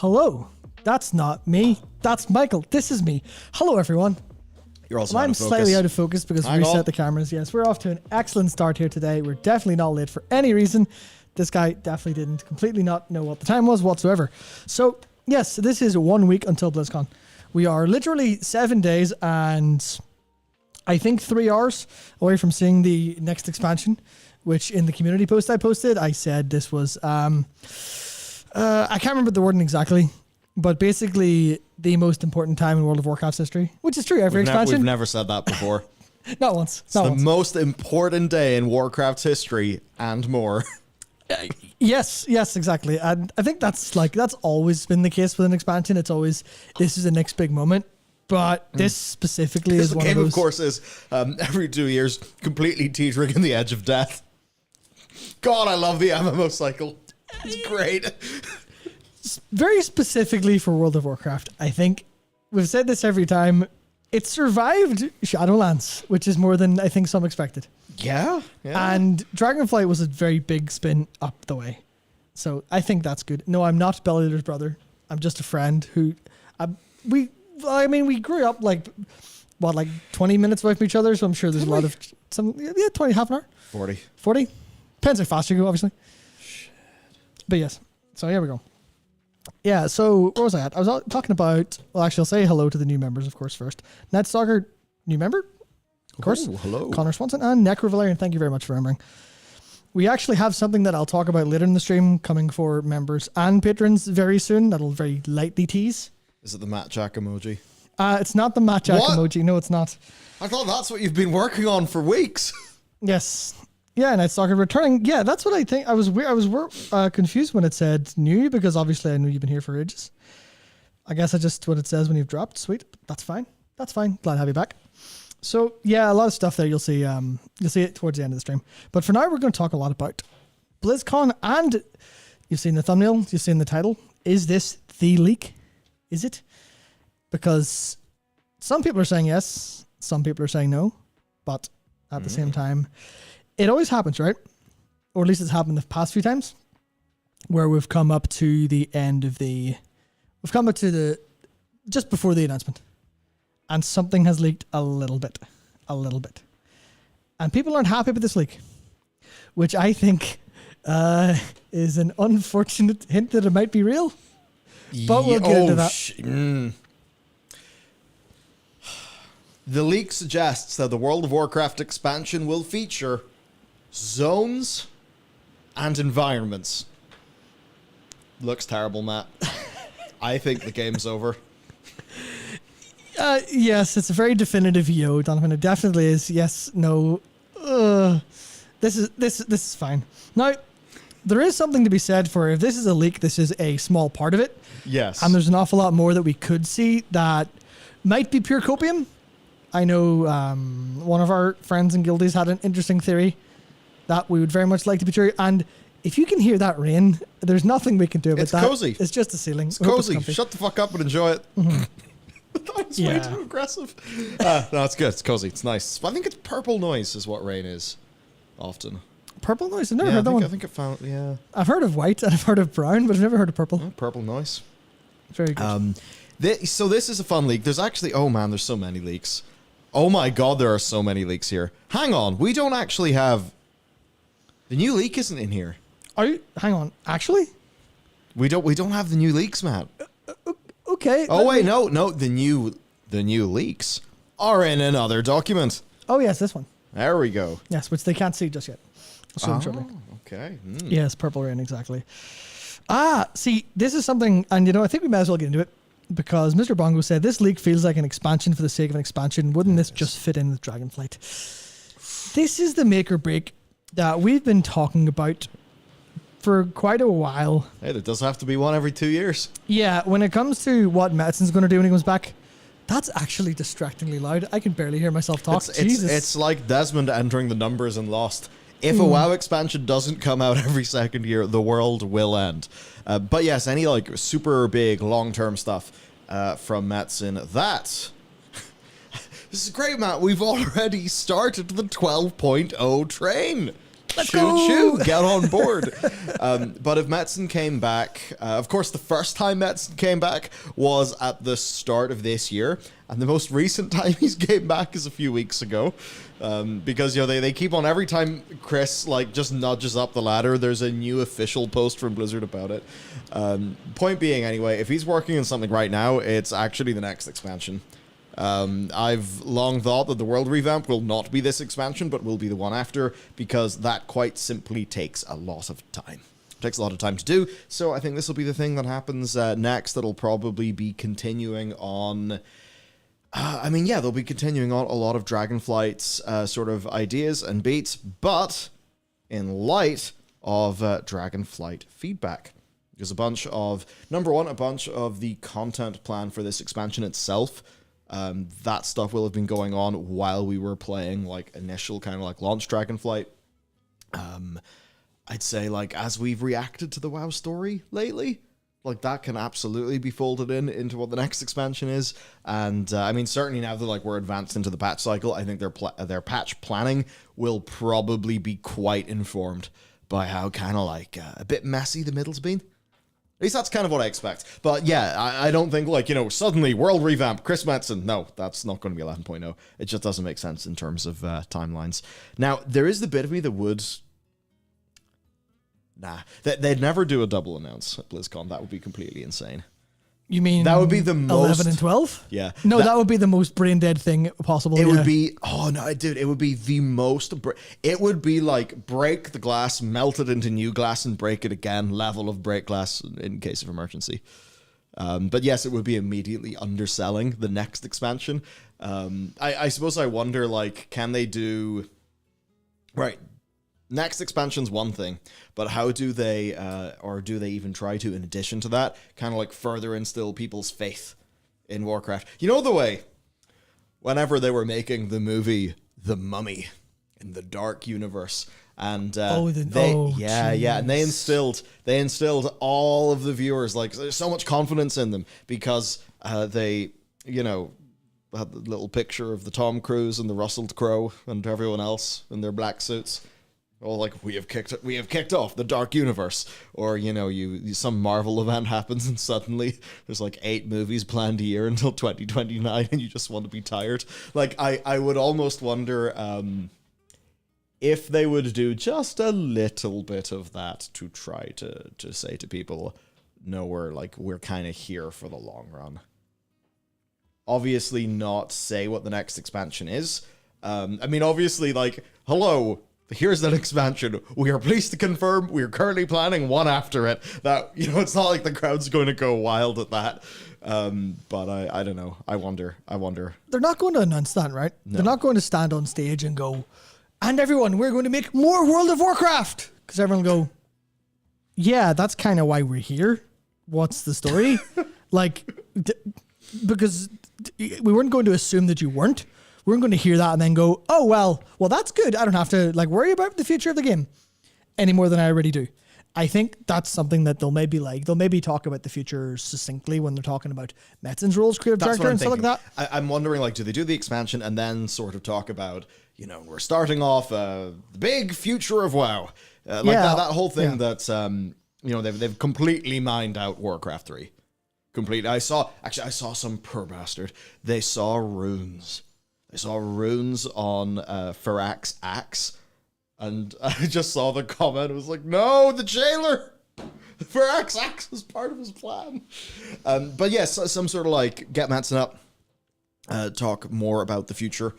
hello. That's not me. That's Michael. This is me. Hello, everyone. You're also I'm slightly out of focus because we reset the cameras. Yes, we're off to an excellent start here today. We're definitely not late for any reason. This guy definitely didn't completely not know what the time was whatsoever. So, yes, this is 1 week until BlizzCon. We are literally 7 days and I think 3 hours away from seeing the next expansion, which in the community post I posted, I said this was, I can't remember the wording exactly, but basically the most important time in World of Warcraft's history, which is true every expansion. We've never said that before. Not once. It's the most important day in Warcraft's history and more. Yes, exactly. And I think that's always been the case with an expansion. It's always, this is the next big moment. But this specifically is one of those. Game, of course, is every 2 years completely teetering on the edge of death. God, I love the MMO cycle. It's great. Very specifically for World of Warcraft, I think we've said this every time. It survived Shadowlands, which is more than I think some expected. Yeah. And Dragonflight was a very big spin up the way. So I think that's good. No, I'm not Bellular's brother. I'm just a friend who we grew up like 20 minutes away from each other, so I'm sure there's a lot of 20, half an hour. 40. Depends how fast you go, obviously. Shit. But yes. So here we go. Yeah, so where was I at? I was talking about, well, actually, I'll say hello to the new members, of course, first. Netstalker, new member, of course. Oh, hello. Connor Swanson and Necro Valerian, thank you very much for remembering. We actually have something that I'll talk about later in the stream coming for members and patrons very soon. That'll very lightly tease. Is it the Matt Jack emoji? It's not the Matt Jack emoji. No, it's not. I thought that's what you've been working on for weeks. Yes. Yeah, Netstalker returning. Yeah, that's what I think. I was confused when it said new because obviously I knew you've been here for ages. I guess I just what it says when you've dropped. Sweet. That's fine. Glad to have you back. So yeah, a lot of stuff there. You'll see it towards the end of the stream. But for now, we're going to talk a lot about BlizzCon, and you've seen the thumbnail. You've seen the title. Is this the leak? Is it? Because some people are saying yes, some people are saying no, but at the same time, it always happens, right? Or at least it's happened the past few times where we've come up to the end of just before the announcement and something has leaked a little bit. And people aren't happy with this leak, which I think is an unfortunate hint that it might be real. But we'll get into that. The leak suggests that the World of Warcraft expansion will feature zones and environments. Looks terrible, Matt. I think the game's over. Yes, it's a very definitive yo, Donovan. It definitely is. Yes, no. This is fine. Now, there is something to be said for if this is a leak, this is a small part of it. Yes. And there's an awful lot more that we could see that might be pure copium. I know one of our friends in Guildies had an interesting theory that we would very much like to be true. And if you can hear that rain, there's nothing we can do about it's that. It's cozy. It's just a ceiling. It's cozy. Shut the fuck up and enjoy it. That was way too aggressive. No, it's good. It's cozy. It's nice. I think it's purple noise is what rain is often. Purple noise? I've never heard that one. I think I found, yeah. I've heard of white and I've heard of brown, but I've never heard of purple. Oh, purple noise. Very good. So this is a fun leak. There's actually, oh man, there's so many leaks. Oh my god, there are so many leaks here. Hang on, we don't actually have... The new leak isn't in here. Hang on, actually? We don't have the new leaks, Matt. Okay. Oh wait, no, the new leaks are in another document. Oh yes, this one. There we go. Yes, which they can't see just yet. I'll show them shortly. Okay. Yes, purple rain, exactly. See, this is something, and I think we might as well get into it. Because Mr. Bongo said, this leak feels like an expansion for the sake of an expansion. Wouldn't this just fit in with Dragonflight? This is the make or break that we've been talking about for quite a while. Hey, there does have to be one every 2 years. Yeah, when it comes to what Madsen's going to do when he comes back, that's actually distractingly loud. I can barely hear myself talk. Jesus. It's like Desmond entering the numbers in Lost. If a WoW expansion doesn't come out every second year, the world will end. But yes, any super big long-term stuff from Madsen. This is great, Matt. We've already started the 12.0 train. Let's choo go. choo, get on board. But if Metzen came back, of course, the first time Metzen came back was at the start of this year, and the most recent time he's came back is a few weeks ago. Because they keep on, every time Chris just nudges up the ladder, there's a new official post from Blizzard about it. Point being, anyway, if he's working on something right now, it's actually the next expansion. I've long thought that the world revamp will not be this expansion, but will be the one after, because that quite simply takes a lot of time. It takes a lot of time to do, so I think this will be the thing that happens next. That'll probably be continuing on... they'll be continuing on a lot of Dragonflight's sort of ideas and beats, but in light of Dragonflight feedback. There's a bunch of the content plan for this expansion itself. That stuff will have been going on while we were playing initial kind of launch Dragonflight. I'd say as we've reacted to the WoW story lately, that can absolutely be folded into what the next expansion is. And certainly now that we're advanced into the patch cycle, I think their patch planning will probably be quite informed by how kind of a bit messy the middle's been. At least that's kind of what I expect. But yeah, I don't think suddenly world revamp, Chris Metzen. No, that's not going to be 11.0. It just doesn't make sense in terms of timelines. Now, there is the bit of me that would... They'd never do a double announce at BlizzCon. That would be completely insane. You mean that would be the most 11 and 12? Yeah. No, that would be the most brain dead thing possible. It would be. Oh no, dude! It would be the most. It would be break the glass, melt it into new glass, and break it again. Level of break glass in case of emergency. But yes, it would be immediately underselling the next expansion. I suppose I wonder can they do right? Next expansion's one thing, but how do they, or do they even try to, in addition to that, kind of further instill people's faith in Warcraft? You know the way, whenever they were making the movie The Mummy in the Dark Universe, and and they instilled all of the viewers there's so much confidence in them because they had the little picture of the Tom Cruise and the Russell Crowe and everyone else in their black suits. Oh, we have kicked off the Dark Universe, or some Marvel event happens and suddenly there's 8 movies planned a year until 2029, and you just want to be tired. I would almost wonder if they would do just a little bit of that to try to say to people, no, we're kind of here for the long run. Obviously, not say what the next expansion is. Obviously, hello. Here's that expansion. We are pleased to confirm we are currently planning one after it. That, it's not the crowd's going to go wild at that. But I don't know. I wonder. They're not going to announce that, right? No. They're not going to stand on stage and go, and everyone, we're going to make more World of Warcraft. Because everyone will go, yeah, that's kind of why we're here. What's the story? Because we weren't going to assume that you weren't. We weren't going to hear that and then go, oh, well, that's good. I don't have to worry about the future of the game any more than I already do. I think that's something that they'll maybe talk about the future succinctly when they're talking about Metzen's roles, creative director and stuff like that. I'm wondering, do they do the expansion and then sort of talk about, we're starting off the big future of WoW. That whole thing that's, they've completely mined out Warcraft 3. Completely. I saw some poor bastard. They saw runes. I saw runes on Fyrakk's axe, and I just saw the comment. It was no, the jailer! Fyrakk's axe was part of his plan. But yes, some sort of get Metzen up, talk more about the future.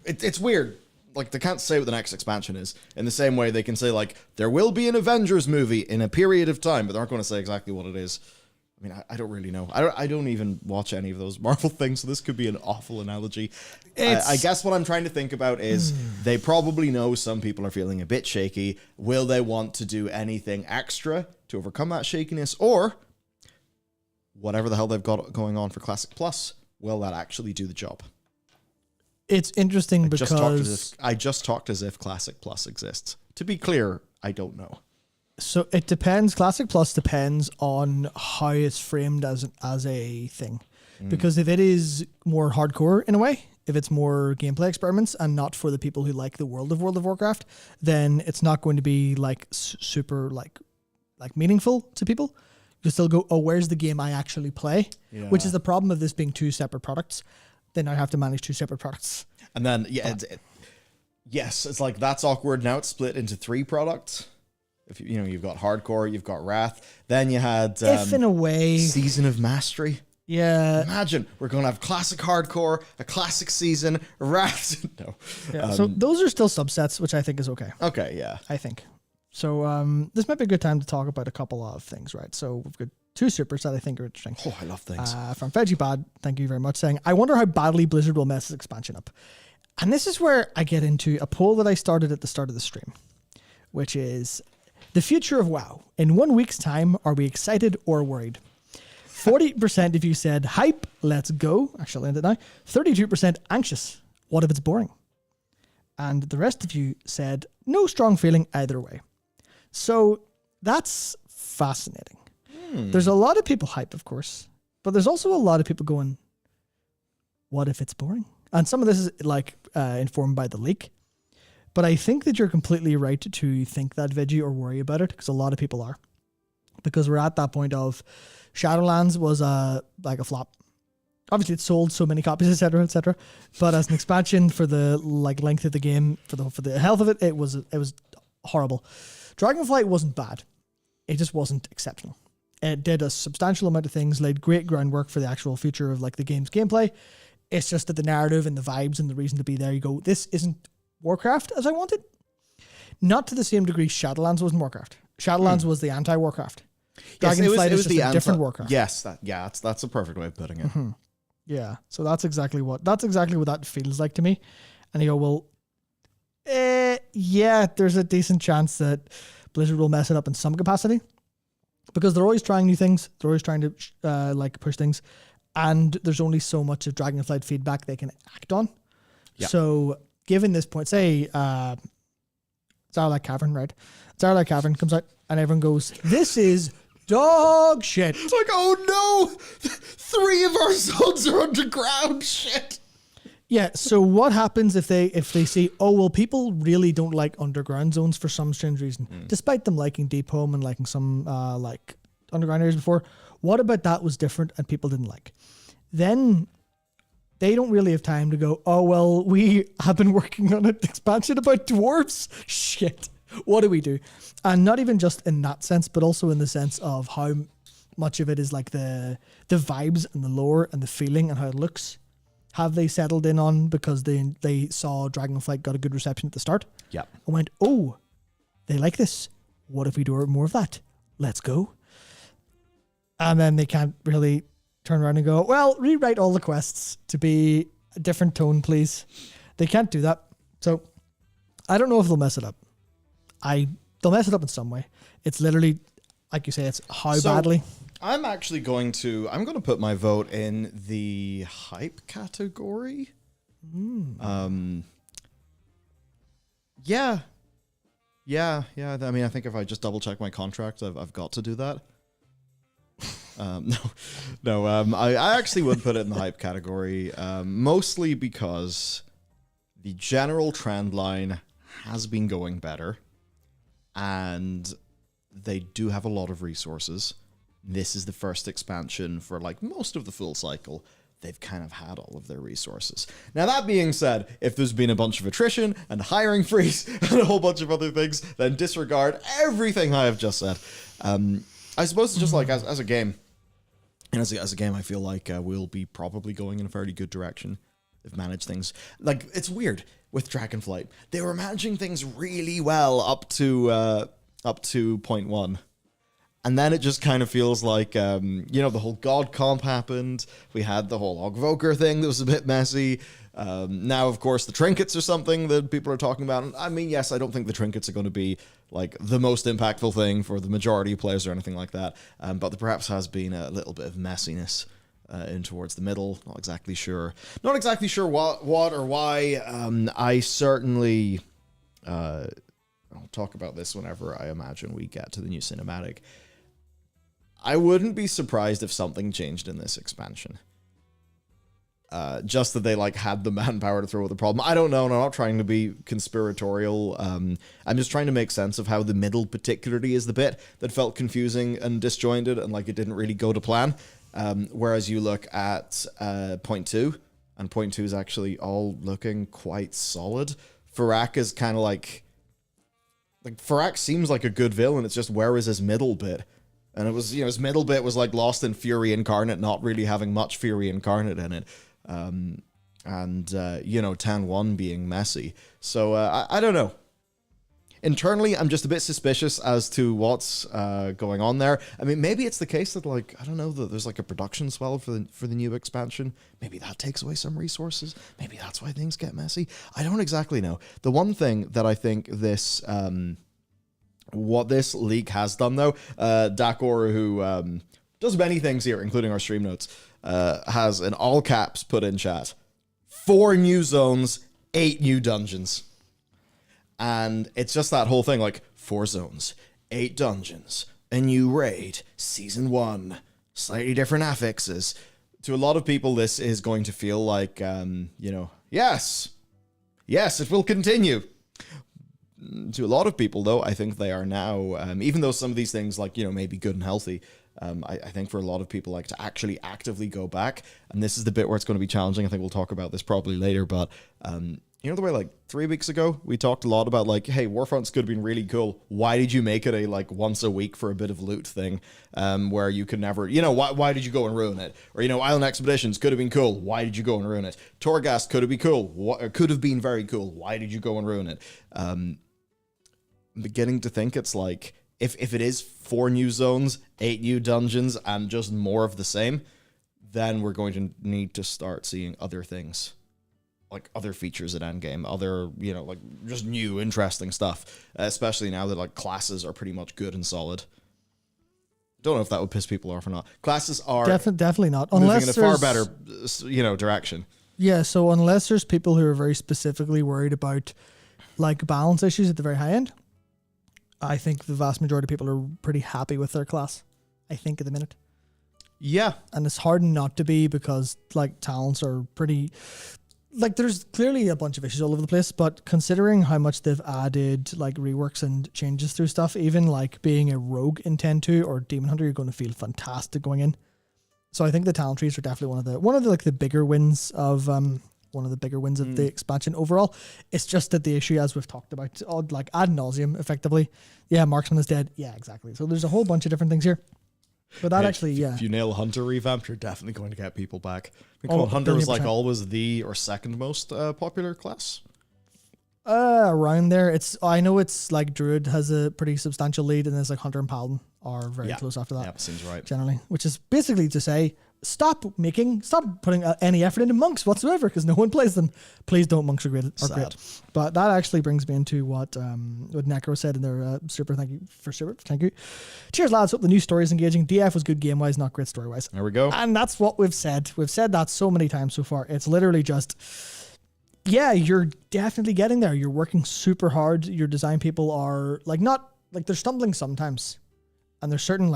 It's weird. They can't say what the next expansion is. In the same way they can say, there will be an Avengers movie in a period of time, but they aren't going to say exactly what it is. I don't really know. I don't even watch any of those Marvel things, so this could be an awful analogy. I guess what I'm trying to think about is they probably know some people are feeling a bit shaky. Will they want to do anything extra to overcome that shakiness? Or whatever the hell they've got going on for Classic Plus, will that actually do the job? It's interesting because... I just talked as if Classic Plus exists. To be clear, I don't know. So it depends. Classic Plus depends on how it's framed as a thing. Because if it is more hardcore in a way, if it's more gameplay experiments and not for the people who like the world of Warcraft, then it's not going to be like super like meaningful to people. You still go, oh, where's the game I actually play? Yeah. Which is the problem of this being two separate products. Then I have to manage two separate products. And then, yes, it's like that's awkward. Now it's split into 3 products. If you've got Hardcore, you've got Wrath. Then you had if in a way Season of Mastery. Yeah. Imagine we're going to have classic Hardcore, a classic Season, Wrath. No. Yeah. So those are still subsets, which I think is okay. Okay, yeah. I think. So this might be a good time to talk about a couple of things, right? So we've got 2 supers that I think are interesting. Oh, I love things. From VeggieBad, thank you very much, saying, I wonder how badly Blizzard will mess this expansion up. And this is where I get into a poll that I started at the start of the stream, which is the future of WoW. In 1 week's time, are we excited or worried? 40% of you said, hype, let's go. Actually, I'll end it now. 32% anxious. What if it's boring? And the rest of you said, no strong feeling either way. So that's fascinating. There's a lot of people hype, of course, but there's also a lot of people going, what if it's boring? And some of this is like informed by the leak. But I think that you're completely right to think that, Veggie, or worry about it, because a lot of people are. Because we're at that point of Shadowlands was like a flop. Obviously, it sold so many copies, etc., etc. But as an expansion for the length of the game, for the health of it, it was horrible. Dragonflight wasn't bad. It just wasn't exceptional. It did a substantial amount of things, laid great groundwork for the actual future of like the game's gameplay. It's just that the narrative and the vibes and the reason to be there, you go, this isn't Warcraft as I wanted. Not to the same degree Shadowlands wasn't Warcraft. Shadowlands was the anti-Warcraft. Dragonflight is just a different Warcraft. Yes, that's a perfect way of putting it. Mm-hmm. Yeah, so that's exactly what that feels like to me. And you go, well, yeah, there's a decent chance that Blizzard will mess it up in some capacity because they're always trying new things. They're always trying to push things, and there's only so much of Dragonflight feedback they can act on. Yeah. So given this point, say Zarlak Cavern, right? Zarlak Cavern comes out and everyone goes, this is dog shit. It's like, oh no, 3 of our zones are underground. Shit. Yeah. So what happens if they see, oh well, people really don't like underground zones for some strange reason, despite them liking Deep Home and liking some like underground areas before. What about that was different and people didn't like? Then they don't really have time to go, oh well, we have been working on an expansion about dwarves. Shit. What do we do? And not even just in that sense, but also in the sense of how much of it is like the vibes and the lore and the feeling and how it looks. Have they settled in on because they saw Dragonflight got a good reception at the start? Yeah. And went, oh, they like this. What if we do more of that? Let's go. And then they can't really turn around and go, well, rewrite all the quests to be a different tone, please. They can't do that. So I don't know if they'll mess it up. They'll mess it up in some way. It's literally, like you say, it's how badly. I'm actually going to put my vote in the hype category. Yeah. I mean, I think if I just double check my contract, I've got to do that. I actually would put it in the hype category, mostly because the general trend line has been going better, and they do have a lot of resources. This is the first expansion for like most of the full cycle. They've kind of had all of their resources. Now, that being said, if there's been a bunch of attrition and hiring freeze and a whole bunch of other things, then disregard everything I have just said. I suppose it's just like as a game, and as a game, I feel like we'll be probably going in a fairly good direction. They've managed things. Like, it's weird with Dragonflight. They were managing things really well up to 0.1. And then it just kind of feels like, the whole God comp happened. We had the whole Ogvoker thing that was a bit messy. Now, of course, the trinkets are something that people are talking about. And I mean, yes, I don't think the trinkets are going to be like the most impactful thing for the majority of players or anything like that. But there perhaps has been a little bit of messiness in towards the middle. Not exactly sure what or why. I certainly, I'll talk about this whenever I imagine we get to the new cinematic. I wouldn't be surprised if something changed in this expansion. just that they like had the manpower to throw at the problem. I don't know, and I'm not trying to be conspiratorial. I'm just trying to make sense of how the middle particularly is the bit that felt confusing and disjointed and like it didn't really go to plan. Whereas you look at point 2, and point 2 is actually all looking quite solid. Fyrakk is kind of like Fyrakk seems like a good villain. It's just where is his middle bit? And it was, his middle bit was like lost in Fury Incarnate, not really having much Fury Incarnate in it. And 10-1 being messy. So I don't know. Internally, I'm just a bit suspicious as to what's going on there. I mean, maybe it's the case that, like, I don't know, that there's like a production swell for the new expansion. Maybe that takes away some resources. Maybe that's why things get messy. I don't exactly know. The one thing that I think this... what this leak has done, though, Dakor, who does many things here, including our stream notes, has in all caps put in chat, 4 new zones, 8 new dungeons. And it's just that whole thing, like, 4 zones, 8 dungeons, a new raid, Season 1, slightly different affixes. To a lot of people, this is going to feel like, yes, it will continue. To a lot of people, though, I think they are now, even though some of these things, like, may be good and healthy, I think for a lot of people, like, to actually actively go back, and this is the bit where it's going to be challenging. I think we'll talk about this probably later, but, the way, like, 3 weeks ago, we talked a lot about, like, hey, Warfronts could have been really cool. Why did you make it a, like, once a week for a bit of loot thing, where you could never, why did you go and ruin it? Or, Island Expeditions could have been cool. Why did you go and ruin it? Torghast could have been cool. Could have been very cool. Why did you go and ruin it? I'm beginning to think it's like, if it is 4 new zones, 8 new dungeons, and just more of the same, then we're going to need to start seeing other things. Like other features at endgame, other, like just new, interesting stuff. Especially now that like classes are pretty much good and solid. Don't know if that would piss people off or not. Classes are definitely not. Moving Unless in a far better, direction. Yeah, so unless there's people who are very specifically worried about like balance issues at the very high end, I think the vast majority of people are pretty happy with their class. I think at the minute. Yeah. And it's hard not to be because like talents are pretty... Like, there's clearly a bunch of issues all over the place, but considering how much they've added, like, reworks and changes through stuff, even, like, being a rogue in 10-2 or Demon Hunter, you're going to feel fantastic going in. So I think the talent trees are definitely one of the like, the bigger wins of, the expansion overall. It's just that the issue, as we've talked about, like, ad nauseum, effectively. Yeah, Marksman is dead. Yeah, exactly. So there's a whole bunch of different things here. But that if you nail Hunter revamp, you're definitely going to get people back. I think Hunter was like always the or second most popular class. Around there, I know it's like Druid has a pretty substantial lead, and there's like Hunter and Paladin are very close after that. Yeah, seems right. Generally, which is basically to say, stop putting any effort into monks whatsoever because no one plays them. Please don't. Monks are great. But that actually brings me into what Necro said in their super. Thank you. Cheers, lads. Hope the new story is engaging. DF was good game wise, not great story wise. There we go. And that's what we've said. We've said that so many times so far. It's literally just. Yeah, you're definitely getting there. You're working super hard. Your design people are they're stumbling sometimes, and there's certain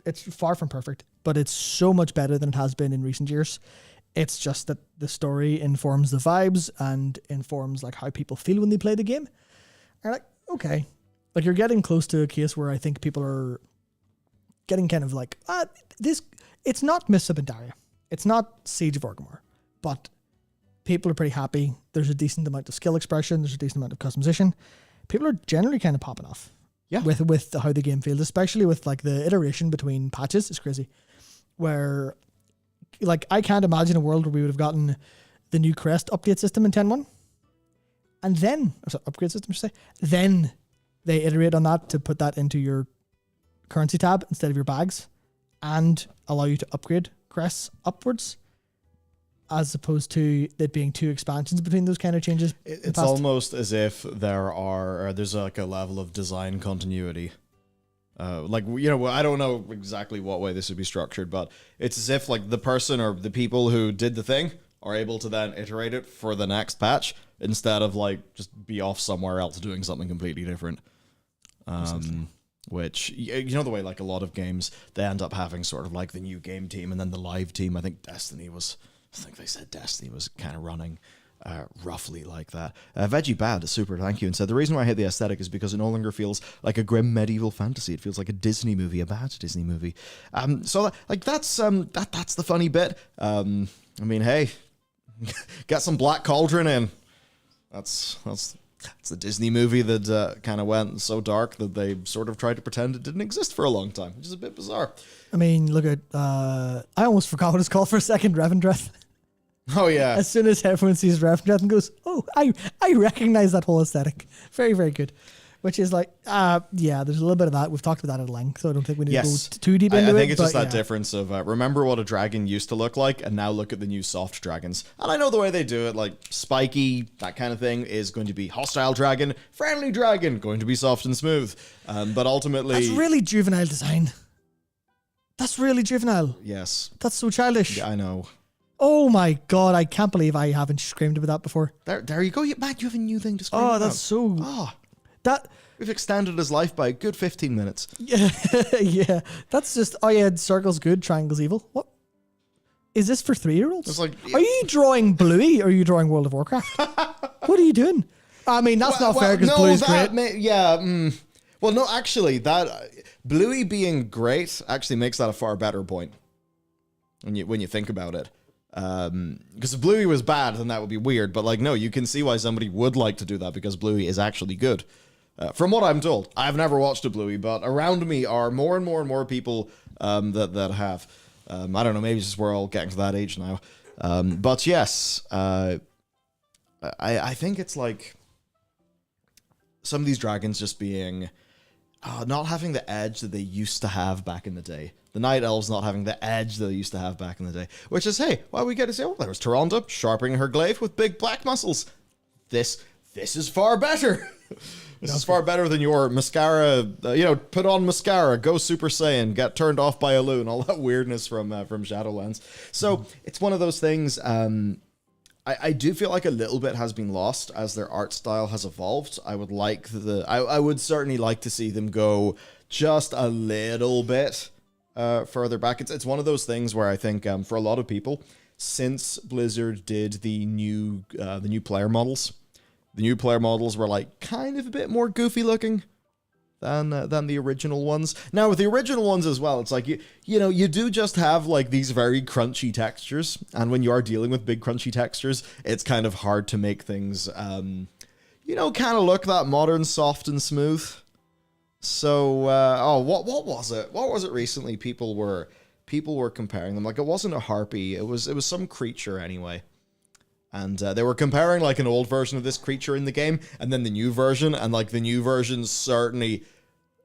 it's far from perfect, but it's so much better than it has been in recent years. It's just that the story informs the vibes and informs like how people feel when they play the game. And like, okay, like you're getting close to a case where I think people are getting kind of like, it's not Mists of Pandaria, it's not Siege of Orgrimmar, but people are pretty happy. There's a decent amount of skill expression. There's a decent amount of customization. People are generally kind of popping off. Yeah. With how the game feels, especially with like the iteration between patches is crazy. Where like I can't imagine a world where we would have gotten the new crest update system in 10.1. And then upgrade system, I should say. Then they iterate on that to put that into your currency tab instead of your bags and allow you to upgrade crests upwards. As opposed to it being 2 expansions between those kind of changes. It's almost as if there's like a level of design continuity. I don't know exactly what way this would be structured, but it's as if like the person or the people who did the thing are able to then iterate it for the next patch instead of like just be off somewhere else doing something completely different. Which, the way like a lot of games, they end up having sort of like the new game team and then the live team. I think Destiny was I think they said Destiny was kind of running roughly like that. Veggie Bad, a super thank you, and said, the reason why I hate the aesthetic is because it no longer feels like a grim medieval fantasy. It feels like a Disney movie, a bad Disney movie. So that's the funny bit. I mean, hey, get some Black Cauldron in. That's the Disney movie that kind of went so dark that they sort of tried to pretend it didn't exist for a long time, which is a bit bizarre. I mean, look at, I almost forgot what it's called for a second, Revendreth. Oh, yeah. As soon as everyone sees Revendreth and goes, oh, I recognize that whole aesthetic. Very, very good. Which is like, yeah, there's a little bit of that. We've talked about that at length, so I don't think we need to go too deep into it. I think it's just that difference of, remember what a dragon used to look like, and now look at the new soft dragons. And I know the way they do it, like spiky, that kind of thing, is going to be hostile dragon, friendly dragon, going to be soft and smooth. But ultimately... That's really juvenile design. That's really juvenile. Yes. That's so childish. Yeah, I know. Oh my God, I can't believe I haven't screamed about that before. There you go. Matt, you have a new thing to scream about. Oh, that's so... Oh. That... We've extended his life by a good 15 minutes. Yeah, yeah. That's just, oh yeah, circle's good, triangle's evil. What? Is this for 3-year-olds? It's like, are you drawing Bluey or are you drawing World of Warcraft? What are you doing? I mean, that's not fair because Bluey's great. Well, no, actually, that Bluey being great actually makes that a far better point when you think about it. Because if Bluey was bad, then that would be weird. But like, no, you can see why somebody would like to do that because Bluey is actually good. From what I'm told, I've never watched a Bluey, but around me are more and more and more people that have. I don't know, maybe it's just we're all getting to that age now. But yes, I think it's like some of these dragons just being not having the edge that they used to have back in the day. The Night Elves not having the edge that they used to have back in the day. Which is, hey, why we get to say, oh, there was Taronda sharpening her glaive with big black muscles. This is far better. This is far better than your mascara, put on mascara, go Super Saiyan, get turned off by a loon, all that weirdness from Shadowlands. So it's one of those things, I do feel like a little bit has been lost as their art style has evolved. I would certainly like to see them go just a little bit further back. It's one of those things where I think for a lot of people, since Blizzard did the new player models, the new player models were like kind of a bit more goofy looking than the original ones. Now with the original ones as well, it's like you do just have like these very crunchy textures, and when you are dealing with big crunchy textures, it's kind of hard to make things kind of look that modern, soft and smooth. So what was it? What was it recently? People were comparing them. Like it wasn't a harpy. It was some creature anyway. And they were comparing like an old version of this creature in the game and then the new version. And like the new version certainly,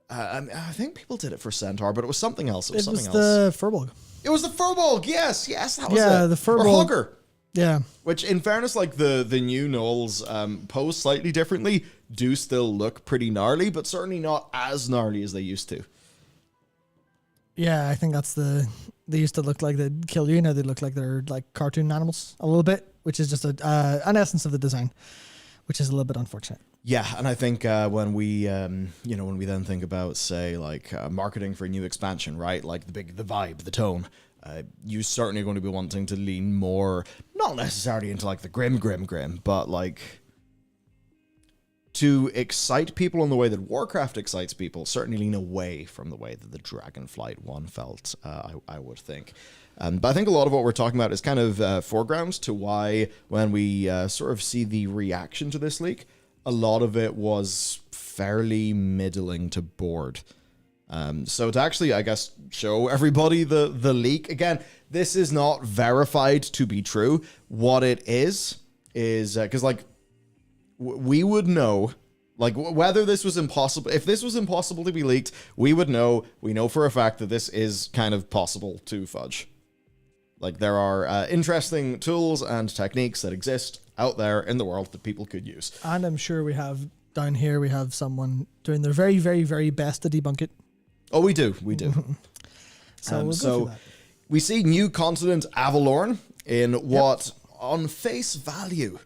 I think people did it for Centaur, but it was something else. It was the Furbolg. It was the Furbolg. Yes, that was it. Yeah, the Furbolg. Or Hugger. Yeah. Which in fairness, like the new gnolls posed slightly differently do still look pretty gnarly, but certainly not as gnarly as they used to. Yeah, I think they used to look like they'd kill you. Now they look like they're like cartoon animals a little bit, which is just an essence of the design, which is a little bit unfortunate. Yeah, and I think when we then think about, say, like marketing for a new expansion, right? Like the vibe, the tone, you're certainly going to be wanting to lean more, not necessarily into like the grim, but like to excite people in the way that Warcraft excites people, certainly lean away from the way that the Dragonflight one felt, I would think. But I think a lot of what we're talking about is kind of foreground to why when we sort of see the reaction to this leak, a lot of it was fairly middling to bored. So to actually, I guess, show everybody the leak, again, this is not verified to be true. What it is because like we would know, like whether this was impossible, if this was impossible to be leaked, we would know, we know for a fact that this is kind of possible to fudge. Like there are interesting tools and techniques that exist out there in the world that people could use. And I'm sure we have someone doing their very, very, very best to debunk it. Oh, we do. So we'll go through that. We see new continent Avalorn in what on face value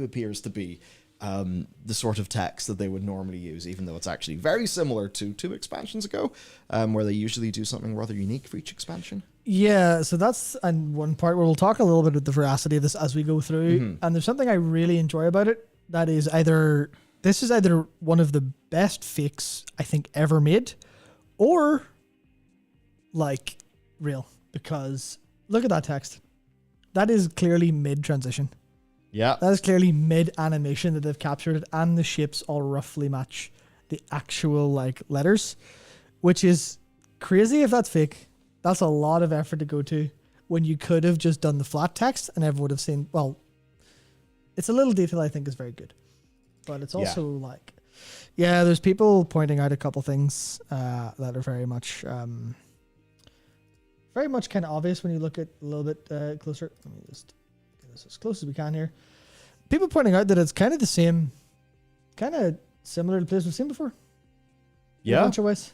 appears to be the sort of text that they would normally use, even though it's actually very similar to 2 expansions ago, where they usually do something rather unique for each expansion. Yeah, so that's one part where we'll talk a little bit about the veracity of this as we go through. And there's something I really enjoy about it. That is this is either one of the best fakes I think ever made, or like real. Because look at that text. That is clearly mid-transition. Yeah. That is clearly mid-animation that they've captured it, and the shapes all roughly match the actual like letters, which is crazy if that's fake. That's a lot of effort to go to when you could have just done the flat text and everyone would have seen, well, it's a little detail I think is very good. But it's also like, yeah, there's people pointing out a couple things that are very much kind of obvious when you look at a little bit closer. Let me just get this as close as we can here. People pointing out that it's kind of the same, kind of similar to places we've seen before. Yeah. In a bunch of ways.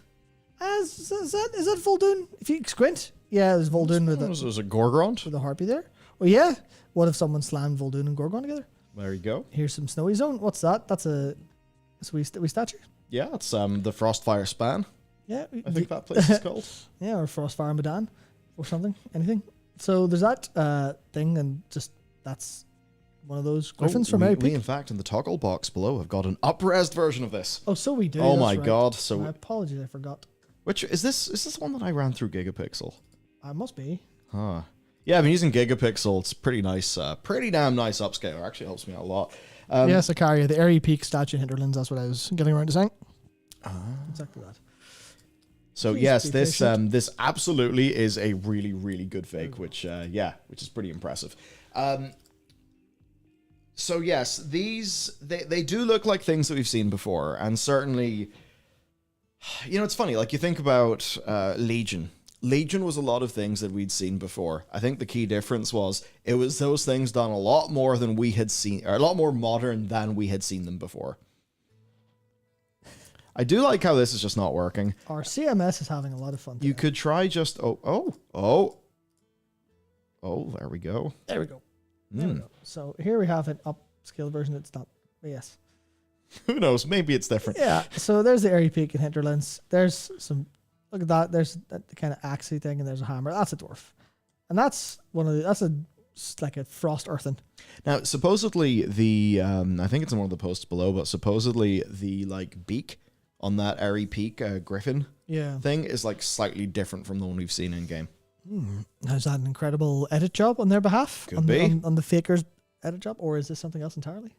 Is that Vol'dun? If you squint, yeah, there's Vol'dun with a Gorgrond. with a harpy there. Well, yeah. What if someone slammed Vol'dun and Gorgon together? There you go. Here's some snowy zone. What's that? That's a wee statue. Yeah, it's the Frostfire Span. Yeah, I think that place is called. Yeah, or Frostfire Medan, or something. Anything. So there's that thing, and just that's one of those griffins from Mary we, Peak. in fact, in the toggle box below, have got an up-resed version of this. Oh, so we do. Oh that's my right. god! So My apologies, I forgot. which is this? Is this one that I ran through Gigapixel? I must be. Huh. Yeah, I've been using Gigapixel. It's pretty nice, pretty damn nice upscaler. Actually helps me out a lot. Yes, Sicaria, the Airy Peak statue in Hinterlands. That's what I was getting around to saying. Exactly that. So Please yes, be this patient. this absolutely is a really, really good fake, which which is pretty impressive. So yes, these they do look like things that we've seen before, and certainly, you know, it's funny. Like you think about Legion. Legion was a lot of things that we'd seen before. I think the key difference was it was those things done a lot more than we had seen, or a lot more modern than we had seen them before. I do like how this is just not working. Our CMS is having a lot of fun today. You could try just there we go. There we go. There we go. So here we have an upscale version. It's not. Yes. Who knows? Maybe it's different. Yeah. So there's the Airy Peak in Hinterlands. There's some. Look at that. There's that kind of axey thing, and there's a hammer. That's a dwarf, and that's like a frost earthen. Now, supposedly the I think it's in one of the posts below, but supposedly the like beak on that Airy Peak griffin thing is like slightly different from the one we've seen in game. Is that an incredible edit job on their behalf? Could be. On the faker's edit job, or is this something else entirely?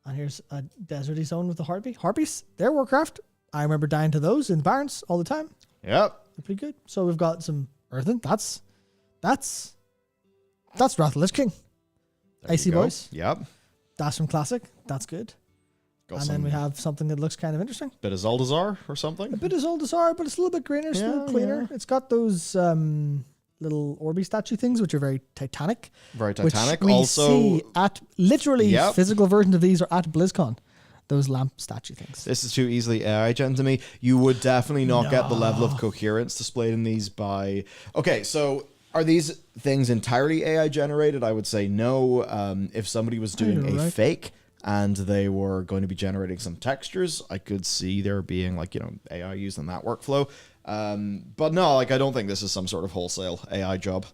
And here's a deserty zone with the harpy. Harpies, they're Warcraft. I remember dying to those in Barrens all the time. Yep. They're pretty good. So we've got some earthen. That's Wrath of the Lich King. There Icy you go. Boys. Yep. That's from Classic. That's good. Got And then we have something that looks kind of interesting. bit of Zaldazar or something. A bit as old as R, but it's a little bit greener, it's a little Yeah, cleaner. yeah. It's got those little Orby statue things, which are very Titanic. Very Titanic. Which we Also, see at literally Yep. physical versions of these are at BlizzCon. Those lamp statue things. this is too easily AI gen to me. You would definitely not get the level of coherence displayed in these by... Okay, so are these things entirely AI generated? I would say no. If somebody was doing a fake and they were going to be generating some textures, I could see there being like, you know, AI used in that workflow. But no, like I don't think this is some sort of wholesale AI job.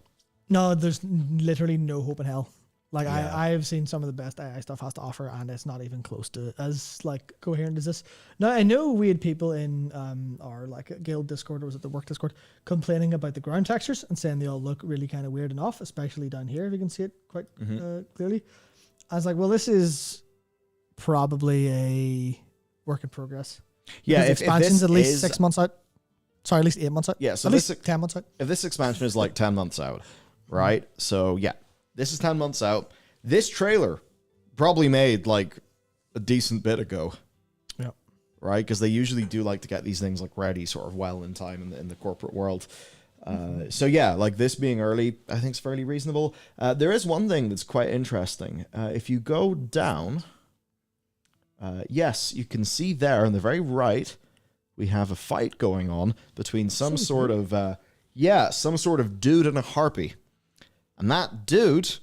No, there's literally no hope in hell. Like Yeah. I've seen some of the best AI stuff has to offer, and it's not even close to as like coherent as this. Now I know we had people in our like guild Discord, or was it the work Discord, complaining about the ground textures and saying they all look really kind of weird and off, especially down here if you can see it quite clearly. I was like, well, this is probably a work in progress. Yeah, Because if expansion's this at least is, 6 months out. Sorry, at least 8 months out. Yeah, so at this least 10 months out. if this expansion is like 10 months out, right? So yeah, this is 10 months out. This trailer probably made like a decent bit ago. Yeah. Right? Because they usually do like to get these things like ready sort of well in time in the corporate world. So yeah, like this being early, I think is fairly reasonable. There is one thing that's quite interesting. If you go down, yes, you can see there on the very right, we have a fight going on between some sort of dude and a harpy. And that dude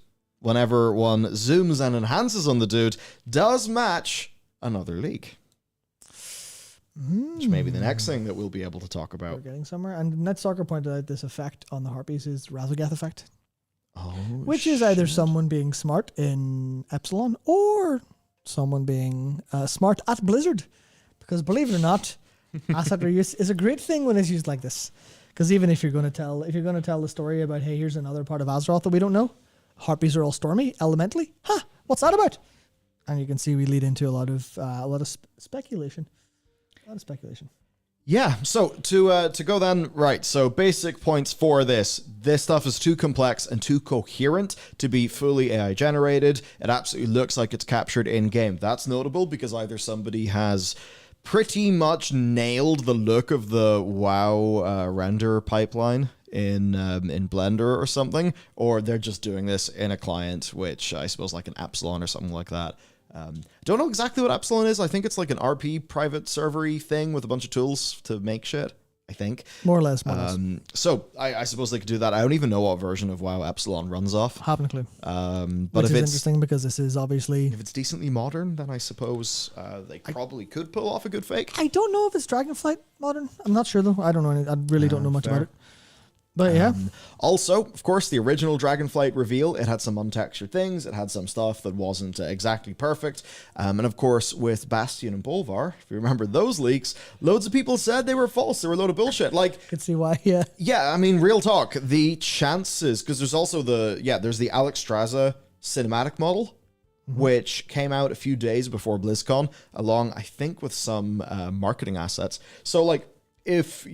whenever one zooms and enhances on the dude, does match another leak. Which may be the next thing that we'll be able to talk about. We're getting somewhere. And NetStalker pointed out this effect on the Harpies is Razorgath effect. Oh, which is either someone being smart in Epsilon or someone being smart at Blizzard. Because believe it or not, asset reuse is a great thing when it's used like this. Because even if you're going to tell the story about, hey, here's another part of Azeroth that we don't know, Harpies are all stormy, elementally. What's that about? And you can see we lead into a lot of speculation. A lot of speculation. Yeah, so to go then, right, so basic points for this. This stuff is too complex and too coherent to be fully AI generated. It absolutely looks like it's captured in-game. That's notable because either somebody has pretty much nailed the look of the WoW render pipeline in Blender or something, or they're just doing this in a client, which I suppose like an Epsilon or something like that. Don't know exactly what Epsilon is. I think it's like an RP private server-y thing with a bunch of tools to make shit, I think. More or less. So I suppose they could do that. I don't even know what version of WoW Epsilon runs off. Haven't a clue. But which is interesting because this is obviously... If it's decently modern, then I suppose they probably could pull off a good fake. I don't know if it's Dragonflight modern. I'm not sure though. I don't know. I really don't know much about it. But yeah. Also, of course, the original Dragonflight reveal, it had some untextured things. It had some stuff that wasn't exactly perfect. And of course, with Bastion and Bolvar, if you remember those leaks, loads of people said they were false. They were a load of bullshit. Like, I could see why, yeah. Yeah, I mean, real talk. The chances, because there's also there's the Alex Straza cinematic model, which came out a few days before BlizzCon, along, I think, with some marketing assets. So, like, if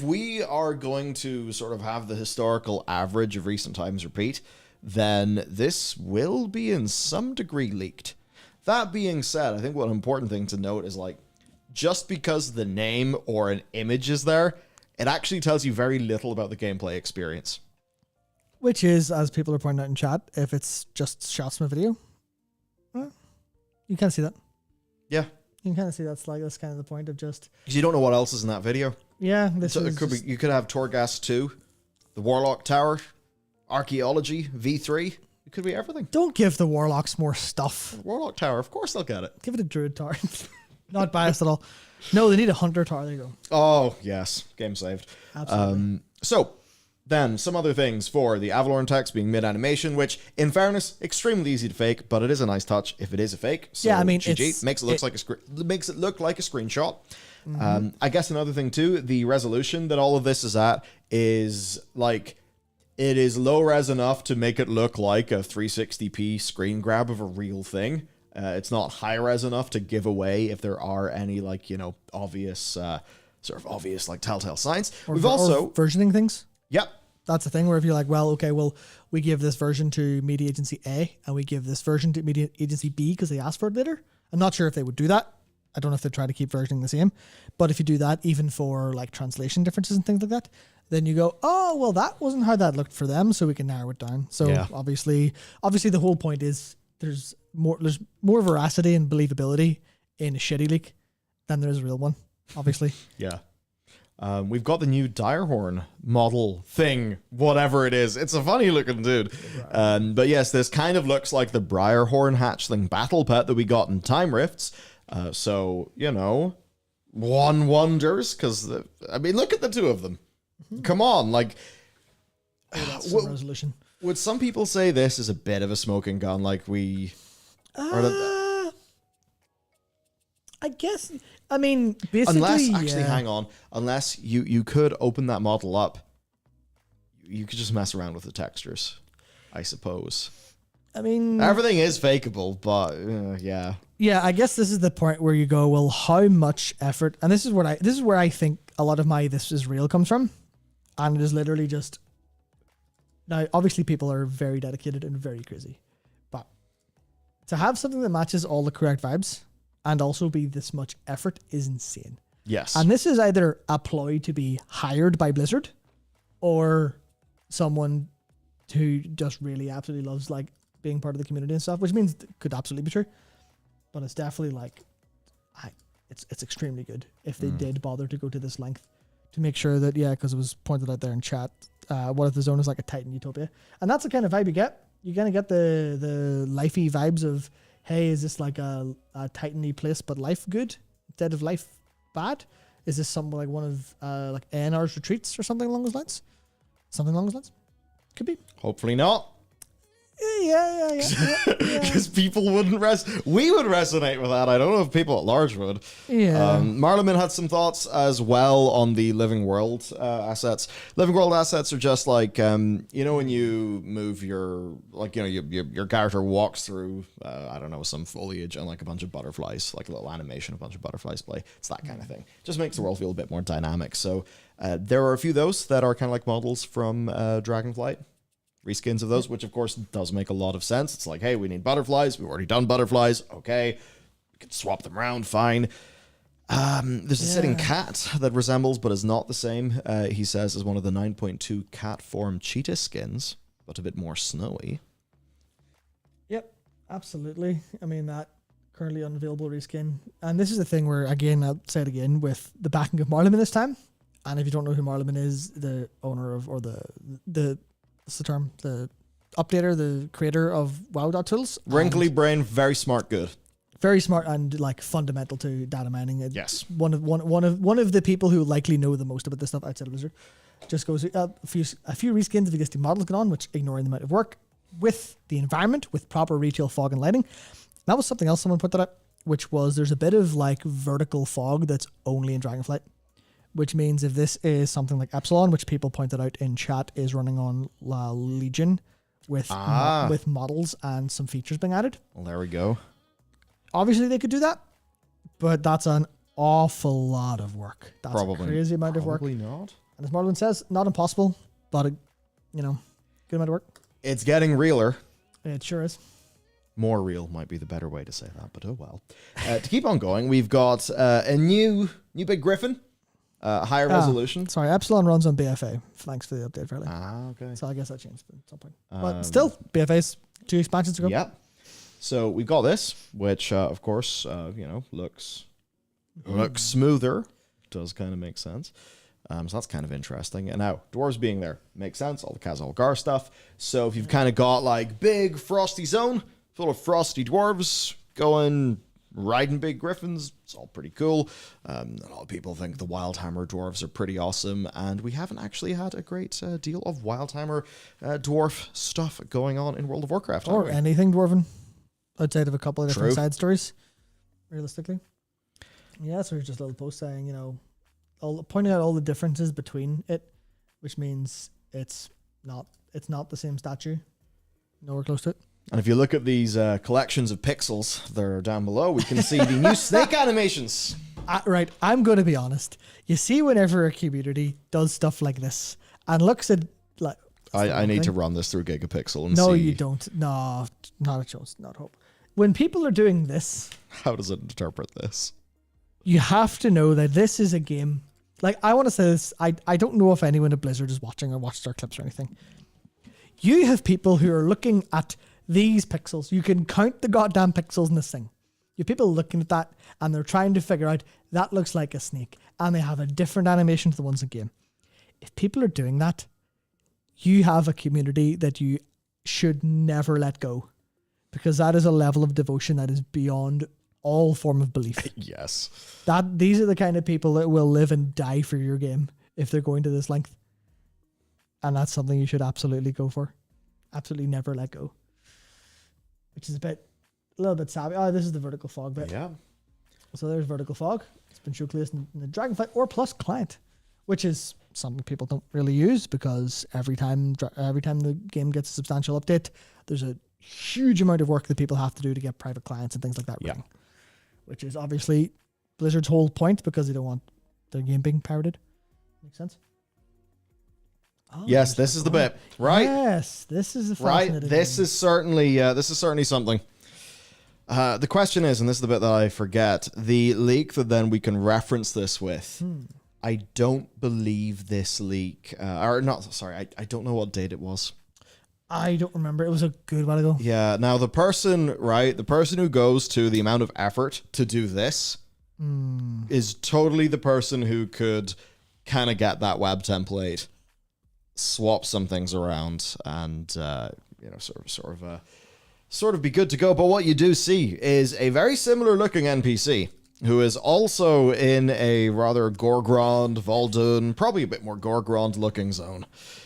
we are going to sort of have the historical average of recent times repeat, then this will be in some degree leaked. That being said, I think one important thing to note is, like, just because the name or an image is there, it actually tells you very little about the gameplay experience. Which is, as people are pointing out in chat, if it's just shots from a video, well, you can't see that. Yeah. You can kind of see that's kind of the point of just... Because you don't know what else is in that video. Yeah. You could have Torghast 2, the Warlock Tower, Archaeology, V3. It could be everything. Don't give the Warlocks more stuff. The Warlock Tower, of course they'll get it. Give it a Druid Tower. Not biased at all. No, they need a Hunter Tower. There you go. Oh, yes. Game saved. Absolutely. So, then, some other things for the Avalorn text being mid-animation, which, in fairness, extremely easy to fake, but it is a nice touch if it is a fake. So, yeah, I mean, GG, makes it look like a screenshot. I guess another thing, too, the resolution that all of this is at is, like, it is low-res enough to make it look like a 360p screen grab of a real thing. It's not high-res enough to give away if there are any, like, obvious, like, telltale signs. We've also... versioning things? Yep. That's the thing where if you're like, well, okay, well, we give this version to Media Agency A and we give this version to Media Agency B because they asked for it later. I'm not sure if they would do that. I don't know if they try to keep versioning the same. But if you do that, even for like translation differences and things like that, then you go, oh, well, that wasn't how that looked for them, so we can narrow it down. So yeah. obviously the whole point is there's more veracity and believability in a shitty leak than there is a real one, obviously. Yeah. We've got the new Direhorn model thing, whatever it is. It's a funny looking dude. But yes, this kind of looks like the Briarhorn hatchling battle pet that we got in Time Rifts. So, one wonders, because, I mean, look at the two of them. Come on, like... resolution. Would some people say this is a bit of a smoking gun, like we... I guess, I mean, basically... Unless, actually, hang on. Unless you could open that model up, you could just mess around with the textures, I suppose. I mean... Everything is fakeable, but, yeah. Yeah, I guess this is the point where you go, well, how much effort... And this is where I think a lot of my this is real comes from. And it is literally just... Now, obviously, people are very dedicated and very crazy. But to have something that matches all the correct vibes... and also be this much effort is insane. Yes. And this is either a ploy to be hired by Blizzard or someone who just really absolutely loves like being part of the community and stuff, which means it could absolutely be true. But it's definitely like, it's extremely good if they did bother to go to this length to make sure that, yeah, because it was pointed out there in chat, what if the zone is like a Titan utopia? And that's the kind of vibe you get You kind of get the lifey vibes of, hey, is this like a Titan-y place, but life good instead of life bad? Is this something like one of like ANR's retreats or something along those lines? Something along those lines? Could be. Hopefully not. Yeah. Because people wouldn't we would resonate with that. I don't know if people at large would. Yeah. Marleman had some thoughts as well on the Living World assets. Living World assets are just like, when you move your character walks through, I don't know, some foliage and like a bunch of butterflies, like a little animation, a bunch of butterflies play. It's that kind of thing. Just makes the world feel a bit more dynamic. So there are a few of those that are kind of like models from Dragonflight. Reskins of those, which of course does make a lot of sense. It's like, hey, we need butterflies. We've already done butterflies. Okay, we can swap them around. Fine. There's a sitting cat that resembles, but is not the same. He says is one of the 9.2 cat form cheetah skins, but a bit more snowy. Yep, absolutely. I mean, that currently unavailable reskin. And this is the thing where, again, I'll say it again, with the backing of Marleman this time. And if you don't know who Marleman is, the owner of, or the what's the term? The updater, the creator of WoW.tools. Wrinkly brain, very smart, good. Very smart and like fundamental to data mining. Yes. One of the people who likely know the most about this stuff outside of Blizzard. Just goes a few reskins of existing models going on, which ignoring the amount of work with the environment, with proper retail fog and lighting. That was something else someone put that up, which was there's a bit of like vertical fog that's only in Dragonflight. Which means if this is something like Epsilon, which people pointed out in chat is running on Legion with models and some features being added. Well, there we go. Obviously, they could do that, but that's an awful lot of work. That's a crazy amount of work. Probably not. And as Marlon says, not impossible, but good amount of work. It's getting realer. It sure is. More real might be the better way to say that, but oh well. To keep on going, we've got a new big griffin. Higher resolution. Sorry, Epsilon runs on BFA. Thanks for the update, fairly. Okay. So I guess that changed at some point. But still, BFA's 2 expansions ago. Yep. So we've got this, which of course, looks smoother. Does kind of make sense. So that's kind of interesting. And now, dwarves being there makes sense. All the Khazal Gar stuff. So if you've kind of got like big frosty zone full of frosty dwarves going riding big griffins, it's all pretty cool. A lot of people think the Wildhammer dwarves are pretty awesome, and we haven't actually had a great deal of Wildhammer dwarf stuff going on in World of Warcraft. Or anything dwarven, outside of a couple of different side stories, realistically. Yeah, so there's just a little post saying, pointing out all the differences between it, which means it's not the same statue, nowhere close to it. And if you look at these collections of pixels that are down below, we can see the new snake animations. Right, I'm going to be honest. You see whenever a community does stuff like this and looks at... like, I need to run this through Gigapixel and see... No, you don't. No, not a chance, not hope. When people are doing this... How does it interpret this? You have to know that this is a game... Like, I want to say this. I don't know if anyone at Blizzard is watching or watched our clips or anything. You have people who are looking at these pixels. You can count the goddamn pixels in this thing. You have people looking at that and they're trying to figure out that looks like a snake and they have a different animation to the ones in game. If people are doing that, you have a community that you should never let go, because that is a level of devotion that is beyond all form of belief. Yes. These are the kind of people that will live and die for your game if they're going to this length. And that's something you should absolutely go for. Absolutely never let go. Which is a little bit savvy. Oh, this is the vertical fog bit. Yeah. So there's vertical fog. It's been showcased in the Dragonflight or Plus client, which is something people don't really use, because every time the game gets a substantial update, there's a huge amount of work that people have to do to get private clients and things like that running. Which is obviously Blizzard's whole point, because they don't want their game being pirated. Makes sense? Oh, yes, this is the bit, right? Yes, this is the fascinating right. This is certainly something. The question is, and this is the bit that I forget, the leak that then we can reference this with. I don't believe this leak, I don't know what date it was. I don't remember. It was a good while ago. Yeah. Now the person who goes to the amount of effort to do this is totally the person who could kind of get that web template, swap some things around, and sort of be good to go. But what you do see is a very similar looking NPC who is also in a rather Gorgrond, Vol'dun, probably a bit more Gorgrond looking zone.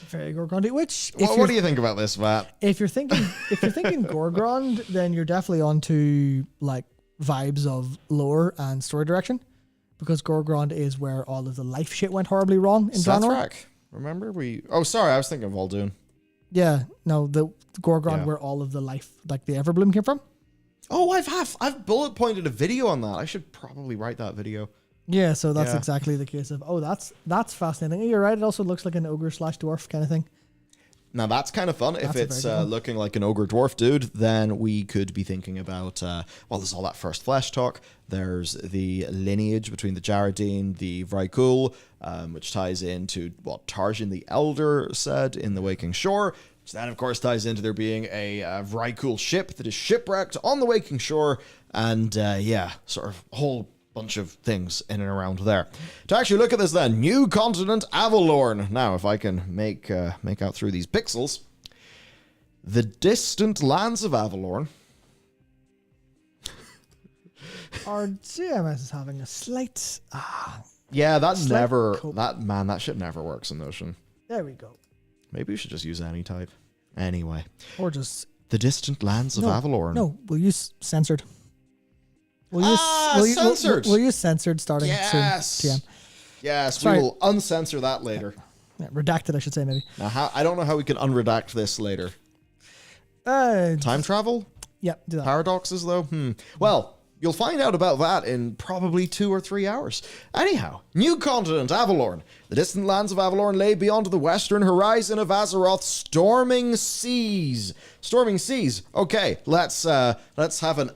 Very Gorgrond. Which, what do you think about this, Matt? If you're thinking Gorgrond, then you're definitely onto like vibes of lore and story direction, because Gorgrond is where all of the life shit went horribly wrong in Draenor. Fyrakk. Remember Oh, sorry, I was thinking of Vol'dun. Yeah, no, the Gorgrond where all of the life, like the Everbloom, came from. Oh, I've bullet pointed a video on that. I should probably write that video. Yeah, so that's exactly the case of, that's fascinating. You're right, it also looks like an ogre/dwarf kind of thing. Now that's kind of fun. If it's looking like an ogre dwarf dude, then we could be thinking about, there's all that first flesh talk. There's the lineage between the Jaredine, the Vrykul, which ties into what Tarjan the Elder said in The Waking Shore. Which then, of course, ties into there being a Vrykul ship that is shipwrecked on the Waking Shore. And sort of a whole bunch of things in and around there. To actually look at this then, new continent Avalorn. Now, if I can make out through these pixels, the distant lands of Avalorn. Our GMS is having a slight... yeah, that shit never works in Notion. There we go. Maybe we should just use any type. Anyway. Or just... the distant lands of Avalorn. No, we'll use censored. Censored. We'll use censored starting soon. TM. Yes, Sorry. we will uncensor that later. Yeah, redacted, I should say, maybe. Now, I don't know how we can unredact this later. Time travel? Yeah, do that. Paradoxes, though? Well, you'll find out about that in probably 2 or 3 hours. Anyhow, new continent Avalorn. The distant lands of Avalorn lay beyond the western horizon of Azeroth's storming seas. Storming seas. Okay, let's have an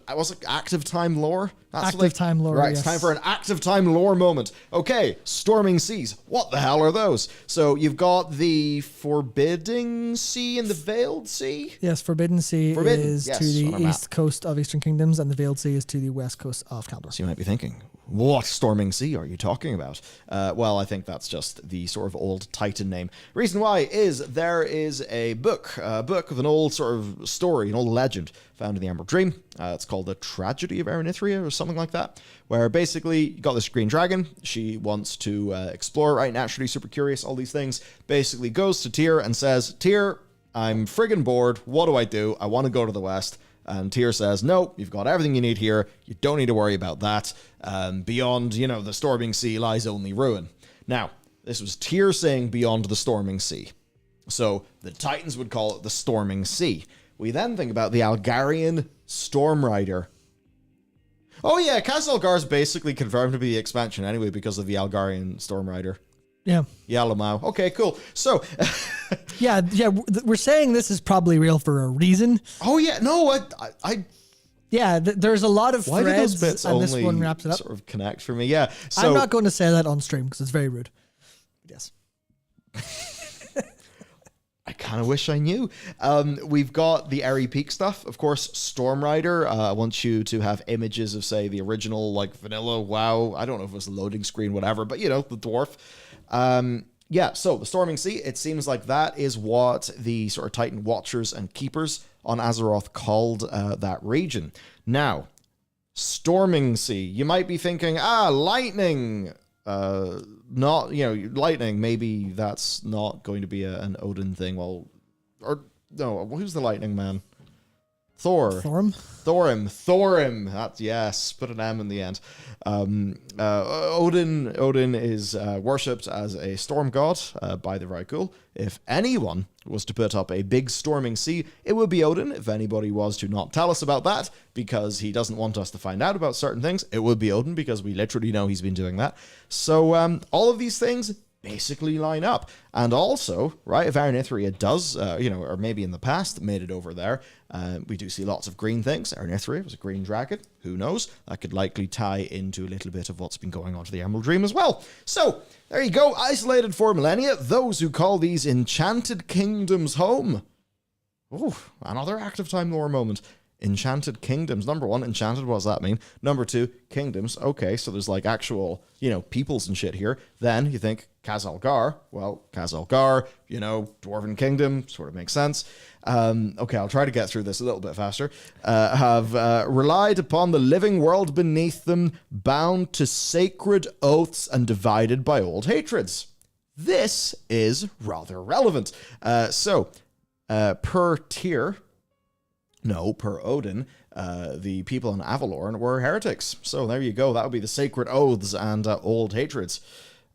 active time lore. Active time lore. Right, yes. It's time for an active time lore moment. Okay, storming seas. What the hell are those? So you've got the Forbidding Sea and the Veiled Sea. Yes, Forbidden Sea is to the east coast of Eastern Kingdoms, and the Veiled Sea is to the west coast of Kaldor. So you might be thinking, what storming sea are you talking about? Well, I think that's just the sort of old Titan name. Reason why is there is a book of an old sort of story, an old legend found in the Emerald Dream. It's called The Tragedy of Erenithria or something like that, where basically you got this green dragon. She wants to explore, right? Naturally super curious, all these things. Basically goes to Tyr and says, Tyr, I'm friggin' bored. What do? I want to go to the west. And Tyr says, no, you've got everything you need here. You don't need to worry about that. Beyond, the storming sea lies only ruin. Now, this was Tyr saying beyond the storming sea. So the Titans would call it the storming sea. We then think about the Algarian Storm Rider. Oh yeah, Khazalgar is basically confirmed to be the expansion anyway because of the Algarian Storm Rider. Yeah. Yalamau. Okay, cool. So... yeah, we're saying this is probably real for a reason. Oh yeah, no, I yeah, there's a lot of threads, why do those bits and only this one wraps it up. Sort of connect for me? Yeah. So, I'm not going to say that on stream because it's very rude. Yes. I kind of wish I knew. We've got the Airy Peak stuff. Of course, Storm Rider. I want you to have images of, say, the original, like, vanilla WoW. I don't know if it was a loading screen, whatever, but, the dwarf. Yeah, so the Storming Sea, it seems like that is what the sort of Titan Watchers and Keepers on Azeroth called that region. Now, Storming Sea, you might be thinking, lightning. Not, lightning, maybe that's not going to be an Odin thing. Well, or, no, who's the lightning man? Thorim. Thorim. Yes, put an M in the end. Odin is worshipped as a storm god by the Vrykul. If anyone was to put up a big storming sea, it would be Odin. If anybody was to not tell us about that because he doesn't want us to find out about certain things, it would be Odin because we literally know he's been doing that. So all of these things basically line up. And also, right, if Erenithria does, or maybe in the past made it over there, we do see lots of green things. Erenithria was a green dragon. Who knows? That could likely tie into a little bit of what's been going on to the Emerald Dream as well. So, there you go. Isolated for millennia. Those who call these enchanted kingdoms home. Ooh, another active time lore moment. Enchanted kingdoms. Number one, enchanted, what does that mean? Number two, kingdoms. Okay, so there's like actual, peoples and shit here. Then you think Khazalgar. Well, Khazalgar, Dwarven kingdom, sort of makes sense. Okay, I'll try to get through this a little bit faster. Have relied upon the living world beneath them, bound to sacred oaths and divided by old hatreds. This is rather relevant. Per Odin, the people in Avalorn were heretics. So there you go. That would be the sacred oaths and old hatreds.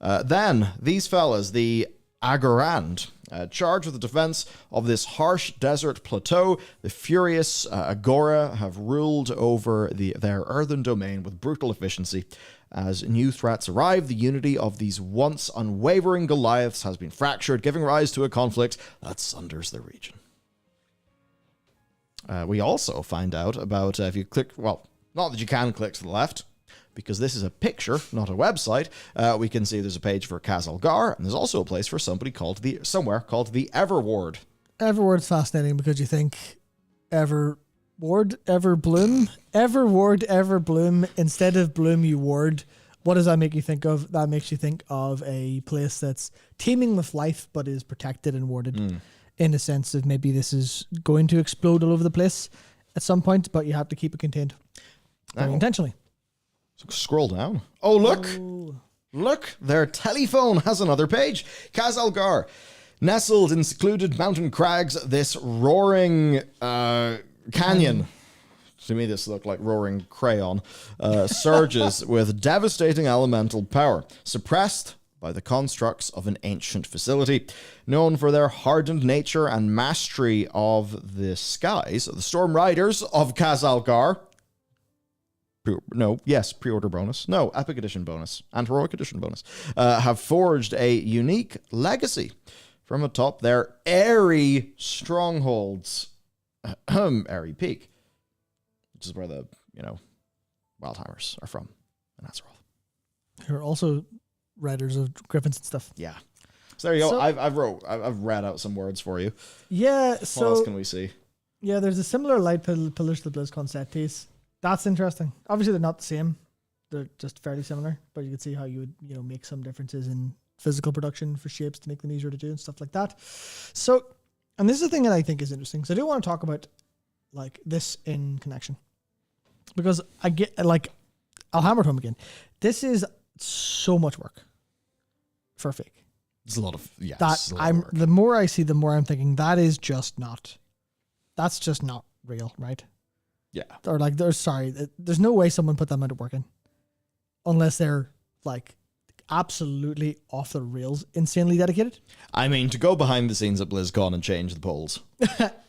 Then, these fellas, the Agorand, charged with the defense of this harsh desert plateau, the furious Agora have ruled over their earthen domain with brutal efficiency. As new threats arrive, the unity of these once unwavering Goliaths has been fractured, giving rise to a conflict that sunders the region. We also find out about, if you click, well, not that you can click to the left, because this is a picture, not a website. We can see there's a page for Khazalgar, and there's also a place for somewhere called the Everward. Everward's fascinating because you think Everward, Everbloom, Everward, Everbloom. Instead of bloom, you ward. What does that make you think of? That makes you think of a place that's teeming with life, but is protected and warded. In the sense of maybe this is going to explode all over the place at some point, but you have to keep it contained intentionally. So scroll down. Oh, look! Ooh. Look! Their telephone has another page. Khazalgar, nestled in secluded mountain crags, this roaring canyon. To me, this looked like roaring crayon. Surges with devastating elemental power, suppressed by the constructs of an ancient facility. Known for their hardened nature and mastery of the skies, the Storm Riders of Khazalgar. Pre-order bonus. No, Epic Edition bonus and Heroic Edition bonus. Have forged a unique legacy from atop their airy strongholds. Airy Peak, which is where the, Wildhammers are from, and that's Azeroth. Who are also riders of griffins and stuff. Yeah. So there you go. I've read out some words for you. Yeah. So what else can we see? Yeah, there's a similar light pillars to the BlizzCon set piece. That's interesting. Obviously, they're not the same. They're just fairly similar, but you can see how you would, make some differences in physical production for shapes to make them easier to do and stuff like that. So, and this is the thing that I think is interesting. So I do want to talk about like this in connection, because I get I'll hammer it home again. This is so much work for fake. It's a lot of work. The more I see, the more I'm thinking that's just not real, right? Yeah. Or there's no way someone put that amount of work in, unless they're like absolutely off the rails, insanely dedicated. I mean, to go behind the scenes at BlizzCon and change the polls.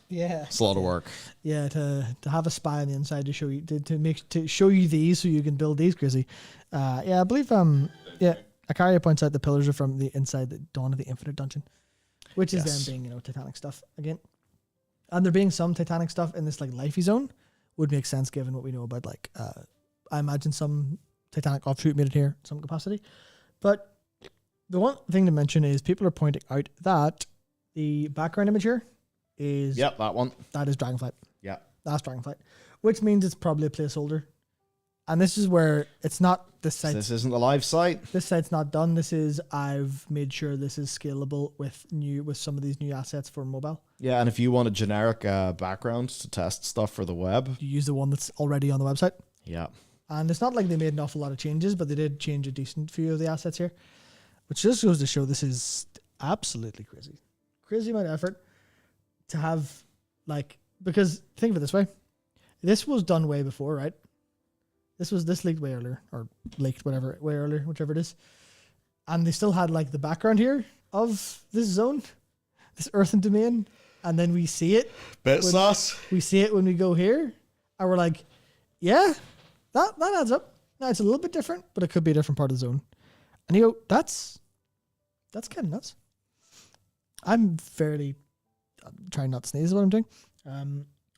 Yeah, it's a lot of work. Yeah, to have a spy on the inside to show you to show you these so you can build these crazy. I believe Akaria points out the pillars are from the inside the Dawn of the Infinite dungeon, which is them being Titanic stuff again, and there being some Titanic stuff in this like Lifey zone would make sense given what we know about I imagine some Titanic offshoot made it here in some capacity, but the one thing to mention is people are pointing out that the background image here is that one. That is Dragonflight. Yeah. That's Dragonflight. Which means it's probably a placeholder. And this is where it's not this site. This isn't the live site. This site's not done. This is I've made sure this is scalable with some of these new assets for mobile. Yeah, and if you want a generic background to test stuff for the web, you use the one that's already on the website. Yeah. And it's not like they made an awful lot of changes, but they did change a decent few of the assets here. Which just goes to show this is absolutely crazy. Crazy amount of effort to have, because think of it this way. This was done way before, right? This leaked way earlier, or leaked way earlier, whichever it is. And they still had the background here of this zone, this earthen domain. And then we see it. Bit sauce. We see it when we go here. And we're like, yeah, that adds up. Now it's a little bit different, but it could be a different part of the zone. And you go, that's kind of nuts. I'm trying not to sneeze is what I'm doing.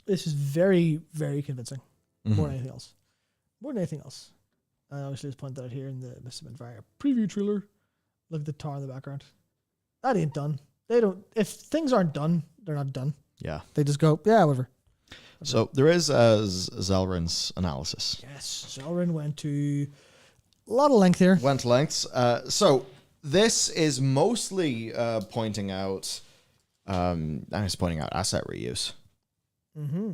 This is very, very convincing. More than anything else. I obviously just pointed out here in the Mr. Fire preview trailer. Look at the tar in the background. That ain't done. If things aren't done, they're not done. Yeah. They just go, yeah, whatever. So there is Zelrin's analysis. Yes, Zelrin went to a lot of length here. Went lengths. So this is mostly pointing out, asset reuse. Mm-hmm.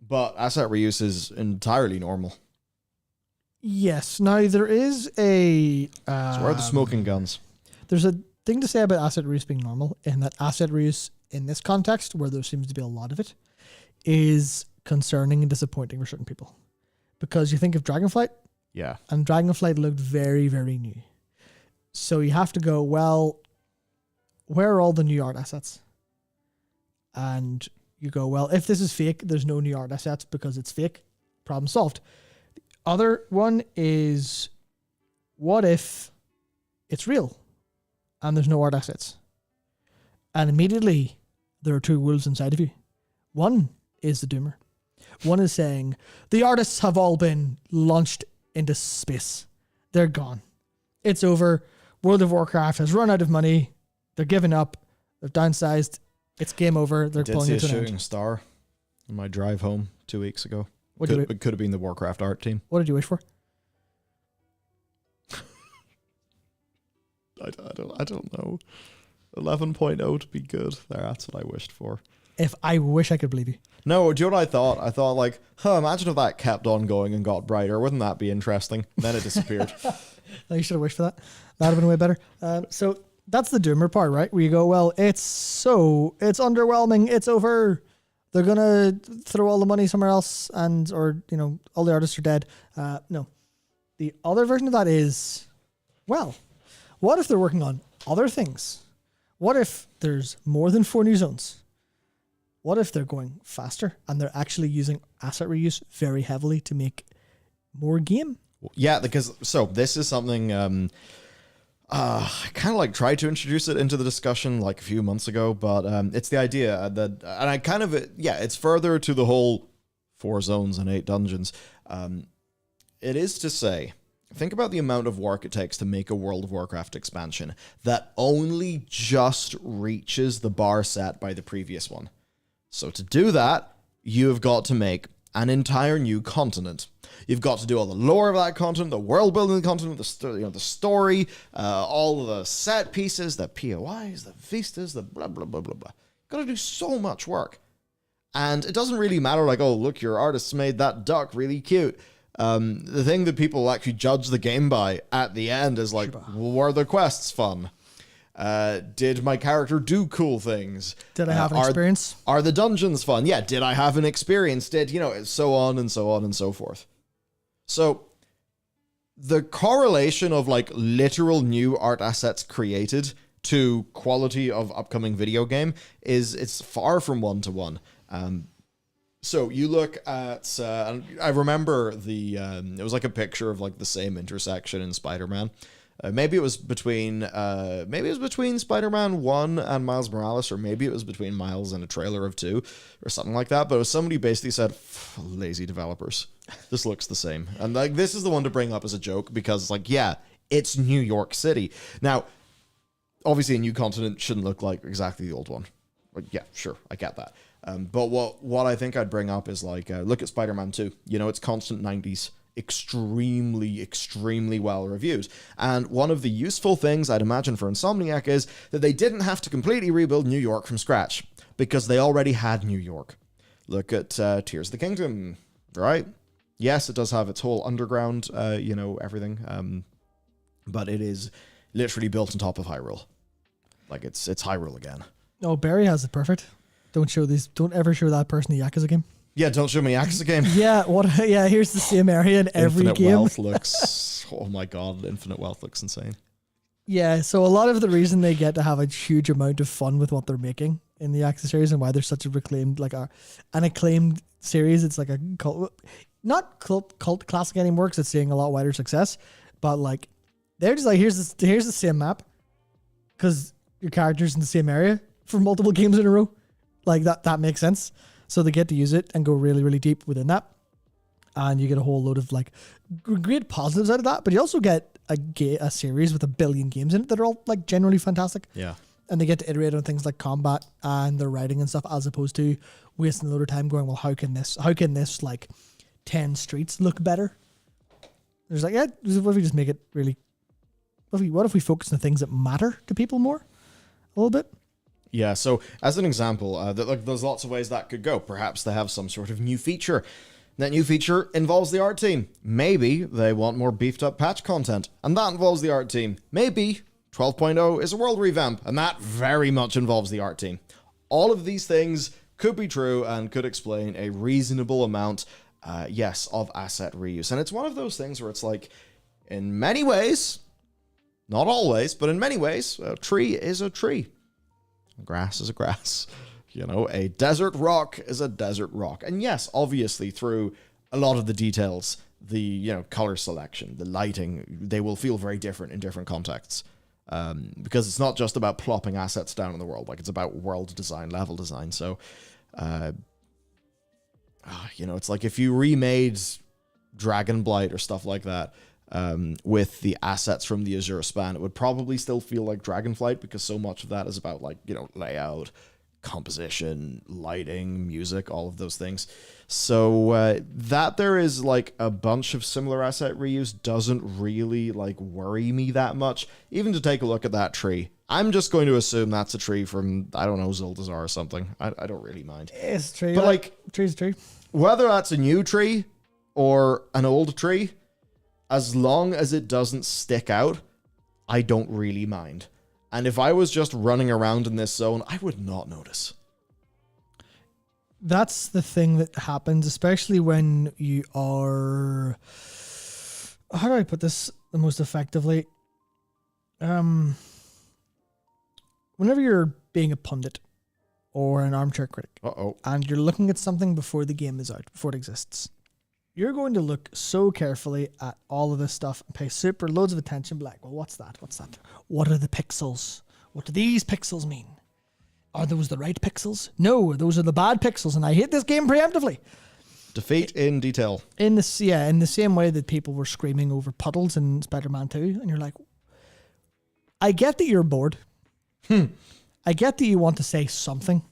But asset reuse is entirely normal. Yes. Now there is a. So where are the smoking guns? There's a thing to say about asset reuse being normal, and that asset reuse in this context, where there seems to be a lot of it, is concerning and disappointing for certain people. Because you think of Dragonflight, Yeah. and Dragonflight looked very, very new. So you have to go, well, where are all the new art assets? And you go, well, if this is fake, there's no new art assets because it's fake. Problem solved. The other one is, what if it's real and there's no art assets? And immediately there are two wolves inside of you. One is the doomer. One is saying, the artists have all been launched into space. They're gone. It's over. World of Warcraft has run out of money. They're giving up. They've downsized. It's game over. They're pulling it to an end. Shooting star on my drive home 2 weeks ago. It could have been the Warcraft art team. What did you wish for? I don't know. 11.0 to be good. That's what I wished for. If I wish I could believe you. No, do you know what I thought? I thought like, imagine if that kept on going and got brighter. Wouldn't that be interesting? Then it disappeared. No, you should have wished for that. That would have been way better. So that's the doomer part, right? Where you go, well, it's underwhelming. It's over. They're going to throw all the money somewhere else or all the artists are dead. No. The other version of that is, well, what if they're working on other things? What if there's more than 4 new zones? What if they're going faster and they're actually using asset reuse very heavily to make more game? Yeah, because this is something I kind of like tried to introduce it into the discussion like a few months ago, but it's the idea that, and I kind of, it's further to the whole 4 zones and 8 dungeons. It is to say, think about the amount of work it takes to make a World of Warcraft expansion that only just reaches the bar set by the previous one. So to do that, you have got to make an entire new continent. You've got to do all the lore of that continent, the world building of the continent, the story, all the set pieces, the POIs, the vistas, the blah, blah, blah, blah, blah. You've got to do so much work. And it doesn't really matter like, oh, look, your artists made that duck really cute. The thing that people actually judge the game by at the end is like, were the quests fun? Did my character do cool things? Did I have an experience? Are the dungeons fun? Yeah, did I have an experience? So on and so on and so forth. So the correlation of like literal new art assets created to quality of upcoming video game it's far from 1-to-1. So you look at, I remember it was like a picture of like the same intersection in Spider-Man. Maybe it was between Spider-Man 1 and Miles Morales, or maybe it was between Miles and a trailer of 2, or something like that. But it was somebody basically said, lazy developers. This looks the same. And like this is the one to bring up as a joke because it's like, yeah, it's New York City. Now, obviously a new continent shouldn't look like exactly the old one. But yeah, sure, I get that. But what I think I'd bring up is like, look at Spider-Man 2. It's constant 90s. Extremely, extremely well reviewed. And one of the useful things I'd imagine for Insomniac is that they didn't have to completely rebuild New York from scratch because they already had New York. Look at Tears of the Kingdom, right? Yes, it does have its whole underground, everything. But it is literally built on top of Hyrule. Like it's Hyrule again. Oh, Barry has it perfect. Don't ever show that person the Yakuza game. Yeah, don't show me Yakuza game. Yeah, here's the same area in every Infinite game. Wealth looks, oh my god, Infinite Wealth looks insane. Yeah, so a lot of the reason they get to have a huge amount of fun with what they're making in the Yakuza series and why they're such a reclaimed, an acclaimed series, it's like a cult, not cult classic anymore because it's seeing a lot wider success, but like, they're just like, here's the same map because your character's in the same area for multiple games in a row. Like that makes sense. So they get to use it and go really, really deep within that. And you get a whole load of like great positives out of that. But you also get a series with 1 billion games in it that are all like generally fantastic. Yeah. and they get to iterate on things like combat and their writing and stuff, as opposed to wasting a load of time going, well, how can this like 10 streets look better? There's like, yeah, what if we just make it really, what if we focus on the things that matter to people more a little bit? Yeah, so as an example, there's lots of ways that could go. Perhaps they have some sort of new feature. That new feature involves the art team. Maybe they want more beefed up patch content, and that involves the art team. Maybe 12.0 is a world revamp, and that very much involves the art team. All of these things could be true and could explain a reasonable amount, yes, of asset reuse. And it's one of those things where it's like, in many ways, not always, but in many ways, a tree is a tree. Grass is a grass. You know, a desert rock is a desert rock. And yes, obviously, through a lot of the details, the, you know, color selection, the lighting, they will feel very different in different contexts. Because it's not just about plopping assets down in the world, like it's about world design, level design. So, you know, it's like if you remade Dragonblight or stuff like that, with the assets from the Azure Span, it would probably still feel like Dragonflight, because so much of that is about, like, you know, layout, composition, lighting, music, all of those things. So that there is like a bunch of similar asset reuse doesn't really like worry me that much. Even to take a look at that tree, I'm just going to assume that's a tree from, I don't know, Zuldazar or something. I don't really mind. It's a tree. But like, tree's a tree. Whether that's a new tree or an old tree, as long as it doesn't stick out, I don't really mind. And if I was just running around in this zone, I would not notice. That's the thing that happens, especially when you are... How do I put this the most effectively? Whenever you're being a pundit or an armchair critic, and you're looking at something before the game is out, before it exists, you're going to look so carefully at all of this stuff and pay super loads of attention, like, well, what's that? What's that? What are the pixels? What do these pixels mean? Are those the right pixels? No, those are the bad pixels, and I hate this game preemptively. Defeat in detail. In the same way that people were screaming over puddles in Spider-Man 2, and you're like, I get that you're bored. I get that you want to say something,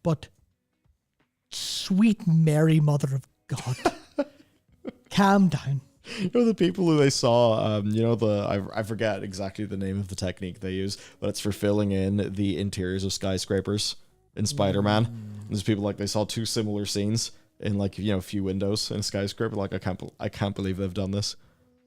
but sweet Mary Mother of God, calm down. You know, the people who they saw, you know, I forget exactly the name of the technique they use, but it's for filling in the interiors of skyscrapers in Spider-Man. There's people like, they saw two similar scenes in, like, you know, a few windows in a skyscraper. Like, I can't believe they've done this.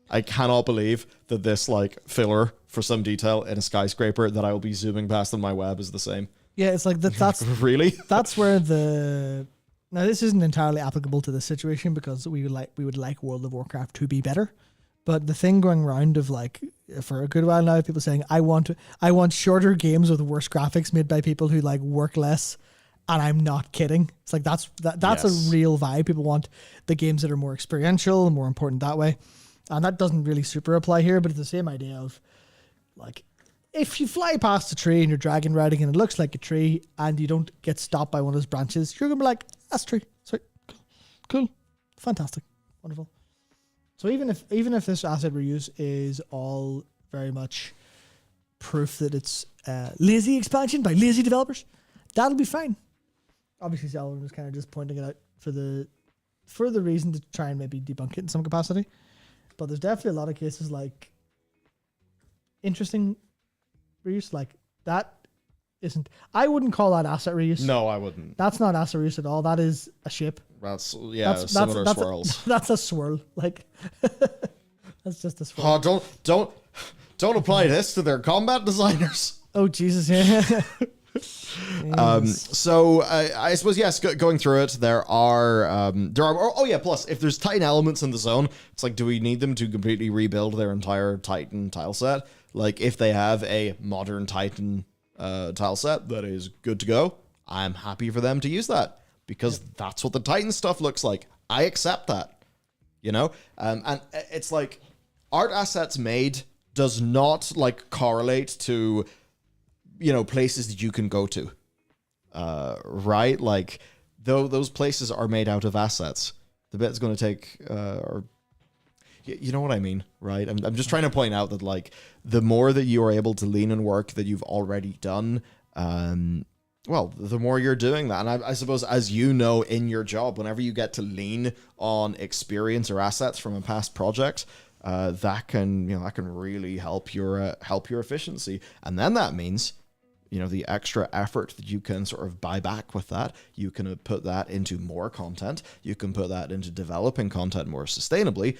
I cannot believe that this, like, filler for some detail in a skyscraper that I will be zooming past on my web is the same. Yeah, it's like that's really, that's where the... Now, this isn't entirely applicable to this situation, because we would like World of Warcraft to be better. But the thing going around of, like, for a good while now, people saying, I want shorter games with worse graphics made by people who, like, work less, and I'm not kidding. It's like that's yes. A real vibe. People want the games that are more experiential and more important that way. And that doesn't really super apply here, but it's the same idea of, like, if you fly past a tree and you're dragon riding and it looks like a tree and you don't get stopped by one of those branches, you're going to be like, that's a tree. Sweet. Cool. Fantastic. Wonderful. So even if this asset reuse is all very much proof that it's lazy expansion by lazy developers, that'll be fine. Obviously, Zelda was kind of just pointing it out for the reason to try and maybe debunk it in some capacity. But there's definitely a lot of cases like interesting reuse, like that isn't. I wouldn't call that asset reuse. No, I wouldn't. That's not asset reuse at all. That is a shape. That's similar swirls. That's a swirl. Like that's just a swirl. Oh, don't apply this to their combat designers. Oh Jesus, yeah. So I suppose, yes, going through it, there are plus if there's Titan elements in the zone, it's like, do we need them to completely rebuild their entire Titan tile set? Like, if they have a modern Titan tile set that is good to go, I'm happy for them to use that, because that's what the Titan stuff looks like. I accept that, you know? And it's like, art assets made does not, like, correlate to, you know, places that you can go to, right? Like, though those places are made out of assets, the bit is going to take, you know what I mean, right? I'm just trying to point out that like the more that you are able to lean on work that you've already done, well, the more you're doing that. And I suppose, as you know, in your job, whenever you get to lean on experience or assets from a past project, that can really help your efficiency. And then that means, the extra effort that you can sort of buy back with that, you can put that into more content. You can put that into developing content more sustainably,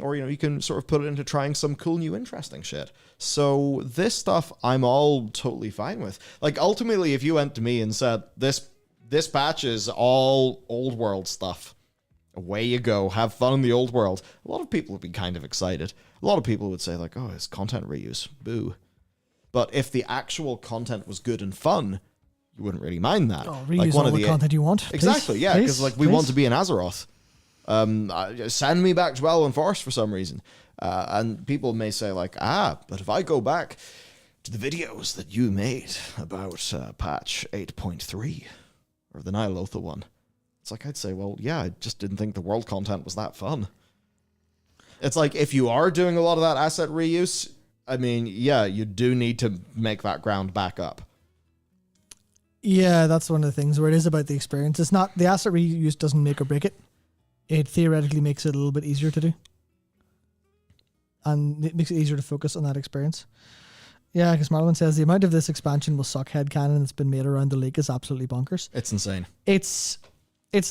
or you can sort of put it into trying some cool new interesting shit. So this stuff I'm all totally fine with. Like, ultimately, if you went to me and said this patch is all old world stuff, away you go, have fun in the old world, a lot of people would be kind of excited. A lot of people would say like, oh, it's content reuse, boo. But if the actual content was good and fun, you wouldn't really mind that. Oh, reuse like all the content you want. Exactly, yeah, because like we want to be in Azeroth. Send me back to Bellular Forest for some reason. And people may say like, but if I go back to the videos that you made about patch 8.3 or the Nyalotha one, it's like I'd say, well, yeah, I just didn't think the world content was that fun. It's like if you are doing a lot of that asset reuse, I mean, yeah, you do need to make that ground back up. Yeah, that's one of the things where it is about the experience. It's not, the asset reuse doesn't make or break it. It theoretically makes it a little bit easier to do. And it makes it easier to focus on that experience. Yeah, because Marlon says the amount of this expansion will suck headcanon that's been made around the lake is absolutely bonkers. It's insane. It's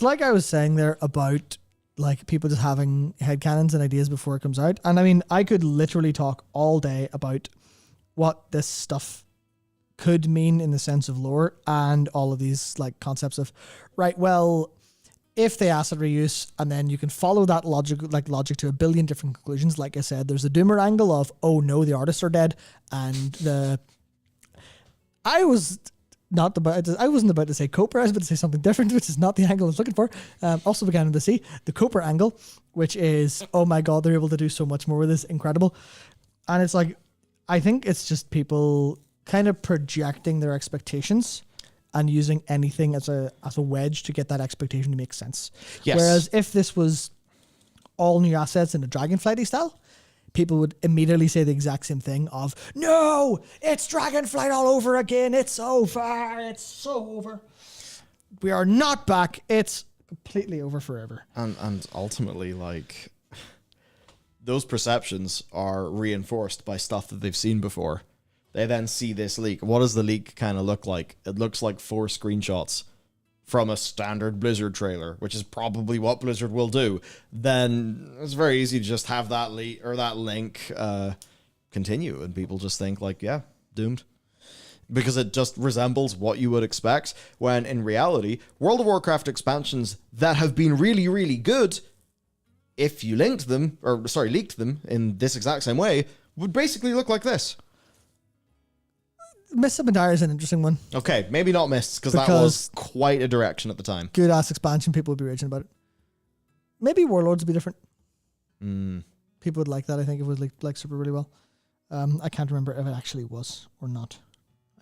like I was saying there about like people just having headcanons and ideas before it comes out. And I mean, I could literally talk all day about what this stuff could mean in the sense of lore and all of these like concepts of, right, well, if they asset reuse and then you can follow that logic to a billion different conclusions. Like I said, there's a doomer angle of, oh no, the artists are dead. And I wasn't about to say Coper. I was about to say something different, which is not the angle I was looking for. Also began in the sea, the Coper angle, which is, oh my God, they're able to do so much more with this. Incredible. And it's like, I think it's just people kind of projecting their expectations and using anything as a wedge to get that expectation to make sense. Yes. Whereas if this was all new assets in a Dragonflighty style, people would immediately say the exact same thing of, no, it's Dragonflight all over again. It's over. It's so over. We are not back. It's completely over forever. And ultimately, like, those perceptions are reinforced by stuff that they've seen before. They then see this leak. What does the leak kind of look like? It looks like 4 screenshots from a standard Blizzard trailer, which is probably what Blizzard will do. Then it's very easy to just have that leak or that link continue, and people just think like, yeah, doomed. Because it just resembles what you would expect, when in reality, World of Warcraft expansions that have been really, really good, if you leaked them in this exact same way, would basically look like this. Mists of Pandaria is an interesting one. Okay, maybe not Mists, because that was quite a direction at the time. Good ass expansion, people would be raging about it. Maybe Warlords would be different. People would like that, I think, it was like super really well. I can't remember if it actually was or not.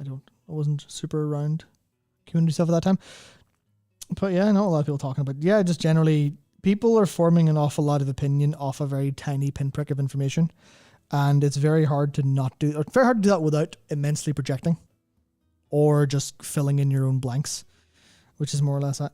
I wasn't super around community stuff at that time. But yeah, I know a lot of people talking about, yeah, just generally, people are forming an awful lot of opinion off a very tiny pinprick of information. And it's very hard to do that without immensely projecting or just filling in your own blanks, which is more or less that.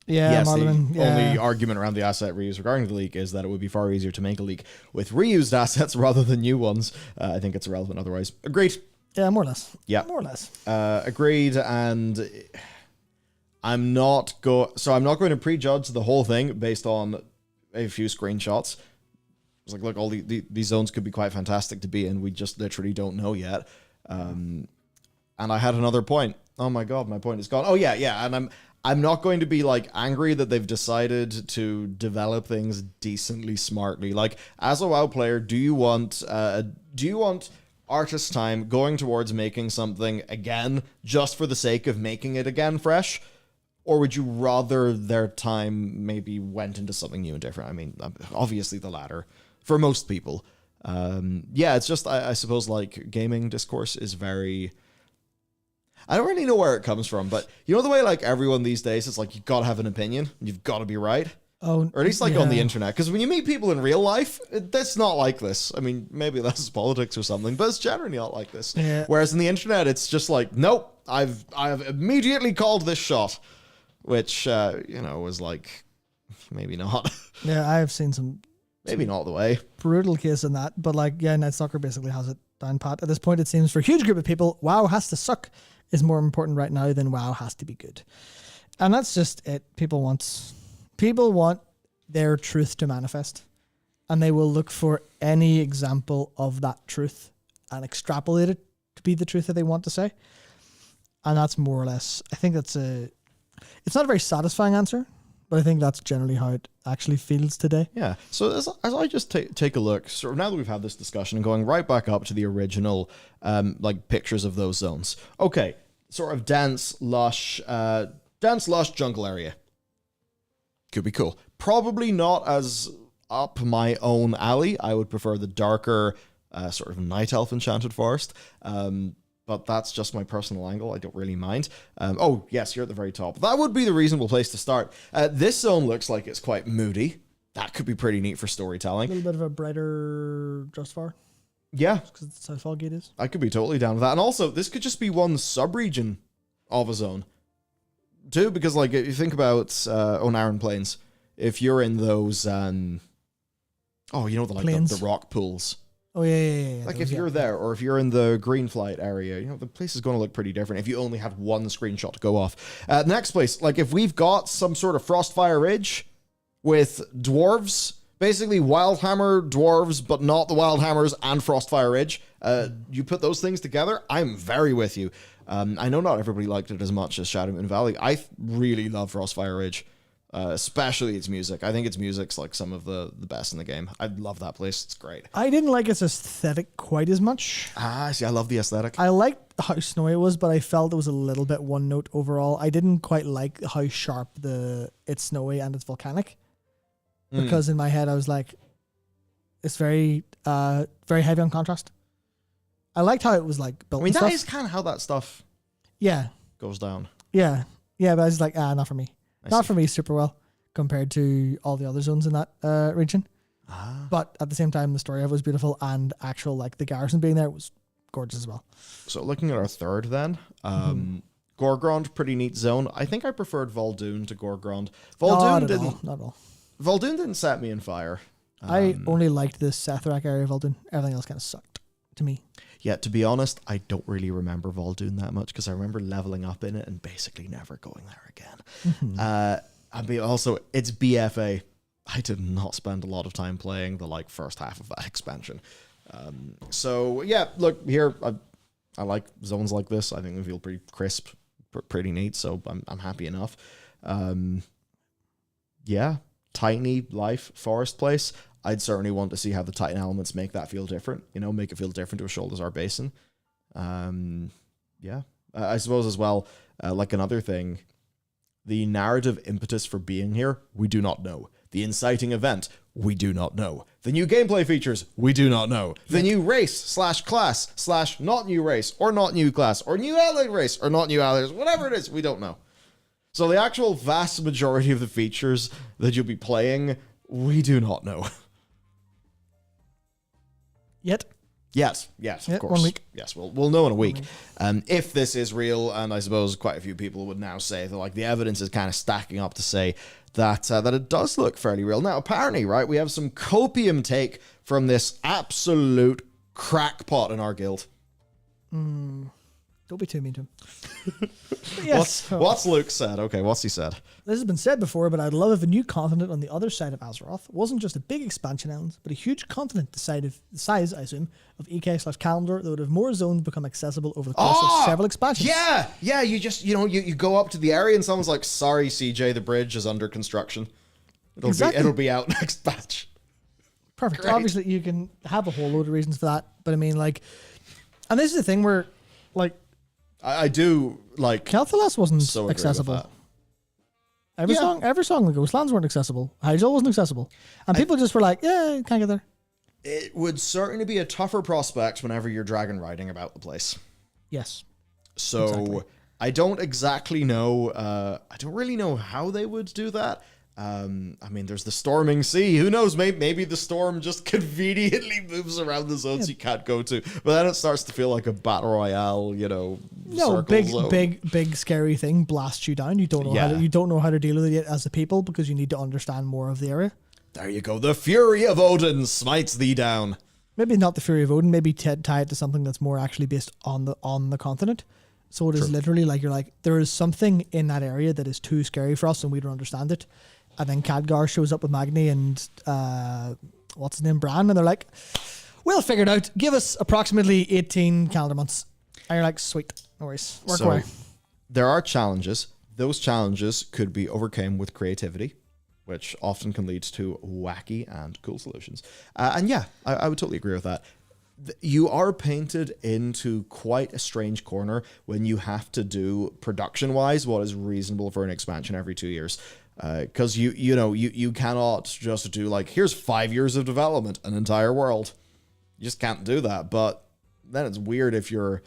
Yeah, yes, Marlon, the only argument around the asset reuse regarding the leak is that it would be far easier to make a leak with reused assets rather than new ones. I think it's irrelevant otherwise. Agreed. Yeah, more or less. Yeah. More or less. Agreed, and I'm not going to prejudge the whole thing based on a few screenshots. It's like, look, all these zones could be quite fantastic to be in. We just literally don't know yet. And I had another point. Oh my God, my point is gone. Oh yeah. And I'm not going to be like angry that they've decided to develop things decently smartly. Like, as a WoW player, do you want artist time going towards making something again just for the sake of making it again fresh? Or would you rather their time maybe went into something new and different? I mean, obviously the latter. For most people. It's just, I suppose, like, gaming discourse is very... I don't really know where it comes from, but you know the way, like, everyone these days, it's like, you've got to have an opinion, you've got to be right? Oh, or at least like on the yeah. internet. Because when you meet people in real life, that's not like this. I mean, maybe that's politics or something, but it's generally not like this. Yeah. Whereas in the internet, it's just like, nope, I have immediately called this shot, which was like, maybe not, Yeah, I have seen some maybe not the way. brutal case in that, but like, yeah, Night Stalker basically has it down pat. At this point, it seems for a huge group of people, WoW has to suck is more important right now than WoW has to be good. And that's just it. People want their truth to manifest, and they will look for any example of that truth and extrapolate it to be the truth that they want to say. And that's more or less, I think it's not a very satisfying answer, but I think that's generally how it actually feels today. Yeah. So as I just take a look, sort of now that we've had this discussion and going right back up to the original, like pictures of those zones. Okay. Sort of dense, lush jungle area. Could be cool. Probably not as up my own alley. I would prefer the darker, sort of night elf enchanted forest. But that's just my personal angle. I don't really mind. Oh, yes, you're at the very top. That would be the reasonable place to start. This zone looks like it's quite moody. That could be pretty neat for A storytelling. little bit of a brighter Justfar, Yeah, because that's how Foggate is. I could be totally down with that. And also, this could just be one sub-region of a zone. Too, because like if you think about Onaran Plains, if you're in those, the Plains. the rock pools. Oh, yeah. Like those, if you're there, or if you're in the Greenflight area, the place is going to look pretty different if you only had one screenshot to go off. Next place, like if we've got some sort of Frostfire Ridge with dwarves, basically Wildhammer dwarves, but not the Wildhammers and Frostfire Ridge, you put those things together, I'm very with you. I know not everybody liked it as much as Shadowmoon Valley. I really love Frostfire Ridge. Especially its music. I think its music's like some of the best in the game. I love that place. It's great. I didn't like its aesthetic quite as much. See, I love the aesthetic. I liked how snowy it was, but I felt it was a little bit one note overall. I didn't quite like how sharp it's snowy and it's volcanic. Because in my head I was like, it's very very heavy on contrast. I liked how it was like built. I mean, and that stuff. is kind of how that stuff Yeah. goes down. Yeah. But I was like, not for me. Not see. for me super well compared to all the other zones in that region. But at the same time, the story of it was beautiful, and actual like the garrison being there was gorgeous as well. So looking at our third then, Gorgrond, pretty neat zone. I think I preferred Vol'dun to Gorgrond. Not at all. Vol'dun didn't set me on fire. I only liked the Sethrak area of Vol'dun. Everything else kind of sucked to me. Yeah, to be honest, I don't really remember Vol'dun that much because I remember leveling up in it and basically never going there again. And also, it's BFA. I did not spend a lot of time playing the first half of that expansion. So yeah, look here. I like zones like this. I think they feel pretty crisp, pretty neat. So I'm happy enough. Yeah, tiny life forest place. I'd certainly want to see how the Titan elements make that feel different. Make it feel different to a Shoulders Basin. Yeah, I suppose as well. Like another thing, the narrative impetus for being here, we do not know. The inciting event, we do not know. The new gameplay features, we do not know. The new race / class / not new race or not new class or new allied race or not new allies, whatever it is, we don't know. So the actual vast majority of the features that you'll be playing, we do not know. Yet. Yes, of course. 1 week. Yes, we'll know in a week. If this is real, and I suppose quite a few people would now say that the evidence is kind of stacking up to say that it does look fairly real. Now, apparently, right, we have some copium take from this absolute crackpot in our guild. Don't be too mean to him. Yes. What's Luke said? Okay, what's he said? This has been said before, but I'd love if a new continent on the other side of Azeroth wasn't just a big expansion island, but a huge continent the size, I assume, of EK/Calendar that would have more zones become accessible over the course of several expansions. Yeah. You just you go up to the area and someone's like, "Sorry, CJ, the bridge is under construction. It'll be out next batch." Perfect. Great. Obviously, you can have a whole load of reasons for that, but I mean, and this is the thing where, I do like. Kel'Thuzad wasn't So agree with accessible. that. Every song, the Ghostlands weren't accessible. Hyjal wasn't accessible, and people just were like, "Yeah, can't get there." It would certainly be a tougher prospect whenever you're dragon riding about the place. Yes. So Exactly. I don't exactly know. I don't really know how they would do that. I mean, there's the storming sea. Who knows? Maybe the storm just conveniently moves around the zones you can't go to. But then it starts to feel like a battle royale, No, circle zone. big scary thing blasts you down. You don't know you don't know how to deal with it as a people because you need to understand more of the area. There you go. The fury of Odin smites thee down. Maybe not the fury of Odin. Maybe tie it to something that's more actually based on the continent. So it is literally like you're like there is something in that area that is too scary for us and we don't understand it. And then Khadgar shows up with Magni and what's his name, Bran, and they're like, "We'll figure it out. Give us approximately 18 calendar months." And you're like, "Sweet, no worries, work away." There are challenges. Those challenges could be overcome with creativity, which often can lead to wacky and cool solutions. And yeah, I would totally agree with that. You are painted into quite a strange corner when you have to do production-wise what is reasonable for an expansion every 2 years. Because you cannot just do like, here's 5 years of development, an entire world. You just can't do that. But then it's weird if you're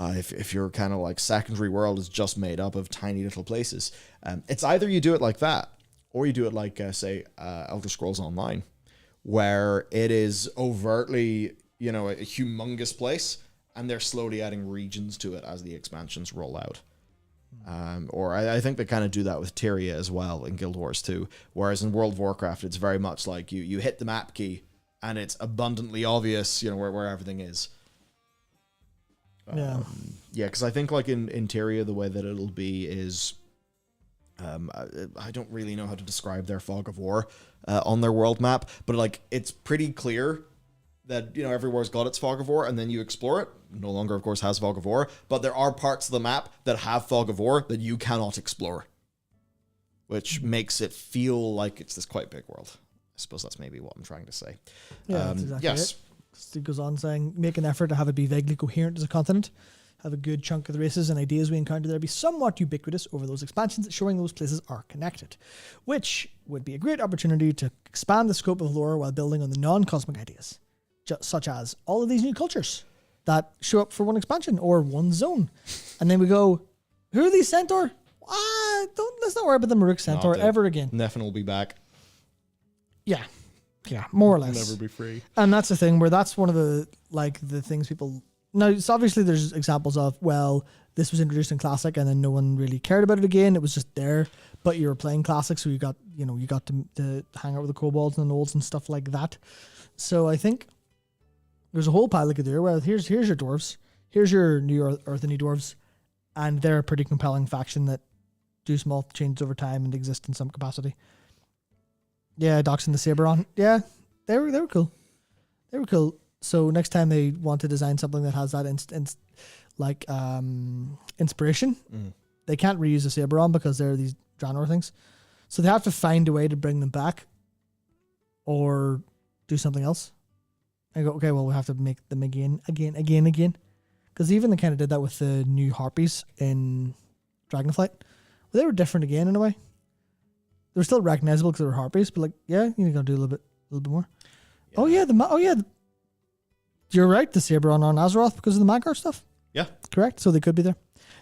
if your kind of like secondary world is just made up of tiny little places. It's either you do it like that, or you do it like say Elder Scrolls Online, where it is overtly a humongous place, and they're slowly adding regions to it as the expansions roll out. Or I think they kind of do that with Tyria as well in Guild Wars 2. Whereas in World of Warcraft, it's very much like you hit the map key and it's abundantly obvious, where everything is. Yeah, because I think like in Tyria, the way that it'll be is, I don't really know how to describe their fog of war on their world map, but like it's pretty clear that everywhere's got its fog of war, and then you explore it. No longer, of course, has fog of war, but there are parts of the map that have fog of war that you cannot explore, which makes it feel like it's this quite big world. I suppose that's maybe what I'm trying to say. Yeah, that's exactly yes. It. It goes on saying, make an effort to have it be vaguely coherent as a continent. Have a good chunk of the races and ideas we encounter there be somewhat ubiquitous over those expansions, showing those places are connected, which would be a great opportunity to expand the scope of lore while building on the non-cosmic ideas, such as all of these new cultures that show up for one expansion or one zone. And then we go, who are these Centaur? Let's not worry about the Maruk Centaur ever again. Nephin will be back. Yeah, more or less. Never be free. And that's the thing where that's one of the things people... Now, it's obviously there's examples of, well, this was introduced in Classic and then no one really cared about it again. It was just there, but you were playing Classic, so you got to hang out with the kobolds and the gnolls and stuff like that. So I think there's a whole pile they could do. Well, here's your dwarves. Here's your new earthly dwarves. And they're a pretty compelling faction that do small changes over time and exist in some capacity. Yeah, Dox and the Saberon. Yeah, they were cool. They were cool. So next time they want to design something that has that inspiration, they can't reuse the Saberon because they're these Draenor things. So they have to find a way to bring them back or do something else. I go, okay, well, we have to make them again. Because even they kind of did that with the new Harpies in Dragonflight. Well, they were different again in a way. They were still recognizable because they were Harpies, but like, yeah, you gotta do a little bit more. Yeah. You're right, the Saberon on Azeroth because of the Maggar stuff. Yeah. Correct. So they could be there.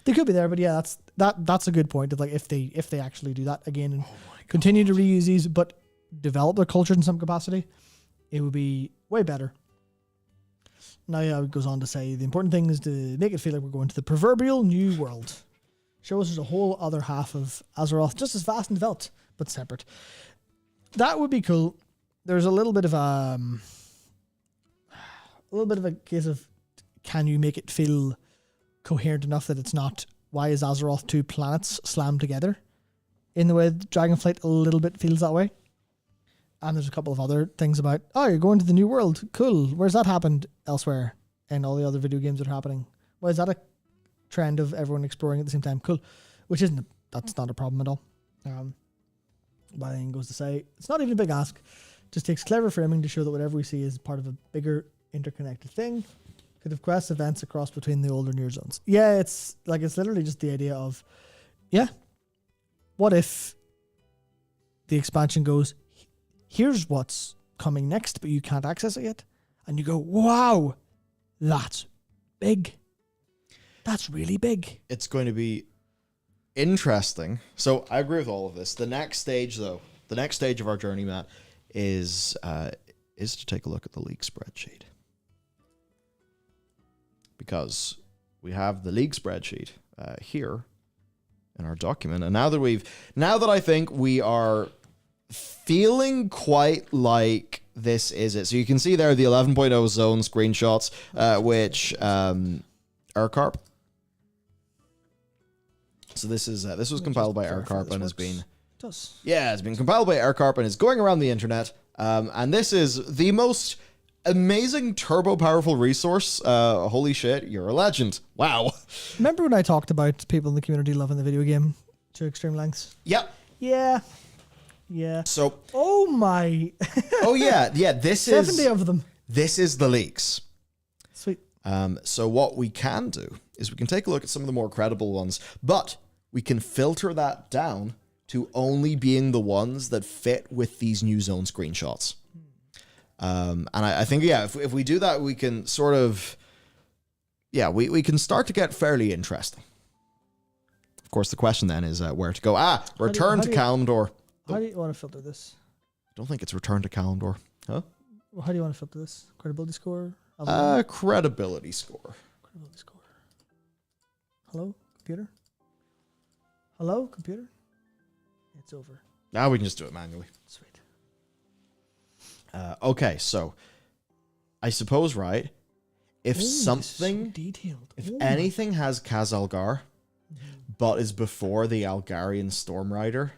But yeah, that's a good point of like if they actually do that again and continue to reuse these, but develop their culture in some capacity, it would be way better. Now, yeah, it goes on to say the important thing is to make it feel like we're going to the proverbial new world. Show us there's a whole other half of Azeroth just as vast and developed, but separate. That would be cool. There's a little bit of a case of, can you make it feel coherent enough that it's not, why is Azeroth two planets slammed together? In the way Dragonflight a little bit feels that way. And there's a couple of other things about, you're going to the new world. Cool. Where's that happened elsewhere? And all the other video games that are happening. Why is that a trend of everyone exploring at the same time? Cool. That's not a problem at all. But then goes to say, it's not even a big ask. Just takes clever framing to show that whatever we see is part of a bigger interconnected thing. Could have quest events across between the old and newer zones. Yeah, it's literally just the idea of, what if the expansion goes, here's what's coming next, but you can't access it yet. And you go, wow, that's big. That's really big. It's going to be interesting. So I agree with all of this. The next stage, though, the next stage of our journey, Matt, is to take a look at the league spreadsheet. Because we have the league spreadsheet here in our document. And now that I think we are feeling quite like this is it. So you can see there the 11.0 zone screenshots, which Urcarp. So this was compiled by Urcarp and has been... it's been compiled by Urcarp and is going around the internet. And this is the most amazing turbo powerful resource. Holy shit, you're a legend. Wow. Remember when I talked about people in the community loving the video game to extreme lengths? Yep. Yeah. So. Oh my. Oh yeah. This 70 of them. This is the leaks. Sweet. So what we can do is we can take a look at some of the more credible ones, but we can filter that down to only being the ones that fit with these new zone screenshots. And I think, if we do that, we can sort of, we can start to get fairly interesting. Of course, the question then is where to go. Return to Kalimdor. How do you want to filter this? I don't think it's return to Kalimdor. Huh? Well, how do you want to filter this? Credibility score? Credibility score. Credibility score. Hello, computer? Hello, computer? It's over. Now we can just do it manually. Sweet. Okay, so I suppose, right? If something, so detailed. If anything has Kaz Algar, but is before the Algarian Storm Rider,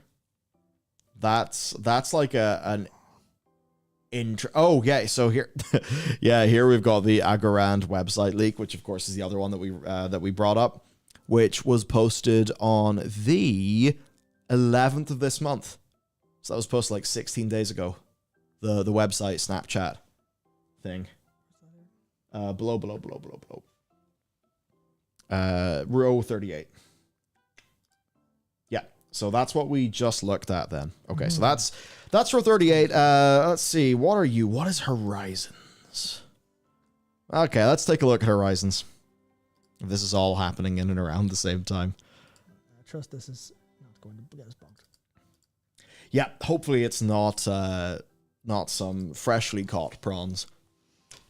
that's like an intro. Oh yeah, so here, here we've got the Agarand website leak, which of course is the other one that we brought up, which was posted on the 11th of this month. So that was posted like 16 days ago. The website Snapchat thing. Below. Row 38. Yeah. So that's what we just looked at then. Okay, so that's row 38. Let's see. What are you? What is Horizons? Okay, let's take a look at Horizons. This is all happening in and around the same time. I trust this is not going to get us bumped. Yeah, hopefully it's not some freshly caught prawns.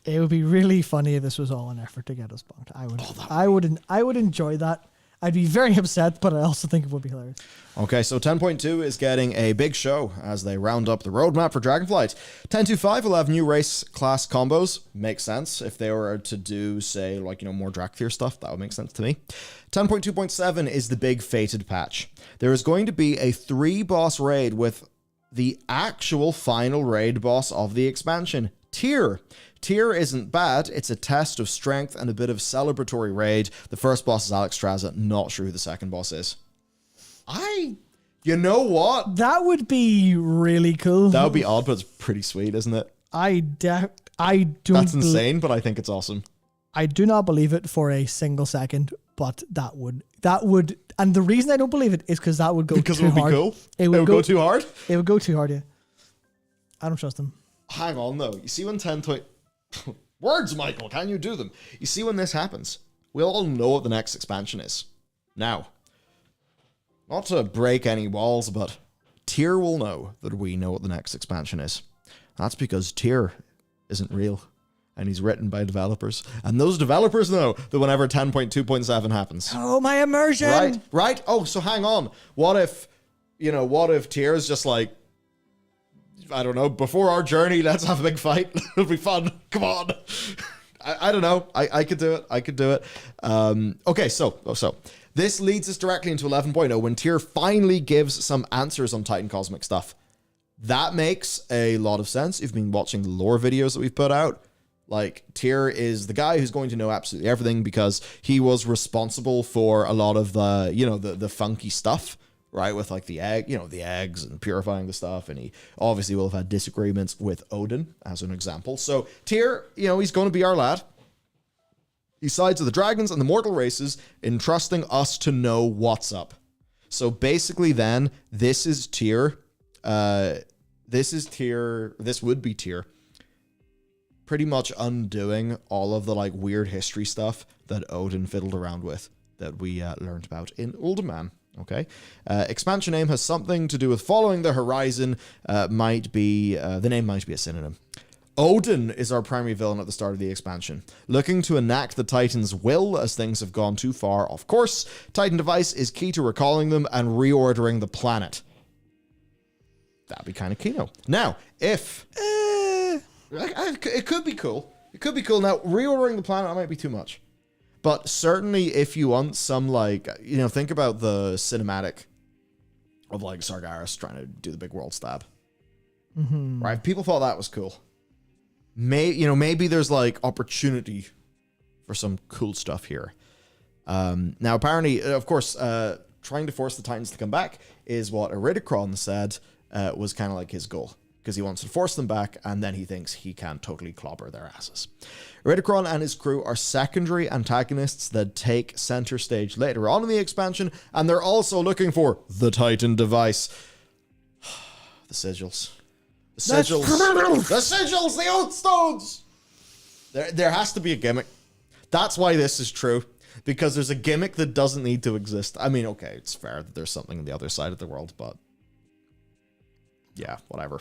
It would be really funny if this was all an effort to get us bumped. I would enjoy that. I'd be very upset, but I also think it would be hilarious. Okay, so 10.2 is getting a big show as they round up the roadmap for Dragonflight. 10.2.5 will have new race class combos. Makes sense. If they were to do, say, more Drakthir stuff, that would make sense to me. 10.2.7 is the big fated patch. There is going to be a 3-boss raid with the actual final raid boss of the expansion, Tyr. Tyr isn't bad. It's a test of strength and a bit of celebratory raid. The first boss is Alexstrasza. Not sure who the second boss is. You know what? That would be really cool. That would be odd, but it's pretty sweet, isn't it? I don't. That's insane, but I think it's awesome. I do not believe it for a single second, but that would, and the reason I don't believe it is because that would go too hard. Because it would be cool? It would go too hard? It would go too hard, yeah. I don't trust them. Hang on, though. You see when 10... Words, Michael, can you do them? You see when this happens, we'll all know what the next expansion is. Now, not to break any walls, but Tyr will know that we know what the next expansion is. That's because Tyr isn't real, and he's written by developers. And those developers know that whenever 10.2.7 happens. Oh, my immersion! Right? Oh, so hang on. What if Tyr is just like, I don't know, before our journey, let's have a big fight. It'll be fun. Come on. I don't know. I could do it. Okay, so this leads us directly into 11.0 when Tyr finally gives some answers on Titan Cosmic stuff. That makes a lot of sense. If you've been watching the lore videos that we've put out, Tyr is the guy who's going to know absolutely everything because he was responsible for a lot of the funky stuff. Right, with the eggs and purifying the stuff, and he obviously will have had disagreements with Odin, as an example. So Tyr, he's going to be our lad. He sides with the dragons and the mortal races, entrusting us to know what's up. So basically then, this is Tyr. This would be Tyr. Pretty much undoing all of the weird history stuff that Odin fiddled around with, that we learned about in Uldaman. Okay. Expansion name has something to do with following the horizon. The name might be a synonym. Odin is our primary villain at the start of the expansion, looking to enact the Titan's will as things have gone too far off course. Titan device is key to recalling them and reordering the planet. That'd be kind of key, though. Now, if... it could be cool. It could be cool. Now, reordering the planet, that might be too much. But certainly if you want some, like, think about the cinematic of, like, Sargeras trying to do the big world stab. Mm-hmm. Right? People thought that was cool. Maybe there's, like, opportunity for some cool stuff here. Now, apparently, of course, trying to force the Titans to come back is what Iridikron said was kind of like his goal. Because he wants to force them back, and then he thinks he can totally clobber their asses. Iridikron and his crew are secondary antagonists that take center stage later on in the expansion, and they're also looking for the Titan device. The sigils. The sigils. The sigils! The oath stones! There has to be a gimmick. That's why this is true. Because there's a gimmick that doesn't need to exist. I mean, okay, it's fair that there's something on the other side of the world, but... yeah, whatever.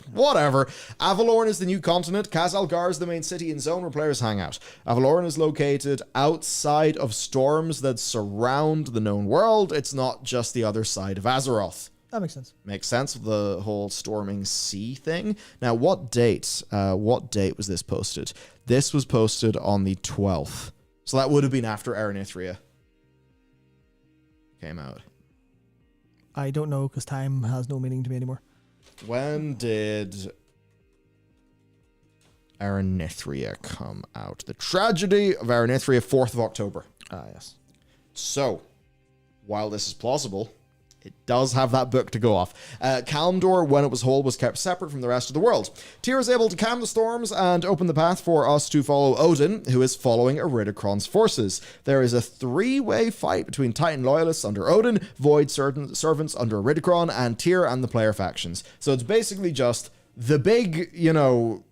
Avalorn is the new continent. Khazalgar is the main city and zone where players hang out. Avalorn is located outside of storms that surround the known world. It's not just the other side of Azeroth. That makes sense. Makes sense with the whole storming sea thing. Now, what date was this posted? This was posted on the 12th. So that would have been after Erenithria came out. I don't know, because time has no meaning to me anymore. When did Erenithria come out? The Tragedy of Erenithria, 4th of October. Ah, yes. So, while this is plausible, it does have that book to go off. Kalimdor, when it was whole, was kept separate from the rest of the world. Tyr is able to calm the storms and open the path for us to follow Odin, who is following Iridikron's forces. There is a 3-way fight between Titan loyalists under Odin, Void servants under Iridikron, and Tyr and the player factions. So it's basically just the big, the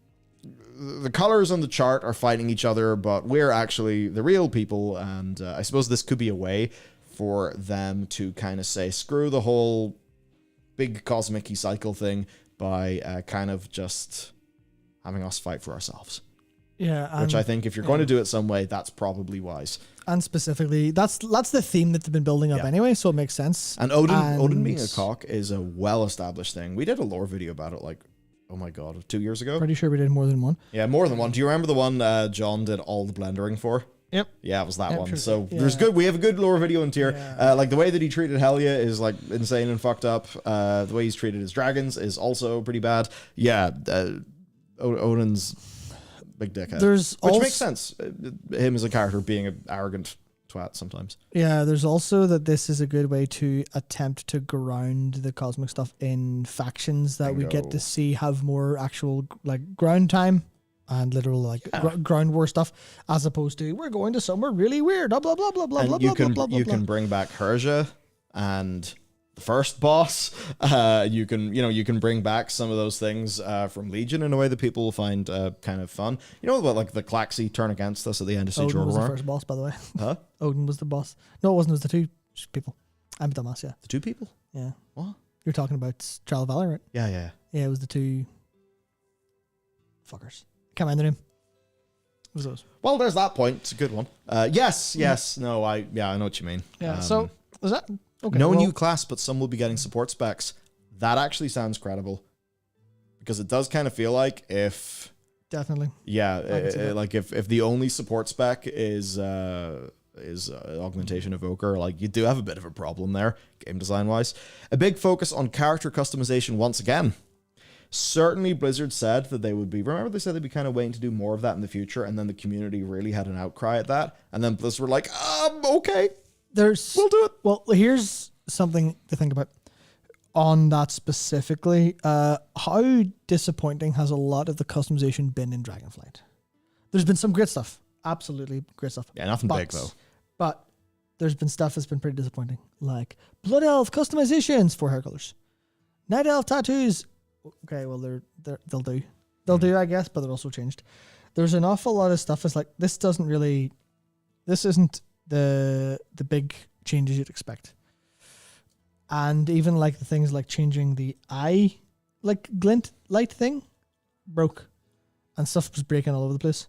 colors on the chart are fighting each other, but we're actually the real people, and I suppose this could be a way for them to kind of say, screw the whole big cosmic-y cycle thing by kind of just having us fight for ourselves. Yeah. Which I think if you're going to do it some way, that's probably wise. And specifically, that's the theme that they've been building up anyway, so it makes sense. And Odin being a cock is a well-established thing. We did a lore video about it, like, oh my god, 2 years ago? Pretty sure we did more than one. Yeah, more than one. Do you remember the one John did all the blendering for? Yep. Yeah, it was that one. Sure. So Yeah. we have a good lore video in Tyr. Yeah. Like the way that he treated Helya is like insane and fucked up. The way he's treated his dragons is also pretty bad. Yeah, Odin's big dickhead. Which makes sense. Him as a character being an arrogant twat sometimes. Yeah, there's also that this is a good way to attempt to ground the cosmic stuff in factions that we get to see have more actual like ground time. And literal like ground war stuff, as opposed to we're going to somewhere really weird. Blah blah blah blah blah blah blah blah. You can bring back Herja and the first boss. You can bring back some of those things from Legion in a way that people will find kind of fun. You know about like the Klaxi turn against us at the end of Siege Odin was War? the first boss, by the way. Huh? Odin was the boss. No, it wasn't. It was the two people. I'm a dumbass. Yeah. The two people? Yeah. What? You're talking about Trial of Valor, right? Yeah. Yeah, it was the two fuckers. Can't remember their name. It was those. Well, there's that point. It's a good one. Yes. No, I know what you mean. Yeah. So is that okay? No new class, but some will be getting support specs. That actually sounds credible, because it does kind of feel like if definitely. Yeah, like if the only support spec is augmentation evoker, like you do have a bit of a problem there, game design wise. A big focus on character customization once again. Certainly Blizzard said that they would be, remember they said they'd be kind of waiting to do more of that in the future, and then the community really had an outcry at that, and then Blizzard were like, okay, we'll do it. Well, here's something to think about on that specifically. How disappointing has a lot of the customization been in Dragonflight? There's been some great stuff. Absolutely great stuff. Yeah, nothing big though. But there's been stuff that's been pretty disappointing, like Blood Elf customizations for hair colors, Night Elf tattoos. Okay, well they'll do, I guess, but they're also changed. There's an awful lot of stuff. It's like this isn't the big changes you'd expect. And even like the things like changing the eye, like glint light thing, broke, and stuff was breaking all over the place,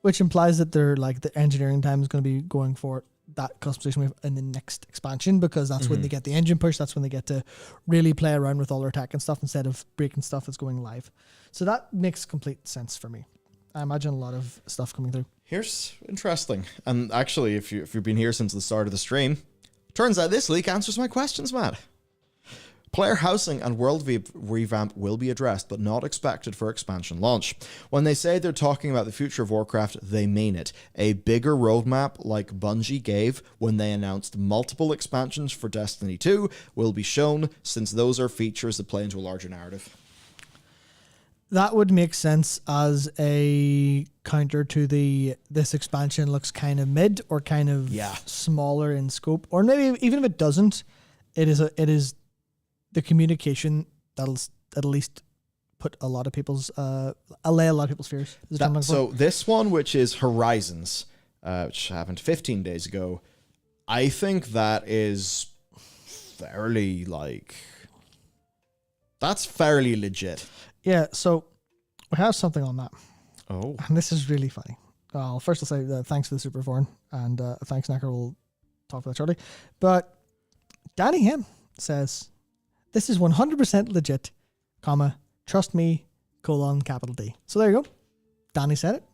which implies that they're like the engineering time is going to be going for that customization wave in the next expansion, because that's when they get the engine push. That's when they get to really play around with all their tech and stuff instead of breaking stuff that's going live. So that makes complete sense for me. I imagine a lot of stuff coming through. Here's interesting. And actually, if you've been here since the start of the stream, turns out this leak answers my questions, Matt. Player housing and world revamp will be addressed, but not expected for expansion launch. When they say they're talking about the future of Warcraft, they mean it. A bigger roadmap like Bungie gave when they announced multiple expansions for Destiny 2 will be shown, since those are features that play into a larger narrative. That would make sense as a counter to this expansion looks kind of mid or kind of smaller in scope, or maybe even if it doesn't, it is the communication that'll at least put a lot of people's allay a lot of people's fears. So this one, which is Horizons, which happened 15 days ago, I think that is fairly that's fairly legit. Yeah, so we have something on that. Oh. And this is really funny. Well, first I'll say thanks for the super foreign, and thanks, Knacker. We'll talk about that shortly. But Danny Him says, this is 100% legit, comma, trust me, capital D. So there you go. Danny said it.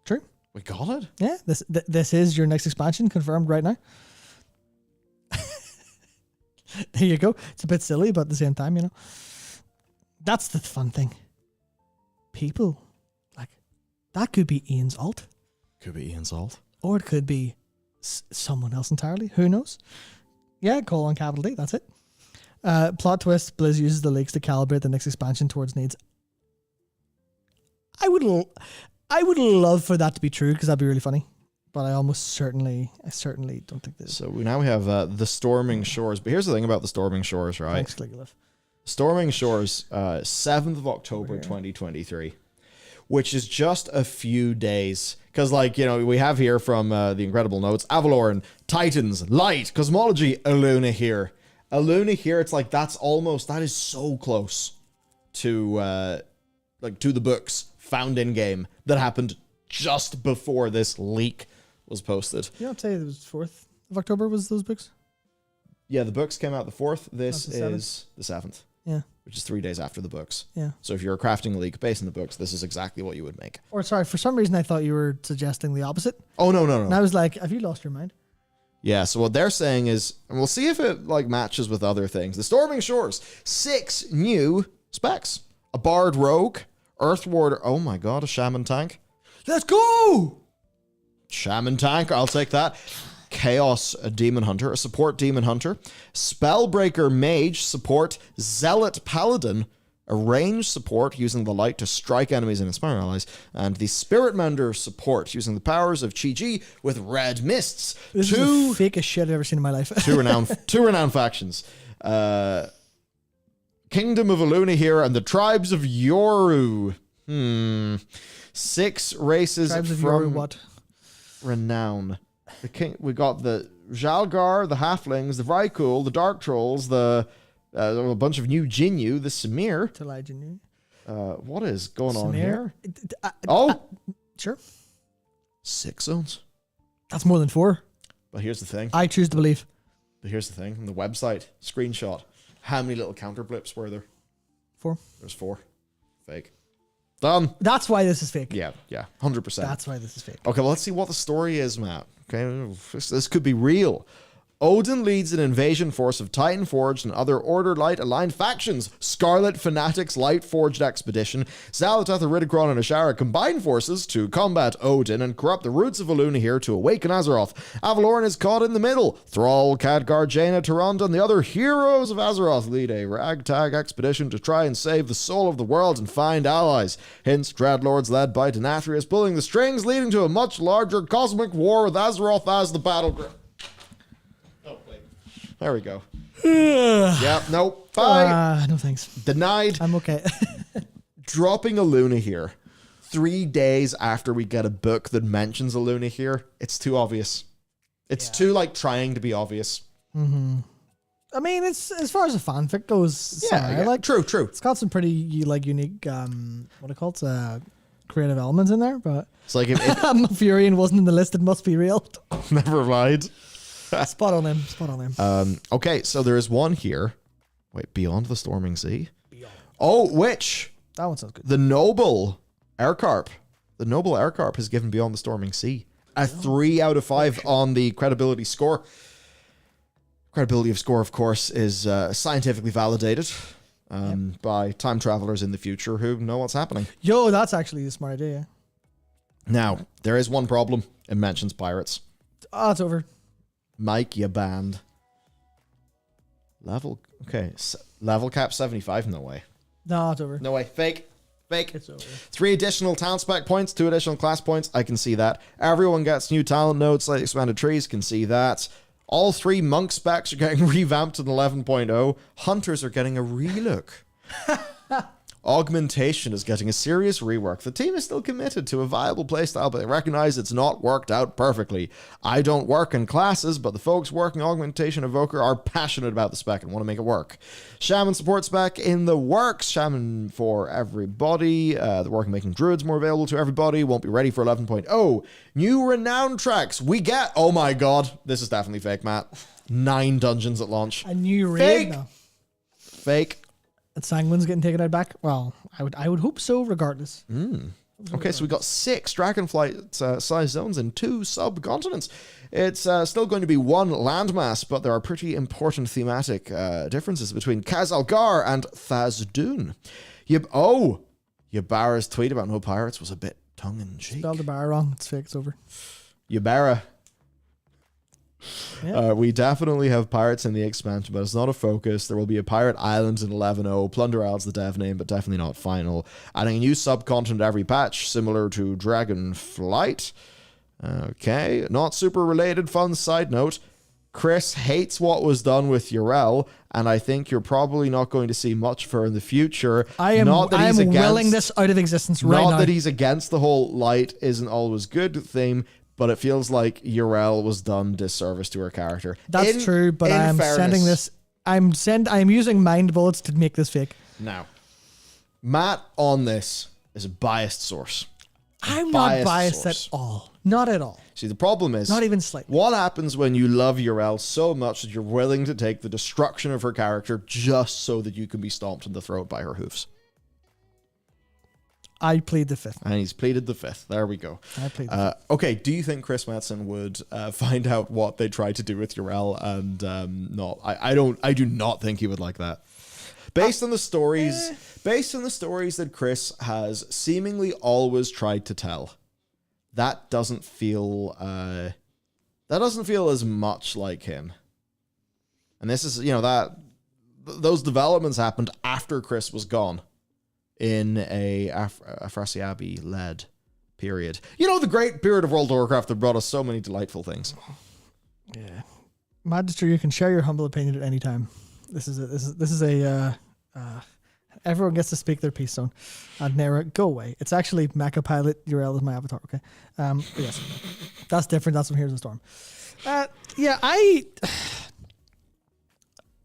True. We got it? Yeah, this is your next expansion, confirmed right now. There you go. It's a bit silly, but at the same time, you know. That's the fun thing. People, like, that could be Ian's alt. Could be Ian's alt. Or it could be someone else entirely. Who knows? Yeah, capital D. That's it. Plot twist, Blizz uses the leaks to calibrate the next expansion towards needs. I would love for that to be true, because that'd be really funny. But I certainly don't think this. So now we have the Storming Shores. But here's the thing about the Storming Shores, right? Thanks, Cliggleth. Storming Shores, 7th of October, 2023, which is just a few days. Because, we have here from the incredible notes, Avalorn, Titans, Light, Cosmology, Illuna here. Illuna here, it's like that is so close to, to the books found in game that happened just before this leak was posted. You don't say it was 4th of October was those books? Yeah, the books came out the 4th. This the is the 7th. Yeah. Which is 3 days after the books. Yeah. So if you're a crafting league based on the books, this is exactly what you would make. Or sorry, for some reason I thought you were suggesting the opposite. Oh, no. And I was like, have you lost your mind? Yeah, so what they're saying is, and we'll see if it matches with other things. The Storming Shores, 6 new specs. A Bard Rogue, Earth Warder, oh my god, a Shaman Tank. Let's go! Shaman Tank, I'll take that. Chaos Demon Hunter, a support Demon Hunter, Spellbreaker Mage support, Zealot Paladin, a range support using the light to strike enemies and inspire allies, and the Spirit Mender support using the powers of Chi-Ji with red mists. This is the fakest shit I've ever seen in my life. two renowned factions. Kingdom of Illuna here and the Tribes of Yoru. 6 races Tribes of from Yoru, what? renown. We got the Zhalgar, the Halflings, the Vrykul, the Dark Trolls, a bunch of new Jinyu, the Samir. Talai Jinyu. What is going on here? Sure. 6 zones. That's more than 4. But here's the thing. I choose to believe. But here's the thing. On the website, screenshot. How many little counter blips were there? 4. There's 4. Fake. Done. That's why this is fake. Yeah, 100%. That's why this is fake. Okay, well, let's see what the story is, Matt. Okay, this could be real. Odin leads an invasion force of Titanforged and other Order Light aligned factions. Scarlet Fanatics Light Forged Expedition, Xalatath, Iridikron, and Ashara combine forces to combat Odin and corrupt the roots of Illuna here to awaken Azeroth. Avalorn is caught in the middle. Thrall, Khadgar, Jaina, Tyrande, and the other heroes of Azeroth lead a ragtag expedition to try and save the soul of the world and find allies. Hence, Dreadlords led by Denathrius pulling the strings, leading to a much larger cosmic war with Azeroth as the battleground. There we go. Yep, nope. Bye. No thanks. Denied. I'm okay. Dropping Illuna here 3 days after we get a book that mentions Illuna here, it's too obvious. It's too trying to be obvious. Mm-hmm. I mean, it's as far as the fanfic goes. Yeah, like true. it's got some pretty unique what do you call it? Creative elements in there, but It's like if Furion wasn't in the list, it must be real. never mind. Spot on him. Okay, so there is one here. Wait, Beyond the Storming Sea? Oh, which? That one sounds good. The Noble Aircarp. The Noble Aircarp has given Beyond the Storming Sea a 3 out of 5 on the credibility score. Credibility of score, of course, is scientifically validated by time travelers in the future who know what's happening. Yo, that's actually a smart idea. Now, there is one problem. It mentions pirates. Oh, it's over. Mike, you banned. Level cap 75. No way. No, it's over. No way. Fake. It's over. 3 additional talent spec points, 2 additional class points. I can see that. Everyone gets new talent nodes, slightly expanded trees. Can see that. All 3 monk specs are getting revamped in 11.0. Hunters are getting a relook. Augmentation is getting a serious rework. The team is still committed to a viable playstyle, but they recognize it's not worked out perfectly. I don't work in classes, but the folks working Augmentation Evoker are passionate about the spec and want to make it work. Shaman support spec in the works. Shaman for everybody. The work making druids more available to everybody. Won't be ready for 11.0. New renown tracks. We get, oh my god, this is definitely fake, Matt. 9 dungeons at launch. A new raid. Fake. No. Fake. And Sanguine's getting taken out back. Well, I would hope so, regardless. Okay, so we got 6 Dragonflight size zones and 2 subcontinents. It's still going to be 1 landmass, but there are pretty important thematic differences between Khazalgar and Thasdun. Ybarra's tweet about no pirates was a bit tongue-in-cheek. Spelled the bar wrong. It's fake. It's over. Ybarra. Yeah. We definitely have pirates in the expansion, but it's not a focus. There will be a pirate island in 11.0. Plunder Isle's the dev name, but definitely not final. Adding a new subcontinent every patch, similar to Dragonflight. Okay, not super related. Fun side note. Chris hates what was done with Urel, and I think you're probably not going to see much for her in the future. I am willing this out of existence right now. Not that he's against the whole light isn't always good theme, but it feels like Urel was done disservice to her character. That's true, but I am sending this. I'm using mind bullets to make this fake. Now, Matt on this is a biased source. I'm not biased at all. Not at all. See, the problem is... Not even slightly. What happens when you love Urel so much that you're willing to take the destruction of her character just so that you can be stomped in the throat by her hoofs? I plead the 5th. And he's pleaded the 5th. There we go. I plead the 5th. Okay, do you think Chris Metzen would find out what they tried to do with Urel and not? I do not think he would like that. Based on the stories that Chris has seemingly always tried to tell, that doesn't feel as much like him. And this is, those developments happened after Chris was gone in a Afrasiabi-led period. The great period of World of Warcraft that brought us so many delightful things. Yeah. Magister, you can share your humble opinion at any time. This is a everyone gets to speak their piece zone. And Nera, go away. It's actually Mecha Pilot. Urel is my avatar. Okay. Yes, that's different. That's from Heroes of the Storm. Yeah,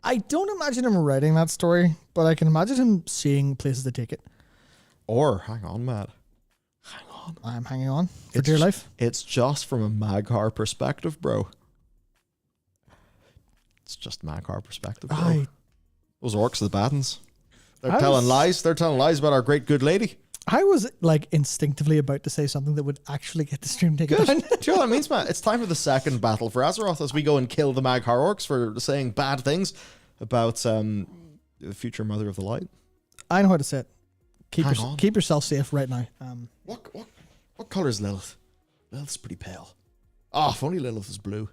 I don't imagine him writing that story, but I can imagine him seeing places to take it. Or hang on, Matt. Hang on. I'm hanging on for dear life. It's just from a Maghar perspective, bro. It's just Maghar perspective, bro. Those orcs are the bad ones. They're telling lies. They're telling lies about our great good lady. I was instinctively about to say something that would actually get the stream taken down. Do you know what it means, Matt? It's time for the second battle for Azeroth as we go and kill the Maghar orcs for saying bad things about the future Mother of the Light. I know how to say it. Keep yourself safe right now. What color is Lilith? Lilith's pretty pale. If only Lilith is blue.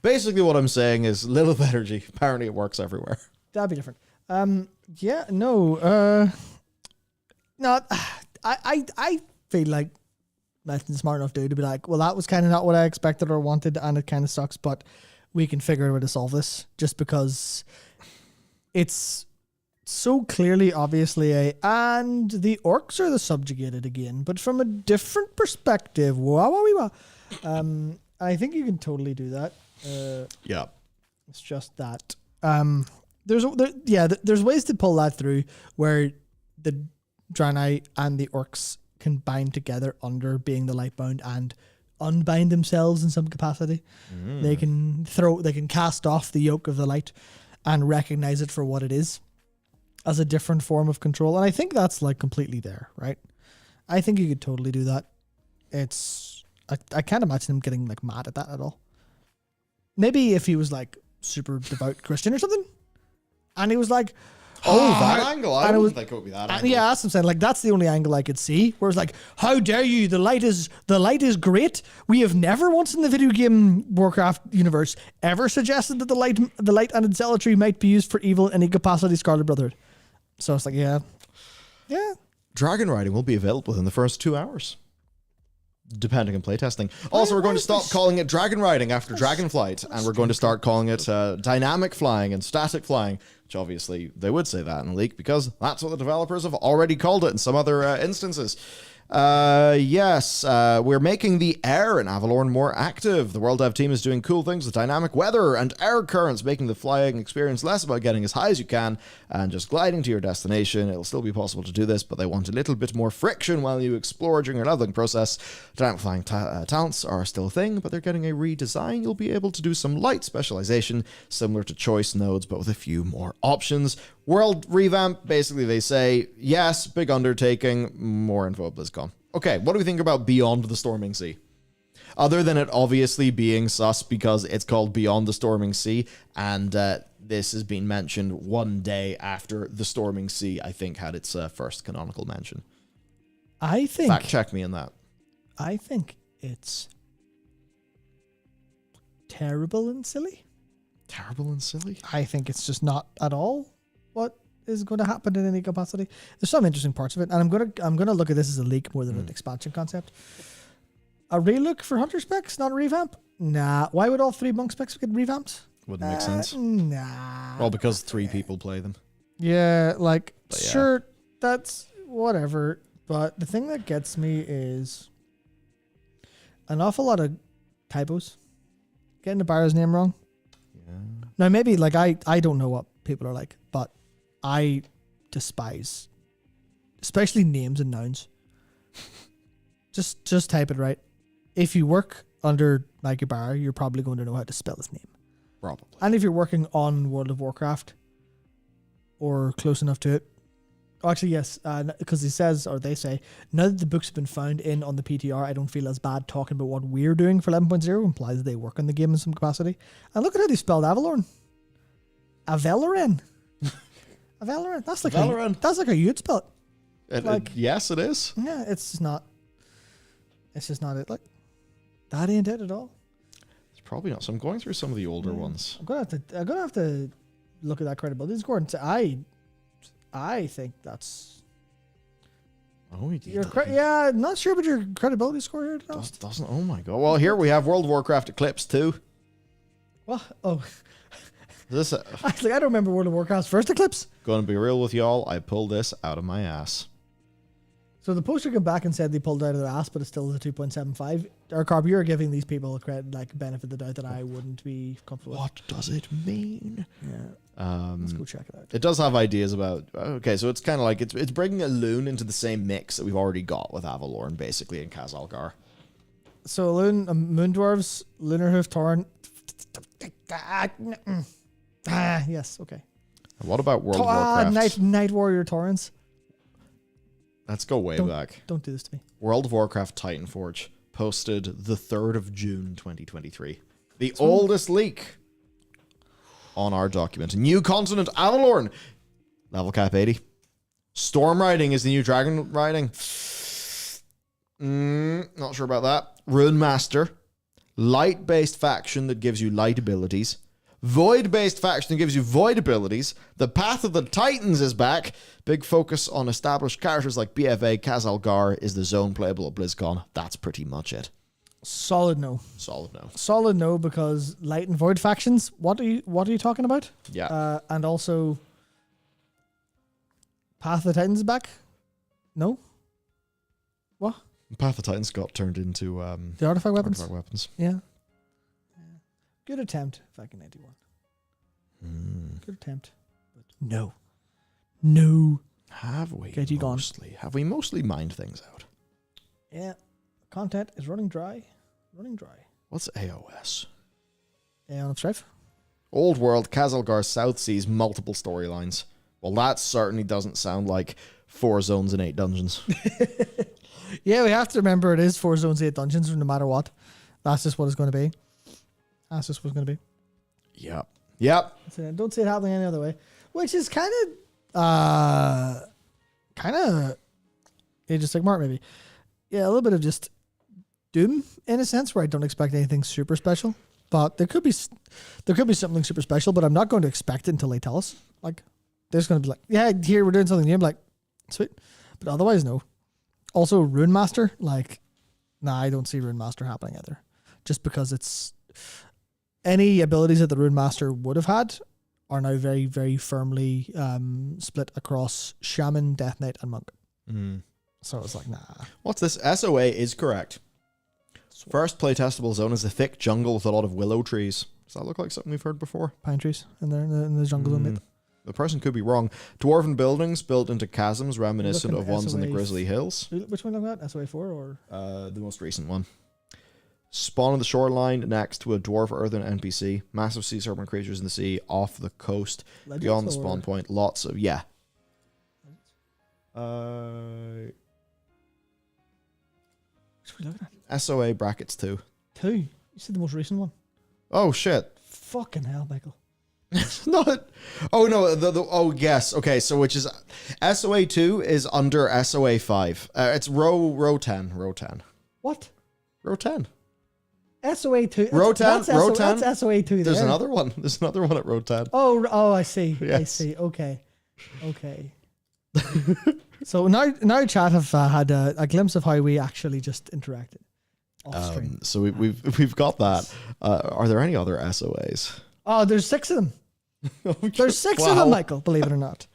Basically, what I'm saying is Lilith energy. Apparently, it works everywhere. That'd be different. I feel like Nathan's smart enough to be like, well, that was kind of not what I expected or wanted, and it kind of sucks, but we can figure out a way to solve this, just because it's so clearly, obviously, and the orcs are the subjugated again, but from a different perspective. I think you can totally do that. Yeah. It's just that there's ways to pull that through where the Draenei and the orcs can bind together under being the Lightbound and unbind themselves in some capacity. They can cast off the yoke of the light and recognize it for what it is as a different form of control. And I think that's like completely there, right? I think you could totally do that. I can't imagine him getting like mad at that at all. Maybe if he was like super devout Christian or something, and he was like, that angle. I don't think it would be that angle. Yeah, that's what I'm saying. Like, that's the only angle I could see. Whereas, like, how dare you? The light is great. We have never once in the video game Warcraft universe ever suggested that the light and its zealotry might be used for evil in any capacity. Scarlet Brotherhood. So it's like, yeah. Dragon riding will be available within the first 2 hours, depending on playtesting. Also, we're going to stop calling it dragon riding after Dragonflight, and we're going to start calling it dynamic flying and static flying, which obviously they would say that in the leak because that's what the developers have already called it in some other instances. Yes, we're making the air in Avalorn more active. The World Dev team is doing cool things with dynamic weather and air currents, making the flying experience less about getting as high as you can and just gliding to your destination. It'll still be possible to do this, but they want a little bit more friction while you explore during your leveling process. Dynamic flying talents are still a thing, but they're getting a redesign. You'll be able to do some light specialization, similar to choice nodes, but with a few more options. World revamp, basically they say, yes, big undertaking, more info at BlizzCon. Okay, what do we think about Beyond the Storming Sea? Other than it obviously being sus because it's called Beyond the Storming Sea, and this has been mentioned one day after the Storming Sea, I think, had its first canonical mention. I think... Fact check me on that. I think it's terrible and silly. Terrible and silly? I think it's just not at all what is going to happen in any capacity. There's some interesting parts of it, and I'm gonna look at this as a leak more than an expansion concept. A relook for Hunter specs, not a revamp? Nah. Why would all 3 monk specs get revamped? Wouldn't make sense. Nah. Well, because 3 people play them. Yeah, like, sure, that's whatever. But the thing that gets me is an awful lot of typos. Getting the Barra's name wrong. Yeah. Now, maybe, like, I don't know what people are like, but I despise, especially names and nouns. Just type it right. If you work under Mike Ibarra, you're probably going to know how to spell his name. Probably. And if you're working on World of Warcraft or close enough to it, actually, yes, because he says, or they say, now that the books have been found on the PTR, I don't feel as bad talking about what we're doing for 11.0. Implies they work on the game in some capacity. And look at how they spelled Avalorn. Avaloran. Avaloran. That's like Avaloran. That's like how you'd spell it. Yes, it is. Yeah, it's just not it. Like, that ain't it at all. It's probably not. So I'm going through some of the older ones. I'm gonna have to look at that credibility score and say I think that's. Oh, yeah, not sure about your credibility score here. Doesn't. Oh my god. Well, here we have World of Warcraft Eclipse 2. What? Oh. This Actually, I don't remember World of Warcraft's first Eclipse. Gonna be real with y'all. I pulled this out of my ass. So the poster came back and said they pulled it out of their ass, but it's still the 2.75. Or Carb, you're giving these people a credit, like, benefit of the doubt that I wouldn't be comfortable What does it mean? Yeah. Let's go check it out. It does have ideas about. Okay, so it's kind of like it's bringing a loon into the same mix that we've already got with Avalorn, basically, in Khazalgar. So Moon Dwarves, Lunar Hoof Torrent. Yes, okay. And what about World of Warcraft? Night Warrior Torrents. Let's go way back. Don't do this to me. World of Warcraft Titanforge posted the 3rd of June 2023. The oldest leak on our document. New continent, Avalorn. Level cap 80. Storm riding is the new dragon riding. Not sure about that. Rune Master. Light-based faction that gives you light abilities. Void-based faction that gives you void abilities. The Path of the Titans is back. Big focus on established characters like BFA. Khazalgar is the zone playable at BlizzCon. That's pretty much it. Solid no. Solid no, because light and void factions. What are you talking about? Yeah. And also, Path of the Titans is back. No. What? Path of the Titans got turned into the artifact weapons. Artifact weapons. Yeah. Good attempt, back in 91. Good attempt. But no. No. Have we Get you gone. Have we mostly mined things out? Yeah. Content is running dry. Running dry. What's AOS? On the strife. Old World, Kazalgar, South Seas, multiple storylines. Well, that certainly doesn't sound like 4 zones and 8 dungeons. Yeah, we have to remember it is 4 zones, 8 dungeons, no matter what. That's just what it's going to be. That's just what it's going to be. Yep. Don't see it happening any other way. Which is kind of Age of Sigmar, maybe. Yeah, a little bit of just Doom in a sense, where I don't expect anything super special. But there could be something super special, but I'm not going to expect it until they tell us. Like, they're just going to be like, yeah, here, we're doing something new. I'm like, sweet. But otherwise, no. Also, Rune Master, like, nah, I don't see Rune Master happening either. Just because it's any abilities that the Rune Master would have had are now very, very firmly split across Shaman, Death Knight, and Monk. So it's like, nah. What's this? SOA is correct. First playtestable zone is a thick jungle with a lot of willow trees. Does that look like something we've heard before? Pine trees in there in the jungle zone. The person could be wrong. Dwarven buildings built into chasms reminiscent of ones in the Grizzly Hills. Which one was that? SOA 4 or? The most recent one. Spawn on the shoreline next to a dwarf earthen NPC. Massive sea serpent creatures in the sea off the coast. Legends beyond the or? spawn point. Lots of, yeah. Which are we looking at? SOA brackets 2. 2. You said the most recent one. Oh, shit. Fucking hell, Michael. Not. Oh no. Oh yes. Okay. So which is SOA 2 is under SOA 5. It's row 10. Row 10. What? Row 10. SOA 2. Row 10. Row 10. That's SOA 2. There's another one. There's another one at row 10. Oh, I see. Yes. I see. Okay. So now chat have had a glimpse of how we actually just interacted off stream. So we've got that. Are there any other SOAs? Oh, there's 6 of them. There's 6 of them, Michael, believe it or not.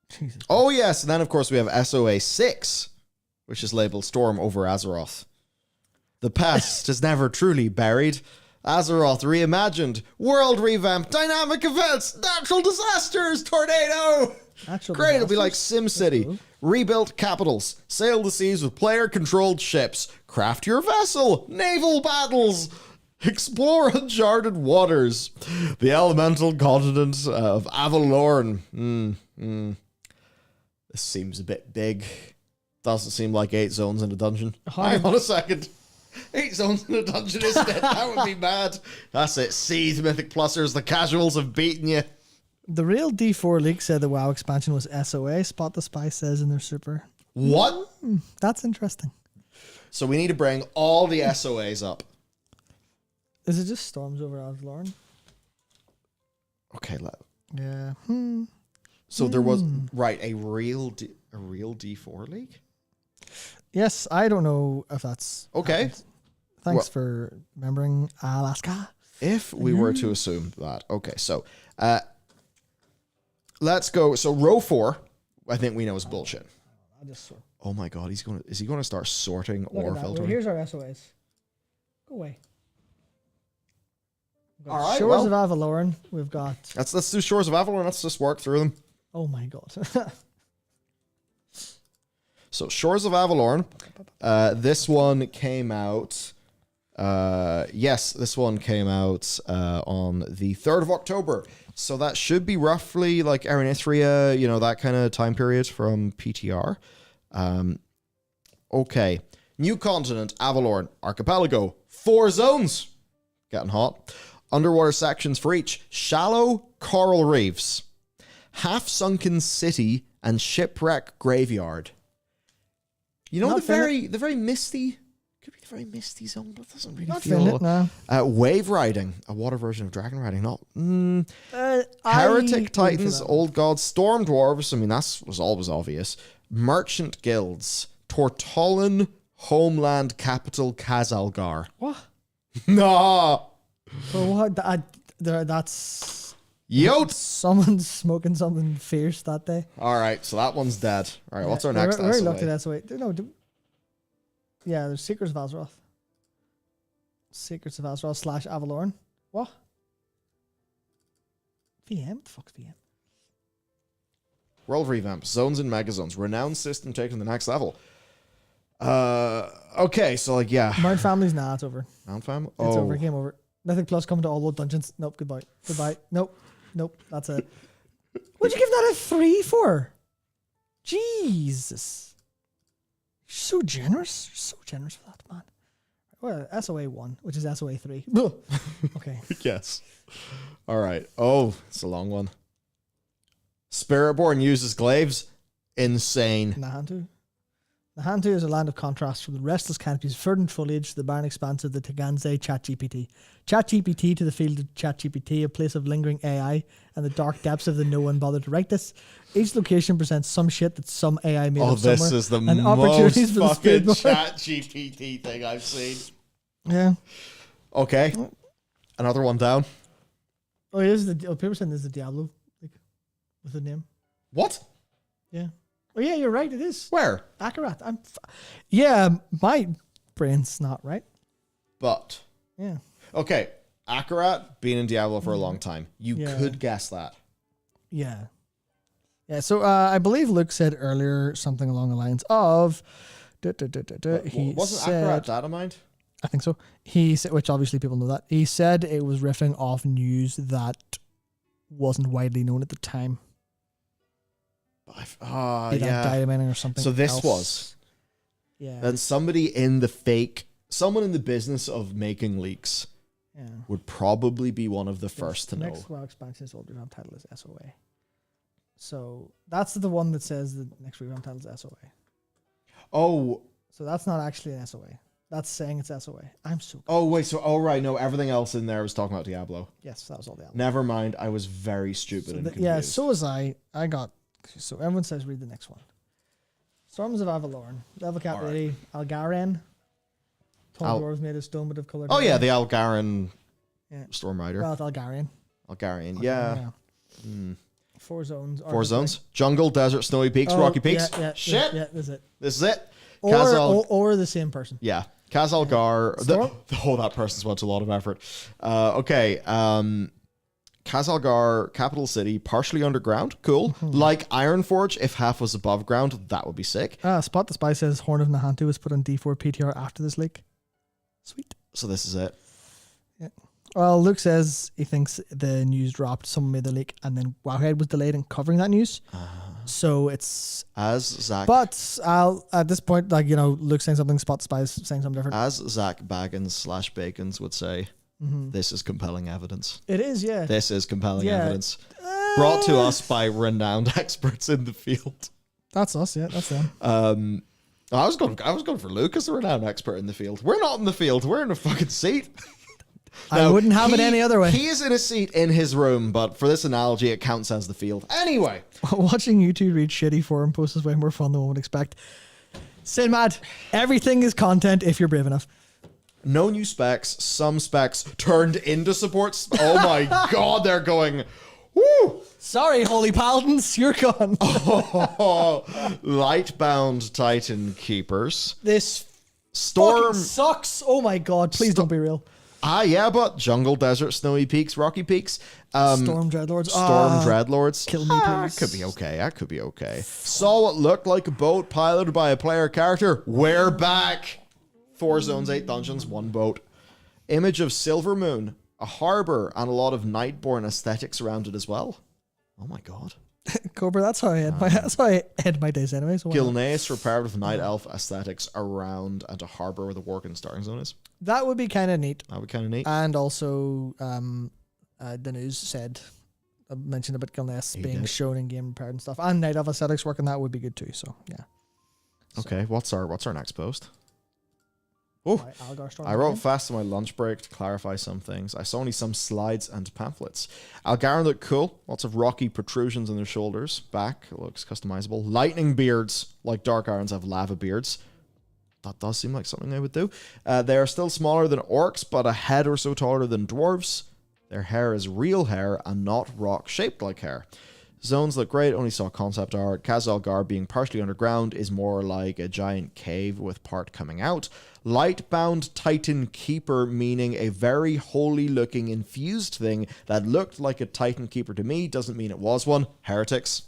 Jesus. Oh yes, and then of course we have SOA 6, which is labeled Storm over Azeroth. The past is never truly buried. Azeroth reimagined, world revamp, dynamic events, natural disasters, tornado. Great, it'll be like SimCity. Cool. Rebuilt capitals, sail the seas with player-controlled ships, craft your vessel, naval battles, explore uncharted waters, the elemental continent of Avalorn. This seems a bit big. Doesn't seem like 8 zones in a dungeon. Hang on a second. 8 zones in a dungeon, isn't it? That would be bad. That's it. Seethe, Mythic Plusers, the casuals have beaten you. The real D4 leak said the WoW expansion was SOA. Spot the Spy says in their super. What? That's interesting. So we need to bring all the SOAs up. Is it just Storms over Avalorn? Okay, Yeah. so there was a real D4 league? Yes, I don't know if that's Okay. happened. Thanks for remembering Alaska. If we were to assume that. Okay, so let's go. So row 4, I think we know is bullshit. I just sort. Oh my god, is he going to start sorting Look or at that. filtering? Well, here's our SOAs. Go away. All right, Shores of Avalorn. We've got. Let's do Shores of Avalorn. Let's just work through them. Oh my god. So Shores of Avalorn. This one came out. Yes, this one came out on the 3rd of October. So that should be roughly like Erenithria, that kind of time period from PTR. Okay. New continent, Avalorn, Archipelago, 4 zones. Getting hot. Underwater sections for each. Shallow coral reefs. Half-sunken city and shipwreck graveyard. Not the very misty... Could be the very misty zone, but it doesn't really Not feel... Finland, no. Wave riding. A water version of dragon riding. Not... Heretic Titans, Old Gods, Storm Dwarves. I mean, that was always obvious. Merchant Guilds. Tortollan, Homeland Capital, Kazalgar. What? No. So what? That's. Yo. Someone's smoking something fierce that day. All right, so that one's dead. All right, what's our next We already SOA? looked at SOA. No, yeah, there's Seekers of Azeroth. Secrets of Azeroth / Avalorn. What? VM? What the fuck's VM? World revamp. Zones and mega zones. Renowned system taken to the next level. Okay, so like, yeah. Mount Family's nah, it's over. Mount Fam? It's over. Game over. Mythic Plus coming to all those dungeons. Nope. Goodbye. Goodbye. Nope. That's it. What'd you give that a 3 for? Jesus. You're so generous. You're so generous for that, man. Well, SOA 1, which is SOA 3. Okay. Yes. All right. Oh, it's a long one. Spiritborn uses glaives. Insane. Nahantu. Nahantu is a land of contrast from the restless canopies, verdant foliage, the barren expanse of the Teganze ChatGPT. ChatGPT to the field of ChatGPT, a place of lingering AI, and the dark depths of the no one bothered to write this. Each location presents some shit that some AI made up somewhere. Oh, this is the and most for the fucking ChatGPT thing I've seen. Yeah. Okay. Another one down. Oh, here's the people saying there's the Diablo, like, with the name. What? Yeah. Oh yeah, you're right. It is. Where? Akarat. Yeah, my brain's not right. But. Yeah. Okay. Akarat, been in Diablo for a long time. You could guess that. Yeah. Yeah, so I believe Luke said earlier something along the lines of... Wasn't Akarat Datamind? I think so. He said, which obviously people know that. He said it was riffing off news that wasn't widely known at the time. Data mining or something. So this else. was. Yeah. And someone in the business of making leaks would probably be one of the first to know. Next WoW expansion's old revamp title is SOA. So that's the one that says the next revamp title is SOA. Oh. So that's not actually an SOA. That's saying it's SOA. I'm so good. Oh, wait. So, right. No, everything else in there was talking about Diablo. Yes, that was all Diablo. Never mind. I was very stupid and confused. Yeah, so was I. So everyone says read the next one. Storms of Avalorn. Level cap 80. Algarian. Tall dwarves made of stone but of colored. Oh, yeah. The Algaran Storm Rider. Well, it's Algarian. Algarian. Yeah. 4 zones. 4 zones. Jungle, desert, snowy peaks, rocky peaks. Yeah, shit. Yeah, this is it. This is it. Or the same person. Yeah. Kazalgar. That person's went to a lot of effort. Okay. Kazalgar, capital city, partially underground. Cool. Like Ironforge, if half was above ground, that would be sick. Spot the Spy says Horn of Nahantu was put on D4 PTR after this leak. Sweet. So this is it. Yeah. Well, Luke says he thinks the news dropped, someone made the leak, and then Wowhead was delayed in covering that news. So it's... As Zach... But at this point, Luke's saying something, Spot the Spy is saying something different. As Zach Baggins / Bacons would say, this is compelling evidence. It is, yeah. This is compelling evidence. Brought to us by renowned experts in the field. That's us, yeah. That's them. I was going for Luke as a renowned expert in the field. We're not in the field. We're in a fucking seat. I wouldn't have it any other way. He is in a seat in his room, but for this analogy, it counts as the field. Anyway. Watching you two read shitty forum posts is way more fun than one would expect. Sinmad, everything is content if you're brave enough. No new specs. Some specs turned into supports. Oh my god, they're going... Woo! Sorry, Holy Paladins, you're gone. Lightbound Titan Keepers. This Storm sucks. Oh my god, please don't be real. Yeah, but jungle, desert, snowy peaks, rocky peaks. Storm Dreadlords. Dreadlords. Kill me, please. That could be okay. Saw what looked like a boat piloted by a player character. We're back. 4 zones, 8 dungeons, 1 boat. Image of Silver Moon, a harbor, and a lot of Nightborn aesthetics around it as well. Oh my god. Cobra, that's how I end my days anyway. So Gilneas repaired with Night Elf aesthetics around and a harbor where the Worgen starting zone is. That would be kind of neat. And also, the news mentioned about Gilneas being shown in game repaired and stuff, and Night Elf aesthetics working. That would be good too. So yeah. Okay, what's our next post? Oh, I wrote fast on my lunch break to clarify some things. I saw only some slides and pamphlets. Algaran looked cool. Lots of rocky protrusions on their shoulders. Back looks customizable. Lightning beards, like Dark Irons have lava beards. That does seem like something I would do. They are still smaller than orcs, but a head or so taller than dwarves. Their hair is real hair and not rock-shaped like hair. Zones look great, only saw concept art. Kazalgar being partially underground is more like a giant cave with part coming out. Lightbound Titan Keeper, meaning a very holy looking infused thing that looked like a Titan Keeper to me, doesn't mean it was one. Heretics.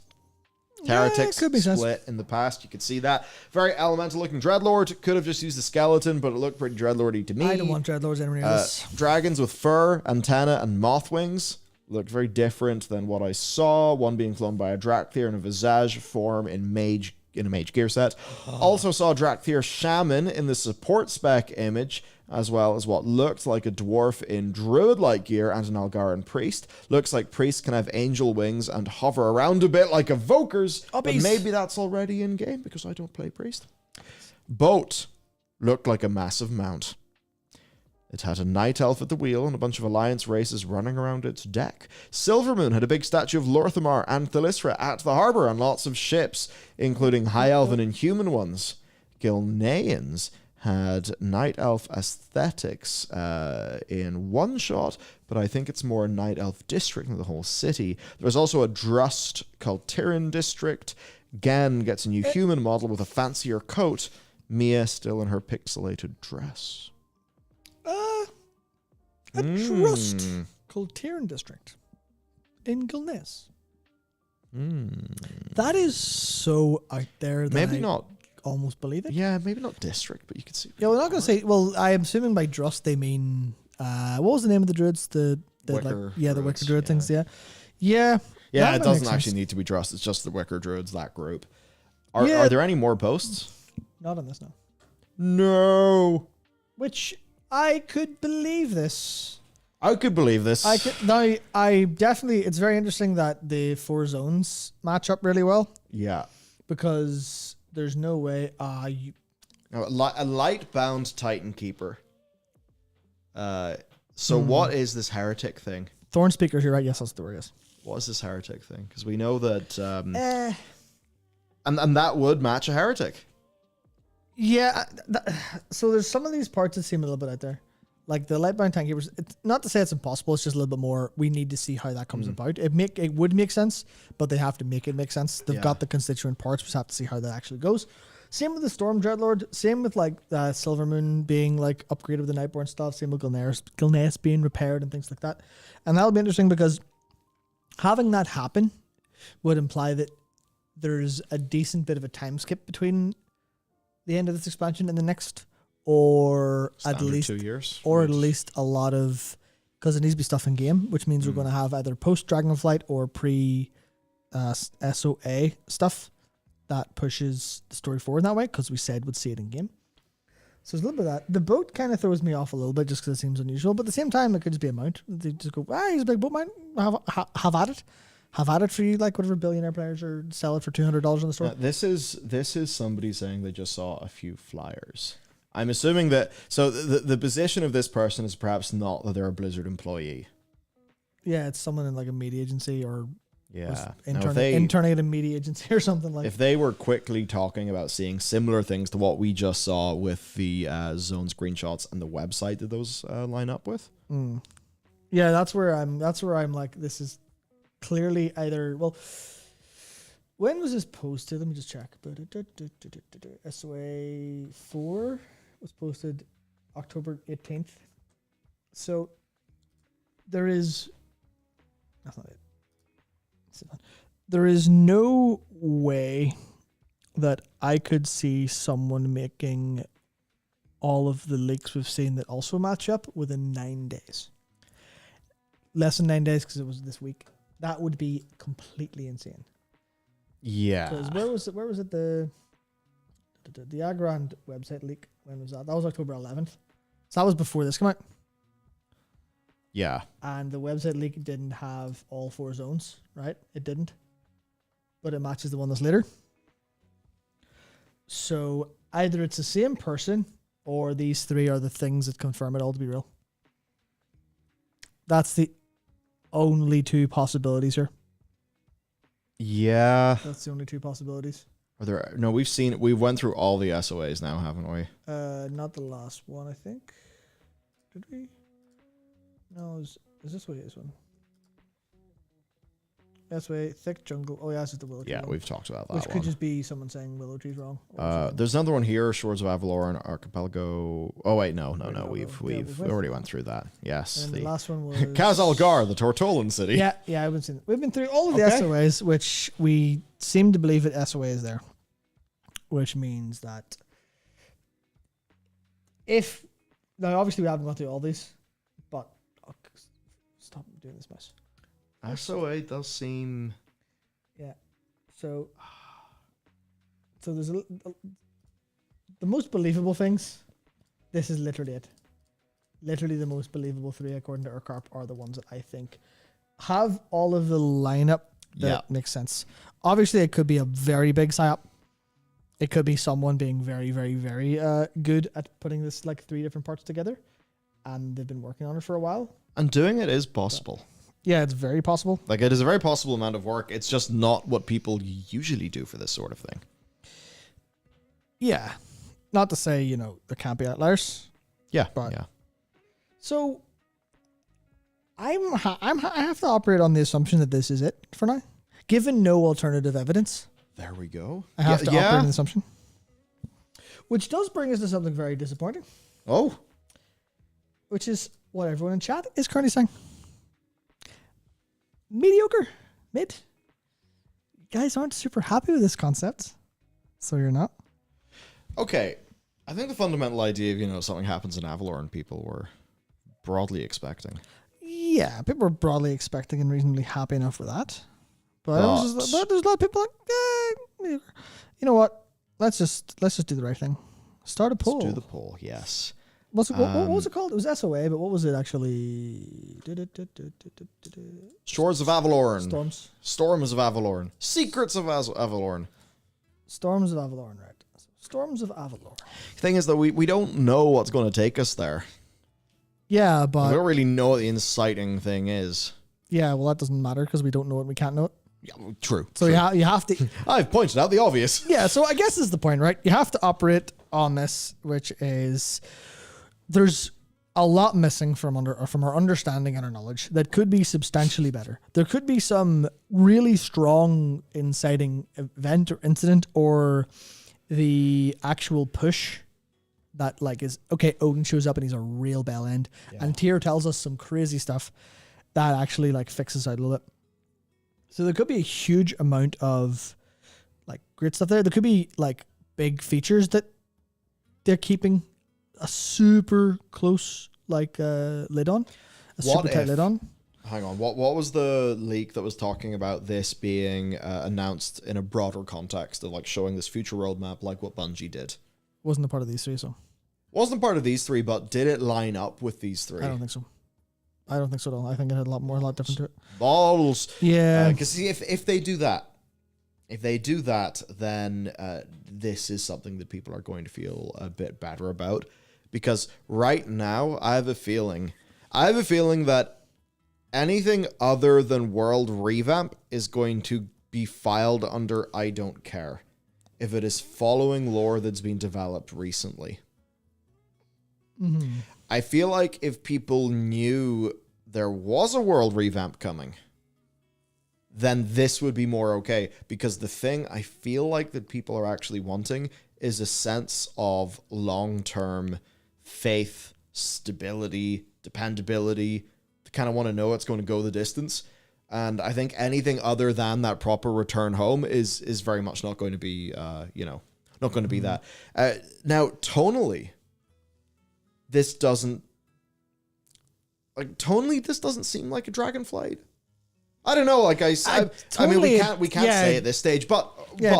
Heretics could be split in the past. You could see that. Very elemental looking Dreadlord. Could have just used the skeleton, but it looked pretty Dreadlordy to me. I don't want Dreadlords anywhere near this. Dragons with fur, antenna, and moth wings. Looked very different than what I saw. One being flown by a Drakthir in a Visage form in a mage gear set. Also saw Drakthir Shaman in the support spec image, as well as what looked like a dwarf in druid-like gear and an Algaran priest. Looks like priests can have angel wings and hover around a bit like evokers, but maybe that's already in-game because I don't play priest. Boat looked like a massive mount. It had a night elf at the wheel and a bunch of alliance races running around its deck. Silvermoon had a big statue of Lorthamar and Thalyssra at the harbour and lots of ships, including high elven and human ones. Gilneans had night elf aesthetics in one shot, but I think it's more night elf district than the whole city. There was also a Drust called Tyrian district. Gan gets a new human model with a fancier coat. Mia still in her pixelated dress. A trust called Tyrian District in Gilneas. That is so out there that Maybe I not. almost believe it. Yeah, maybe not district, but you could see. Yeah, we're not going to say. Well, I am assuming by Drust they mean what was the name of the druids? The Wicker the druids, Wicker druid yeah. things. Yeah. Yeah, that it doesn't makes actually sense. need to be Drust. It's just the Wicker Druids, that group. Are there any more boasts? Not on this now. No. Which I could believe this. I could believe this. I definitely. It's very interesting that the 4 zones match up really well Yeah. because there's no way. Now, a light-bound Titan Keeper. So what is this heretic thing? Thorn speakers. You're right. Yes, that's the word. Yes. What is this heretic thing? Because we know that... And that would match a heretic. Yeah. So there's some of these parts that seem a little bit out there. Like the Lightbound Tank Keepers, it's not to say it's impossible, it's just a little bit more, we need to see how that comes about. It would make sense, but they have to make it make sense. They've got the constituent parts, we just have to see how that actually goes. Same with the Storm Dreadlord, same with like Silvermoon being like upgraded with the Nightborn stuff, same with Gilneas being repaired and things like that. And that'll be interesting because having that happen would imply that there's a decent bit of a time skip between the end of this expansion and the next, or Standard at least 2 years. or at least a lot of, because it needs to be stuff in game, which means we're going to have either post Dragonflight or pre SOA stuff that pushes the story forward in that way, because we said we'd see it in game. So there's a little bit of that. The boat kind of throws me off a little bit just because it seems unusual, but at the same time, it could just be a mount. They just go, he's a big boat mount. Have at it. Have at it for you, like whatever billionaire players, or sell it for $200 in the store. This is somebody saying they just saw a few flyers. I'm assuming that... So the position of this person is perhaps not that they're a Blizzard employee. Yeah, it's someone in like a media agency or Yeah. interning at a media agency or something like that. If they were quickly talking about seeing similar things to what we just saw with the zone screenshots and the website that those line up with. Yeah, that's where I'm like, this is clearly either, well, when was this posted? Let me just check. SOA 4 was posted October 18th. So there is, that's not it. There is no way that I could see someone making all of the leaks we've seen that also match up within 9 days. Less than 9 days because it was this week. That would be completely insane. Yeah. Because where was it the Agrand website leak? When was that? That was October 11th. So that was before this came out. Yeah. And the website leak didn't have all 4 zones, right? It didn't. But it matches the one that's later. So either it's the same person or these 3 are the things that confirm it all to be real. That's the only 2 possibilities here. Yeah. That's the only 2 possibilities. Are there? No, we've went through all the SOAs now, haven't we? Not the last one, I think. Did we? No, is this what it is one? SOA, thick jungle. Oh, yeah, it's just the willow tree. Yeah, one, we've talked about that which one. could just be someone saying willow tree's wrong. or something. There's another one here, Shores of Avalor Archipelago. Oh, wait, no. We've We already went through that. Yes. And the last one was... Kazalgar, the Tortolan city. Yeah, we've been through all of the Okay. SOAs, which we seem to believe that SOA is there. Which means that if... Now, obviously, we haven't gone through all these, but... Oh, stop doing this mess. SOA does seem... Yeah. So there's the most believable things. This is literally it. Literally the most believable three, according to Urkarp, are the ones that I think have all of the lineup that makes sense. Obviously, it could be a very big psyop. It could be someone being very, very, very good at putting this like three different parts together, and they've been working on it for a while. And doing it is possible. Yeah, it's very possible. Like, it is a very possible amount of work. It's just not what people usually do for this sort of thing. Yeah. Not to say, there can't be outliers. Yeah, But- yeah. So I have to operate on the assumption that this is it for now. Given no alternative evidence, There we go. I have to operate on the assumption. Which does bring us to something very disappointing, Oh, which is what everyone in chat is currently saying. Mediocre. Mid. You guys aren't super happy with this concept. So you're not? okay. I think the fundamental idea of, something happens in Avalor and people were broadly expecting. Yeah, people were broadly expecting and reasonably happy enough with that. But there's a lot of people like, mediocre. You know what? Let's just do the right thing. Start a poll. Let's do the poll, yes. What was it called? It was SOA, but what was it actually? Shores of Avalorn. Storms. Storms of Avalorn. Secrets of Avalorn. Storms of Avalorn, right? Storms of Avalorn. Thing is that we don't know what's going to take us there. Yeah, We but don't really know what the inciting thing is. yeah, well, that doesn't matter because we don't know it. We can't know it. Yeah, true. So true. you have to. I've pointed out the obvious. Yeah, so I guess is the point, right? You have to operate on this, which is there's a lot missing from our understanding and our knowledge that could be substantially better. There could be some really strong inciting event or incident, or the actual push that is okay. Odin shows up and he's a real bell end, and Tyr tells us some crazy stuff that actually fixes out a little bit. So there could be a huge amount of great stuff there. There could be big features that they're keeping a super close lid on, super tight lid on. Hang on, what was the leak that was talking about this being announced in a broader context of showing this future roadmap like what Bungie did? Wasn't a part of these three, so Wasn't part of these three, but did it line up with these three? I don't think so. I don't think so at all. I think it had a lot different to it. Balls. Yeah. Because if they do that, then this is something that people are going to feel a bit better about. Because right now, I have a feeling that anything other than World Revamp is going to be filed under I don't care if it is following lore that's been developed recently. Mm-hmm. I feel like if people knew there was a World Revamp coming, then this would be more okay. Because the thing I feel like that people are actually wanting is a sense of long-term faith, stability, dependability. They kind of want to know it's going to go the distance. And I think anything other than that proper return home is very much not going to be, not going to be that. Now, tonally, this doesn't seem like a Dragonflight. I don't know. I mean, we can't say at this stage, but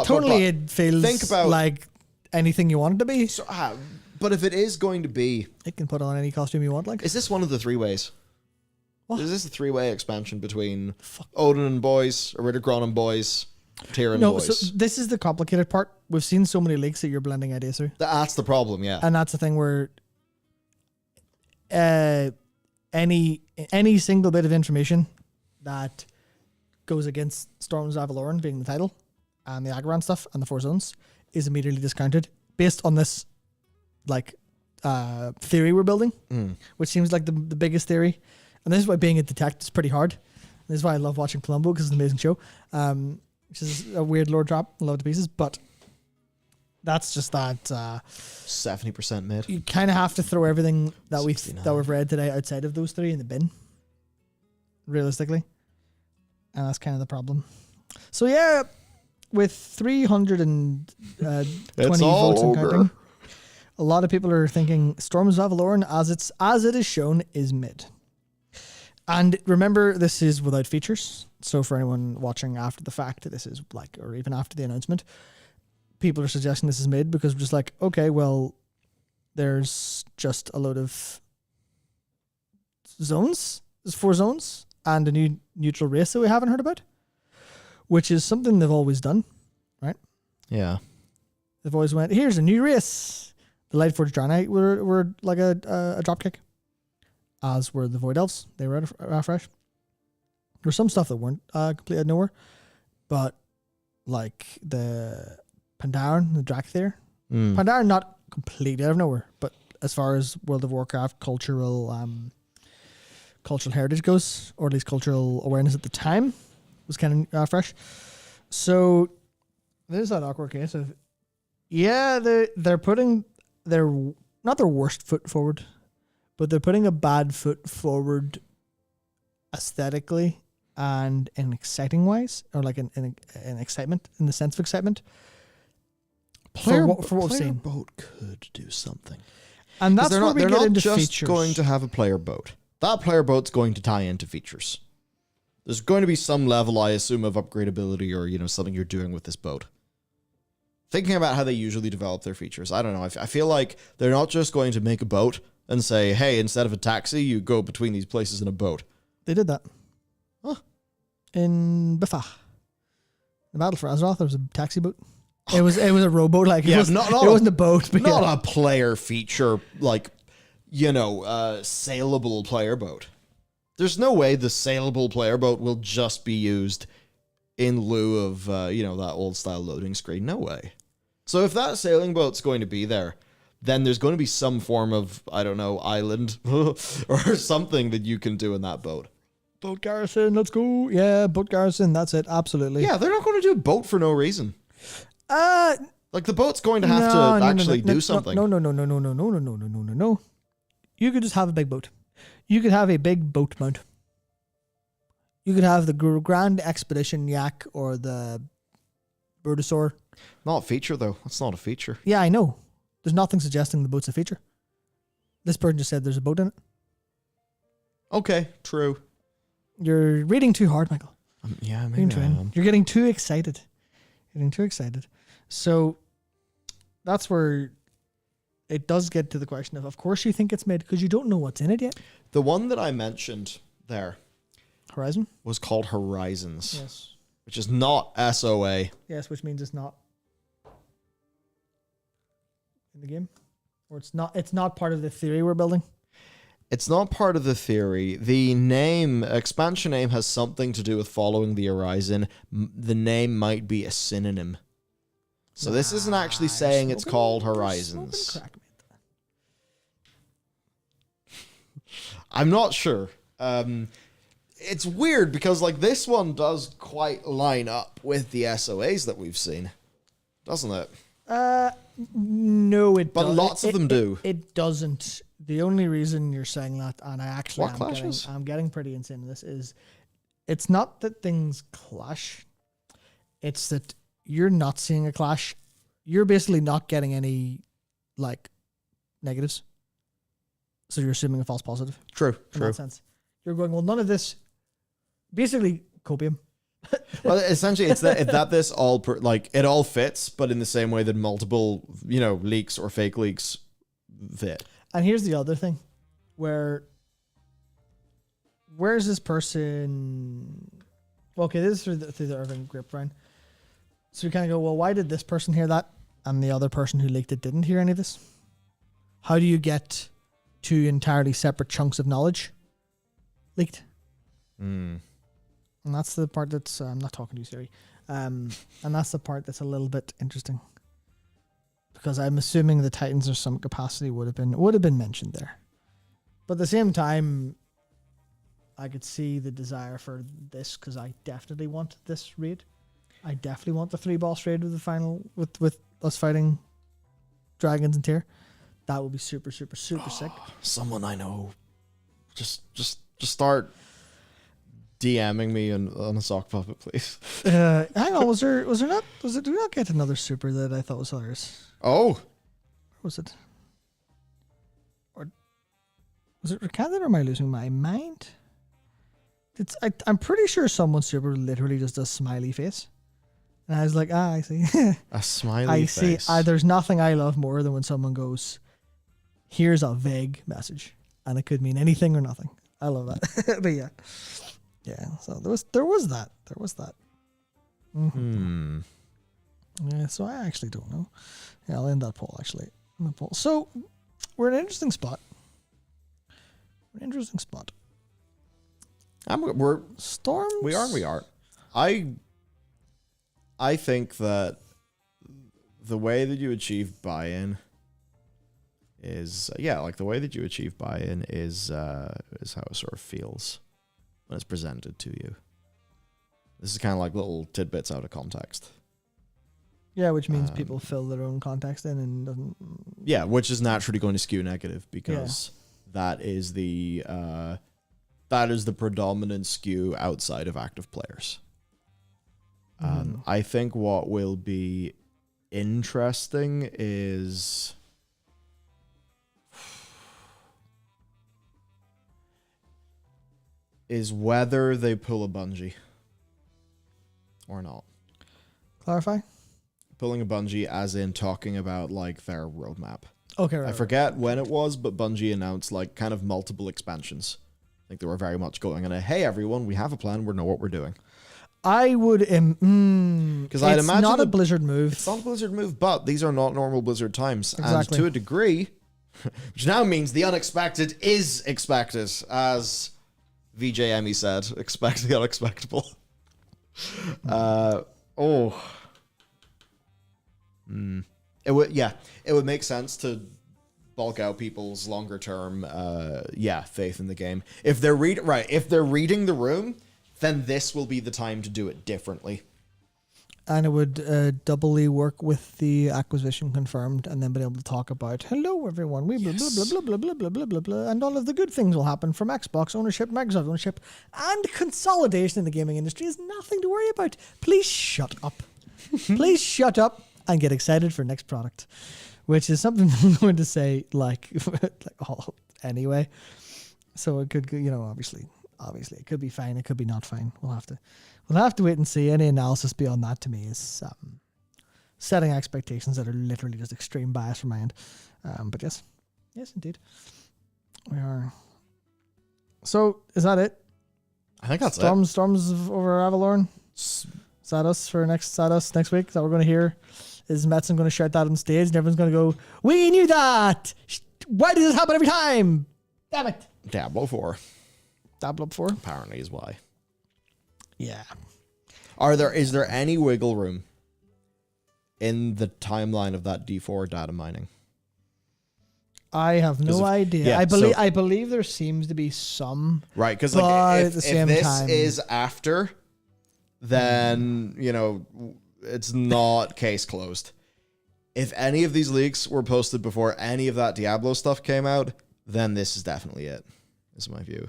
totally, it feels think about like anything you want it to be. So, but if it is going to be, It can put on any costume you want. is this one of the three ways? What? Is this a three-way expansion between Odin and boys, Eridogron and boys, Tyr and boys? So this is the complicated part. We've seen so many leaks that you're blending ideas through, That's the problem. Yeah. and that's the thing where any single bit of information that goes against Storms of Avalorn being the title and the Agaran stuff and the Four Zones is immediately discounted based on this theory we're building, which seems like the biggest theory. And this is why being a detect is pretty hard. This is why I love watching Columbo, because it's an amazing show. Which is a weird lore drop. I love it to pieces, but that's just that 70% mid. you kind of have to throw everything that 69. we've read today outside of those three in the bin, realistically, and that's kind of the problem. So yeah, with 320 It's all votes and over. counting, a lot of people are thinking Storms of Avalorn, as it is shown, is mid. And remember, this is without features. So for anyone watching after the fact, this is like, or even after the announcement, people are suggesting this is mid because we're just like, okay, well, there's just a load of zones. There's 4 zones and a new neutral race that we haven't heard about, which is something they've always done, right? Yeah. They've always went, here's a new race. The Lightforged Draenei were like a dropkick, as were the Void Elves. They were fresh. There was some stuff that weren't completely out of nowhere, but like the Pandaren, the Drakthir. Pandaren, not completely out of nowhere, but as far as World of Warcraft cultural heritage goes, or at least cultural awareness at the time, was kind of fresh. So there's that awkward case of, yeah, they're putting not their worst foot forward, but they're putting a bad foot forward aesthetically and in exciting wise, or like in excitement, in the sense of excitement. For what we've seen. Boat could do something. And that's where we they're get not into just features. going to have a player boat. That player boat's going to tie into features. There's going to be some level, I assume, of upgradability or, something you're doing with this boat. Thinking about how they usually develop their features, I don't know. I feel like they're not just going to make a boat and say, hey, instead of a taxi, you go between these places in a boat. They did that. Huh. In Biffa. The Battle for Azeroth, there was a taxi boat. It was a rowboat, like it wasn't a boat, but not a player feature, like, sailable player boat. There's no way the sailable player boat will just be used in lieu of, that old style loading screen. No way. So if that sailing boat's going to be there, then there's going to be some form of, I don't know, island or something that you can do in that boat. Boat garrison, let's go. Yeah, boat garrison, that's it, absolutely. Yeah, they're not going to do a boat for no reason. Like the boat's going to have to actually do something. No. You could just have a big boat. You could have a big boat mount. You could have the Grand Expedition Yak or the Burdosaur. Not a feature, though. That's not a feature. Yeah, I know. There's nothing suggesting the boat's a feature. This person just said there's a boat in it. Okay, true. You're reading too hard, Michael. Yeah, maybe I am. You're getting too excited. So that's where it does get to the question of course you think it's mid because you don't know what's in it yet. The one that I mentioned there Horizon was called Horizons. Yes. Which is not SOA. Yes, which means it's not in the game. Or it's not part of the theory we're building. It's not part of the theory. The expansion name has something to do with following the horizon. The name might be a synonym. So this isn't actually saying it's called Horizons. I'm not sure. It's weird because this one does quite line up with the SOAs that we've seen, doesn't it? No, it but doesn't. Lots of them do. It doesn't. The only reason you're saying that, and clashes? I'm getting pretty insane in this, is it's not that things clash. It's that you're not seeing a clash. You're basically not getting any negatives. So you're assuming a false positive. True. In that sense. You're going, well, none of this, basically copium. Well, essentially, it's that this all it all fits, but in the same way that multiple leaks or fake leaks fit. And here's the other thing, where's this person? Okay, this is through the Irving grapevine. So we kind of go, well, why did this person hear that, and the other person who leaked it didn't hear any of this? How do you get two entirely separate chunks of knowledge leaked? And that's the part that's I'm not talking to you, Siri. And that's the part that's a little bit interesting, because I'm assuming the Titans or some capacity would have been mentioned there. But at the same time, I could see the desire for this because I definitely want this raid. I definitely want the 3 boss raid with the final with us fighting dragons and tier. That would be super sick. Someone I know, just start DMing me on a sock puppet, please. Hang on, did we not get another super that I thought was hilarious? Oh, Or was it? Or was it recanted, or am I losing my mind? I'm pretty sure someone's super literally just a smiley face. And I was like, I see. a smiley face. I see. There's nothing I love more than when someone goes, here's a vague message. And it could mean anything or nothing. I love that. But yeah. Yeah, so there was that. Mm-hmm. Yeah, so I actually don't know. Yeah, I'll end that poll actually. So we're in an interesting spot. We're Storms. We are. I think that the way that you achieve buy-in is the way that you achieve buy-in is how it sort of feels when it's presented to you. This is kind of like little tidbits out of context. Yeah, which means people fill their own context in and doesn't. Yeah, which is naturally going to skew negative because that is the predominant skew outside of active players. I think what will be interesting is whether they pull a Bungie or not. Clarify? Pulling a Bungie as in talking about like their roadmap. Okay, right. I forget when it was, but Bungie announced like kind of multiple expansions. I think they were very much going on hey everyone, we have a plan, we know what we're doing. I would because I'd imagine not a Blizzard move. It's not a Blizzard move, but these are not normal Blizzard times. Exactly. And to a degree, which now means the unexpected is expected, as VJ Emmy said, expect the unexpectable. It would make sense to bulk out people's longer term faith in the game. If they're reading the room, then this will be the time to do it differently. And it would doubly work with the acquisition confirmed, and then be able to talk about, hello everyone, we blah blah blah blah blah blah blah blah blah, and all of the good things will happen from Xbox ownership, Microsoft ownership, and consolidation in the gaming industry is nothing to worry about. Please shut up. Please shut up and get excited for next product, which is something I'm going to say anyway. So it could, obviously it could be fine, it could be not fine. We'll have to wait and see. Any analysis beyond that to me is setting expectations that are literally just extreme bias from my end. But yes indeed, we are. So is that it? I think that's Storms over Avalorn. Is that us next week? Is that what we're going to hear? Is Metzen going to shout that on stage and everyone's going to go, we knew that! Why does this happen every time? Damn it. Diablo 4. Diablo 4? Apparently is why. Yeah. Is there any wiggle room in the timeline of that D4 data mining? I have no idea. Yeah, I believe there seems to be some. Right, because like, if this is after, then it's not case closed. If any of these leaks were posted before any of that Diablo stuff came out, then this is definitely it. This is my view.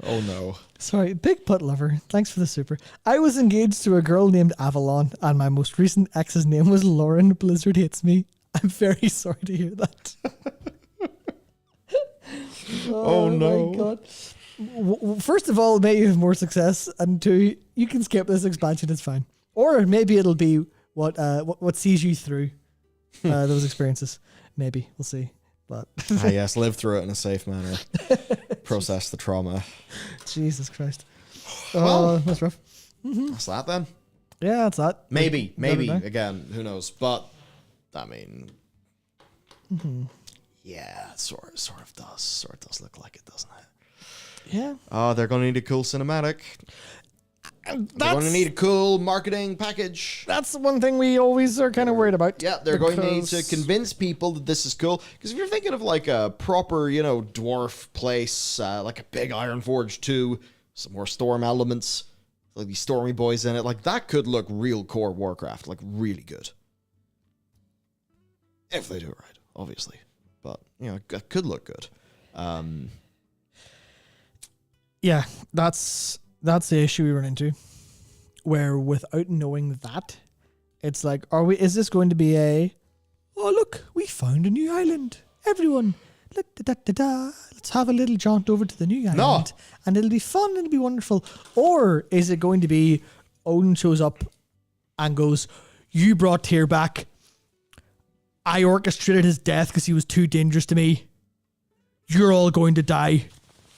Oh no. Sorry, Big Putt Lover. Thanks for the super. I was engaged to a girl named Avalon, and my most recent ex's name was Lauren. Blizzard hates me. I'm very sorry to hear that. Oh no. My God. First of all, may you have more success, and two, you can skip this expansion. It's fine. Or maybe it'll be what sees you through those experiences. Maybe we'll see. But yes, live through it in a safe manner. Process the trauma. Jesus Christ. Well, that's rough. That's that then. Yeah, that's that. Maybe again, who knows? But I mean, yeah, it sort of does look like it, doesn't it? Yeah. Oh, they're gonna need a cool cinematic. And They're going to need a cool marketing package. That's the one thing we always are kind of worried about. Yeah, they're going to need to convince people that this is cool. Because if you're thinking of like a proper, dwarf place, like a big Ironforge 2, some more storm elements, like these stormy boys in it, like that could look real core Warcraft, like really good. If they do it right, obviously. But, it could look good. Yeah, that's the issue we run into, where without knowing that, it's like, is this going to be oh look, we found a new island. Everyone, let's have a little jaunt over to the new island. And it'll be fun, it'll be wonderful. Or is it going to be Odin shows up and goes, you brought Tyr back. I orchestrated his death because he was too dangerous to me. You're all going to die.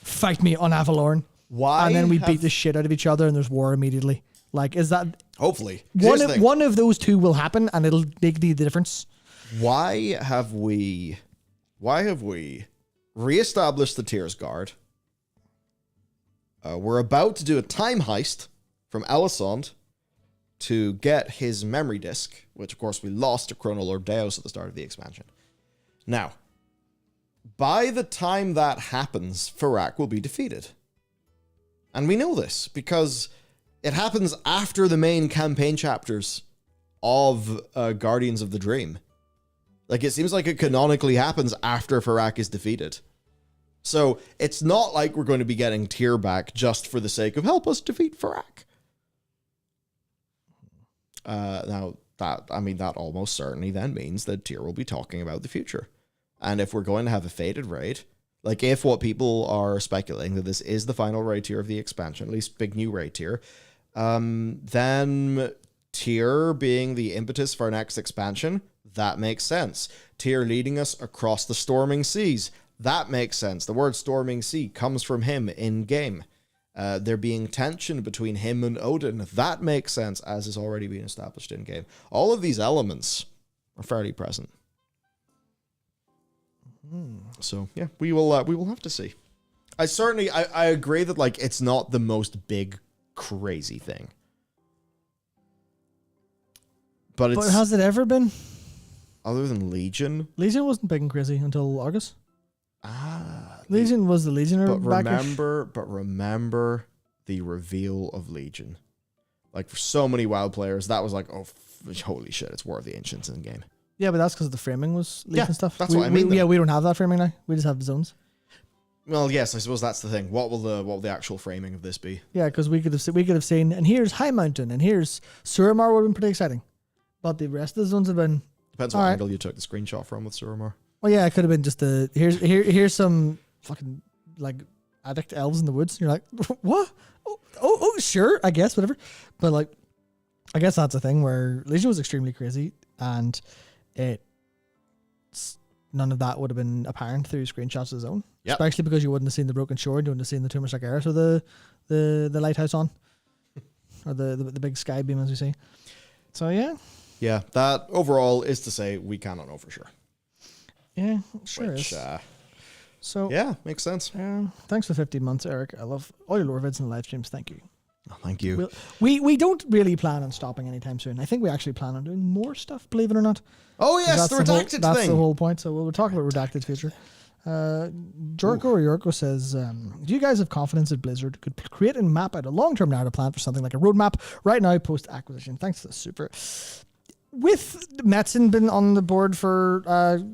Fight me on Avalorn. Why? And then we beat the shit out of each other and there's war immediately. Like, is that... Hopefully. One of those two will happen and it'll make the difference. Why have we reestablished the Tyr's Guard? We're about to do a time heist from Elisond to get his memory disk, which of course we lost to Chronolord Deus at the start of the expansion. Now, by the time that happens, Fyrakk will be defeated. And we know this because it happens after the main campaign chapters of Guardians of the Dream. Like, it seems like it canonically happens after Fyrakk is defeated. So, it's not like we're going to be getting Tyr back just for the sake of help us defeat Fyrakk. Now, that almost certainly then means that Tyr will be talking about the future. And if we're going to have a fated raid, like if what people are speculating that this is the final raid tier of the expansion, at least big new raid tier, then Tyr being the impetus for our next expansion, that makes sense. Tyr leading us across the storming seas, that makes sense. The word storming sea comes from him in game. There being tension between him and Odin, that makes sense, as is already being established in game. All of these elements are fairly present. So yeah, we will have to see. I agree that like it's not the most big crazy thing, but has it ever been? Other than Legion? Legion wasn't big and crazy until August. Legion was the Legionnaire. But remember the reveal of Legion. Like for so many WoW players, that was like, oh, holy shit, it's War of the Ancients in game. Yeah, but that's because the framing was Legion stuff. That's what I mean. We don't have that framing now. We just have the zones. Well, yes, I suppose that's the thing. What will the actual framing of this be? Yeah, because we could have seen, and here's High Mountain, and here's Suramar would have been pretty exciting, but the rest of the zones have been. Depends what angle you took the screenshot from with Suramar. Well, yeah, it could have been just here's some fucking like addict elves in the woods. And you're like, what? Oh, sure, I guess, whatever. But like, I guess that's a thing where Legion was extremely crazy, and none of that would have been apparent through screenshots of the zone. Yep. Especially because you wouldn't have seen the broken shore, and you wouldn't have seen the Tumor Sargeras or the lighthouse on, or the big sky beam as we see. So yeah. Yeah, that overall is to say we cannot know for sure. Yeah, sure is. So yeah, makes sense. Thanks for 15 months, Eric. I love all your lore vids and live streams. Thank you. Oh, thank you. We don't really plan on stopping anytime soon. I think we actually plan on doing more stuff, believe it or not. Oh yes, the redacted thing. That's the whole point. So we'll talk about redacted future. Yorko says, do you guys have confidence that Blizzard could create and map out a long-term narrative plan for something like a roadmap right now post-acquisition? Thanks to the super. With Metzen been on the board for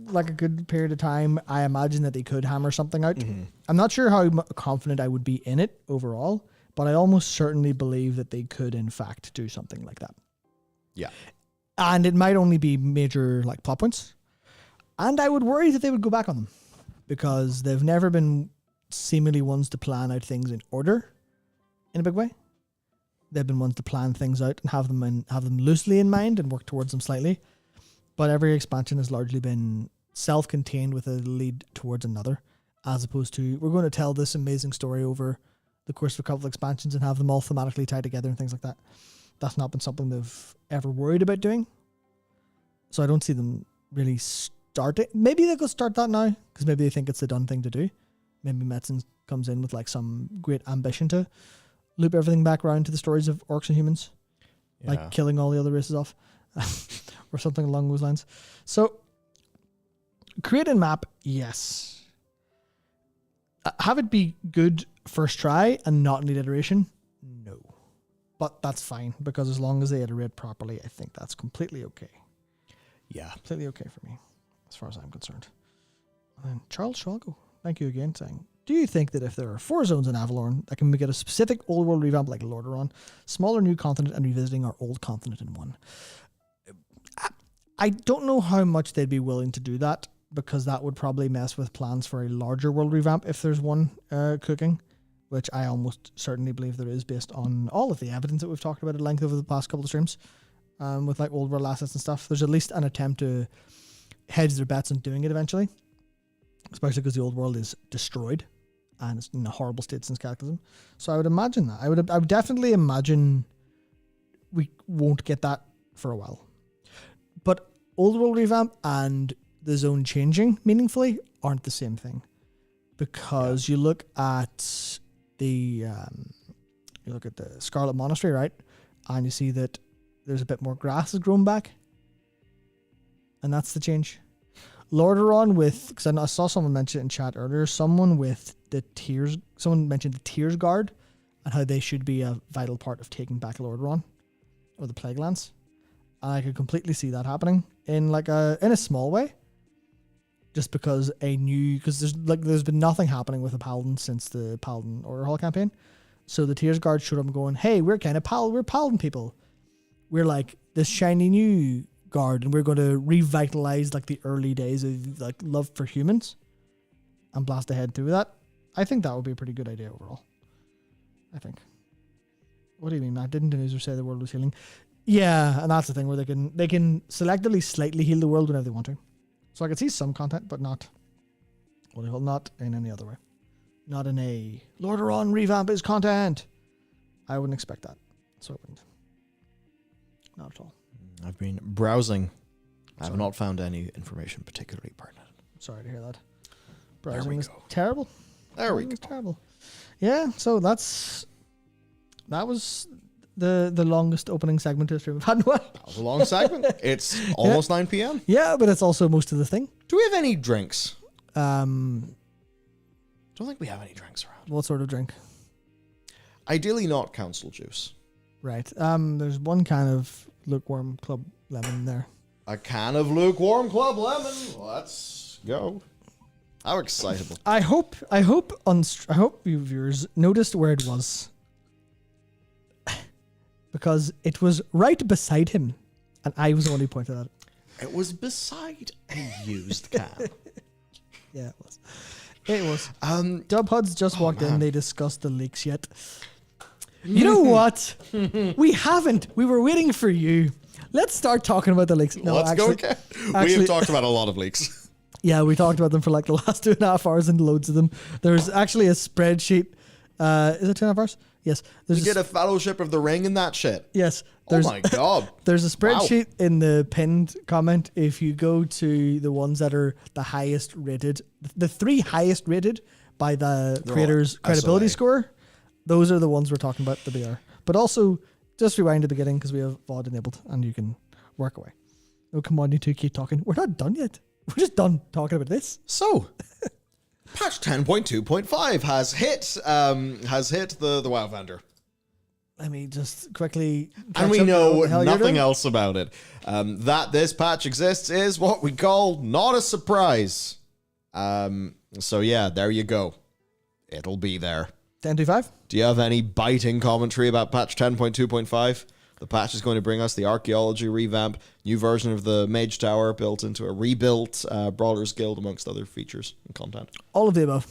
like a good period of time, I imagine that they could hammer something out. Mm-hmm. I'm not sure how confident I would be in it overall, but I almost certainly believe that they could, in fact, do something like that. Yeah. And it might only be major like plot points. And I would worry that they would go back on them because they've never been seemingly ones to plan out things in order in a big way. They've been ones to plan things out and have them loosely in mind and work towards them slightly. But every expansion has largely been self-contained with a lead towards another, as opposed to we're going to tell this amazing story over the course of a couple of expansions and have them all thematically tied together and things like that. That's not been something they've ever worried about doing. So I don't see them really start it. Maybe they could start that now because maybe they think it's the done thing to do. Maybe Metzen comes in with like some great ambition to loop everything back around to the stories of orcs and humans, like killing all the other races off, or something along those lines. So, create a map, yes. Have it be good first try and not need iteration, no. But that's fine, because as long as they iterate properly, I think that's completely okay. Yeah. Completely okay for me, as far as I'm concerned. And then Charles Shalgo, thank you again, saying, do you think that if there are 4 zones in Avalorn that can get a specific old world revamp like Lordaeron, smaller new continent and revisiting our old continent in one? I don't know how much they'd be willing to do that, because that would probably mess with plans for a larger world revamp if there's one cooking, which I almost certainly believe there is based on all of the evidence that we've talked about at length over the past couple of streams, with like old world assets and stuff. There's at least an attempt to hedge their bets on doing it eventually, especially because the old world is destroyed and it's in a horrible state since Cataclysm. So I would imagine that. I would definitely imagine we won't get that for a while. But old world revamp and the zone changing meaningfully aren't the same thing, because you look at the Scarlet Monastery, right, and you see that there's a bit more grass has grown back, and that's the change. Lordaeron because I saw someone mention it in chat earlier, someone mentioned the Tears Guard and how they should be a vital part of taking back Lordaeron or the Plaguelands. And I could completely see that happening in a small way, just because there's been nothing happening with the Paladin since the Paladin Order Hall campaign. So the Tears Guard showed up and going, hey, we're Paladin people. We're like this shiny new guard, and we're going to revitalize like the early days of like love for humans and blast ahead through that. I think that would be a pretty good idea overall. I think. What do you mean, Matt? Didn't the user say the world was healing? Yeah, and that's the thing where they can selectively slightly heal the world whenever they want to. So I could see some content, but not in any other way. Not in a Lordaeron revamp is content. I wouldn't expect that. So I wouldn't. Not at all. I've been browsing. I have not found any information particularly pertinent. Sorry to hear that. Browsing is terrible. There we go. Terrible. Yeah, so that was the longest opening segment to the stream we've had in a while. That was a long segment. It's almost 9 p.m. Yeah, but it's also most of the thing. Do we have any drinks? Don't think we have any drinks around. What sort of drink? Ideally not council juice. Right. There's one kind of lukewarm Club Lemon there. A can of lukewarm Club Lemon. Let's go. How excitable. I hope you viewers noticed where it was. Because it was right beside him, and I was the one who pointed at it. It was beside a used can. Yeah, it was. It was. Dubhuds just walked in. They discussed the leaks yet. You know what? We haven't. We were waiting for you. Let's start talking about the leaks. No, Let's go. Okay. We have talked about a lot of leaks. Yeah, we talked about them for like the last 2.5 hours and loads of them. There's actually a spreadsheet. Is it 2.5 hours? Yes. You did a Fellowship of the Ring and that shit. Yes. Oh my god. There's a spreadsheet in the pinned comment. If you go to the ones that are the highest rated, the 3 highest rated by the creator's credibility score, those are the ones we're talking about, the BR. But also, just rewind to the beginning because we have VOD enabled and you can work away. Oh, come on, you two keep talking. We're not done yet. We're just done talking about this. So, patch 10.2.5 has hit the WoW vendor. Let me just quickly... And we know nothing else about it. That this patch exists is what we call not a surprise. So yeah, there you go. It'll be there. 10.2.5? Do you have any biting commentary about patch 10.2.5? The patch is going to bring us the archaeology revamp, new version of the Mage Tower built into a rebuilt Brawlers Guild, amongst other features and content. All of the above.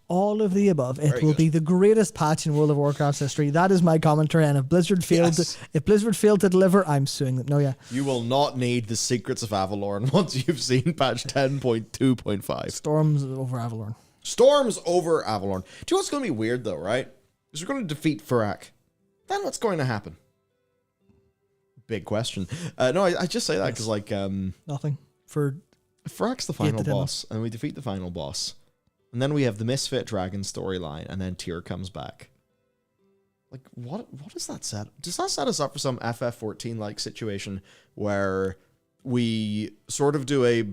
All of the above. It will be the greatest patch in World of Warcraft's history. That is my commentary. And if Blizzard failed, to deliver, I'm suing them. No, yeah. You will not need the secrets of Avalorn once you've seen patch 10.2.5. Storms over Avalorn. Storms over Avalorn. Do you know what's going to be weird though, right? Is we're going to defeat Fyrakk. Then what's going to happen? Big question. No, I just say that because nothing. Fyrakk's the final boss, and we defeat the final boss. And then we have the Misfit Dragon storyline, and then Tyr comes back. Like, what does that set? Does that set us up for some FF14 like situation where we sort of do a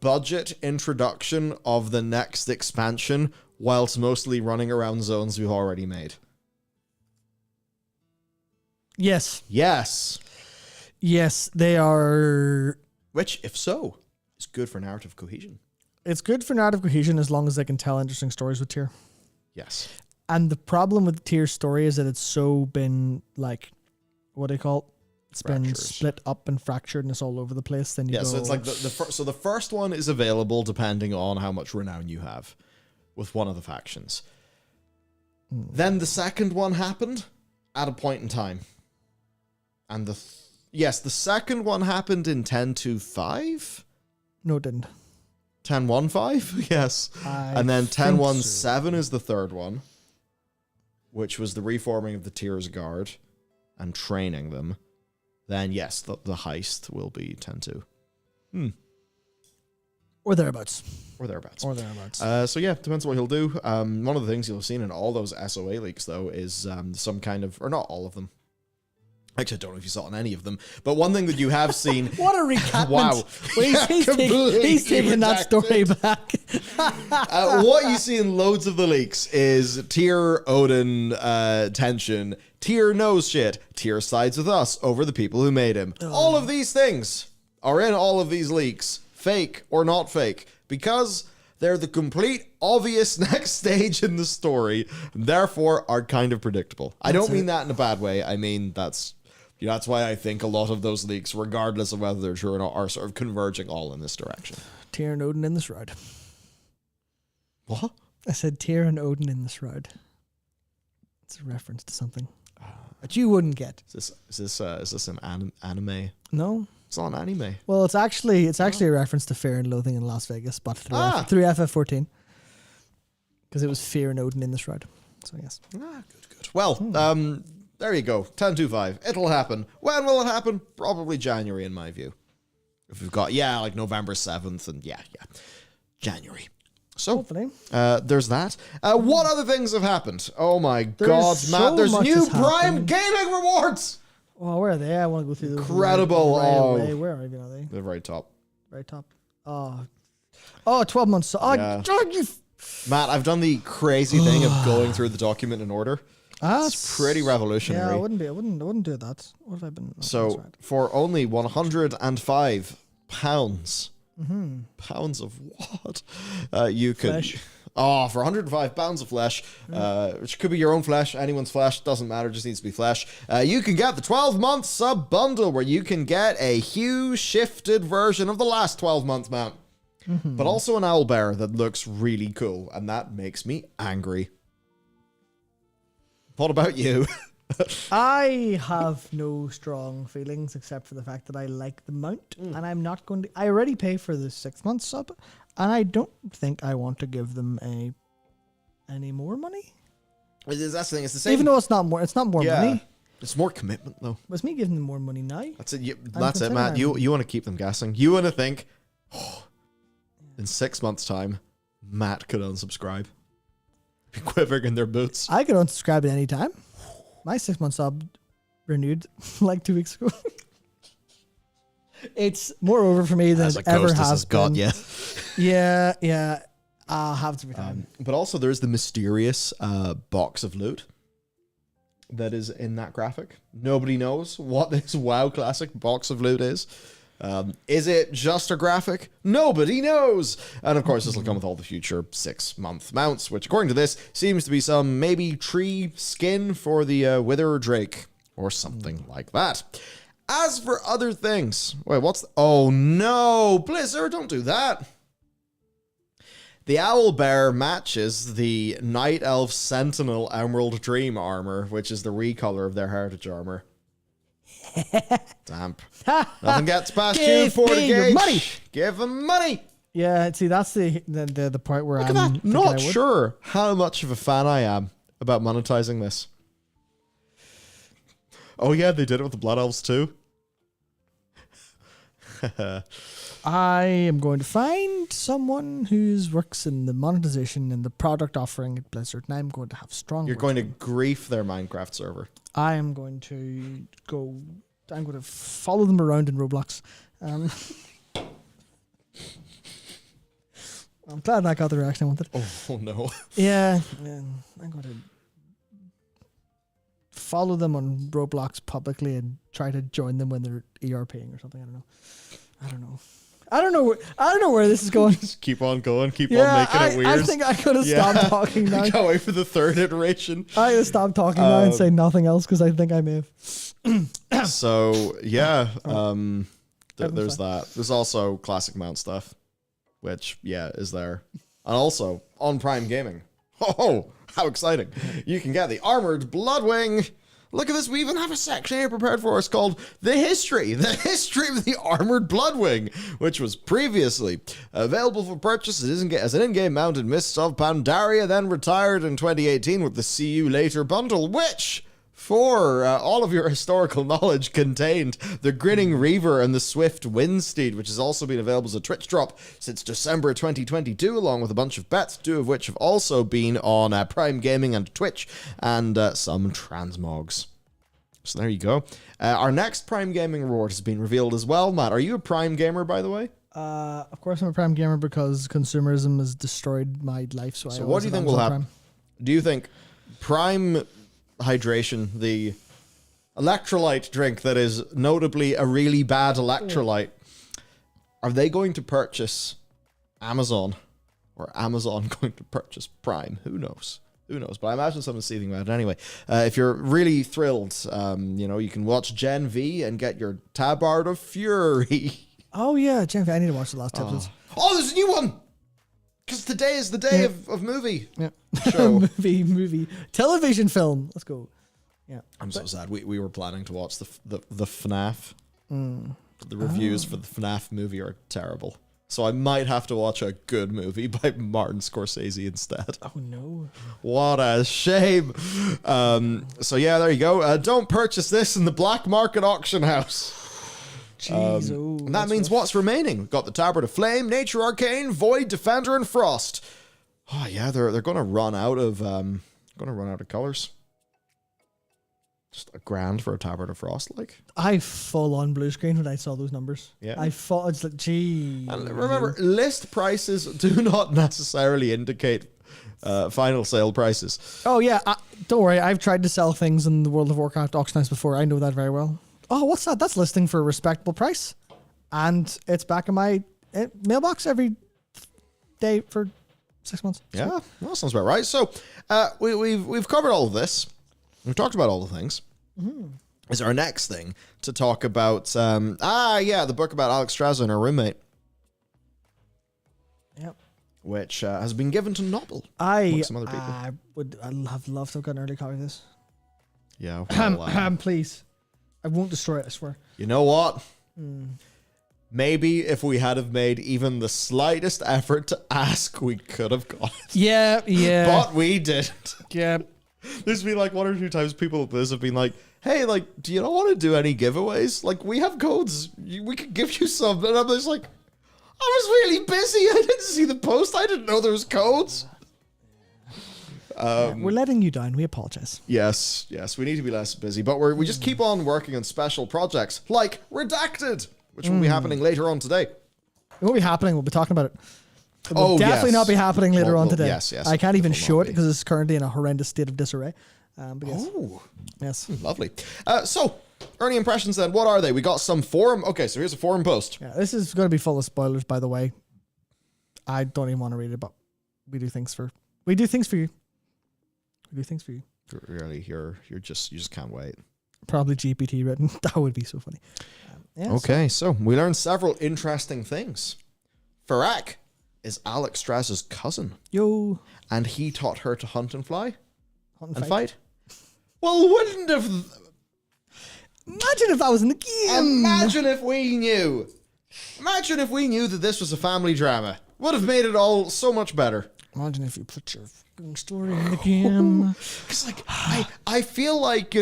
budget introduction of the next expansion whilst mostly running around zones we've already made? Yes. Yes. Yes, they are. Which, if so, is good for narrative cohesion. It's good for narrative cohesion as long as they can tell interesting stories with tier. Yes. And the problem with tier's story is that it's so been like, what do you call it? It's been split up and fractured and it's all over the place. Then you go, so it's like the first one is available depending on how much renown you have with one of the factions. Then the second one happened at a point in time. And the second one happened in 10.2.5? No, it didn't. 10.1.5? Yes. And then 10.1.7 is the third one, which was the reforming of the Tiers Guard and training them. Then, yes, the heist will be 10.2. Or thereabouts. So, yeah, depends on what he'll do. One of the things you'll have seen in all those SOA leaks, though, is some kind of... Or not all of them. Actually, I don't know if you saw it in any of them. But one thing that you have seen... What a recap! Wow. Well, he's taking that story back. What you see in loads of the leaks is Tyr Odin tension. Tyr knows shit. Tyr sides with us over the people who made him. All of these things are in all of these leaks. Fake or not fake. Because they're the complete obvious next stage in the story. And therefore are kind of predictable. I don't mean that in a bad way. I mean that's why I think a lot of those leaks, regardless of whether they're true or not, are sort of converging all in this direction. Tyr and Odin in the shroud. What? I said Tyr and Odin in the shroud. It's a reference to something that you wouldn't get. Is this an anime? No, it's not an anime. Well, it's actually a reference to Fear and Loathing in Las Vegas, but through FF14, because it was Fear and Odin in the shroud. So yes. Good. Well, there you go. 10.2.5. It'll happen. When will it happen? Probably January, in my view. If we've got like November 7th, and January. So, hopefully. There's that. What other things have happened? Oh my God, Matt, there's new Prime Gaming rewards! Oh, where are they? I want to go through those. Incredible. Right away. Where are they? The very top. Right top. Oh, 12 months. Matt, I've done the crazy thing of going through the document in order. It's pretty revolutionary. Yeah, I wouldn't do that. What have I been? So, for only £105, pounds of what? You could... Flesh. Oh, for £105 of flesh, which could be your own flesh, anyone's flesh, doesn't matter, just needs to be flesh. You can get the 12-month sub bundle where you can get a hue shifted version of the last 12-month mount. But also an owlbear that looks really cool, and that makes me angry. What about you? I have no strong feelings except for the fact that I like the mount, and I'm not going to... I already pay for the 6-month sub, and I don't think I want to give them any more money. That's the thing. It's the same. Even though it's not more money. It's more commitment, though. It's me giving them more money now. That's it. That's it, Matt. You want to keep them guessing. You want to think, in 6 months' time, Matt could unsubscribe. Be quivering in their boots. I could unsubscribe at any time. My 6-month sub renewed like 2 weeks ago. It's more over for me than it ever has been. Yeah. I'll have it every time. But also, there's the mysterious box of loot that is in that graphic. Nobody knows what this WoW Classic box of loot is. Is it just a graphic? Nobody knows. And of course, this will come with all the future 6-month mounts, which according to this seems to be some maybe tree skin for the Wither Drake or something like that. As for other things, wait, oh no, Blizzard, don't do that. The Owlbear matches the Night Elf Sentinel Emerald Dream armor, which is the recolor of their Heritage armor. Damp. Nothing gets past you, FortiGate. Money. Give them money. Yeah, see, that's the part where I'm not sure how much of a fan I am about monetizing this. Oh yeah, they did it with the Blood Elves too. I am going to find someone who works in the monetization and the product offering at Blizzard, and I'm going to have strong. You're words going to with them. grief their Minecraft server. I am going to go. I'm going to follow them around in Roblox. I'm glad that got the reaction I wanted. Oh no. Yeah, I'm going to follow them on Roblox publicly and try to join them when they're ERPing or something. I don't know where this is going. Just keep on going. Keep on making it weird. I think I could have stopped talking now. I can't wait for the third iteration. I gotta stop talking now and say nothing else because I think I may have. So yeah, there's Everyone's that. There's also classic mount stuff, which is there, and also on Prime Gaming. Oh, how exciting! You can get the Armored Bloodwing. Look at this. We even have a section here prepared for us called The History of the Armored Bloodwing, which was previously available for purchase as an in-game mount in Mists of Pandaria, then retired in 2018 with the See You Later bundle, which, for all of your historical knowledge, contained the Grinning Reaver and the Swift Windsteed, which has also been available as a Twitch drop since December 2022, along with a bunch of bets, 2 of which have also been on Prime Gaming and Twitch, and some transmogs. So there you go. Our next Prime Gaming reward has been revealed as well. Matt, are you a Prime gamer, by the way? Of course I'm a Prime gamer because consumerism has destroyed my life. So what do you think will happen? Do you think Prime Hydration, the electrolyte drink that is notably a really bad electrolyte, are they going to purchase Amazon, or Amazon going to purchase Prime? Who knows? But I imagine someone's seething about it anyway. If you're really thrilled, you can watch Gen V and get your Tabard of Fury. Oh yeah, Gen V. I need to watch the last episodes. Oh, there's a new one! Because today is the day of movie. Yeah. Show. movie. Television film. Let's go. Yeah. I'm so sad. We were planning to watch the FNAF. The reviews for the FNAF movie are terrible. So I might have to watch a good movie by Martin Scorsese instead. Oh no. What a shame. So yeah, there you go. Don't purchase this in the black market auction house. Jeez, And that means what's remaining? We've got the Tabard of Flame, Nature Arcane, Void, Defender, and Frost. Oh yeah, they're gonna run out of colors. Just $1,000 for a Tabard of Frost, like. I full on blue screen when I saw those numbers. Yeah. It's like, gee. And remember, list prices do not necessarily indicate final sale prices. Oh yeah, don't worry. I've tried to sell things in the World of Warcraft auction house before. I know that very well. Oh, what's that? That's listing for a respectable price, and it's back in my mailbox every day for 6 months. Yeah, well, that sounds about right. So we've covered all of this. We've talked about all the things. Is our next thing to talk about? The book about Alex Strasser and her roommate. Yep. Which has been given to Noble. Some other people. I'd have loved to have got an early copy of this. Yeah. Well, Please. I won't destroy it, I swear. You know what? Maybe if we had have made even the slightest effort to ask, we could have got it. Yeah. But we didn't. Yeah. There's been like 1 or 2 times people at this have been like, hey, like, do you not want to do any giveaways? Like, we have codes. We could give you some. And I'm just like, I was really busy. I didn't see the post. I didn't know there was codes. We're letting you down. We apologize. Yes, we need to be less busy. But we just keep on working on special projects like Redacted, which will be happening later on today. It won't be happening. We'll be talking about it. It will definitely not be happening later on today. Yes. I can't even show it because it's currently in a horrendous state of disarray. But yes. Oh. Yes. Lovely. So, early impressions then. What are they? We got some forum. Okay, so here's a forum post. Yeah, this is going to be full of spoilers, by the way. I don't even want to read it, but we do things for you. We do things for you. Really, you just can't wait. Probably GPT written. That would be so funny. Okay, so we learned several interesting things. Fyrakk is Alex Strasser's cousin. Yo. And he taught her to hunt and fly? Hunt and fight? Well, wouldn't have... Imagine if that was in the game. Imagine if we knew. Imagine if we knew that this was a family drama. Would have made it all so much better. Imagine if you put your fucking story in the game. Because, like, I feel like,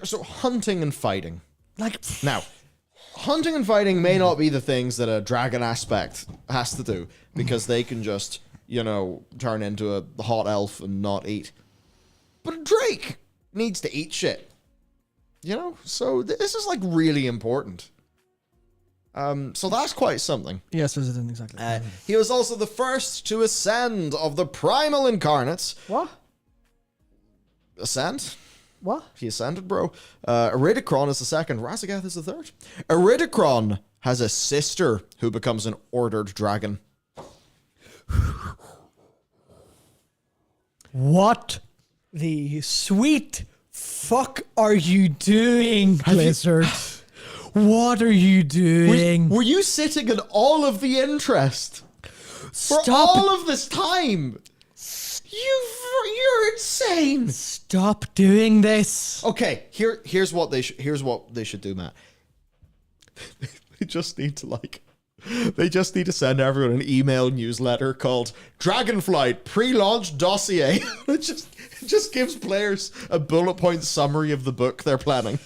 so hunting and fighting. Like, now, hunting and fighting may not be the things that a dragon aspect has to do, because they can just, turn into a hot elf and not eat. But a drake needs to eat shit. So this is like really important. So that's quite something. Yes, it isn't exactly. He was also the first to ascend of the primal incarnates. What? Ascend? What? He ascended, bro. Iridikron is the second. Razagath is the third. Iridikron has a sister who becomes an ordered dragon. What the sweet fuck are you doing, Blizzard? What are you doing? Were you sitting in all of the interest for Stop. all of this time? You're insane. Stop doing this. Okay, here's what they should do, Matt. They just need to send everyone an email newsletter called Dragonflight Pre-Launch Dossier. It just gives players a bullet point summary of the book they're planning.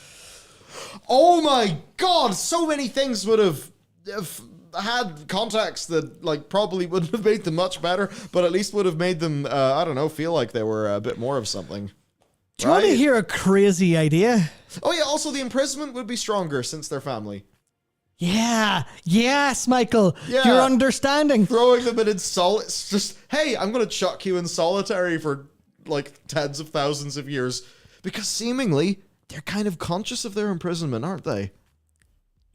Oh my god, so many things would have had context that probably wouldn't have made them much better, but at least would have made them feel like they were a bit more of something. Do you want to hear a crazy idea? Oh yeah, also the imprisonment would be stronger since they're family. Yeah. Yes, Michael. Yeah. You're understanding. Throwing them in it's just, hey, I'm going to chuck you in solitary for tens of thousands of years. Because seemingly, they're kind of conscious of their imprisonment, aren't they?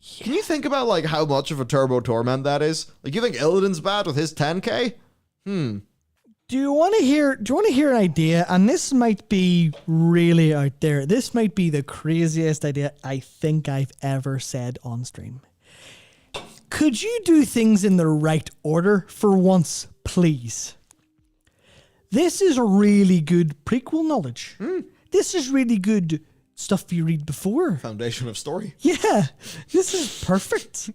Yeah. Can you think about how much of a turbo torment that is? You think Illidan's bad with his 10k? Do you want to hear an idea? And this might be really out there. This might be the craziest idea I think I've ever said on stream. Could you do things in the right order for once, please? This is really good prequel knowledge. This is really good stuff you read before. Foundation of story. Yeah, this is perfect.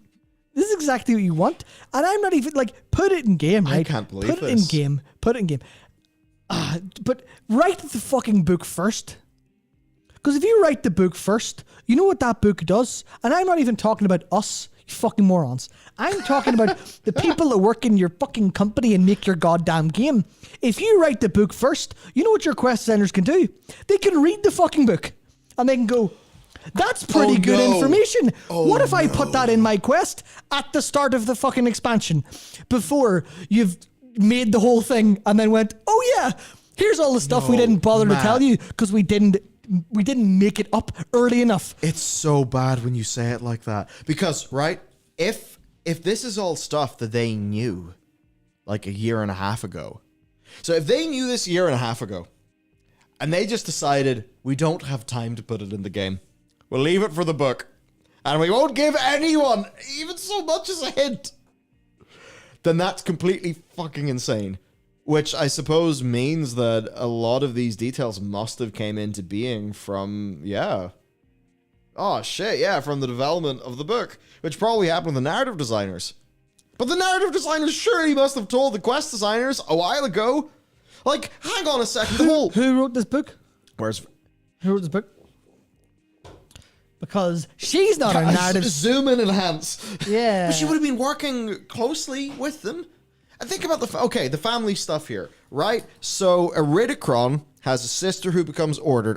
This is exactly what you want. And I'm not even, put it in game, right? I can't believe Put it in game. Put it in game. But write the fucking book first. Because if you write the book first, you know what that book does? And I'm not even talking about us, you fucking morons. I'm talking about the people that work in your fucking company and make your goddamn game. If you write the book first, you know what your quest designers can do? They can read the fucking book. And they can go, that's pretty good information. What if I put that in my quest at the start of the fucking expansion before you've made the whole thing and then went, oh yeah, here's all the stuff we didn't bother to tell you because we didn't make it up early enough. It's so bad when you say it like that. Because, right, if this is all stuff that they knew a year and a half ago. So if they knew this a year and a half ago and they just decided we don't have time to put it in the game, we'll leave it for the book. And we won't give anyone even so much as a hint. Then that's completely fucking insane. Which I suppose means that a lot of these details must have came into being from, oh shit, yeah, from the development of the book. Which probably happened with the narrative designers. But the narrative designers surely must have told the quest designers a while ago. Hang on a second. Who wrote this book? Who wrote this book? Because she's not a narrative. Zoom in and enhance. Yeah. But she would have been working closely with them. And think about the family stuff here, right? So Iridikron has a sister who becomes ordered.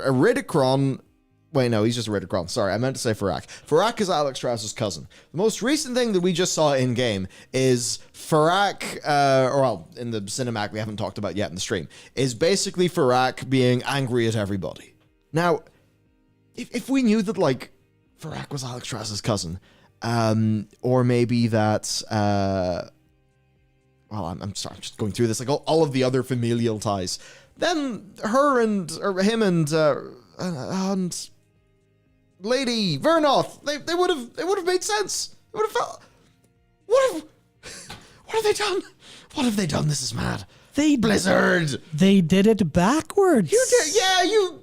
Wait, no, he's just Iridikron. Sorry, I meant to say Fyrakk. Fyrakk is Alex Strauss's cousin. The most recent thing that we just saw in game is Fyrakk, in the cinematic we haven't talked about yet in the stream, is basically Fyrakk being angry at everybody. Now, if we knew that, Fyrakk was Alex Strauss's cousin, or maybe that, I'm sorry, I'm just going through this, all of the other familial ties, then him and Lady Vernoth, they would have made sense. It would have felt, what have they done? What have they done? This is mad. Blizzard. They did it backwards. You did, yeah, you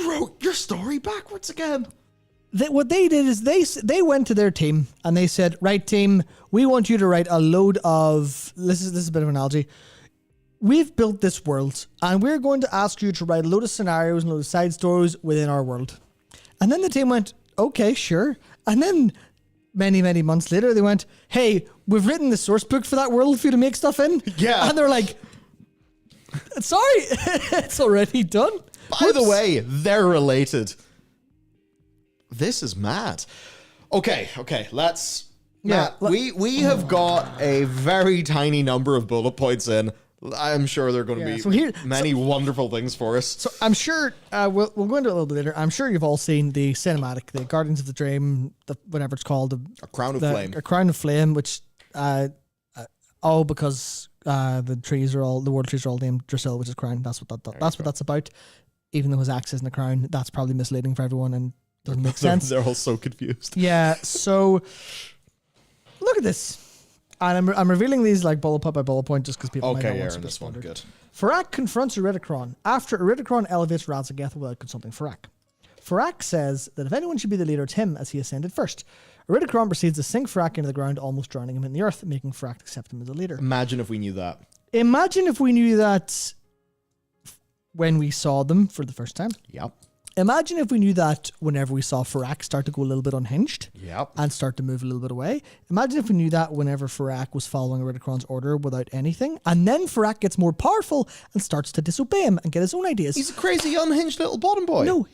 wrote your story backwards again. What they did is they went to their team and they said, right team, we want you to write a load of, this is a bit of an analogy. We've built this world and we're going to ask you to write a load of scenarios and a load of side stories within our world. And then the team went, okay, sure. And then many, many months later, they went, hey, we've written the source book for that world for you to make stuff in. Yeah. And they're like, sorry, it's already done. By the way, they're related. This is mad. Okay, let's... Yeah, Matt, we have got a very tiny number of bullet points in. I'm sure they're going to be many wonderful things for us. So I'm sure we'll go into it a little bit later. I'm sure you've all seen the cinematic, the Guardians of the Dream, whatever it's called, A Crown of Flame. A Crown of Flame, which all because the world trees are all named Drasil, which is crown. That's what that's about. Even though his axe isn't a crown, that's probably misleading for everyone and doesn't make sense. They're all so confused. Yeah. So look at this. And I'm revealing these like bullet point by bullet point just because people might not want to this one, good. Fyrakk confronts Iridikron after Iridikron elevates Radzageth without consulting Fyrakk. Fyrakk says that if anyone should be the leader, it's him, as he ascended first. Iridikron proceeds to sink Fyrakk into the ground, almost drowning him in the earth, making Fyrakk accept him as a leader. Imagine if we knew that. Imagine if we knew that when we saw them for the first time. Yep. Imagine if we knew that whenever we saw Fyrakk start to go a little bit unhinged. Yep. And start to move a little bit away. Imagine if we knew that whenever Fyrakk was following Iridikron's order without anything. And then Fyrakk gets more powerful and starts to disobey him and get his own ideas. He's a crazy, unhinged little bottom boy. No,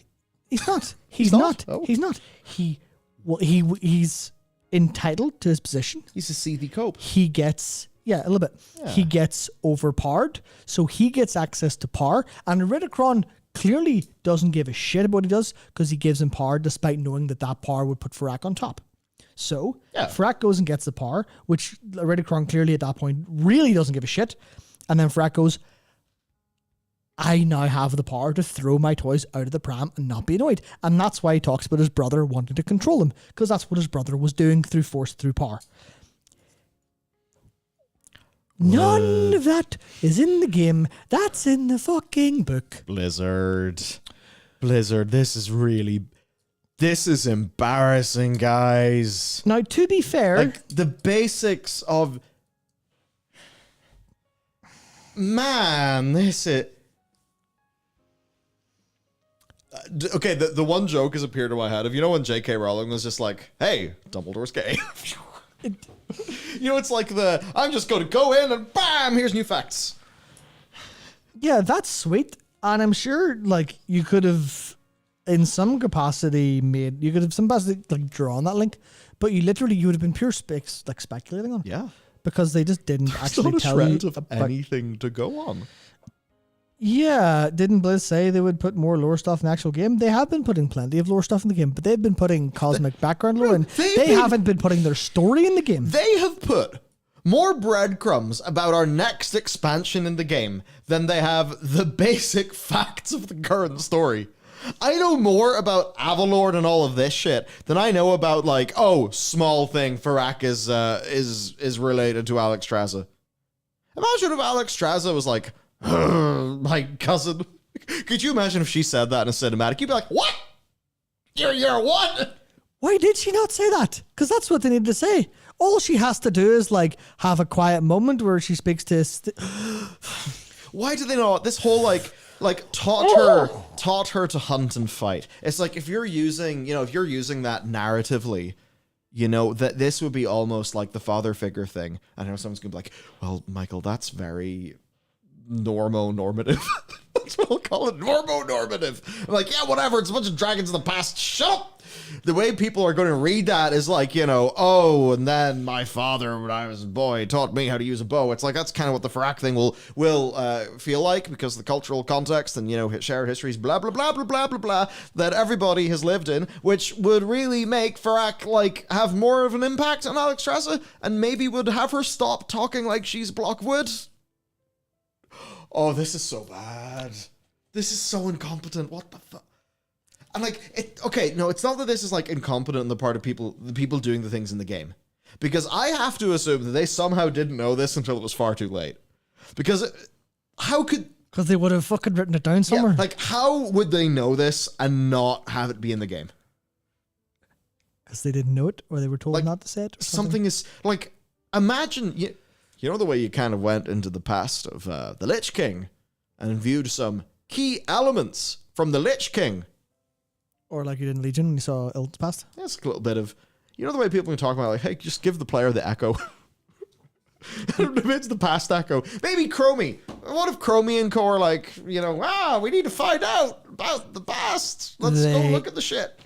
he's not. He's not. Oh. He's not. He's entitled to his position. He's a seethy cope. He gets... Yeah, a little bit. Yeah. He gets overpowered, so he gets access to power. And Iridikron clearly doesn't give a shit about what he does because he gives him power despite knowing that power would put Fyrakk on top. So, Fyrakk goes and gets the power, which Iridikron clearly at that point really doesn't give a shit. And then Fyrakk goes, I now have the power to throw my toys out of the pram and not be annoyed. And that's why he talks about his brother wanting to control him, because that's what his brother was doing through force, through power. None of that is in the game. That's in the fucking book. Blizzard, this is embarrassing, guys. Now, to be fair... Like, the basics of... Man, this is... Okay, the one joke has appeared in my head. If you know when J.K. Rowling was just like, hey, Dumbledore's gay. You know, it's like I'm just going to go in and bam, here's new facts. Yeah, that's sweet. And I'm sure, like, you could have, in some capacity, drawn that link, but you would have been pure speculating on. Yeah. Because they just didn't actually tell you of anything to go on. Yeah, didn't Blizz say they would put more lore stuff in the actual game? They have been putting plenty of lore stuff in the game, but they've been putting cosmic background lore in. They haven't been putting their story in the game. They have put more breadcrumbs about our next expansion in the game than they have the basic facts of the current story. I know more about Avalord and all of this shit than I know about, like, small thing, Fyrakk is related to Alex Straza. Imagine if Alex Straza was like, my cousin. Could you imagine if she said that in a cinematic? You'd be like, what? You're what? Why did she not say that? Because that's what they need to say. All she has to do is like have a quiet moment where she speaks to Why do they not? This whole like taught her to hunt and fight. It's like if you're using that narratively, you know, that this would be almost like the father figure thing. I know someone's gonna be like, well, Michael, that's very normative. That's what I'll call it, normative. I'm like, yeah, whatever, it's a bunch of dragons in the past, shut up. The way people are going to read that is like, you know, and then my father, when I was a boy, taught me how to use a bow. It's like, that's kind of what the Fyrakk thing will feel like, because the cultural context and, you know, shared histories, blah, blah, blah, blah, blah, blah, blah, that everybody has lived in, which would really make Fyrakk, like, have more of an impact on Alex Straza, and maybe would have her stop talking like she's Blockwood. Oh, this is so bad. This is so incompetent. What the fuck? And like, it's not that this is like incompetent on the part of the people doing the things in the game. Because I have to assume that they somehow didn't know this until it was far too late. Because because they would have fucking written it down somewhere. Yeah, like, how would they know this and not have it be in the game? Because they didn't know it, or they were told not to say it? Something is, like, imagine... You know the way you kind of went into the past of the Lich King and viewed some key elements from the Lich King? Or like you did in Legion when you saw Ilds past. Yeah, it's a little bit of, you know the way people can talk about, like, hey, just give the player the echo. It's the past echo. Maybe Chromie. What if Chromie and Co are like, we need to find out about the past. Let's go look at the shit.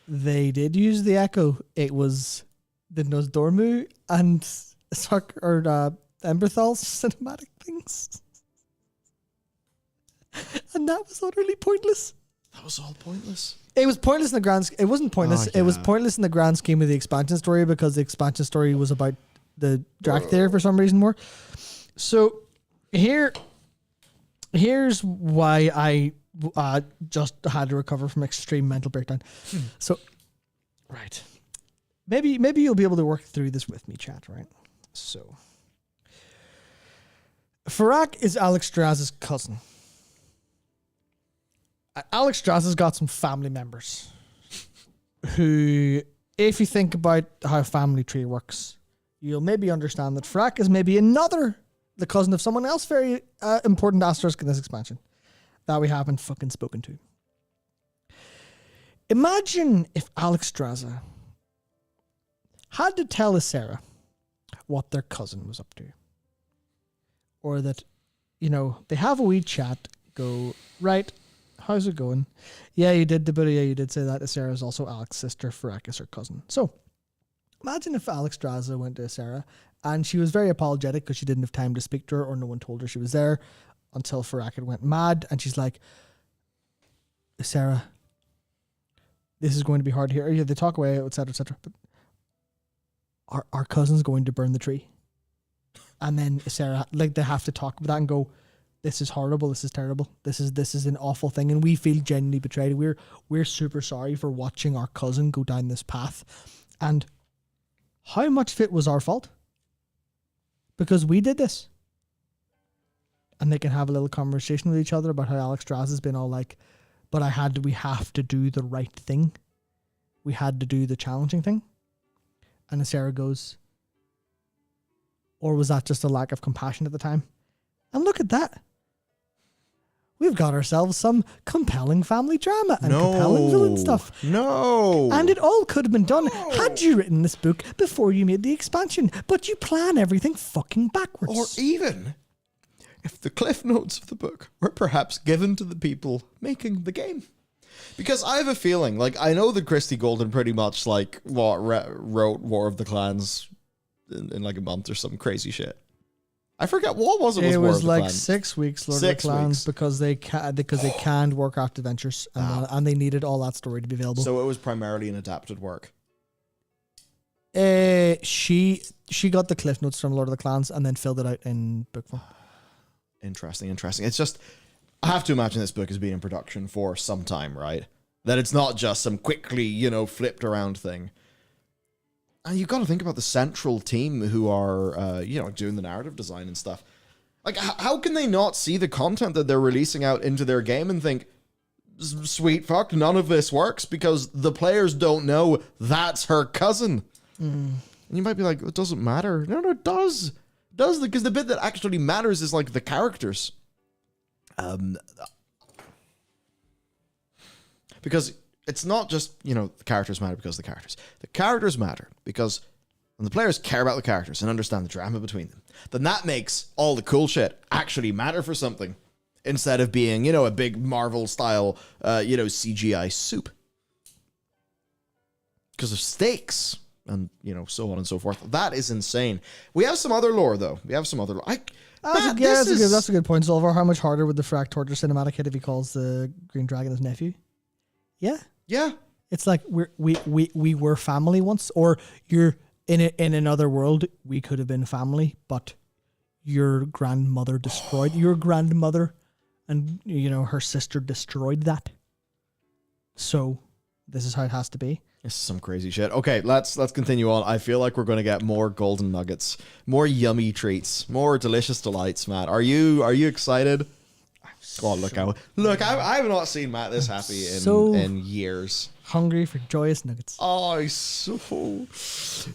They did use the echo. It was the Nosdormu and Emberthal's cinematic things. And that was utterly pointless. That was all pointless. It was pointless in the grand. It wasn't pointless. It was pointless in the grand scheme of the expansion story because the expansion story was about the Drakthir for some reason more. So here's why I just had to recover from extreme mental breakdown. So, right, maybe you'll be able to work through this with me, chat. Right. So, Fyrakk is Alexstrasza's cousin. Alexstrasza's got some family members who, if you think about how a family tree works, you'll maybe understand that Fyrakk is maybe the cousin of someone else very important asterisk in this expansion that we haven't fucking spoken to. Imagine if Alexstrasza had to tell Ysera what their cousin was up to. Or that, they have a wee chat, go, right, how's it going? Yeah, you did you did say that. Ysera is also Alex's sister, Fyrakk is her cousin. So, imagine if Alexstrasza went to Ysera and she was very apologetic because she didn't have time to speak to her or no one told her she was there until Fyrakk had went mad and she's like, Ysera, this is going to be hard here. Yeah, they talk away, etc., etc. But our cousin's going to burn the tree. And then Ysera, they have to talk about that and go, this is horrible, this is terrible, this is an awful thing, and we feel genuinely betrayed. We're super sorry for watching our cousin go down this path. And how much of it was our fault? Because we did this. And they can have a little conversation with each other about how Alexstrasza's been all like, but we have to do the right thing. We had to do the challenging thing. And Ysera goes, or was that just a lack of compassion at the time? And look at that. We've got ourselves some compelling family drama and compelling villain stuff. No. And it all could have been done had you written this book before you made the expansion. But you plan everything fucking backwards. Or even if the cliff notes of the book were perhaps given to the people making the game. Because I have a feeling, I know that Christie Golden pretty much, wrote War of the Clans in a month or some crazy shit. I forget what was it. It was War of the like Clans? 6 weeks, Lord of the Clans, because they canned Warcraft Adventures, and they needed all that story to be available. So it was primarily an adapted work. She got the cliff notes from Lord of the Clans and then filled it out in book form. Interesting. It's just, I have to imagine this book has been in production for some time, right? That it's not just some quickly, flipped around thing. And you've got to think about the central team who are, doing the narrative design and stuff. How can they not see the content that they're releasing out into their game and think, sweet fuck, none of this works because the players don't know that's her cousin. And you might be like, it doesn't matter. No, it does. It does, because the bit that actually matters is the characters. Because it's not just, the characters matter because of the characters. The characters matter because when the players care about the characters and understand the drama between them, then that makes all the cool shit actually matter for something instead of being, a big Marvel-style, CGI soup. Because of stakes and, so on and so forth. That is insane. We have some other lore, though. That's a good point, Zolvar. How much harder would the Fyrakk Torture cinematic hit if he calls the Green Dragon his nephew? Yeah. Yeah. It's like we were family once, or you're in another world. We could have been family, but your grandmother destroyed your grandmother, and her sister destroyed that. So this is how it has to be. This is some crazy shit. Okay, let's continue on. I feel like we're going to get more golden nuggets, more yummy treats, more delicious delights, Matt. Are you excited? Oh, look! I have not seen Matt this happy in years. Hungry for joyous nuggets. Oh, so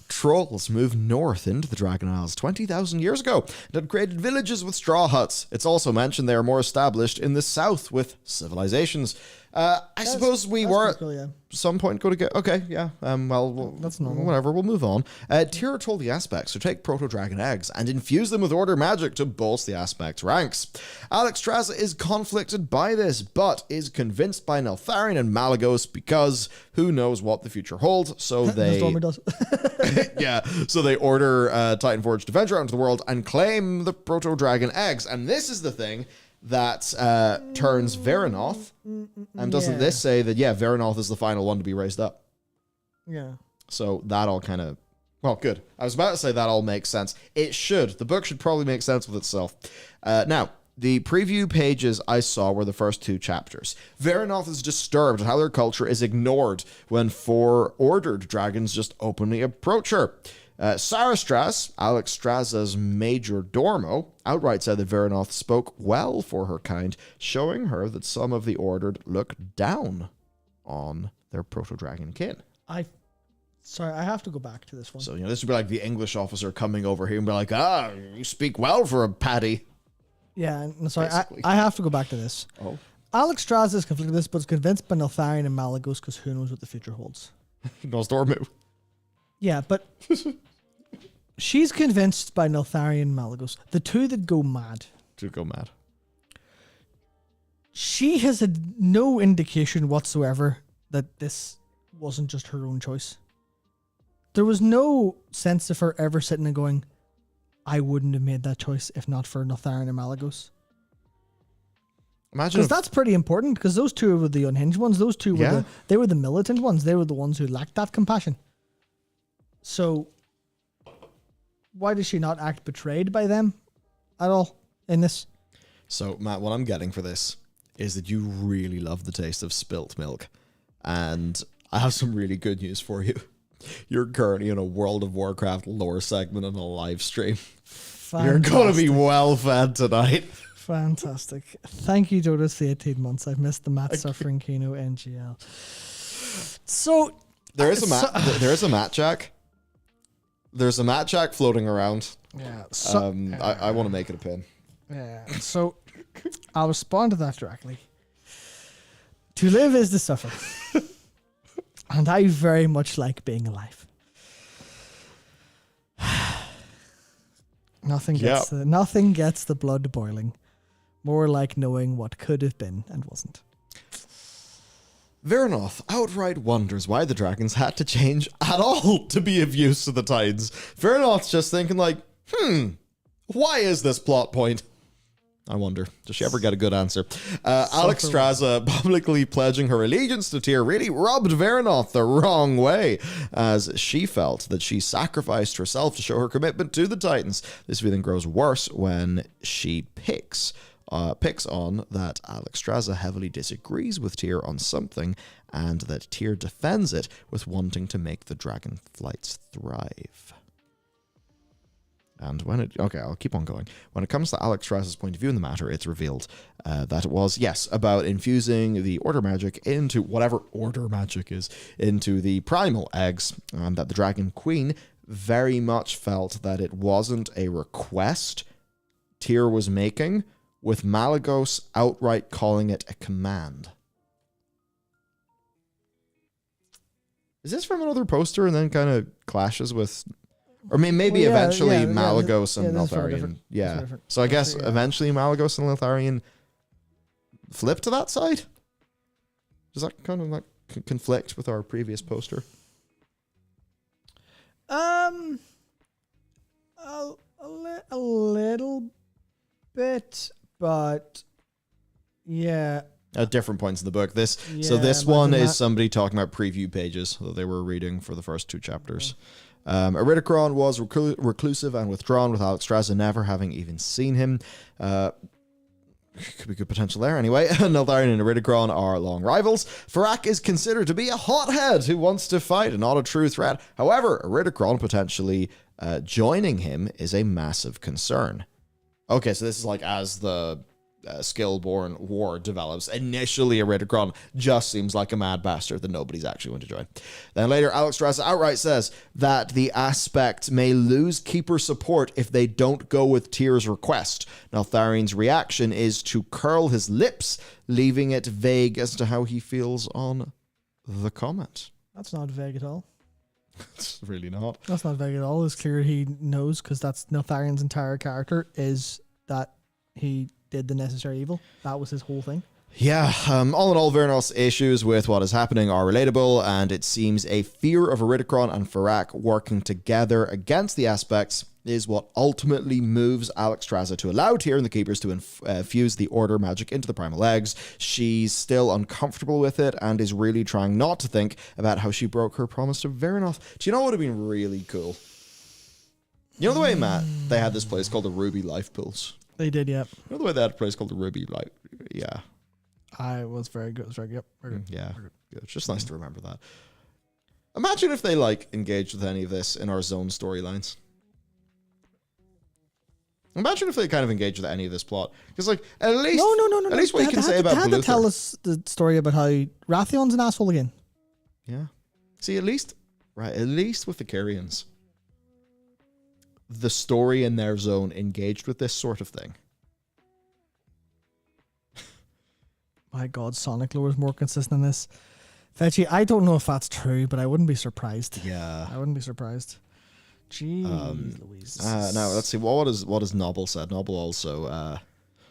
trolls moved north into the Dragon Isles 20,000 years ago and had created villages with straw huts. It's also mentioned they are more established in the south with civilizations. I suppose we were Cool, yeah. some point going to get okay, yeah. That's normal. Whatever. We'll move on. Tyr told the aspects to take proto dragon eggs and infuse them with order magic to bolster the aspects' ranks. Alexstrasza is conflicted by this, but is convinced by Neltharion and Malygos because who knows what the future holds. So they Stormy does. yeah. So they order Titanforge to venture out into the world and claim the proto dragon eggs. And this is the thing that turns Veranoth. And doesn't this say that, yeah, Veranoth is the final one to be raised up? Yeah. So that all kind of, well, good. I was about to say that all makes sense. It should. The book should probably make sense with itself. Now, the preview pages I saw were the first 2 chapters. Veranoth is disturbed at how their culture is ignored when 4 ordered dragons just openly approach her. Sarastras, Alexstrasza's major dormo, outright said that Veranoth spoke well for her kind, showing her that some of the ordered look down on their proto-dragon kin. Sorry, I have to go back to this one. So, this would be like the English officer coming over here and be like, you speak well for a paddy. Yeah, sorry, I have to go back to this. Oh. Alexstrasza is conflicted with this, but is convinced by Neltharion and Malygos because who knows what the future holds. Nosdormu. Yeah, but she's convinced by Neltharion and Malygos, the 2 that go mad. To go mad. She has no indication whatsoever that this wasn't just her own choice. There was no sense of her ever sitting and going, I wouldn't have made that choice if not for Neltharion and Malygos. Imagine because that's pretty important, because those 2 were the unhinged ones. Those 2 were they were the militant ones. They were the ones who lacked that compassion. So why does she not act betrayed by them at all in this? So, Matt, what I'm getting for this is that you really love the taste of spilt milk. And I have some really good news for you. You're currently in a World of Warcraft lore segment on a live stream. Fantastic. You're going to be well fed tonight. Fantastic. Thank you, Dodos, the 18 months. I've missed the Matt Suffering Kino NGL. So there is a Matt Jack. There's a Matt Jack floating around. Yeah. I want to make it a pin. Yeah. So I'll respond to that directly. To live is to suffer. And I very much like being alive. Nothing gets the blood boiling. More like knowing what could have been and wasn't. Veranoth outright wonders why the dragons had to change at all to be of use to the Titans. Veranoth's just thinking like, why is this plot point? I wonder, does she ever get a good answer? Alexstrasza publicly pledging her allegiance to Tyr really rubbed Veranoth the wrong way, as she felt that she sacrificed herself to show her commitment to the Titans. This feeling grows worse when she picks on that Alexstrasza heavily disagrees with Tyr on something, and that Tyr defends it with wanting to make the dragon flights thrive. And I'll keep on going. When it comes to Alexstrasza's point of view in the matter, it's revealed that it was, yes, about infusing the order magic into whatever order magic is, into the primal eggs, and that the Dragon Queen very much felt that it wasn't a request Tyr was making, with Malygos outright calling it a command. Is this from another poster and then kind of clashes with... Or maybe eventually Malygos and Neltharion. Yeah. So I guess eventually Malygos and Neltharion flip to that side? Does that kind of like conflict with our previous poster? A little bit, but yeah. At different points in the book. This one is somebody talking about preview pages that they were reading for the first 2 chapters. Iridikron was reclusive and withdrawn, with Alexstrasza never having even seen him. Could be good potential there. Anyway, Neltharion and Iridikron are long rivals. Fyrakk is considered to be a hothead who wants to fight and not a true threat. However, Iridikron potentially joining him is a massive concern. Okay, so this is like as the Skillborn War develops. Initially, Iridikron just seems like a mad bastard that nobody's actually going to join. Then later, Alex Strasza outright says that the aspect may lose keeper support if they don't go with Tyr's request. Neltharion's reaction is to curl his lips, leaving it vague as to how he feels on the comment. That's not vague at all. It's really not. That's not vague at all. It's clear he knows, because that's Neltharion's entire character, is that he did the necessary evil. That was his whole thing. Yeah, all in all, Vernoth's issues with what is happening are relatable, and it seems a fear of Iridikron and Fyrakk working together against the aspects is what ultimately moves Alex Strasza to allow Tyr and the Keepers to infuse the Order magic into the Primal Eggs. She's still uncomfortable with it and is really trying not to think about how she broke her promise to Vernoth. Do you know what would have been really cool? You know the way, Matt, they had this place called the Ruby Life Pools? They did, yeah. You know the way they had a place called the Ruby Life? Yeah. I was very good. It was very good. Yep. Very good. Yeah. Good. It's just nice to remember that. Imagine if they, like, engaged with any of this in our zone storylines. Imagine if they kind of engaged with any of this plot. Because, like, at least... No. At least what you can say about They had to tell us the story about how Rathion's an asshole again. Yeah. See, at least... Right, at least with the Kyrians, the story in their zone engaged with this sort of thing. My God, Sonic lore is more consistent in this. Fetchy, I don't know if that's true, but I wouldn't be surprised. Yeah. I wouldn't be surprised. Jeez Louise. Now, let's see. What has Noble said? Noble also...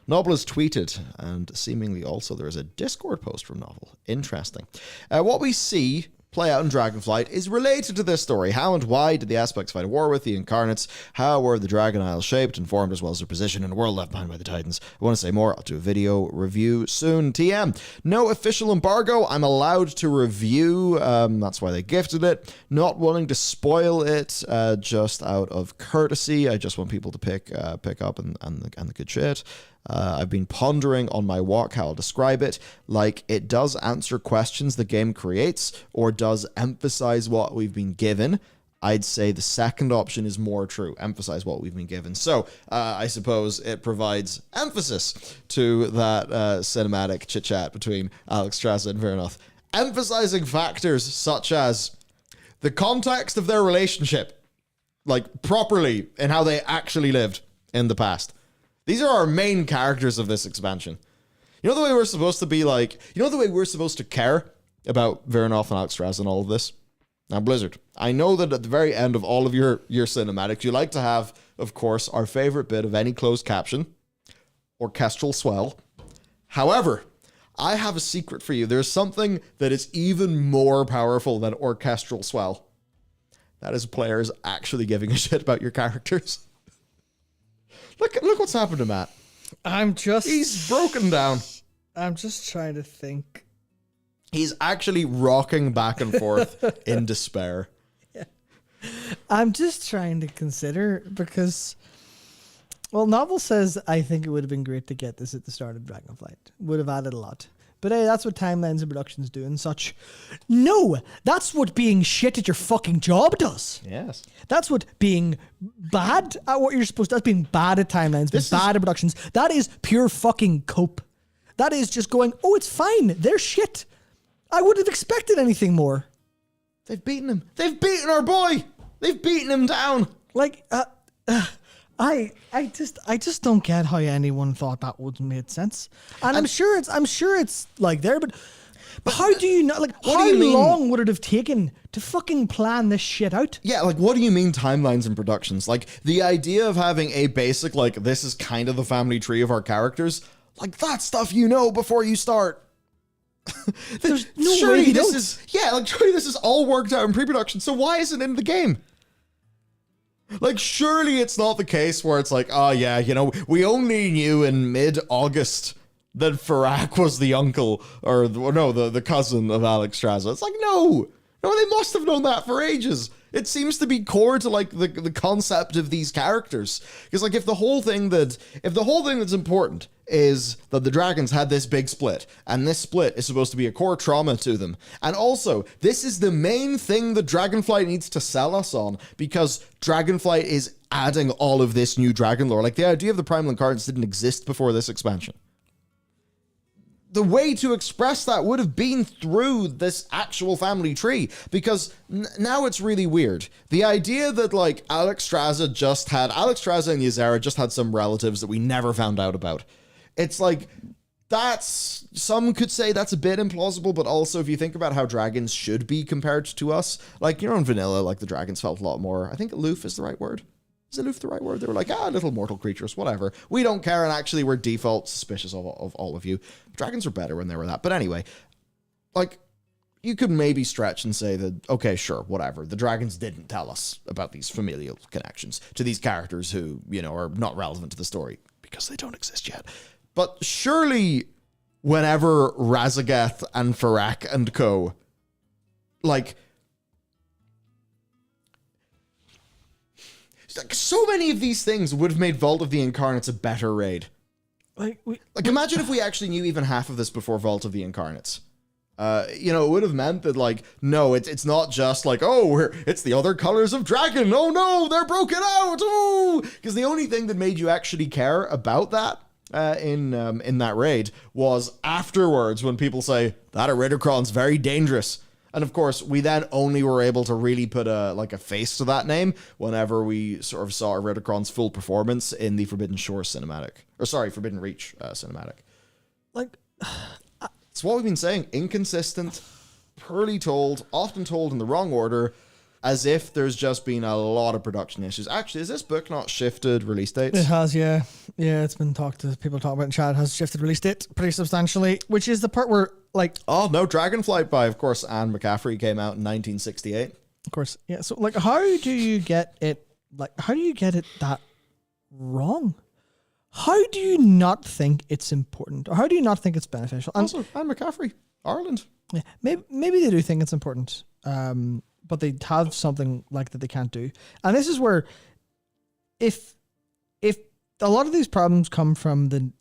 Noble has tweeted, and seemingly also there is a Discord post from Noble. Interesting. What we see play out in Dragonflight is related to this story. How and why did the aspects fight a war with the Incarnates? How were the Dragon Isles shaped and formed, as well as their position in a world left behind by the Titans? I want to say more. I'll do a video review soon. TM. No official embargo. I'm allowed to review. That's why they gifted it. Not wanting to spoil it, just out of courtesy. I just want people to pick up and the good shit. I've been pondering on my walk how I'll describe it. Like, it does answer questions the game creates, or does emphasize what we've been given. I'd say the second option is more true. Emphasize what we've been given. So, I suppose it provides emphasis to that cinematic chit-chat between Alex Strasza and Vernoth. Emphasizing factors such as the context of their relationship, like, properly, and how they actually lived in the past. These are our main characters of this expansion. You know the way we're supposed to be like... You know the way we're supposed to care about Vernoth and Alex Strasza and all of this? Now, Blizzard, I know that at the very end of all of your cinematics, you like to have, of course, our favorite bit of any closed caption, orchestral swell. However, I have a secret for you. There's something that is even more powerful than orchestral swell. That is players actually giving a shit about your characters. Look what's happened to Matt. He's broken down. I'm just trying to think. He's actually rocking back and forth in despair. Yeah. I'm just trying to consider, because, well, Novel says, I think it would have been great to get this at the start of Dragonflight. Would have added a lot. But hey, that's what timelines and productions do and such. No, that's what being shit at your fucking job does. Yes. That's what being bad at what you're supposed to... That's being bad at timelines, being bad at productions. That is pure fucking cope. That is just going, oh, it's fine. They're shit. I wouldn't have expected anything more. They've beaten him. They've beaten our boy. They've beaten him down. Like, I just don't get how anyone thought that would made sense. And I'm sure it's like there, but how do you know? Like, how long would it have taken to fucking plan this shit out? Yeah, like, what do you mean timelines and productions? Like, the idea of having a basic, like, this is kind of the family tree of our characters, like, that stuff you know before you start. There's no way this is all worked out in pre-production, so why isn't it in the game? Like, surely it's not the case where it's like, oh yeah, you know, we only knew in mid-August that Fyrakk was the uncle, or the cousin of Alex Strasza. It's like, no, they must have known that for ages. It seems to be core to, like, the concept of these characters. Because, like, if the whole thing that's important is that the dragons had this big split, and this split is supposed to be a core trauma to them, and also, this is the main thing that Dragonflight needs to sell us on, because Dragonflight is adding all of this new dragon lore. Like, the idea of the Primal Incarnates didn't exist before this expansion. the way to express that would have been through this actual family tree, because now it's really weird. The idea that like Alex Straza and Ysera just had some relatives that we never found out about. It's like, some could say that's a bit implausible, but also if you think about how dragons should be compared to us, like, in vanilla, like the dragons felt a lot more, I think aloof is the right word. Is aloof the right word? They were like, little mortal creatures, whatever. We don't care, and actually we're default suspicious of all of you. Dragons were better when they were that. But anyway, like, you could maybe stretch and say that, okay, sure, whatever. The dragons didn't tell us about these familial connections to these characters who, are not relevant to the story because they don't exist yet. But surely whenever Razageth and Fyrakk and co, like so many of these things would have made Vault of the Incarnates a better raid. Like imagine if we actually knew even half of this before Vault of the Incarnates. It would have meant that, like, no, it's not just like, it's the other colors of dragon. Oh no, they're broken out. Because the only thing that made you actually care about that in that raid was afterwards when people say that Iridikron's very dangerous. And of course, we then only were able to really put a face to that name whenever we sort of saw Iridikron's full performance in the Forbidden Reach cinematic. Like, it's what we've been saying. Inconsistent, poorly told, often told in the wrong order, as if there's just been a lot of production issues. Actually, has this book not shifted release dates? It has, yeah. Yeah, it's been people talk about in chat. It has shifted release date pretty substantially, which is the part where, like... Oh, no, Dragonflight by, of course, Anne McCaffrey came out in 1968. Of course, yeah. So, like, how do you get it that wrong? How do you not think it's important? Or how do you not think it's beneficial? And also, Anne McCaffrey, Ireland. Yeah, maybe they do think it's important. But they have something like that they can't do. And this is where, if a lot of these problems come from the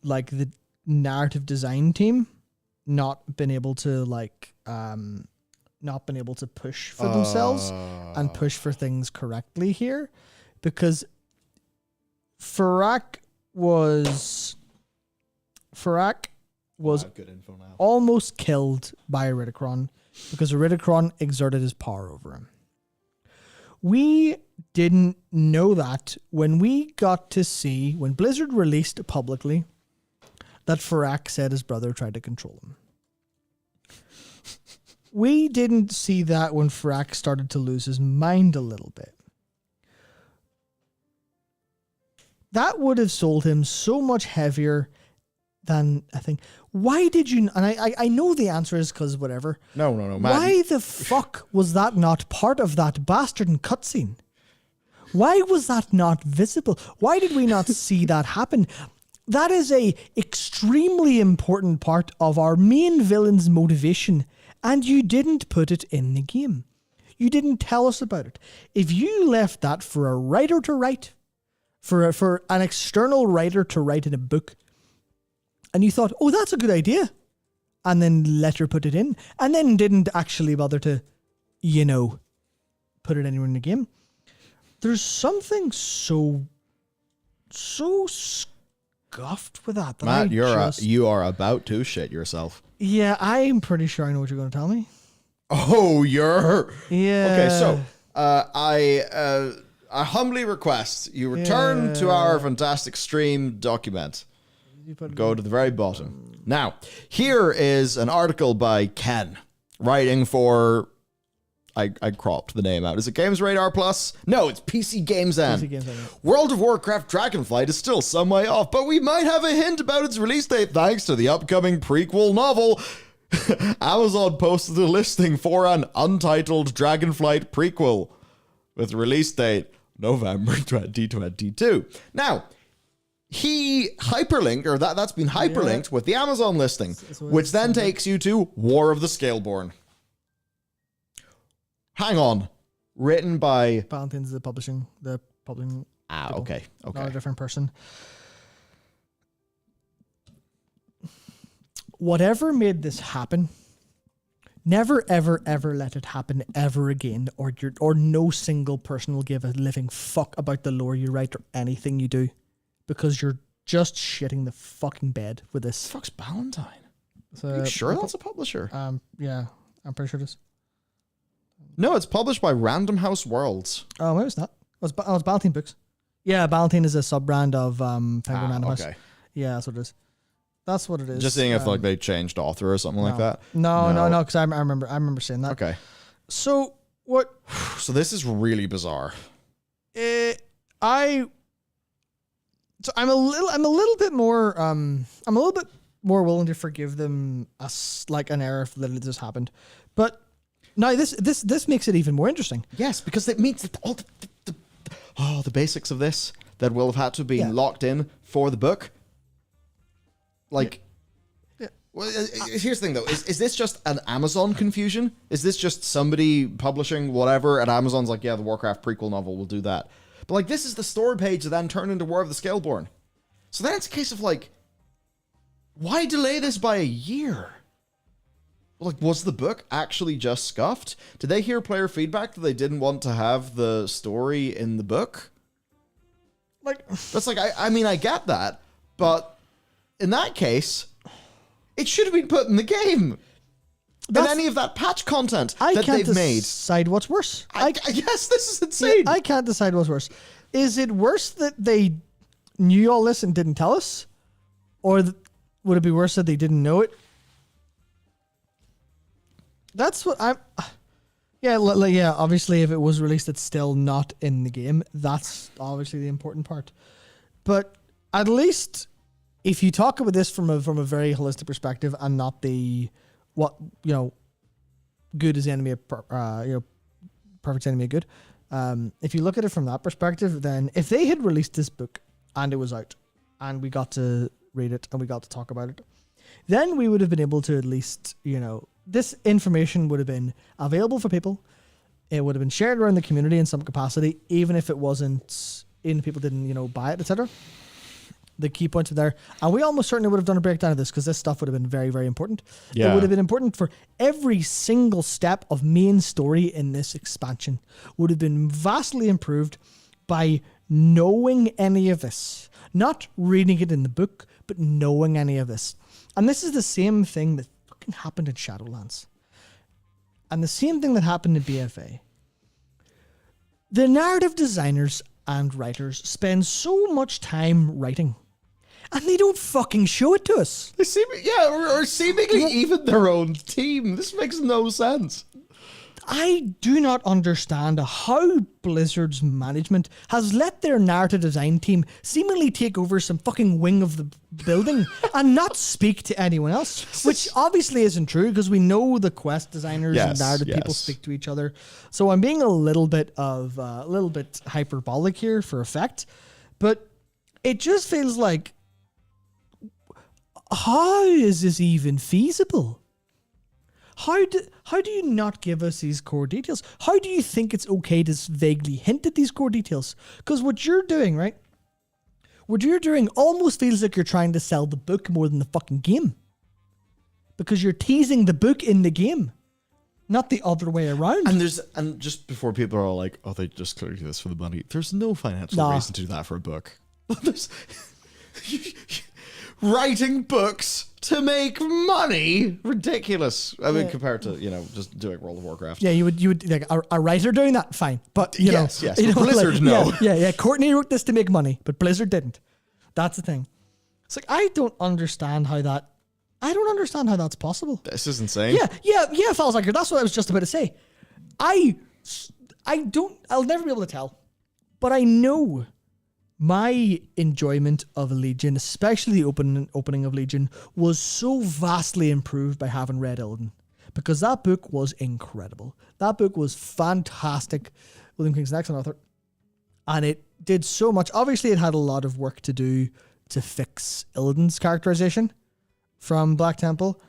narrative design team not being able to push for themselves and push for things correctly here, because Fyrakk was good info now. Almost killed by Iridikron, because Iridikron exerted his power over him. We didn't know that when we got to see, when Blizzard released publicly, that Fyrakk said his brother tried to control him. We didn't see that when Fyrakk started to lose his mind a little bit. That would have sold him so much heavier than I think. Why did you... And I know the answer is because whatever. No, Matt. Why the fuck was that not part of that bastard cutscene? Why was that not visible? Why did we not see that happen? That is a extremely important part of our main villain's motivation, and you didn't put it in the game. You didn't tell us about it. If you left that for a writer to write, for an external writer to write in a book, and you thought, oh, that's a good idea, and then let her put it in, and then didn't actually bother to, put it anywhere in the game, there's something so scuffed with that. Matt, you are about to shit yourself. Yeah, I'm pretty sure I know what you're going to tell me. Oh, you're... Yeah. Okay, so I humbly request you return to our fantastic stream document. Go to the very bottom. Now, here is an article by Ken, writing for... I cropped the name out. Is it Games Radar Plus? No, it's PC Games N. World of Warcraft Dragonflight is still some way off, but we might have a hint about its release date thanks to the upcoming prequel novel. Amazon posted a listing for an untitled Dragonflight prequel with release date November 2022. Now, he hyperlinked, or that's been hyperlinked with the Amazon listing, which then takes you to War of the Scaleborn. Hang on. Written by... Valentine's the publishing. People. Okay. Not a different person. Whatever made this happen, never, ever, ever let it happen ever again, or no single person will give a living fuck about the lore you write or anything you do, because you're just shitting the fucking bed with this. Fuck's Valentine? So, Are you sure that's a publisher? Yeah, I'm pretty sure it is. No, it's published by Random House Worlds. Oh, maybe it's not. It's Ballantine Books. Yeah, Ballantine is a sub-brand of Penguin Random House. Okay. Yeah, that's what it is. That's what it is. Just seeing if like they changed author or something like that. No, because I remember saying that. Okay. So what? So this is really bizarre. I'm a little bit more willing to forgive them like an error if literally just happened, but now this makes it even more interesting. Yes, because it means that all the basics of this that will have had to be locked in for the book. Like, well, here's the thing though: is this just an Amazon confusion? Is this just somebody publishing whatever, and Amazon's like, yeah, the Warcraft prequel novel will do that? But like, this is the story page that then turned into War of the Scaleborn. So then it's a case of like, why delay this by a year? Like, was the book actually just scuffed? Did they hear player feedback that they didn't want to have the story in the book? Like, that's like, I mean, I get that, but in that case, it should have been put in the game. And any of that patch content that they've made. I can't decide what's worse. Yes, this is insane. I can't decide what's worse. Is it worse that they knew all this and didn't tell us? Or would it be worse that they didn't know it? That's what I'm... Yeah, obviously if it was released, it's still not in the game. That's obviously the important part. But at least if you talk about this from a very holistic perspective and not the... good is the enemy of perfect enemy of good. If you look at it from that perspective, then if they had released this book and it was out and we got to read it and we got to talk about it, then we would have been able to at least, this information would have been available for people. It would have been shared around the community in some capacity, even if it wasn't, even if people didn't, buy it, etc. The key points are there. And we almost certainly would have done a breakdown of this because this stuff would have been very, very important. Yeah. It would have been important for every single step of main story in this expansion would have been vastly improved by knowing any of this. Not reading it in the book, but knowing any of this. And this is the same thing that fucking happened in Shadowlands. And the same thing that happened in BFA. The narrative designers and writers spend so much time writing. And they don't fucking show it to us. They or seemingly even their own team. This makes no sense. I do not understand how Blizzard's management has let their narrative design team seemingly take over some fucking wing of the building and not speak to anyone else, which obviously isn't true because we know the quest designers and narrative people speak to each other. So I'm being a little bit hyperbolic here for effect, but it just feels like, how is this even feasible? How do you not give us these core details? How do you think it's okay to vaguely hint at these core details? Because what you're doing, right? What you're doing almost feels like you're trying to sell the book more than the fucking game. Because you're teasing the book in the game, not the other way around. And just before people are all like, oh, they just clearly do this for the money. There's no financial reason to do that for a book. Writing books to make money, ridiculous. I mean, compared to just doing World of Warcraft. Yeah, you would like a writer doing that, fine. But yes, Blizzard, no. Yeah. Courtney wrote this to make money, but Blizzard didn't. That's the thing. It's like I don't understand how that's possible. This is insane. Yeah, fellas, like that's what I was just about to say. I'll never be able to tell, but I know. My enjoyment of Legion, especially the opening of Legion, was so vastly improved by having read Illidan. Because that book was incredible. That book was fantastic. William King's an excellent author. And it did so much. Obviously, it had a lot of work to do to fix Illidan's characterization from Black Temple.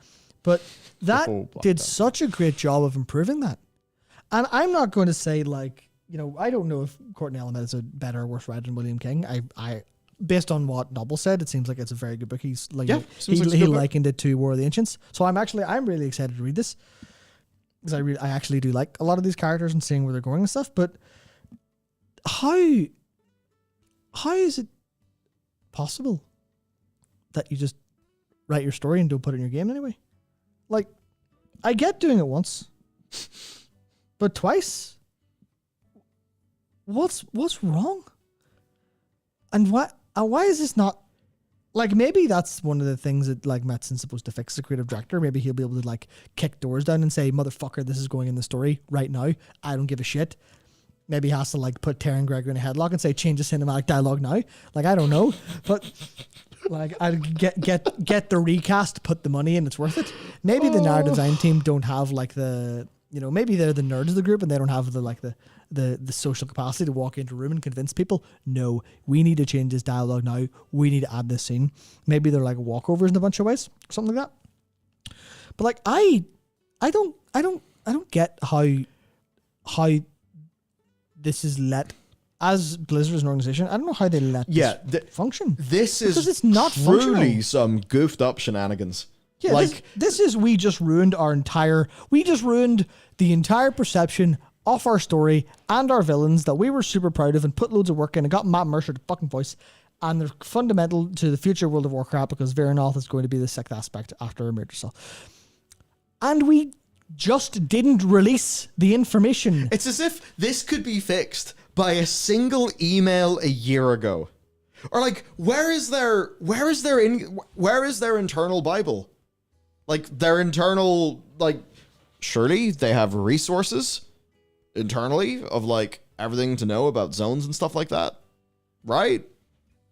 But that did such a great job of improving that. And I'm not going to say, like, I don't know if Courtney Elliott is a better or worse writer than William King. I based on what Noble said, it seems like it's a very good book. He's like, he likened it to War of the Ancients. So I'm really excited to read this because I actually do like a lot of these characters and seeing where they're going and stuff. But how is it possible that you just write your story and don't put it in your game anyway? Like, I get doing it once, but twice. What's wrong? And why is this not? Like, maybe that's one of the things that, like, Metzin's supposed to fix, the creative director. Maybe he'll be able to, like, kick doors down and say, motherfucker, this is going in the story right now. I don't give a shit. Maybe he has to, like, put Terran Gregor in a headlock and say, change the cinematic dialogue now. Like, I don't know. But, like, I'd get the recast, put the money in, it's worth it. Maybe the narrative design team don't have, like, the, you know, maybe they're the nerds of the group and they don't have the, like, the social capacity to walk into a room and convince people. No, we need to change this dialogue now. We need to add this scene. Maybe they're like walkovers in a bunch of ways, something like that. But like I don't get how this is let as Blizzard as an organization. I don't know how they let this function. This is it's not truly functional. some goofed up shenanigans. Yeah, like this is we just ruined the entire perception of our story and our villains that we were super proud of and put loads of work in and got Matt Mercer to fucking voice, and they're fundamental to the future World of Warcraft because Veranoth is going to be the sixth aspect after a murder cell. And we just didn't release the information. It's as if this could be fixed by a single email a year ago. Or like, where is their internal Bible? Like their internal, like, surely they have resources internally of like everything to know about zones and stuff like that, right?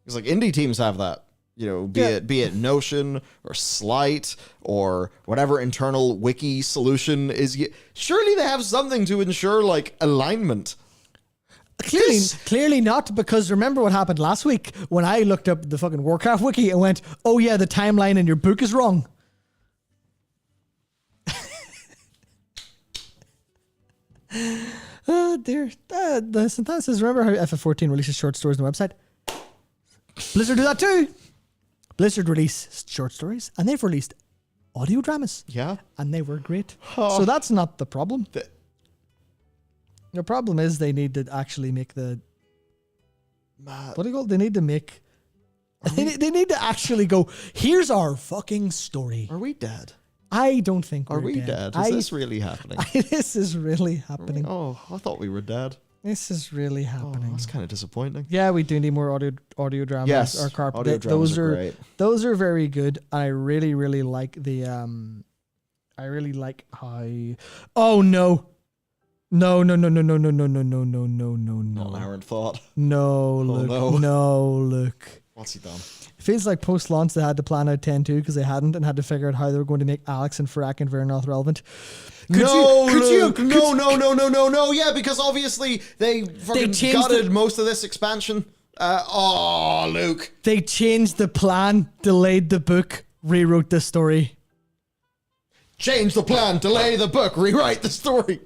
Because like indie teams have that, you know, be it Notion or Slight or whatever internal wiki solution is. Surely they have something to ensure like alignment. Clearly not, because remember what happened last week when I looked up the fucking Warcraft wiki and went, oh yeah, the timeline in your book is wrong. Oh dear. Sometimes says, remember how FF14 releases short stories on the website? Blizzard do that too. Blizzard release short stories and they've released audio dramas. Yeah. And they were great. So that's not the problem. The problem is they need to actually make the... What do you call it? They need to make... They need to actually go, here's our fucking story. Are we dead? I don't think Are we dead? Is this really happening? This is really happening. Oh, I thought we were dead. This is really happening. That's kind of disappointing. Yeah, we do need more audio dramas. Yes, or carp. audio dramas are great. Those are very good. I really, really like the... I really like how... Oh, no. No. Not an errant thought. No, Luke. No, Luke. What's he done? It feels like post-launch they had to plan out 10-2 because they hadn't and had to figure out how they were going to make Alex and Fyrakk and Veranoth relevant. No, yeah, because obviously they fucking gutted most of this expansion. Luke. They changed the plan, delayed the book, rewrote the story. Change the plan, delay the book, rewrite the story.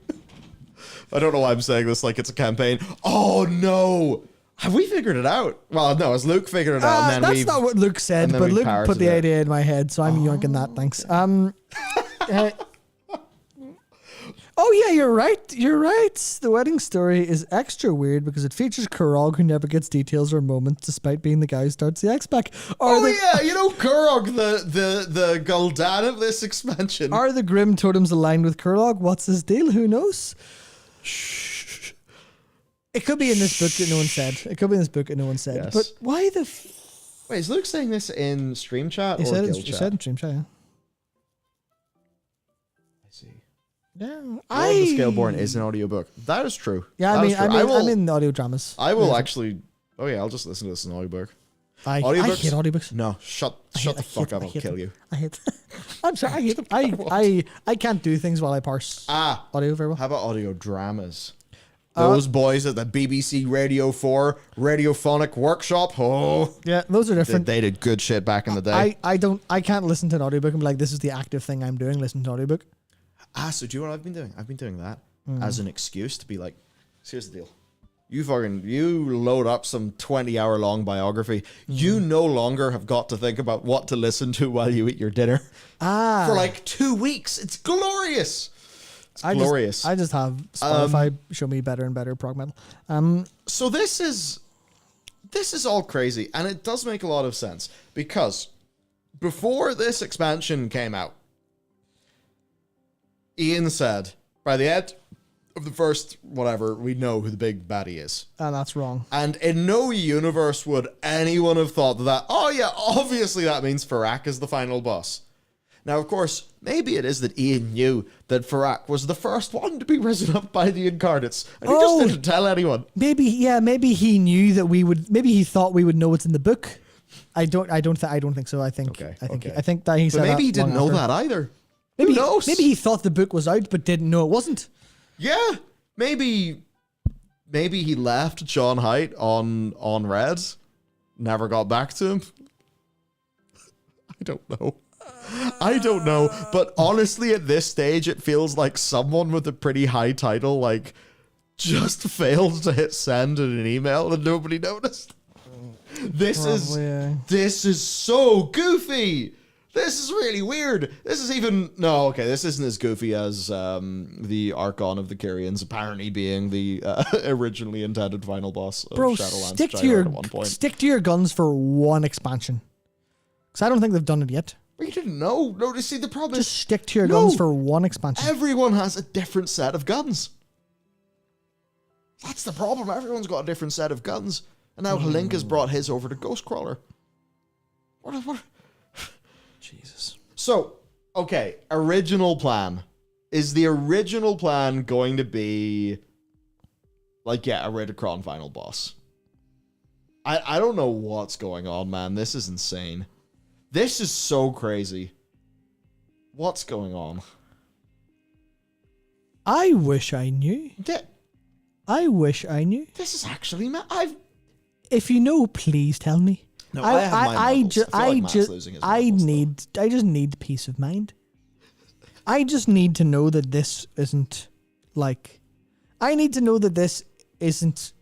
I don't know why I'm saying this like it's a campaign. Oh no. Have we figured it out? Well, no, as Luke figured it out, and then that's not what Luke said, but Luke put the idea in my head, so I'm yoinking that. Thanks. Oh yeah, you're right. You're right. The wedding story is extra weird because it features Kurog, who never gets details or moments, despite being the guy who starts the X-Pac. Yeah, you know Kurog, the Gul'dan of this expansion. Are the Grim Totems aligned with Kurog? What's his deal? Who knows? It could be in this book that no one said. Yes. But why the... Wait, is Luke saying this in stream chat or guild chat? He said in stream chat, yeah. I see. Yeah. Lord of the Scaleborn is an audiobook. That is true. Yeah, I'm in audio dramas. I will actually... Oh yeah, I'll just listen to this in audiobook. I hate audiobooks. No, shut the fuck up, I'll kill you. I hate them. I'm sorry, I hate them. I can't do things while I parse audio very well. How about audio dramas? Those boys at the BBC Radio 4 Radiophonic Workshop. Oh. Yeah, those are different. They did good shit back in the day. I can't listen to an audiobook and be like, this is the active thing I'm doing, listen to an audiobook. So do you know what I've been doing? I've been doing that as an excuse to be like, here's the deal. You load up some 20-hour long biography. You no longer have got to think about what to listen to while you eat your dinner. For like 2 weeks. It's glorious. Glorious. I just have Spotify show me better and better prog metal. So this is all crazy, and it does make a lot of sense because before this expansion came out, Ian said, by the end of the first whatever, we know who the big baddie is. And that's wrong. And in no universe would anyone have thought that, oh yeah, obviously that means Fyrakk is the final boss. Now, of course, maybe it is that Ian knew that Fyrakk was the first one to be risen up by the Incarnates, and he just didn't tell anyone. Maybe he knew that we would. Maybe he thought we would know what's in the book. I don't think so. I think that he said. But maybe that he didn't know after. that either. Maybe, Who knows? Maybe he thought the book was out, but didn't know it wasn't. Yeah, maybe he left John Haidt on Red, never got back to him. I don't know, but honestly, at this stage, it feels like someone with a pretty high title, like, just failed to hit send in an email and nobody noticed. This is so goofy. This is really weird. This isn't as goofy as the Archon of the Kyrians apparently being the originally intended final boss of Shadowlands. Stick to your guns for one expansion, because I don't think they've done it yet. But you didn't know. No, see, the problem is... Just stick to your guns for one expansion. Everyone has a different set of guns. That's the problem. Everyone's got a different set of guns. And now Link has brought his over to Ghostcrawler. What? Jesus. So, okay, original plan. Is the original plan going to be... like, yeah, a Ridicron final boss? I don't know what's going on, man. This is insane. This is so crazy. What's going on? I wish I knew. I wish I knew. This is actually... If you know, please tell me. No, I just need peace of mind. I just need to know that this isn't like... I need to know that this isn't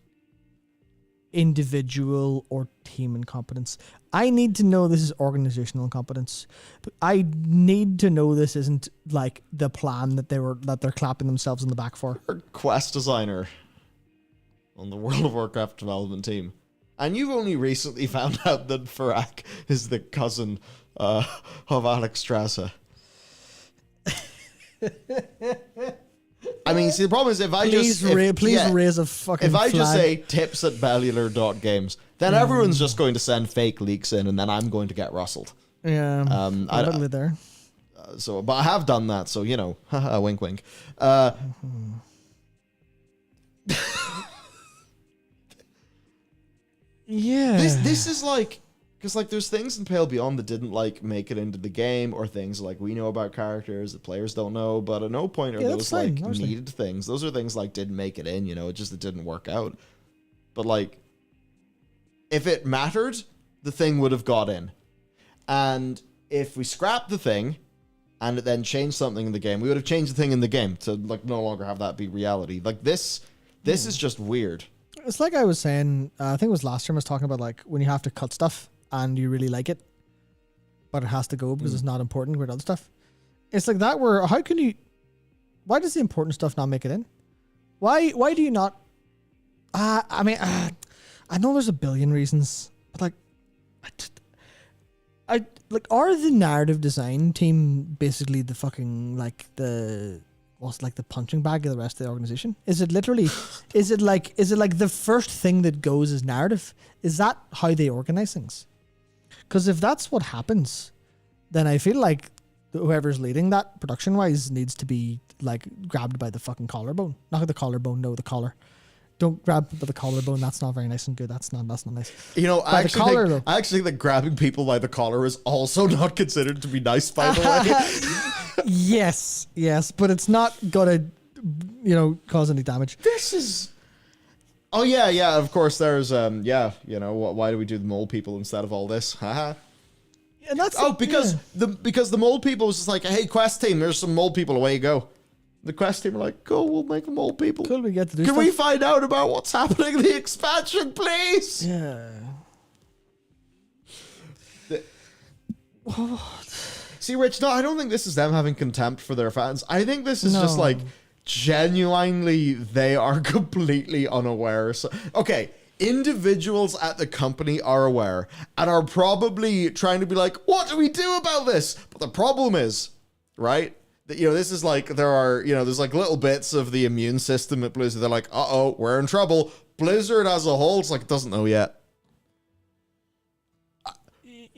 individual or team incompetence. I need to know this is organizational incompetence. But I need to know this isn't like the plan that they're clapping themselves on the back for. You're a quest designer on the World of Warcraft development team. And you've only recently found out that Fyrakk is the cousin of Alex Strasser. I mean, see, the problem is if I raise a fucking if I flag. just say tips at bellular.games, then everyone's just going to send fake leaks in, and then I'm going to get rustled. Yeah, totally there. But I have done that, so, you know, wink, wink. Yeah. This is like, because like there's things in Pale Beyond that didn't like make it into the game, or things like we know about characters that players don't know, but at no point are those like needed things. Those are things like didn't make it in, you know, it didn't work out. But like, if it mattered, the thing would have got in. And if we scrapped the thing and it then changed something in the game, we would have changed the thing in the game to like no longer have that be reality. Like this is just weird. It's like I was saying, I think it was last time I was talking about like when you have to cut stuff and you really like it, but it has to go because it's not important with other stuff. It's like that where, why does the important stuff not make it in? Why do you not, I know there's a billion reasons, but like, are the narrative design team basically the fucking, like the punching bag of the rest of the organization? Is it literally, is it like the first thing that goes is narrative? Is that how they organize things? Because if that's what happens, then I feel like whoever's leading that production wise needs to be like grabbed by the fucking collarbone. Not the collarbone, no, the collar. Don't grab by the collarbone. That's not very nice and good. That's not nice. You know, I actually think that grabbing people by the collar is also not considered to be nice, by the way. Yes, but it's not gonna, cause any damage. This is... Oh, yeah, of course there's, why do we do the mole people instead of all this? Haha. And that's... because the mole people was just like, hey, quest team, there's some mole people, away you go. The quest team are like, cool, we'll make them mole people. Cool, we get to do Can stuff. we find out about what's happening in the expansion, please? Yeah. See, Rich, no, I don't think this is them having contempt for their fans. I think this is just like, genuinely, they are completely unaware. So, okay, individuals at the company are aware and are probably trying to be like, what do we do about this? But the problem is, right, this is like, there's like little bits of the immune system at Blizzard. They're like, uh-oh, we're in trouble. Blizzard as a whole, it's like, it doesn't know yet.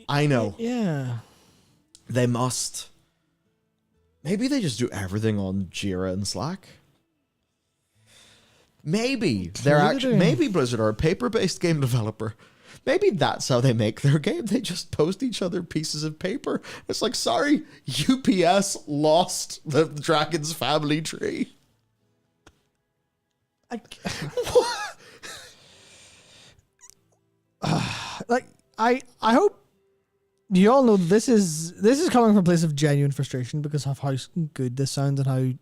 I know. Yeah. They must. Maybe they just do everything on Jira and Slack. Maybe maybe Blizzard are a paper-based game developer. Maybe that's how they make their game. They just post each other pieces of paper. It's like, sorry, UPS lost the Dragon's family tree. I hope you all know this is coming from a place of genuine frustration because of how good this sounds and how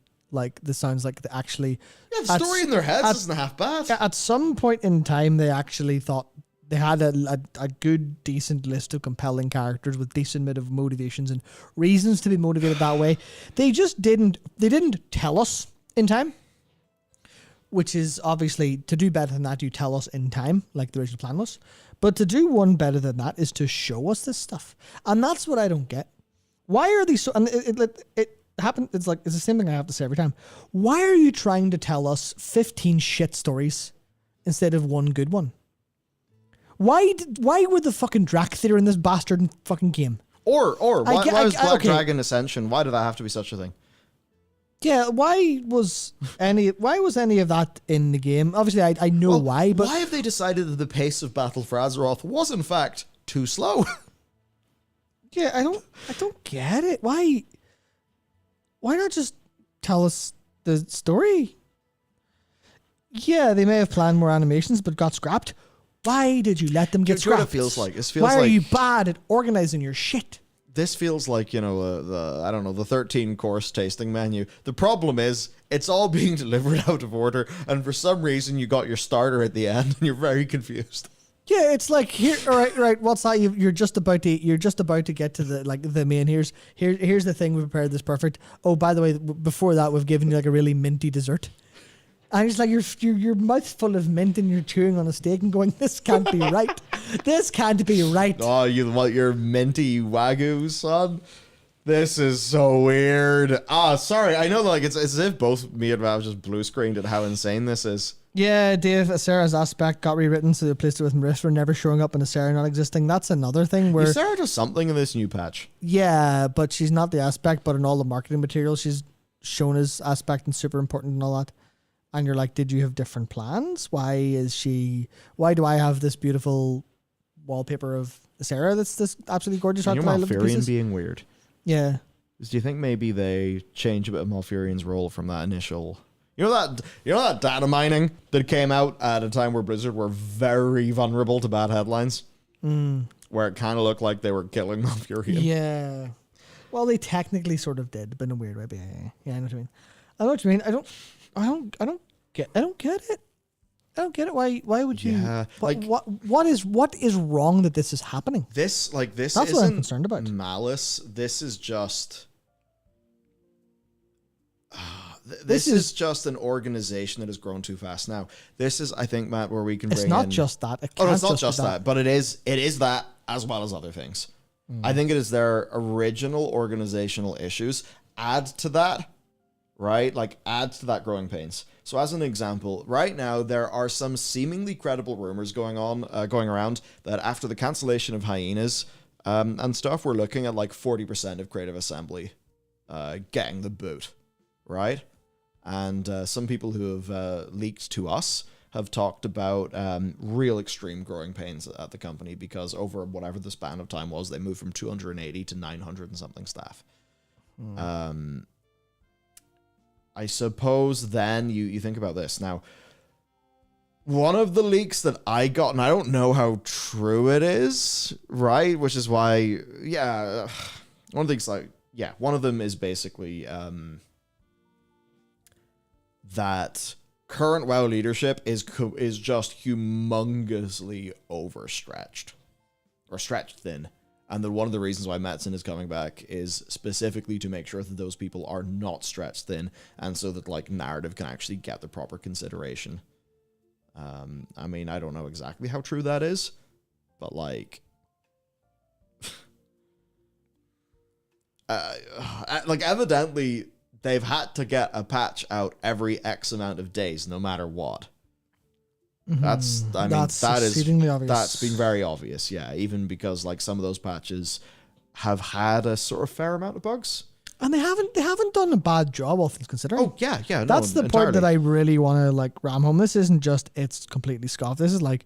this sounds like they actually. Yeah, the story in their heads isn't half bad. At some point in time, they actually thought they had a good, decent list of compelling characters with decent bit of motivations and reasons to be motivated that way. They just didn't. They didn't tell us in time. Which is obviously, to do better than that, you tell us in time, like the original plan was. But to do one better than that is to show us this stuff. And that's what I don't get. Why are these so... And it happened... It's the same thing I have to say every time. Why are you trying to tell us 15 shit stories instead of one good one? Why were the fucking Drakthir in this bastard fucking game? Or why was Black Dragon Ascension? Why did that have to be such a thing? Yeah, why was any of that in the game? Obviously, I know why, but why have they decided that the pace of battle for Azeroth was in fact too slow? Yeah, I don't get it. Why not just tell us the story? Yeah, they may have planned more animations, but got scrapped. Why did you let them get scrapped? What it feels like. Why are you bad at organizing your shit? This feels like, the 13 course tasting menu. The problem is it's all being delivered out of order, and for some reason you got your starter at the end and you're very confused. Yeah, it's like, here, all right, what's that? You're just about to get to the main. Here's the thing, we prepared this perfect. Oh, by the way, before that we've given you like a really minty dessert. And it's like your mouth's full of mint and you're chewing on a steak and going, this can't be right. This can't be right. Oh, you want your minty Wagyu, son? This is so weird. Sorry. I know it's as if both me and Rav just blue screened at how insane this is. Yeah, Dave, Sarah's aspect got rewritten, so they replaced it with Marissa never showing up and Sarah not existing. That's another thing where... Sarah does something in this new patch. Yeah, but she's not the aspect, but in all the marketing materials, she's shown as aspect and super important and all that. And you're like, did you have different plans? Why do I have this beautiful wallpaper of Sarah that's this absolutely gorgeous art? Malfurion being weird. Yeah. Do you think maybe they change a bit of Malfurion's role from that initial... You know that data mining that came out at a time where Blizzard were very vulnerable to bad headlines? Where it kind of looked like they were killing Malfurion. Yeah. Well, they technically sort of did, but in a weird way. But yeah, I know what you mean. I know what you mean. I don't get it. I don't get it. Why would you? Yeah, what is wrong that this is happening? This That's what I'm concerned about. Malice. This is just. This is just an organization that has grown too fast. Now, this is, I think, Matt, where we can. It's not just that. It's not just that, but it is that as well as other things. I think it is their original organizational issues. Add to that. Right? Add to that growing pains. So as an example, right now, there are some seemingly credible rumors going around that after the cancellation of Hyenas and stuff, we're looking at 40% of Creative Assembly getting the boot. Right? And some people who have leaked to us have talked about real extreme growing pains at the company because over whatever the span of time was, they moved from 280 to 900 and something staff. I suppose then you think about this. Now, one of the leaks that I got, and I don't know how true it is, right? Which is why, one of the things one of them is basically that current WoW leadership is just humongously overstretched or stretched thin. And then one of the reasons why Metzen is coming back is specifically to make sure that those people are not stretched thin, and so that narrative can actually get the proper consideration. I mean, I don't know exactly how true that is, but evidently they've had to get a patch out every X amount of days, no matter what. That's exceedingly obvious. That's been very obvious, yeah. Even because like some of those patches have had a sort of fair amount of bugs. And they haven't done a bad job, all things considering. Oh yeah. No, that's the part that I really want to like ram home. This isn't just it's completely scoffed. This is like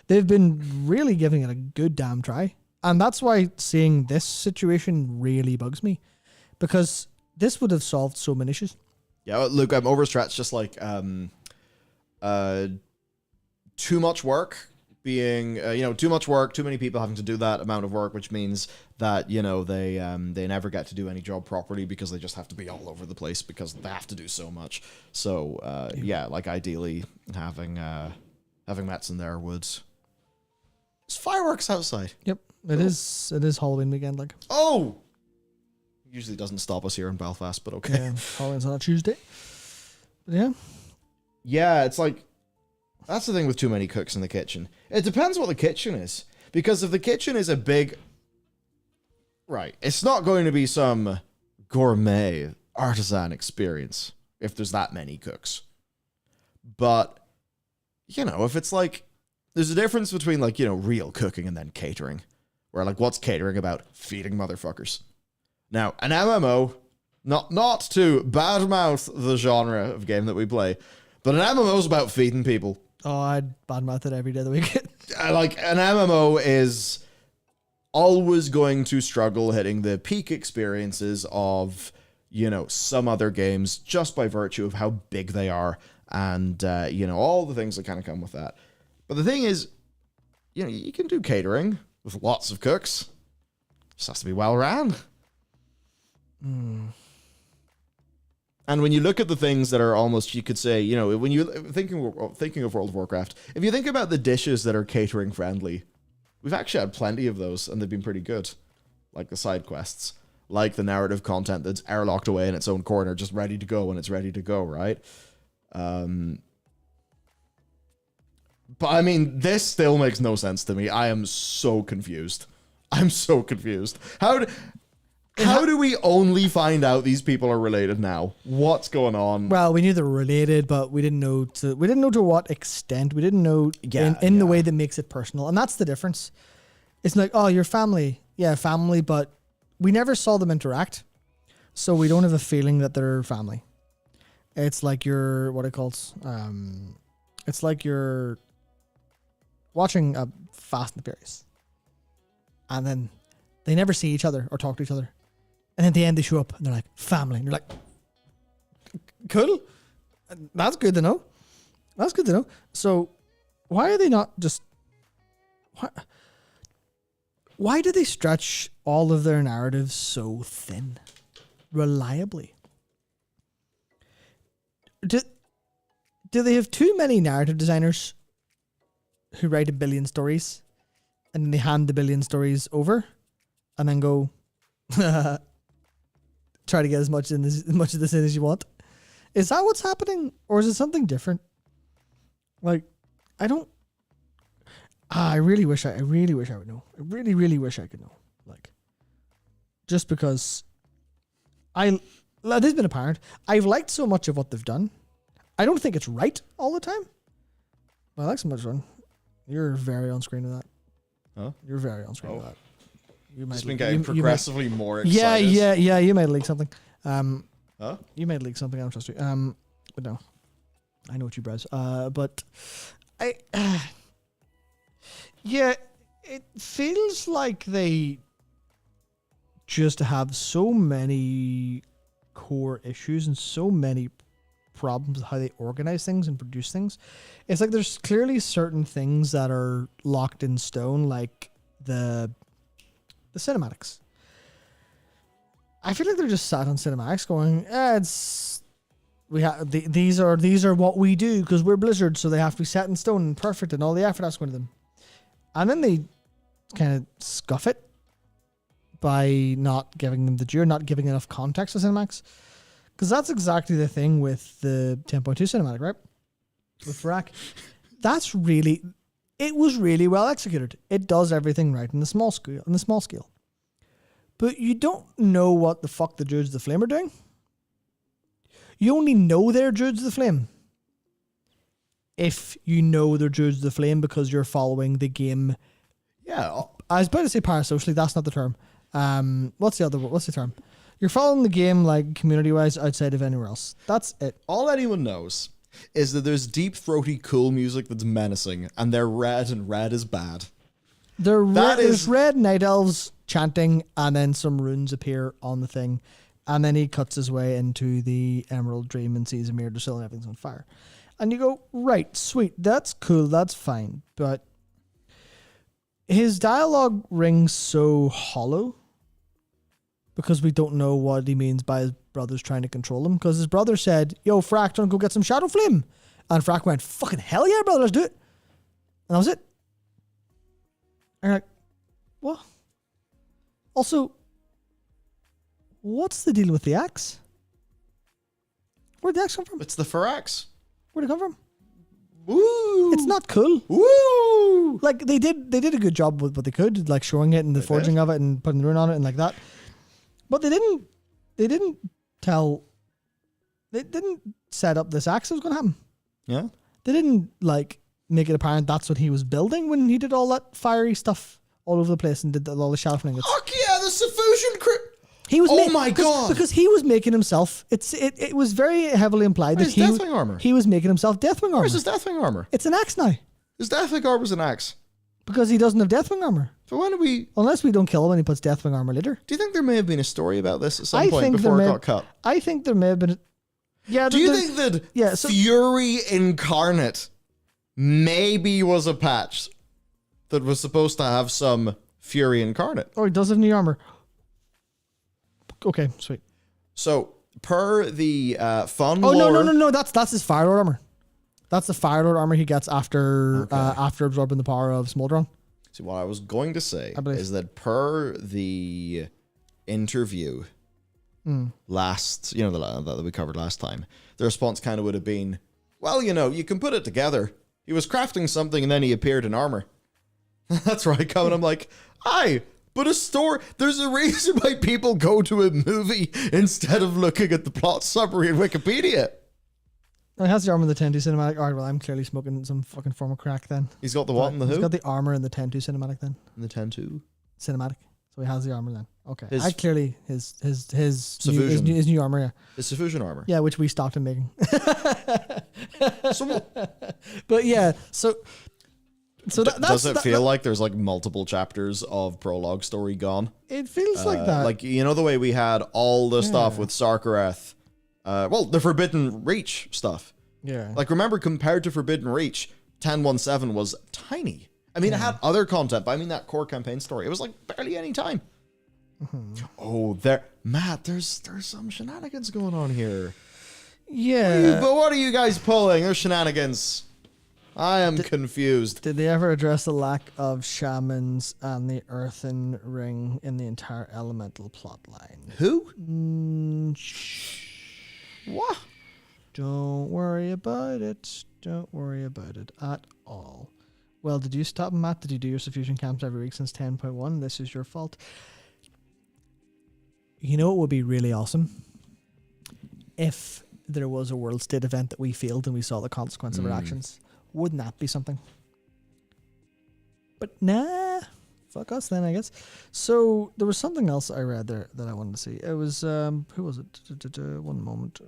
they've been really giving it a good damn try, and that's why seeing this situation really bugs me, because this would have solved so many issues. Yeah, look, I'm overstretched. Just like too much work being, too much work, too many people having to do that amount of work, which means that, they never get to do any job properly because they just have to be all over the place because they have to do so much. So, like ideally having Mets in there would... There's fireworks outside. Yep, it is Halloween weekend, like. Oh! Usually doesn't stop us here in Belfast, but okay. Yeah, Halloween's on a Tuesday. But yeah. Yeah, it's like... That's the thing with too many cooks in the kitchen. It depends what the kitchen is. Because if the kitchen is a big... Right. It's not going to be some gourmet artisan experience if there's that many cooks. But, if it's like... There's a difference between like, real cooking and then catering. Where like, what's catering about? Feeding motherfuckers. Now, an MMO, not to badmouth the genre of game that we play, but an MMO is about feeding people. Oh, I'd badmouth it every day of the week. Like, an MMO is always going to struggle hitting the peak experiences of, some other games just by virtue of how big they are and, all the things that kind of come with that. But the thing is, you can do catering with lots of cooks. It just has to be well ran. And when you look at the things that are almost, you could say, when you're thinking of World of Warcraft, if you think about the dishes that are catering friendly, we've actually had plenty of those, and they've been pretty good. Like the side quests, like the narrative content that's airlocked away in its own corner, just ready to go when it's ready to go, right? But I mean, this still makes no sense to me. I am so confused. I'm so confused. How do we only find out these people are related now? What's going on? Well, we knew they were related, but we didn't know to what extent. We didn't know in the way that makes it personal. And that's the difference. It's like, oh, your family. Yeah, family, but we never saw them interact. So we don't have a feeling that they're family. It's like it's like you're watching a Fast and the Furious. And then they never see each other or talk to each other. And at the end they show up and they're like, family. And you're like, cool. That's good to know. That's good to know. So why are they not just... Why do they stretch all of their narratives so thin? Reliably? Do they have too many narrative designers who write a billion stories and then they hand the billion stories over and then go try to get as much of this in as you want? Is that what's happening, or is it something different? Like, I really wish I would know. I really, really wish I could know. Like, just because this has been apparent. I've liked so much of what they've done. I don't think it's right all the time. But I like so much fun. You're very on screen with that. Huh? You're very on screen with that. You might just been getting progressively more excited. Yeah. You might leak something. Huh? You might leak something. I don't trust you. But no, I know what you browse. But yeah, it feels like they just have so many core issues and so many problems with how they organize things and produce things. It's like there's clearly certain things that are locked in stone, like the cinematics. I feel like they're just sat on cinematics going, these are what we do because we're Blizzard, so they have to be set in stone and perfect and all the effort that's going to them. And then they kind of scuff it by not giving them the due, not giving enough context to cinematics. Because that's exactly the thing with the 10.2 cinematic, right? With Fyrakk. It was really well executed. It does everything right in the small scale. But you don't know what the fuck the Judge of the Flame are doing. You only know they're Druids of the Flame if you know they're Druids of the Flame because you're following the game. Yeah. I was about to say parasocially. That's not the term. What's the term? You're following the game like community-wise outside of anywhere else. That's it. All anyone knows is that there's deep, throaty, cool music that's menacing, and they're red, and red is bad. There's red night elves chanting, and then some runes appear on the thing, and then he cuts his way into the Emerald Dream and sees a mirror still and everything's on fire. And you go, right, sweet, that's cool, that's fine, but his dialogue rings so hollow because we don't know what he means by his brothers trying to control him. Because his brother said, yo, Fyrakk, don't go get some Shadow Flame. And Fyrakk went, fucking hell yeah, brother, let's do it. And that was it. And you're like, what? Also, what's the deal with the axe? Where'd the axe come from? It's the Fyrakks. Where'd it come from? Woo! It's not cool. Woo! Like they did a good job with what they could, like showing it and the forging of it and putting the rune on it and like that. But they didn't set up this axe that was going to happen. Yeah. They didn't like make it apparent that's what he was building when he did all that fiery stuff all over the place and did all the sharpening. Fuck yeah, the Suffusion He was. Oh my god! Because he was making himself. It was very heavily implied that Deathwing armor. He was making himself Deathwing armor. Where's his Deathwing armor? It's an axe now. His Deathwing armor's an axe. Because he doesn't have Deathwing armor. So when do we? Unless we don't kill him and he puts Deathwing armor later. Do you think there may have been a story about this at some point before it got cut? I think there may have been. Yeah. Do you think that Fury Incarnate maybe was a patch that was supposed to have some Fury Incarnate? Oh, he does have new armor. Okay, sweet. So per the fun lore... no. That's his Fire Lord armor. That's the Fire Lord armor he gets after absorbing the power of Smolderon. See, what I was going to say is that per the interview last, that we covered last time, the response kind of would have been, well, you can put it together. He was crafting something and then he appeared in armor. That's where I come and I'm like, aye, but a story, there's a reason why people go to a movie instead of looking at the plot summary in Wikipedia. Oh, he has the armor in the 10-2 cinematic. All right, well, I'm clearly smoking some fucking form of crack then. He's got the what in the who? He's got the armor in the 10-2 cinematic then. In the 10-2? Cinematic. So he has the armor then. Okay. His new armor, yeah. His Suffusion armor. Yeah, which we stopped him making. So, but yeah, so does it feel like there's like multiple chapters of prologue story gone? It feels like that. Like, the way we had all the stuff with Sarkareth, the Forbidden Reach stuff. Yeah. Like, remember, compared to Forbidden Reach, 1017 was tiny. I mean, it had other content, but I mean that core campaign story. It was like barely any time. Mm-hmm. Oh, Matt, there's some shenanigans going on here. Yeah. But what are you guys pulling? There's shenanigans. I am confused. Did they ever address the lack of shamans and the earthen ring in the entire elemental plotline? Who? What? Don't worry about it. Don't worry about it at all. Well, did you stop, Matt? Did you do your Suffusion camps every week since 10.1? This is your fault. You know what would be really awesome? If there was a world state event that we failed and we saw the consequence of our actions. Wouldn't that be something? But nah. Fuck us then, I guess. So there was something else I read there that I wanted to see. It was, who was it? One moment.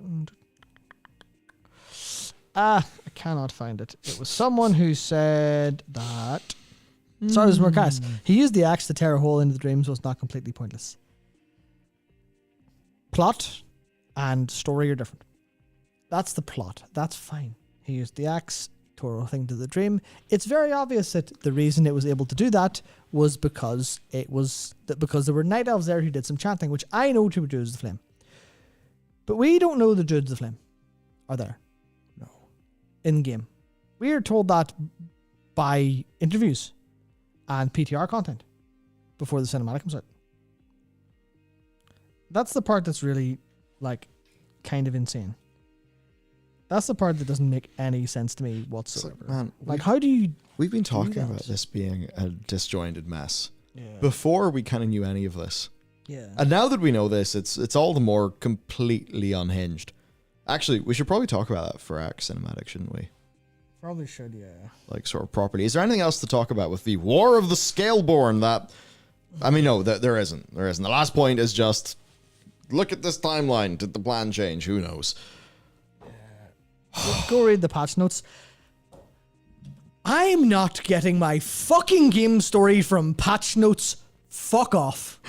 I cannot find it. It was someone who said that... Sorry, it was Marcus. He used the axe to tear a hole into the dreams was not completely pointless. Plot and story are different. That's the plot. That's fine. He used the axe, tore a thing to the dream. It's very obvious that the reason it was able to do that was because there were night elves there who did some chanting, which I know to be Druids of the Flame. But we don't know the Druids of the Flame are there. No. In game. We are told that by interviews and PTR content before the cinematic comes out. That's the part that's really, kind of insane. That's the part that doesn't make any sense to me whatsoever. How do you... We've been talking about this being a disjointed mess before we kind of knew any of this. Yeah. And now that we know this, it's all the more completely unhinged. Actually, we should probably talk about that Fyrakk cinematic, shouldn't we? Probably should, yeah. Like, sort of properly. Is there anything else to talk about with the War of the Scaleborn that... I mean, no, there isn't. There isn't. The last point is just... Look at this timeline. Did the plan change? Who knows? Go read the patch notes. I'm not getting my fucking game story from patch notes. Fuck off.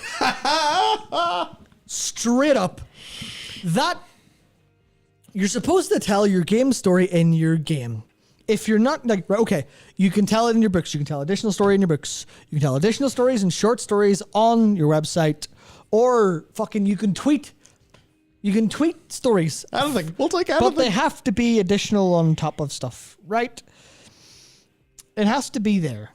Straight up. That... You're supposed to tell your game story in your game. If you're not like, okay, you can tell it in your books. You can tell additional story in your books. You can tell additional stories and short stories on your website, or fucking you can tweet. You can tweet stories. Anything. We'll take anything. But they have to be additional on top of stuff, right? It has to be there.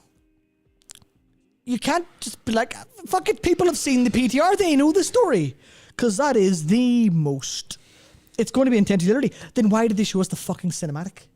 You can't just be like, fuck it, people have seen the PTR. They know the story. Because that is the most... It's going to be intense. Literally. Then why did they show us the fucking cinematic?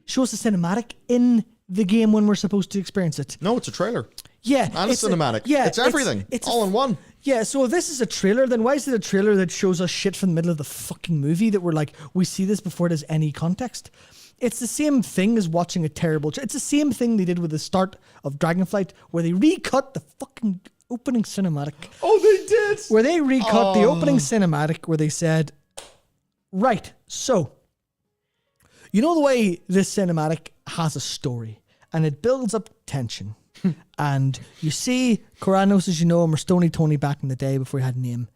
Show us the cinematic in the game when we're supposed to experience it. No, it's a trailer. Yeah. And a cinematic. It's everything. It's all in one. Yeah, so if this is a trailer, then why is it a trailer that shows us shit from the middle of the fucking movie that we're like, we see this before there's any context? It's the same thing as watching a terrible... It's the same thing they did with the start of Dragonflight, where they recut the fucking opening cinematic. Oh, they did! Where they recut the opening cinematic, where they said, right, so... You know the way this cinematic has a story, and it builds up tension. And you see Koranos, as you know him, or Stony Tony back in the day before he had a name.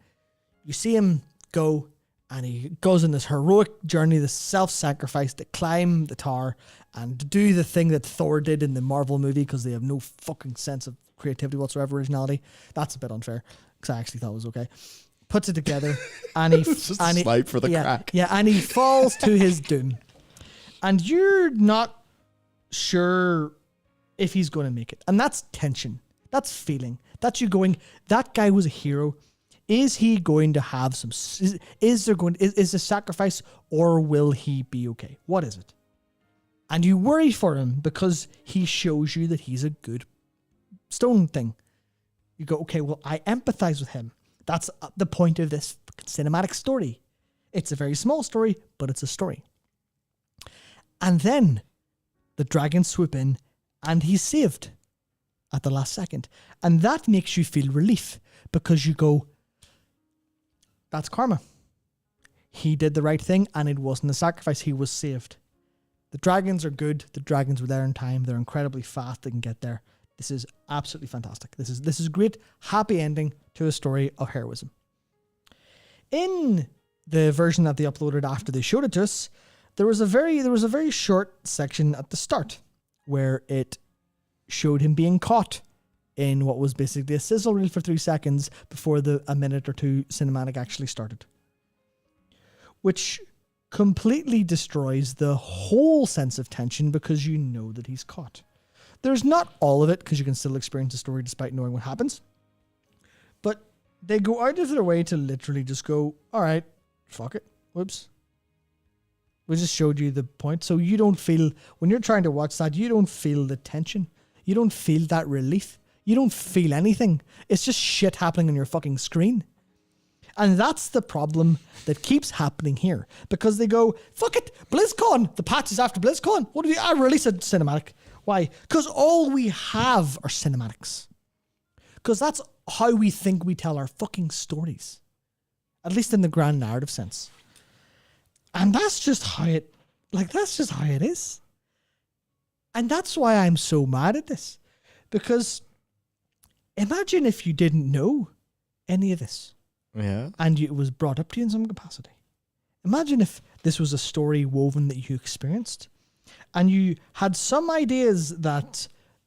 You see him go, and he goes on this heroic journey, this self-sacrifice to climb the tower and to do the thing that Thor did in the Marvel movie, because they have no fucking sense of creativity whatsoever, originality. That's a bit unfair, because I actually thought it was okay. Puts it together, and he... It's just a snipe for the crack. Yeah, and he falls to his doom. And you're not sure if he's going to make it. And that's tension. That's feeling. That's you going, that guy was a hero. Is he going to have some... Is a sacrifice, or will he be okay? What is it? And you worry for him because he shows you that he's a good stone thing. You go, okay, well, I empathize with him. That's the point of this cinematic story. It's a very small story, but it's a story. And then the dragons swoop in and he's saved at the last second. And that makes you feel relief, because you go, that's karma. He did the right thing and it wasn't a sacrifice. He was saved. The dragons are good. The dragons were there in time. They're incredibly fast. They can get there. This is absolutely fantastic. This is a great happy ending to a story of heroism. In the version that they uploaded after they showed it to us, there was a very short section at the start where it showed him being caught in what was basically a sizzle reel for 3 seconds before a minute or two cinematic actually started, which completely destroys the whole sense of tension, because you know that he's caught. There's not all of it, because you can still experience the story despite knowing what happens, but they go out of their way to literally just go, all right, fuck it, whoops. We just showed you the point. So you don't feel, when you're trying to watch that, you don't feel the tension. You don't feel that relief. You don't feel anything. It's just shit happening on your fucking screen. And that's the problem that keeps happening here. Because they go, fuck it, BlizzCon. The patch is after BlizzCon. What do I release a cinematic? Why? Because all we have are cinematics. Because that's how we think we tell our fucking stories. At least in the grand narrative sense. And that's just how it is. And that's why I'm so mad at this. Because imagine if you didn't know any of this. Yeah. And it was brought up to you in some capacity. Imagine if this was a story woven that you experienced. And you had some ideas that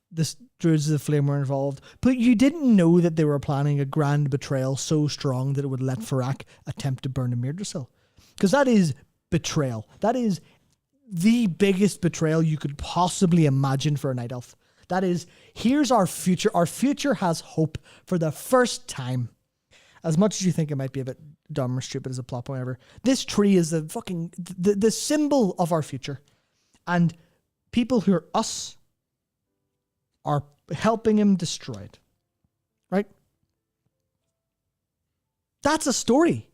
the Druids of the Flame were involved, but you didn't know that they were planning a grand betrayal so strong that it would let Fyrakk attempt to burn a Mirdrasil. Because that is betrayal. That is the biggest betrayal you could possibly imagine for a night elf. That is, here's our future. Our future has hope for the first time. As much as you think it might be a bit dumb or stupid as a plot point, whatever, this tree is the symbol of our future. And people who are us are helping him destroy it. Right? That's a story.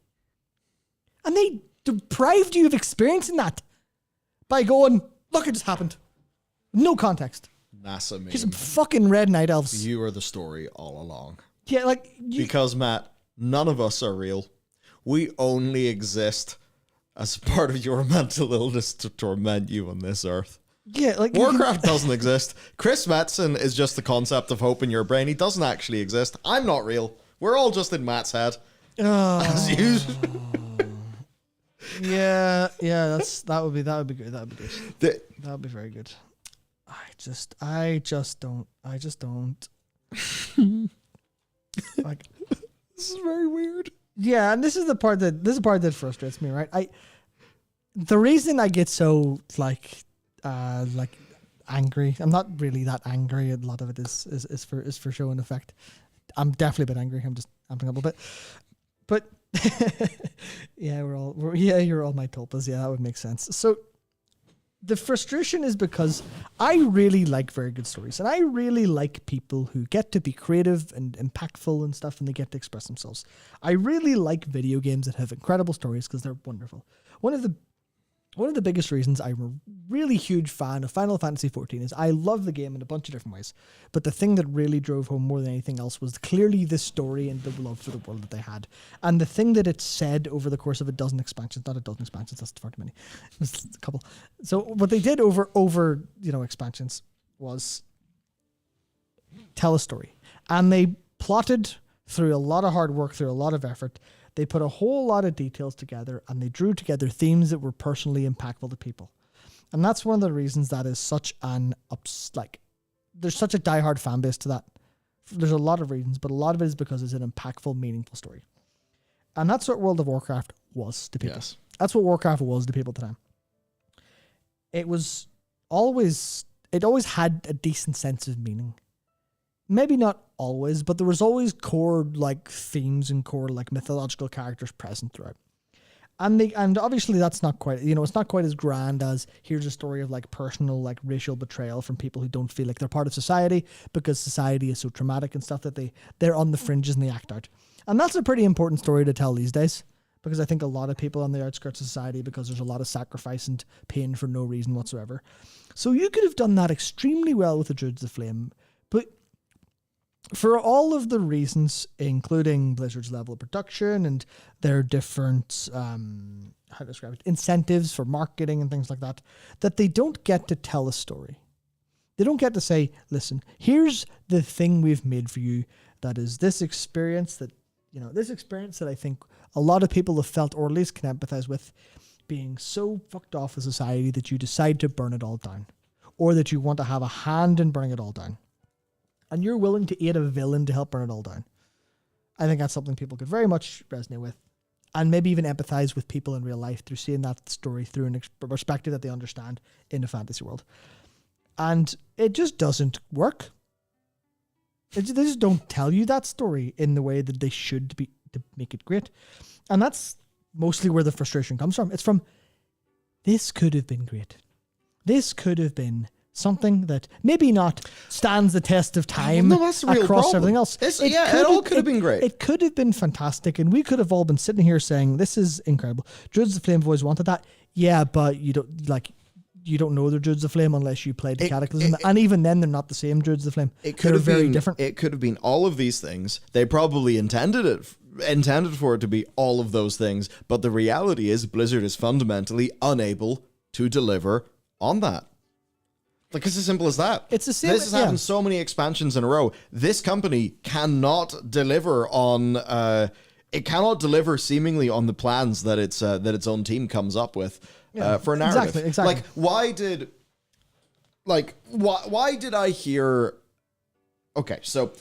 And they deprived you of experiencing that by going, look, it just happened. No context. NASA meme. Just fucking red night elves. You are the story all along. Yeah, like... Because, Matt, none of us are real. We only exist as part of your mental illness to torment you on this earth. Yeah, like... Warcraft doesn't exist. Chris Metzen is just the concept of hope in your brain. He doesn't actually exist. I'm not real. We're all just in Matt's head. As usual. Yeah, that would be good. That would be good. That would be very good. I just don't. Like, this is very weird. Yeah, and this is the part that frustrates me, right? The reason I get so like angry. I'm not really that angry. A lot of it is for show and effect. I'm definitely a bit angry. I'm just amping up a bit. But yeah, you're all my tulpas. Yeah, that would make sense. So the frustration is because I really like very good stories, and I really like people who get to be creative and impactful and stuff, and they get to express themselves. I really like video games that have incredible stories because they're wonderful. One of the biggest reasons I'm a really huge fan of Final Fantasy XIV is I love the game in a bunch of different ways. But the thing that really drove home more than anything else was clearly the story and the love for the world that they had. And the thing that it said over the course of a dozen expansions, not a dozen expansions, that's far too many. It was a couple. So what they did over expansions was tell a story. And they plotted through a lot of hard work, through a lot of effort. They put a whole lot of details together, and they drew together themes that were personally impactful to people. And that's one of the reasons that is such there's such a diehard fan base to that. There's a lot of reasons, but a lot of it is because it's an impactful, meaningful story. And that's what World of Warcraft was to people. Yes. That's what Warcraft was to people at the time. It always had a decent sense of meaning. Maybe not always, but there was always core themes and core mythological characters present throughout. And obviously that's not quite, it's not quite as grand as here's a story of personal racial betrayal from people who don't feel like they're part of society because society is so traumatic and stuff that they're on the fringes and they act out. And that's a pretty important story to tell these days because I think a lot of people on the outskirts of society, because there's a lot of sacrifice and pain for no reason whatsoever. So you could have done that extremely well with the Druids of the Flame, but for all of the reasons, including Blizzard's level of production and their different, incentives for marketing and things like that, that they don't get to tell a story. They don't get to say, listen, here's the thing we've made for you that is this experience that I think a lot of people have felt, or at least can empathize with, being so fucked off with society that you decide to burn it all down, or that you want to have a hand in burning it all down. And you're willing to aid a villain to help burn it all down. I think that's something people could very much resonate with, and maybe even empathize with people in real life through seeing that story through a perspective that they understand in a fantasy world. And it just doesn't work. They just don't tell you that story in the way that they should be to make it great. And that's mostly where the frustration comes from. It's from, this could have been great. This could have been something that maybe not stands the test of time that's the real across problem. everything else. It all could have been great. It could have been fantastic, and we could have all been sitting here saying, this is incredible. Druids of the Flame have always wanted that. Yeah, but you don't know they're Druids of the Flame unless you played the Cataclysm. And even then, they're not the same Druids of the Flame. They're very different. It could have been all of these things. They probably intended for it to be all of those things, but the reality is Blizzard is fundamentally unable to deliver on that. It's as simple as that. It's the same. This has happened so many expansions in a row. This company cannot deliver on. It cannot deliver seemingly on the plans that its own team comes up with for a narrative. Exactly. Why did I hear? Okay, so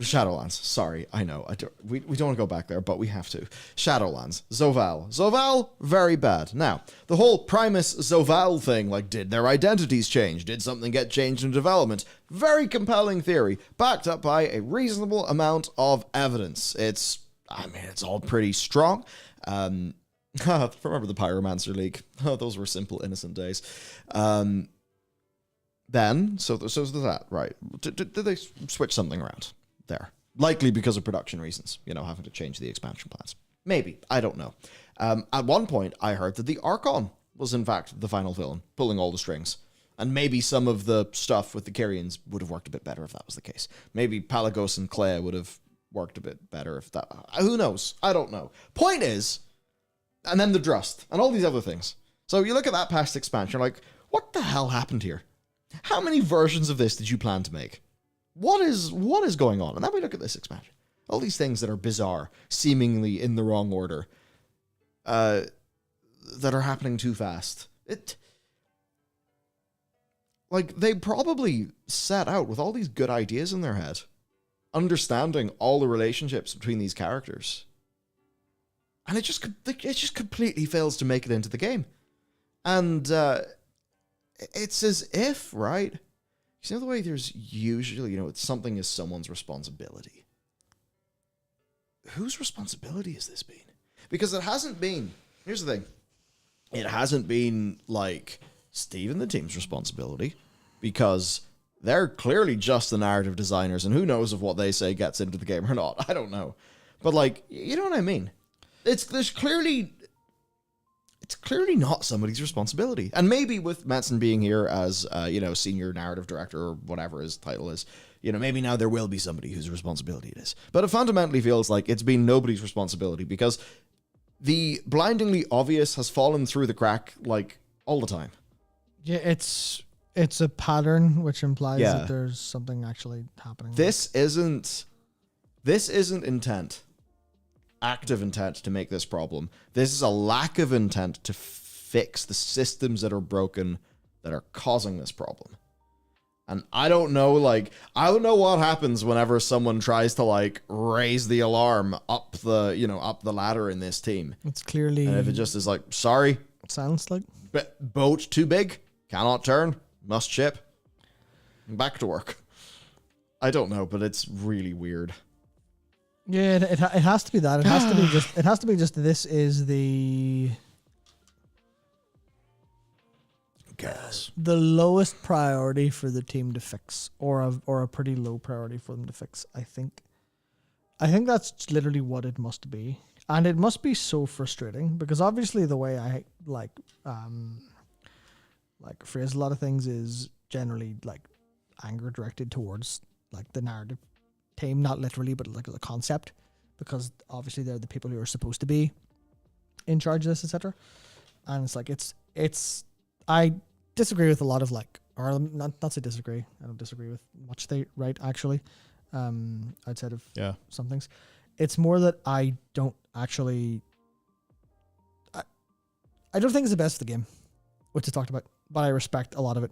Shadowlands. Sorry, I know. We don't want to go back there, but we have to. Shadowlands. Zovaal, very bad. Now, the whole Primus Zovaal thing, did their identities change? Did something get changed in development? Very compelling theory, backed up by a reasonable amount of evidence. It's all pretty strong. Remember the Pyromancer League? Oh, those were simple, innocent days. Then, so there's that, right? Did they switch something around there? Likely because of production reasons, having to change the expansion plans. Maybe. I don't know. At one point, I heard that the Archon was, in fact, the final villain, pulling all the strings. And maybe some of the stuff with the Kyrians would have worked a bit better if that was the case. Maybe Pelagos and Clay would have worked a bit better if that... Who knows? I don't know. Point is... And then the Drust, and all these other things. So you look at that past expansion, like, what the hell happened here? How many versions of this did you plan to make? What is going on? And then we look at this expansion. All these things that are bizarre, seemingly in the wrong order, that are happening too fast. Like, they probably set out with all these good ideas in their head, understanding all the relationships between these characters. And it just completely fails to make it into the game. And it's as if, right? You know the way there's usually, something is someone's responsibility. Whose responsibility has this been? Because it hasn't been, here's the thing, it hasn't been like Steve and the team's responsibility, because they're clearly just the narrative designers, and who knows if what they say gets into the game or not. I don't know. But like, you know what I mean? It's clearly not somebody's responsibility. And maybe with Metzen being here as, senior narrative director or whatever his title is, maybe now there will be somebody whose responsibility it is. But it fundamentally feels like it's been nobody's responsibility, because the blindingly obvious has fallen through the crack, like, all the time. Yeah, it's a pattern, which implies that there's something actually happening. This isn't intent. Active intent to make this problem. This is a lack of intent to fix the systems that are broken that are causing this problem. And I don't know what happens whenever someone tries to raise the alarm up the ladder in this team. It's clearly, and if it just is sorry, it sounds like boat too big, cannot turn, must ship, back to work. I don't know, but it's really weird. Yeah, it has to be that. It has to be just this is the lowest priority for the team to fix, or a pretty low priority for them to fix. I think that's literally what it must be, and it must be so frustrating, because obviously the way I phrase a lot of things is generally anger directed towards the narrative team, not literally, but the concept, because obviously they're the people who are supposed to be in charge of this, etc. And it's I disagree with a lot of or not say disagree. I don't disagree with much they write, actually, outside of some things. It's more that I don't actually I don't think it's the best for the game, which is talked about, but I respect a lot of it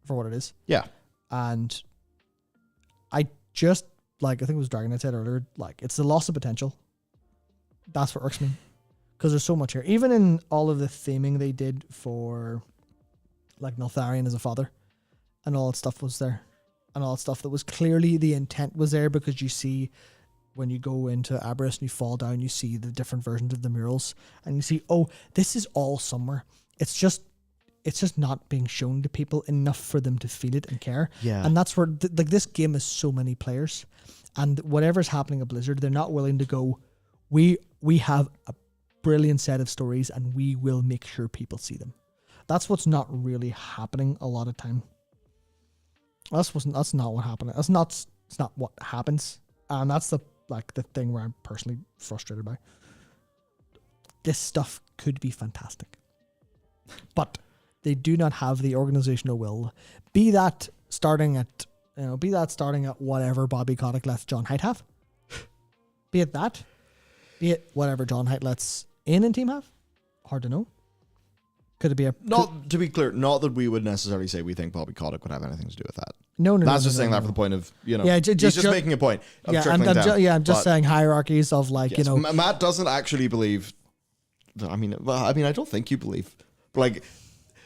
for what it is. Yeah. And I just I think it was Dragon I said earlier, it's the loss of potential. That's what irks me, because there's so much here. Even in all of the theming they did for Neltharion as a father, and all that stuff was there, and all that stuff that was clearly the intent was there, because you see when you go into Aberys and you fall down, you see the different versions of the murals, and you see, oh, this is all somewhere. It's just not being shown to people enough for them to feel it and care. Yeah. And that's where this game has so many players, and whatever's happening at Blizzard, they're not willing to go, we have a brilliant set of stories and we will make sure people see them. That's what's not really happening a lot of time. That's not what happened. It's not what happens. And that's the thing where I'm personally frustrated by. This stuff could be fantastic, but they do not have the organizational will. Be that starting at whatever Bobby Kotick lets John Haidt have. Be it that. Be it whatever John Haidt lets Ian and team have. Hard to know. Could it be to be clear, not that we would necessarily say we think Bobby Kotick would have anything to do with that. No. That's just saying that for the point of, Yeah, he's just making a point of trickling down. I'm just saying hierarchies of Matt doesn't actually believe. I don't think you believe, but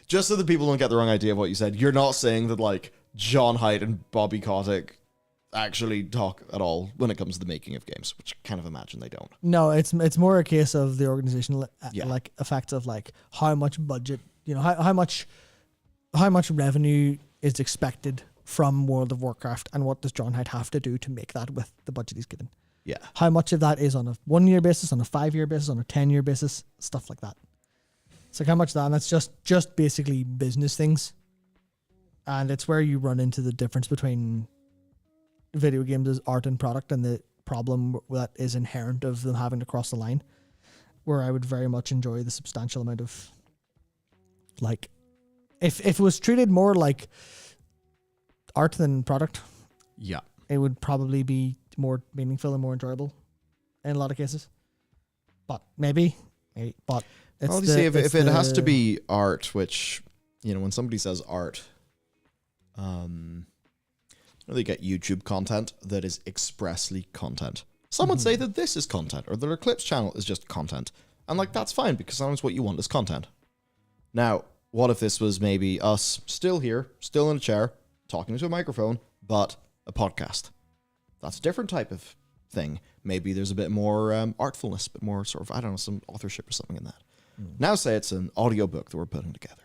just so that people don't get the wrong idea of what you said, you're not saying that John Haidt and Bobby Kotick actually talk at all when it comes to the making of games, which I kind of imagine they don't. No, it's more a case of the organizational effects of how much budget, how much revenue is expected from World of Warcraft, and what does John Haidt have to do to make that with the budget he's given. Yeah. How much of that is on a 1 year basis, on a 5 year basis, on a 10-year basis, stuff like that. It's like how much of that, and that's just basically business things. And it's where you run into the difference between video games as art and product and the problem that is inherent of them having to cross the line, where I would very much enjoy the substantial amount of, like, if it was treated more like art than product, Yeah. it would probably be more meaningful and more enjoyable in a lot of cases. But maybe, but it's Well, you the- see, if it's it has the- to be art, which, you know, when somebody says art, they get YouTube content that is expressly content. Some would say that this is content, or their Eclipse channel is just content. And, like, that's fine, because sometimes what you want is content. Now, what if this was maybe us still here, still in a chair, talking into a microphone, but a podcast? That's a different type of thing. Maybe there's a bit more artfulness, a bit more sort of, I don't know, some authorship or something in that. Now say it's an audiobook that we're putting together.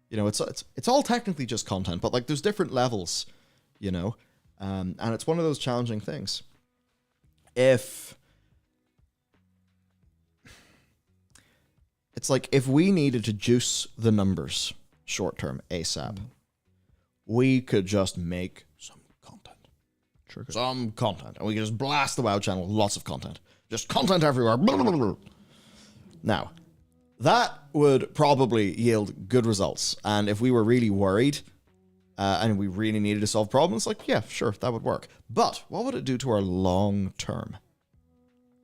You know, it's all technically just content, but, like, there's different levels, you know? And it's one of those challenging things. It's like, if we needed to juice the numbers short term ASAP, we could just make some content. Some content. And we could just blast the WoW channel with lots of content. Just content everywhere. Now, that would probably yield good results. And if we were really worried and we really needed to solve problems, like, yeah, sure, that would work. But what would it do to our long term?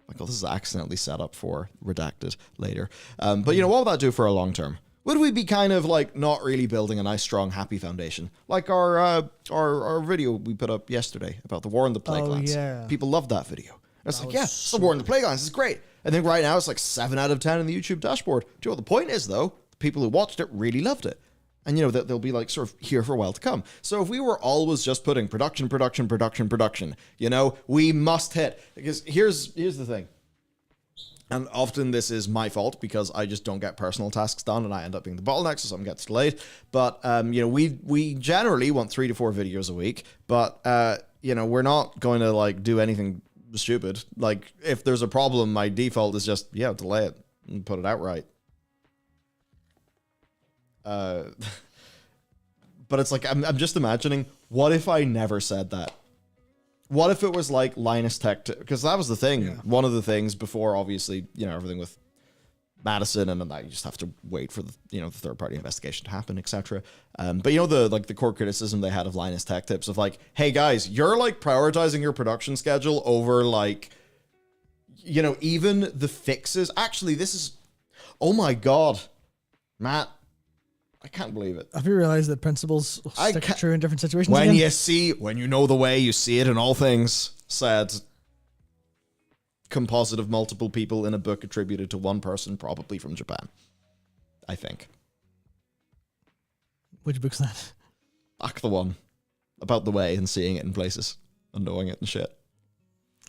Like, oh, this is accidentally set up for redacted later. But, you know, what would that do for our long term? Would we be kind of, like, not really building a nice, strong, happy foundation? Like our video we put up yesterday about the War in the Plaguelands. Yeah. People loved that video. And it's like, yeah, the War in the Plaguelands is great. I think right now it's like 7 out of 10 in the YouTube dashboard. Do you know what the point is, though? The people who watched it really loved it. And, you know, they'll be, like, sort of here for a while to come. So if we were always just putting production, you know, we must hit. Because here's the thing. And often this is my fault because I just don't get personal tasks done and I end up being the bottleneck, so something gets delayed. But, you know, we generally want 3 to 4 videos a week. But, you know, we're not going to, like, do anything stupid. Like, if there's a problem, my default is just, yeah, delay it and put it out right. But it's like, I'm just imagining, what if I never said that? What if it was like Linus Tech? Because that was the thing. Yeah. One of the things before, obviously, you know, everything with Madison and then that, you just have to wait for the, you know, the third-party investigation to happen, etc. But, you know, the core criticism they had of Linus Tech Tips of, like, hey guys, you're, like, prioritizing your production schedule over, like, you know, even the fixes. Actually, this is, oh my god, Matt, I can't believe it. Have you realized that principles stick true in different situations? When again? when you know the way, you see it in all things, said composite of multiple people in a book attributed to one person, probably from Japan. I think. Which book's that? Back the one. About the way and seeing it in places and knowing it and shit.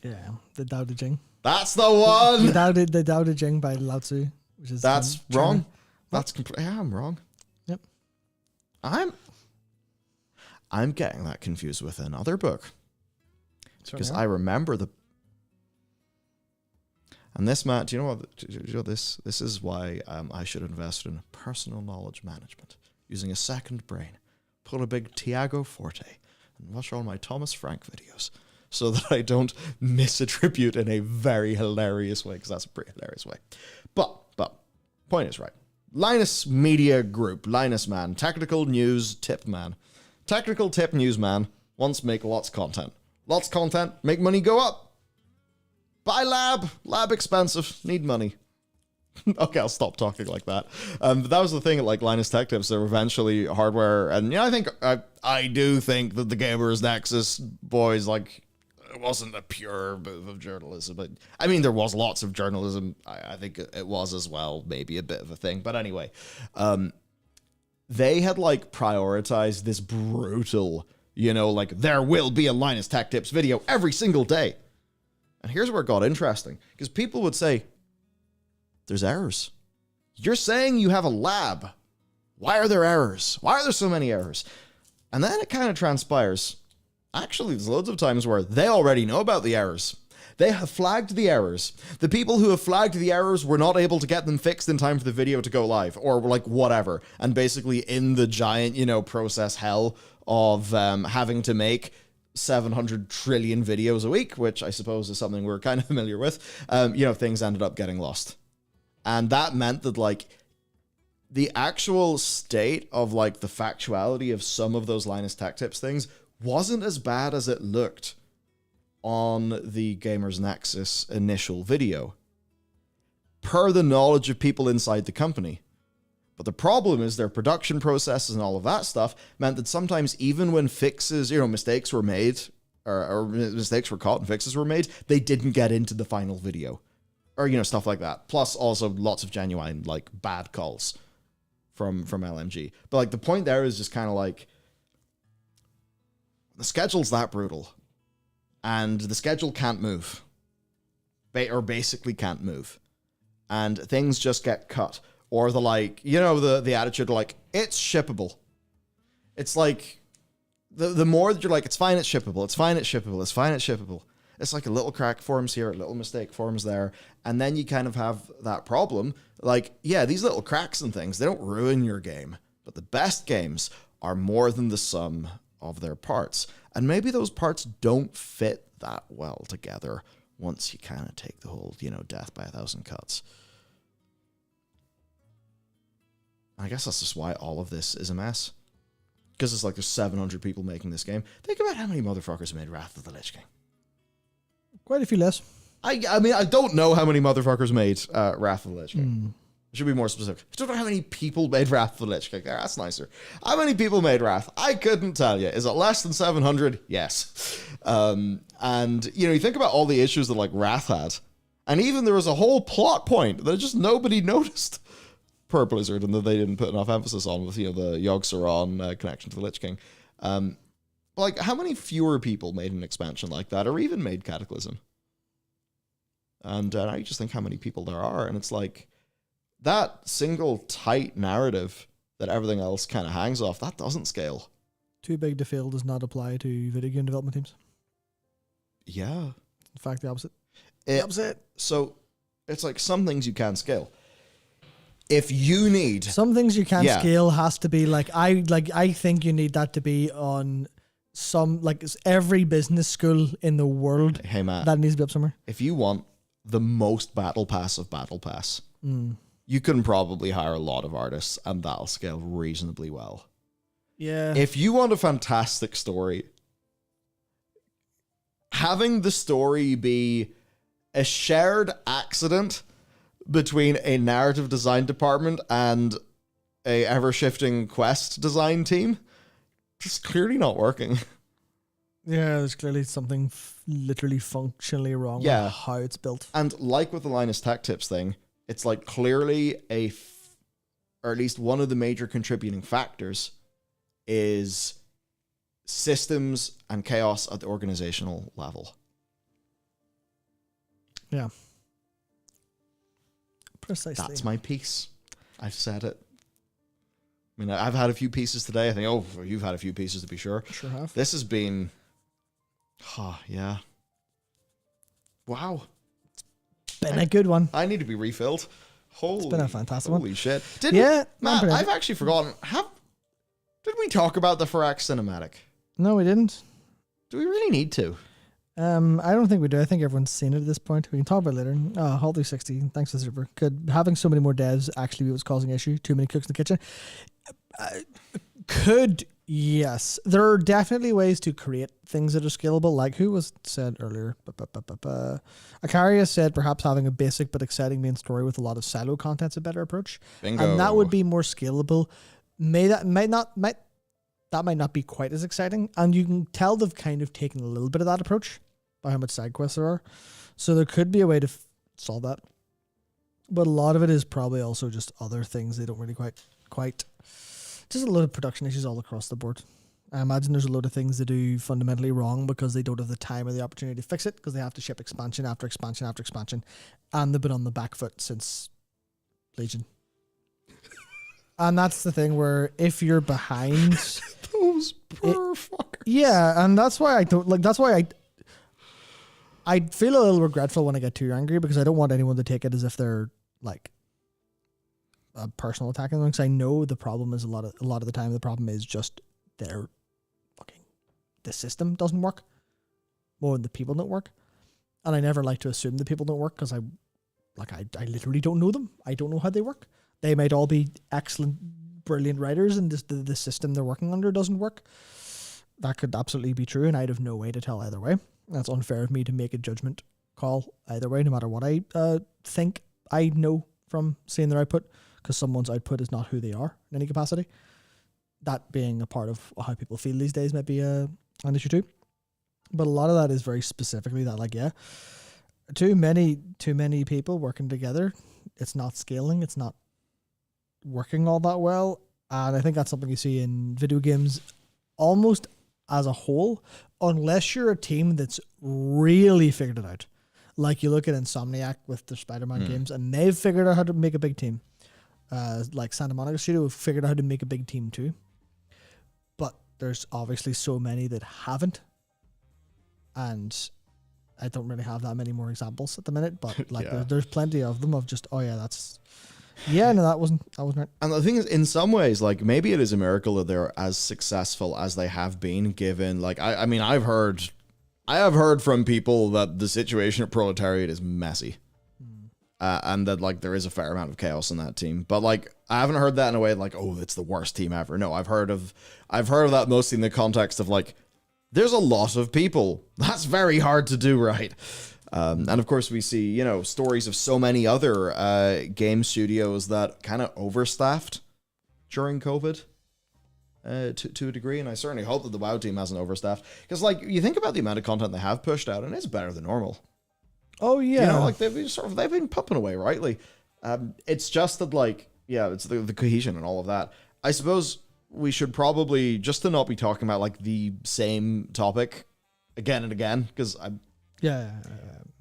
Yeah, the Tao Te Ching. That's the one! The Tao Te Ching by Lao Tzu. Which is That's wrong. China. That's completely... Yeah, I'm wrong. Yep. I'm getting that confused with another book. Because right. I remember the... And this, Matt, do you know what? Do you know this? This is why I should invest in personal knowledge management. Using a second brain. Pull a big Tiago Forte. And watch all my Thomas Frank videos. So that I don't misattribute in a very hilarious way. Because that's a pretty hilarious way. But, point is right. Linus Media Group. Linus man. Technical news tip man. Technical tip news man. Wants to make lots of content. Lots of content. Make money go up. Buy lab. Lab expensive. Need money. Okay, I'll stop talking like that. But that was the thing at, like, Linus Tech Tips. They were eventually hardware. And, yeah, I do think that the Gamers Nexus boys, like, it wasn't a pure bit of journalism. But, I mean, there was lots of journalism. I think it was as well. Maybe a bit of a thing. But anyway, they had, like, prioritized this brutal, you know, like, there will be a Linus Tech Tips video every single day. And here's where it got interesting. Because people would say, there's errors. You're saying you have a lab. Why are there errors? Why are there so many errors? And then it kind of transpires. Actually, there's loads of times where they already know about the errors. They have flagged the errors. The people who have flagged the errors were not able to get them fixed in time for the video to go live, or like whatever. And basically in the giant, process hell of having to make 700 trillion videos a week, which I suppose is something we're kind of familiar with, things ended up getting lost. And that meant that, like, the actual state of, like, the factuality of some of those Linus Tech Tips things wasn't as bad as it looked on the Gamers Nexus initial video, per the knowledge of people inside the company. But the problem is their production processes and all of that stuff meant that sometimes even when fixes, mistakes were made, or mistakes were caught and fixes were made, they didn't get into the final video. Or, stuff like that. Plus also lots of genuine, like, bad calls from LMG. But, like, the point there is just kind of like, the schedule's that brutal. And the schedule can't move. Or basically can't move. And things just get cut. Or the attitude like, it's shippable. It's like, the more that you're like, it's fine, it's shippable, it's fine, it's shippable, it's fine, it's shippable. It's like a little crack forms here, a little mistake forms there. And then you kind of have that problem. Like, yeah, these little cracks and things, they don't ruin your game. But the best games are more than the sum of their parts. And maybe those parts don't fit that well together once you kind of take the whole, death by 1,000 cuts. I guess that's just why all of this is a mess. Because it's like there's 700 people making this game. Think about how many motherfuckers made Wrath of the Lich King. Quite a few less. I mean, I don't know how many motherfuckers made Wrath of the Lich King. I should be more specific. I don't know how many people made Wrath of the Lich King. That's nicer. How many people made Wrath? I couldn't tell you. Is it less than 700? Yes. And, you think about all the issues that, like, Wrath had. And even there was a whole plot point that just nobody noticed per Blizzard, and that they didn't put enough emphasis on with, the Yogg-Saron connection to the Lich King. Like, how many fewer people made an expansion like that, or even made Cataclysm? And I just think how many people there are, and it's like, that single tight narrative that everything else kind of hangs off, that doesn't scale. Too big to fail does not apply to video game development teams. Yeah. In fact, the opposite. So, it's like some things you can scale. If you need some things you can't scale, has to be I think you need that to be on some, like, every business school in the world. Hey Matt, that needs to be up somewhere. If you want the most battle pass of battle pass, you can probably hire a lot of artists and that'll scale reasonably well. Yeah. If you want a fantastic story, having the story be a shared accident between a narrative design department and a ever-shifting quest design team, just clearly not working. Yeah, there's clearly something literally functionally wrong with how it's built. And like with the Linus Tech Tips thing, it's like clearly or at least one of the major contributing factors is systems and chaos at the organizational level. Yeah. Precisely. That's my piece. I've said it. I mean, I've had a few pieces today. I think, you've had a few pieces to be sure. Sure have. This has been, yeah. Wow. It's been a good one. I need to be refilled. It's been a fantastic one. Holy shit. Matt, I've actually forgotten. Did we talk about the Fyrakk cinematic? No, we didn't. Do we really need to? I don't think we do. I think everyone's seen it at this point. We can talk about it later. Hull 360. Thanks to the server. Could having so many more devs actually be what's causing issue? Too many cooks in the kitchen? Yes. There are definitely ways to create things that are scalable. Like who was said earlier? Akaria said perhaps having a basic but exciting main story with a lot of silo content's a better approach. Bingo. And that would be more scalable. That might not be quite as exciting. And you can tell they've kind of taken a little bit of that approach by how much side quests there are. So there could be a way to solve that. But a lot of it is probably also just other things they don't really quite. Just a lot of production issues all across the board. I imagine there's a load of things they do fundamentally wrong because they don't have the time or the opportunity to fix it because they have to ship expansion after expansion after expansion. And they've been on the back foot since Legion. And that's the thing where if you're behind... Those poor fuckers. Yeah, and that's why I don't... Like, that's why I feel a little regretful when I get too angry because I don't want anyone to take it as if they're like a personal attack on them. Because I know the problem is a lot of the time the problem is just the system doesn't work more than the people don't work, and I never like to assume the people don't work because I literally don't know them. I don't know how they work. They might all be excellent, brilliant writers, and the system they're working under doesn't work. That could absolutely be true, and I'd have no way to tell either way. That's unfair of me to make a judgment call either way, no matter what I think I know from seeing their output, because someone's output is not who they are in any capacity. That being a part of how people feel these days might be an issue too. But a lot of that is very specifically that, like, yeah, too many people working together, it's not scaling, it's not working all that well. And I think that's something you see in video games almost as a whole, unless you're a team that's really figured it out. Like you look at Insomniac with their Spider-Man games, and they've figured out how to make a big team. Like Santa Monica Studio have figured out how to make a big team too. But there's obviously so many that haven't. And I don't really have that many more examples at the minute, but like there's plenty of them of just, oh yeah, that wasn't right. And the thing is, in some ways, like, maybe it is a miracle that they're as successful as they have been, given, like, I mean, I have heard from people that the situation at Proletariat is messy. And that, like, there is a fair amount of chaos in that team. But, like, I haven't heard that in a way like, oh, it's the worst team ever. No, I've heard of that mostly in the context of, like, there's a lot of people. That's very hard to do right. And of course, we see, you know, stories of so many other game studios that kind of overstaffed during COVID to a degree. And I certainly hope that the WoW team hasn't overstaffed. Because, like, you think about the amount of content they have pushed out, and it's better than normal. Oh, yeah. You know, like, they've been pumping away, rightly. It's just that, like, yeah, it's the cohesion and all of that. I suppose we should probably, just to not be talking about, like, the same topic again and again, because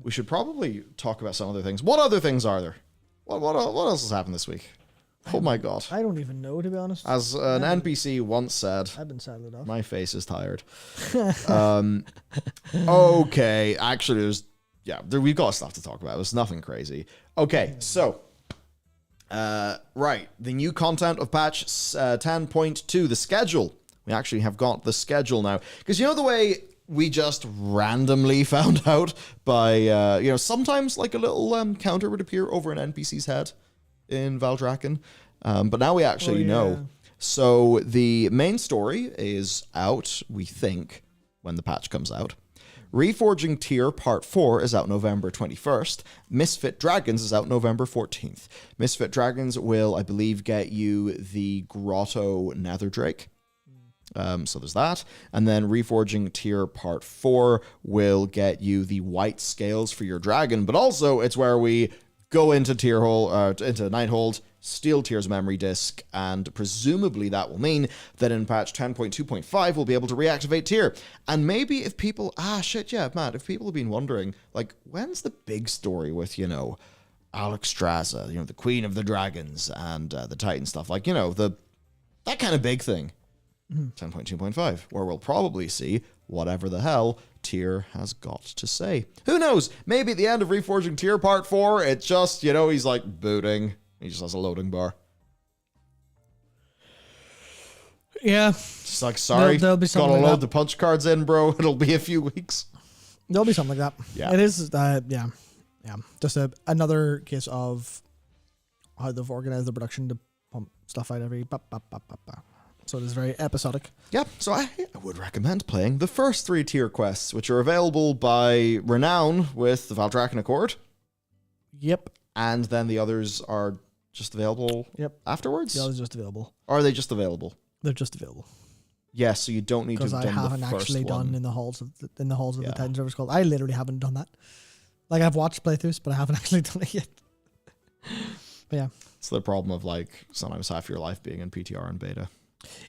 we should probably talk about some other things. What other things are there? What else has happened this week? Oh my god. I don't even know, to be honest. As an NPC once said, I've been sadly off. My face is tired. Okay, actually, we've got stuff to talk about. There's nothing crazy. Okay, so right, the new content of patch 10.2, the schedule. We actually have got the schedule now, because you know the way we just randomly found out by sometimes like a little counter would appear over an NPC's head in Valdrakken, but now we actually know. So the main story is out, we think, when the patch comes out. Reforging Tier Part 4 is out November 21st. Misfit Dragons is out November 14th. Misfit Dragons will, I believe, get you the Grotto Netherdrake. So there's that. And then Reforging Tier Part 4 will get you the white scales for your dragon, but also it's where we go into into Nighthold, steal Tyr's memory disk, and presumably that will mean that in patch 10.2.5 we'll be able to reactivate Tyr. And maybe if people, Matt, if people have been wondering, like, when's the big story with, Alexstrasza, the Queen of the Dragons and the Titan stuff, like, that kind of big thing. 10.2.5, where we'll probably see whatever the hell Tyr has got to say. Who knows? Maybe at the end of Reforging Tyr Part 4, it's just, he's like booting. He just has a loading bar. Yeah. Just like, sorry, there'll be gotta like load that. the punch cards in, bro. It'll be a few weeks. There'll be something like that. Yeah. It is, yeah. Just another case of how they've organized the production to pump stuff out every So it is very episodic. Yeah, so I would recommend playing the first 3 tier quests, which are available by Renown with the Valdrakken Accord. Yep. And then the others are just available afterwards? The others are just available. Or are they just available? They're just available. Yeah, so you don't need to have done the first one. Because I haven't actually done in the halls of the Titan Servers Cult. I literally haven't done that. Like, I've watched playthroughs, but I haven't actually done it yet. But yeah. It's the problem of, like, sometimes half your life being in PTR and beta.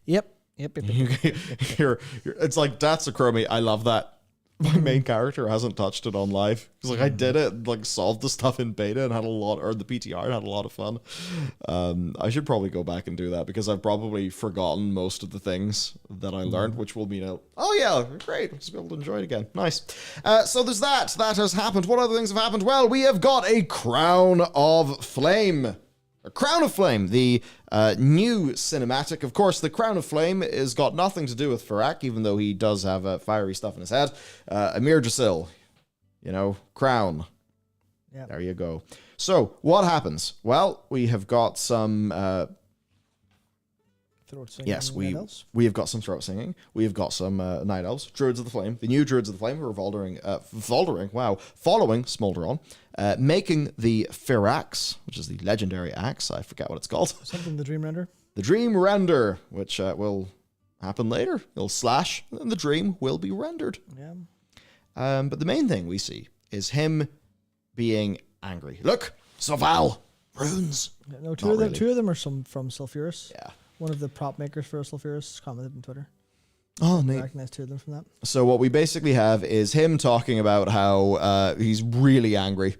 Yep. It's like, that's a chromie. I love that. my main character hasn't touched it on live. Because like I did it, like solved the stuff in beta and had a lot, or the PTR and had a lot of fun. I should probably go back and do that because I've probably forgotten most of the things that I learned, which will mean, oh yeah, great, I'll just be able to enjoy it again. Nice. So there's that. That has happened. What other things have happened? Well, we have got a Crown of Flame. A Crown of Flame, the new cinematic. Of course, the Crown of Flame has got nothing to do with Fyrakk, even though he does have fiery stuff in his head. Amir Jasil, crown. Yeah. There you go. So, what happens? Well, we have got some... Throat singing. Yes, we have got some throat singing. We have got some Night Elves, Druids of the Flame, the new Druids of the Flame who are following Smolderon, making the Fyrakks, which is the legendary axe. I forget what it's called. Something the Dream Render. The Dream Render, which will happen later. It'll slash, and the dream will be rendered. Yeah. But the main thing we see is him being angry. Look, Soval, runes. Yeah, no, two of them are from Sulfuras. Yeah. One of the prop makers for Sulfuras commented on Twitter. Oh, neat. I recognize two of them from that. So what we basically have is him talking about how he's really angry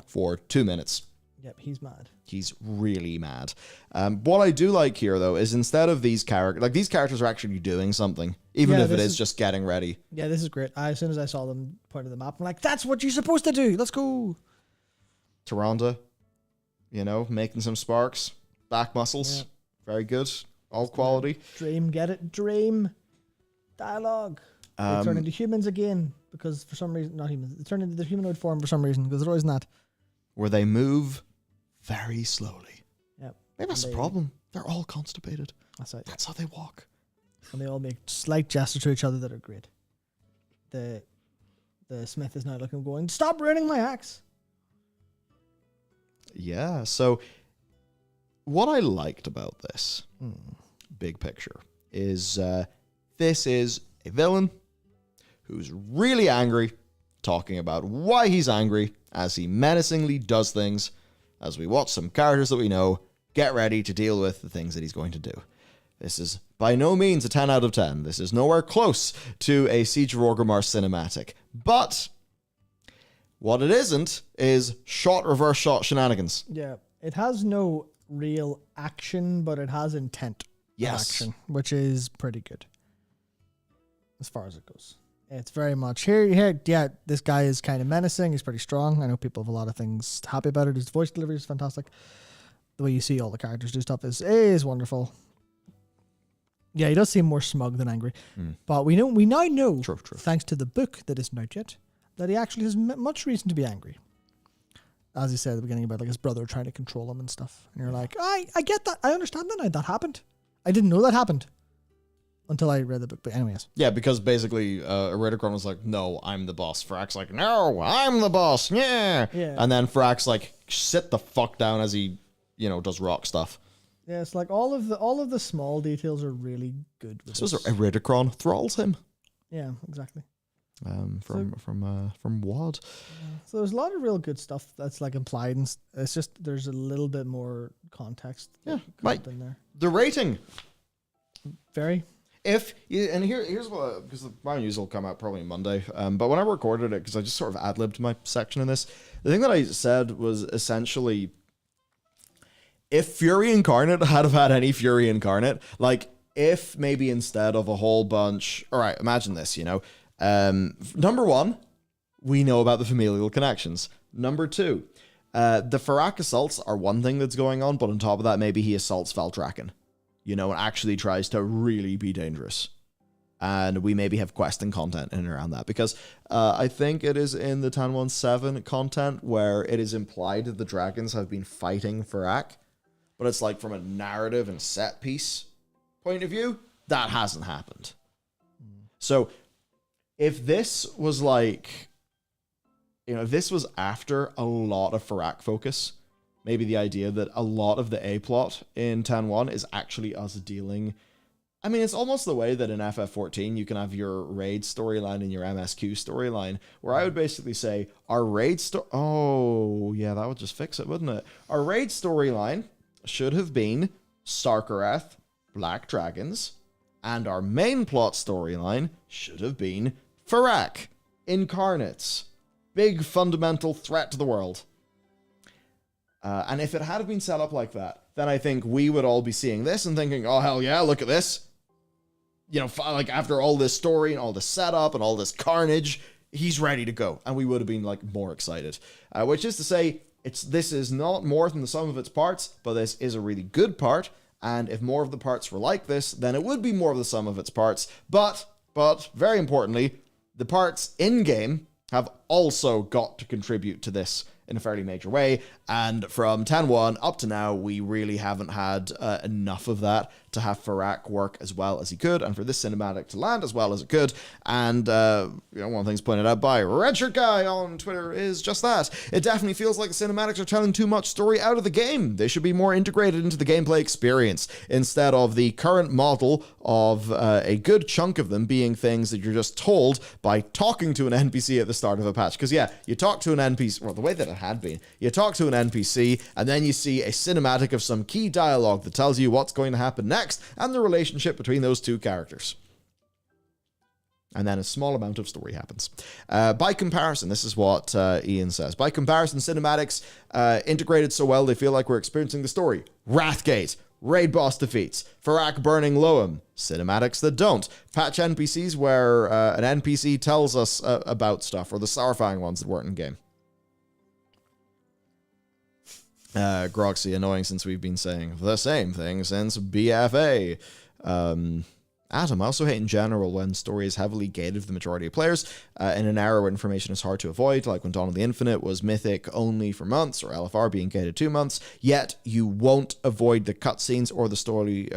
for 2 minutes. Yep, he's mad. He's really mad. What I do like here, though, is instead of these characters are actually doing something, even if it is just getting ready. Yeah, this is great. As soon as I saw them point to the map, I'm like, that's what you're supposed to do. Let's go. Tyrande, making some sparks. Back muscles. Yeah. Very good. All quality. Dream, get it? Dream. Dialogue. They turn into humans again because for some reason, not humans, they turn into the humanoid form for some reason because they're always not. Where they move very slowly. Yep. Maybe that's the problem. They're all constipated. That's right. That's how they walk. And they all make slight gestures to each other that are great. The smith is now looking, going, stop ruining my axe. Yeah, so what I liked about this big picture is this is a villain who's really angry, talking about why he's angry as he menacingly does things as we watch some characters that we know get ready to deal with the things that he's going to do. This is by no means a 10 out of 10. This is nowhere close to a Siege of Orgrimmar cinematic. But what it isn't is reverse shot shenanigans. Yeah, it has no real action, but it has intent. Yes. Action, which is pretty good as far as it goes. It's very much here. Yeah, this guy is kind of menacing. He's pretty strong. I know people have a lot of things happy about it. His voice delivery is fantastic. The way you see all the characters do stuff is wonderful. Yeah, he does seem more smug than angry. But we now know, true. Thanks to the book that isn't out yet, that he actually has much reason to be angry. As he said at the beginning about like his brother trying to control him and stuff. And you're like, I get that. I understand that. That happened. I didn't know that happened until I read the book. But anyways. Yeah, because basically Eridicron was like, no, I'm the boss. Fyrakk's like, no, I'm the boss. Yeah. And then Fyrakk's like, sit the fuck down as he, does rock stuff. Yeah, it's like all of the small details are really good. So Eridicron thralls him. Yeah, exactly. From Wad. So there's a lot of real good stuff that's like implied, and it's just there's a little bit more context. Yeah, in there. The rating. Very. Here's what, because the my news will come out probably Monday. But when I recorded it, because I just sort of ad-libbed my section in this, the thing that I said was essentially, if Fury Incarnate had have had any Fury Incarnate, like if maybe instead of a whole bunch, all right, imagine this, number one, we know about the familial connections. Number two, the Fyrakk assaults are one thing that's going on, but on top of that, maybe he assaults Valdrakken, and actually tries to really be dangerous. And we maybe have questing content in and around that, because I think it is in the 10.1.7 content where it is implied that the dragons have been fighting Fyrakk, but it's like from a narrative and set piece point of view, that hasn't happened. So if this was like, if this was after a lot of Fyrakk focus, maybe the idea that a lot of the A plot in 10.1 is actually us dealing. I mean, it's almost the way that in FF14 you can have your raid storyline and your MSQ storyline, where I would basically say our raid oh yeah, that would just fix it, wouldn't it? Our raid storyline should have been Sarkareth, Black Dragons, and our main plot storyline should have been Fyrakk. incarnates. Big fundamental threat to the world. And if it had been set up like that, then I think we would all be seeing this and thinking, oh, hell yeah, look at this. You know, like after all this story and all this setup and all this carnage, he's ready to go. And we would have been like more excited. Which is to say, this is not more than the sum of its parts, but this is a really good part. And if more of the parts were like this, then it would be more of the sum of its parts. But very importantly, the parts in-game have also got to contribute to this in a fairly major way, and from 10.1 up to now, we really haven't had enough of that to have Fyrakk work as well as he could, and for this cinematic to land as well as it could, and one of the things pointed out by Redshirt Guy on Twitter is just that. It definitely feels like the cinematics are telling too much story out of the game. They should be more integrated into the gameplay experience, instead of the current model of a good chunk of them being things that you're just told by talking to an NPC at the start of a patch. Because yeah, you talk to an NPC, well, the way that it had been, you talk to an NPC, and then you see a cinematic of some key dialogue that tells you what's going to happen next, and the relationship between those two characters. And then a small amount of story happens. By comparison, this is what Ian says. By comparison, cinematics integrated so well they feel like we're experiencing the story. Wrathgate, raid boss defeats, Fyrakk burning Loam, cinematics that don't, patch NPCs where an NPC tells us about stuff, or the Sourfang ones that weren't in game. Groxy, annoying since we've been saying the same thing since BFA. Adam, I also hate in general when story is heavily gated for the majority of players in an era where information is hard to avoid, like when Dawn of the Infinite was mythic only for months, or LFR being gated 2 months, yet you won't avoid the cutscenes or the story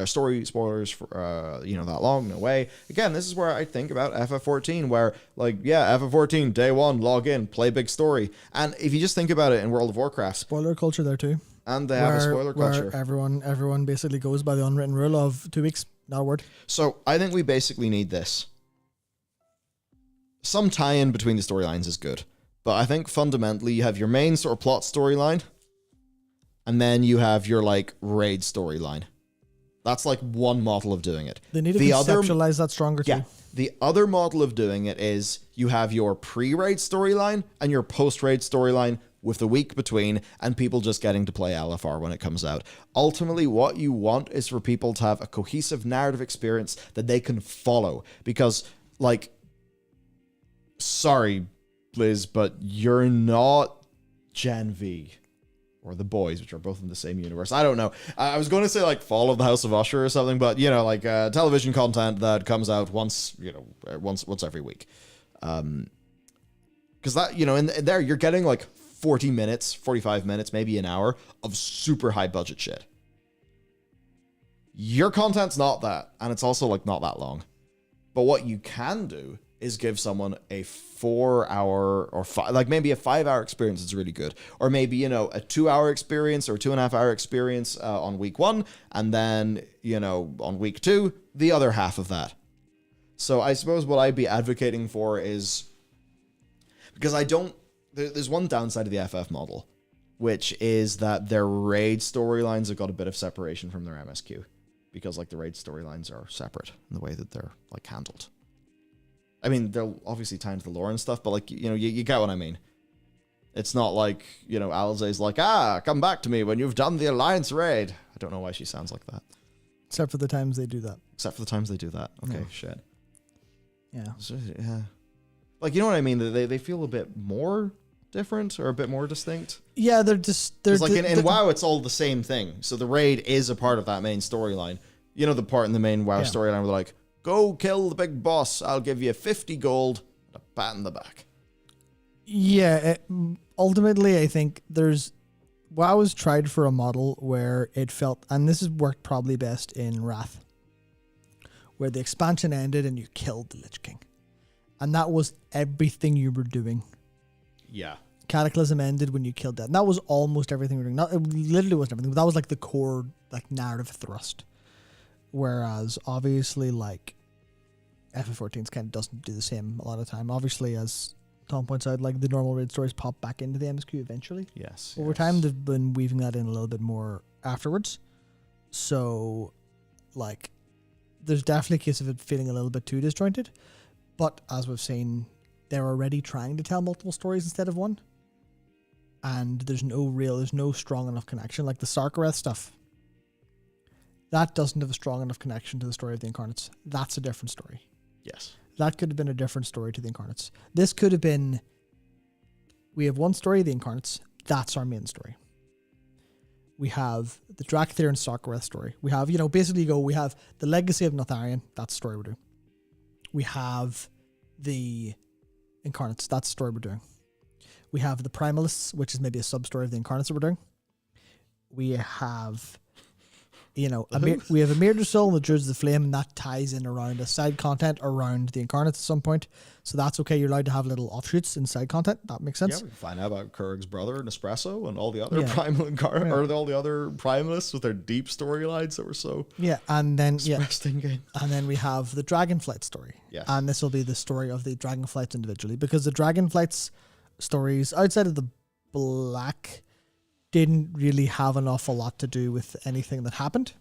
spoilers for that long. No way. Again, this is where I think about FF14, where FF14 day one, log in, play big story, and if you just think about it in World of Warcraft, spoiler culture there too, and they have a spoiler culture. Everyone basically goes by the unwritten rule of 2 weeks. Not a word. So I think we basically need this. Some tie-in between the storylines is good, but I think fundamentally you have your main sort of plot storyline, and then you have your raid storyline. That's one model of doing it. They need to conceptualize that stronger too. Yeah. The other model of doing it is you have your pre-raid storyline and your post-raid storyline, with the week between, and people just getting to play LFR when it comes out. Ultimately, what you want is for people to have a cohesive narrative experience that they can follow. Because, sorry, Blizz, but you're not Gen V. Or the boys, which are both in the same universe. I don't know. I was going to say Fall of the House of Usher or something, but television content that comes out once every week. Because that, in there you're getting 40 minutes, 45 minutes, maybe an hour of super high budget shit. Your content's not that, and it's also not that long. But what you can do is give someone a 4-hour or maybe a 5-hour experience that's really good. Or maybe, a 2-hour experience or 2.5-hour experience on week 1, and then, on week 2, the other half of that. So I suppose what I'd be advocating for is, because there's one downside of the FF model, which is that their raid storylines have got a bit of separation from their MSQ, because the raid storylines are separate in the way that they're handled. I mean, they'll obviously tie into the lore and stuff, but you get what I mean. It's not Alizé's come back to me when you've done the Alliance raid. I don't know why she sounds like that. Except for the times they do that. Okay, Yeah. shit. Yeah. So, yeah. You know what I mean? They feel a bit more different or a bit more distinct. Yeah, they're in WoW, it's all the same thing. So the raid is a part of that main storyline. The part in the main WoW storyline where they're go kill the big boss. I'll give you 50 gold and a pat in the back. Yeah, ultimately, I think WoW was tried for a model where it felt, and this has worked probably best in Wrath, where the expansion ended and you killed the Lich King. And that was everything you were doing. Yeah. Cataclysm ended when you killed that. And that was almost everything you were doing. It literally wasn't everything, but that was the core narrative thrust. Whereas obviously FF14's kind of doesn't do the same a lot of time. Obviously, as Tom points out, the normal raid stories pop back into the MSQ eventually. Yes. Over time, they've been weaving that in a little bit more afterwards. So, there's definitely a case of it feeling a little bit too disjointed. But as we've seen, they're already trying to tell multiple stories instead of one. And there's no strong enough connection. Like the Sarkareth stuff, that doesn't have a strong enough connection to the story of the Incarnates. That's a different story. Yes. That could have been a different story to the Incarnates. This could have been, we have one story of the Incarnates, that's our main story. We have the Drakthir and Sarkareth story. We have, basically we have the legacy of Notharian, that's the story we're doing. We have the Incarnates, that's the story we're doing. We have the Primalists, which is maybe a sub-story of the Incarnates that we're doing. We have, we have Amir Drusil and the Druids of the Flame, and that ties in around a side content around the Incarnates at some point. So that's okay. You're allowed to have little offshoots in side content. That makes sense. Yeah, we can find out about Kurg's brother, Nespresso, and all the other primal or all the other Primalists with their deep storylines that were so and then expressed in game. And then we have the Dragonflight story. Yes. And this will be the story of the Dragonflights individually, because the Dragonflights stories outside of the Black didn't really have an awful lot to do with anything that happened.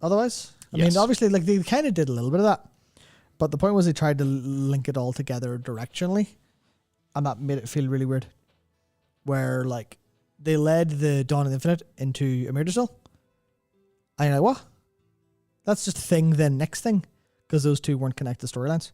Otherwise, I mean, obviously, like they kind of did a little bit of that, but the point was they tried to link it all together directionally, and that made it feel really weird. Where like they led the Dawn of the Infinite into Amir Drusil, and you're like, what? That's just thing then next thing, because those two weren't connected storylines.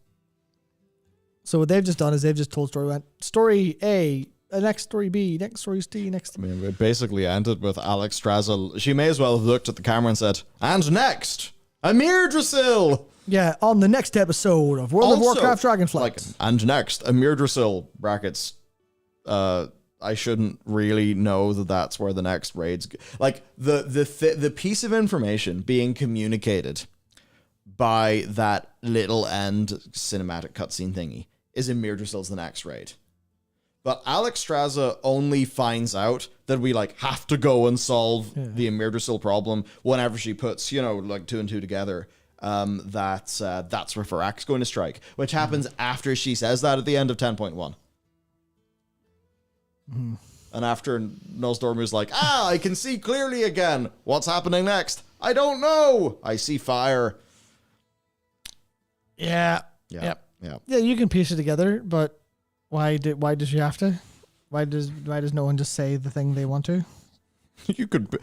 So what they've just done is they've just told story A, next story B, next story C, next. I mean, we basically ended with Alex Strazel. She may as well have looked at the camera and said, "And next, Amir Drusil." Yeah, on the next episode of World of Warcraft Dragonflight. Like, and next, Amir Drusil, brackets, I shouldn't really know that that's where the next raid's... Like, the piece of information being communicated by that little end cinematic cutscene thingy is Amir Drusil's the next raid. But Alex Straza only finds out that we have to go and solve the Amir Drusil problem whenever she puts, like 2 and 2 together. That's where Fyrakk's going to strike, which happens after she says that at the end of 10.1. And after Nosdormu's like, I can see clearly again. What's happening next? I don't know. I see fire. Yeah. Yeah. Yeah, you can piece it together, but why does you have to? Why does no one just say the thing they want to? You could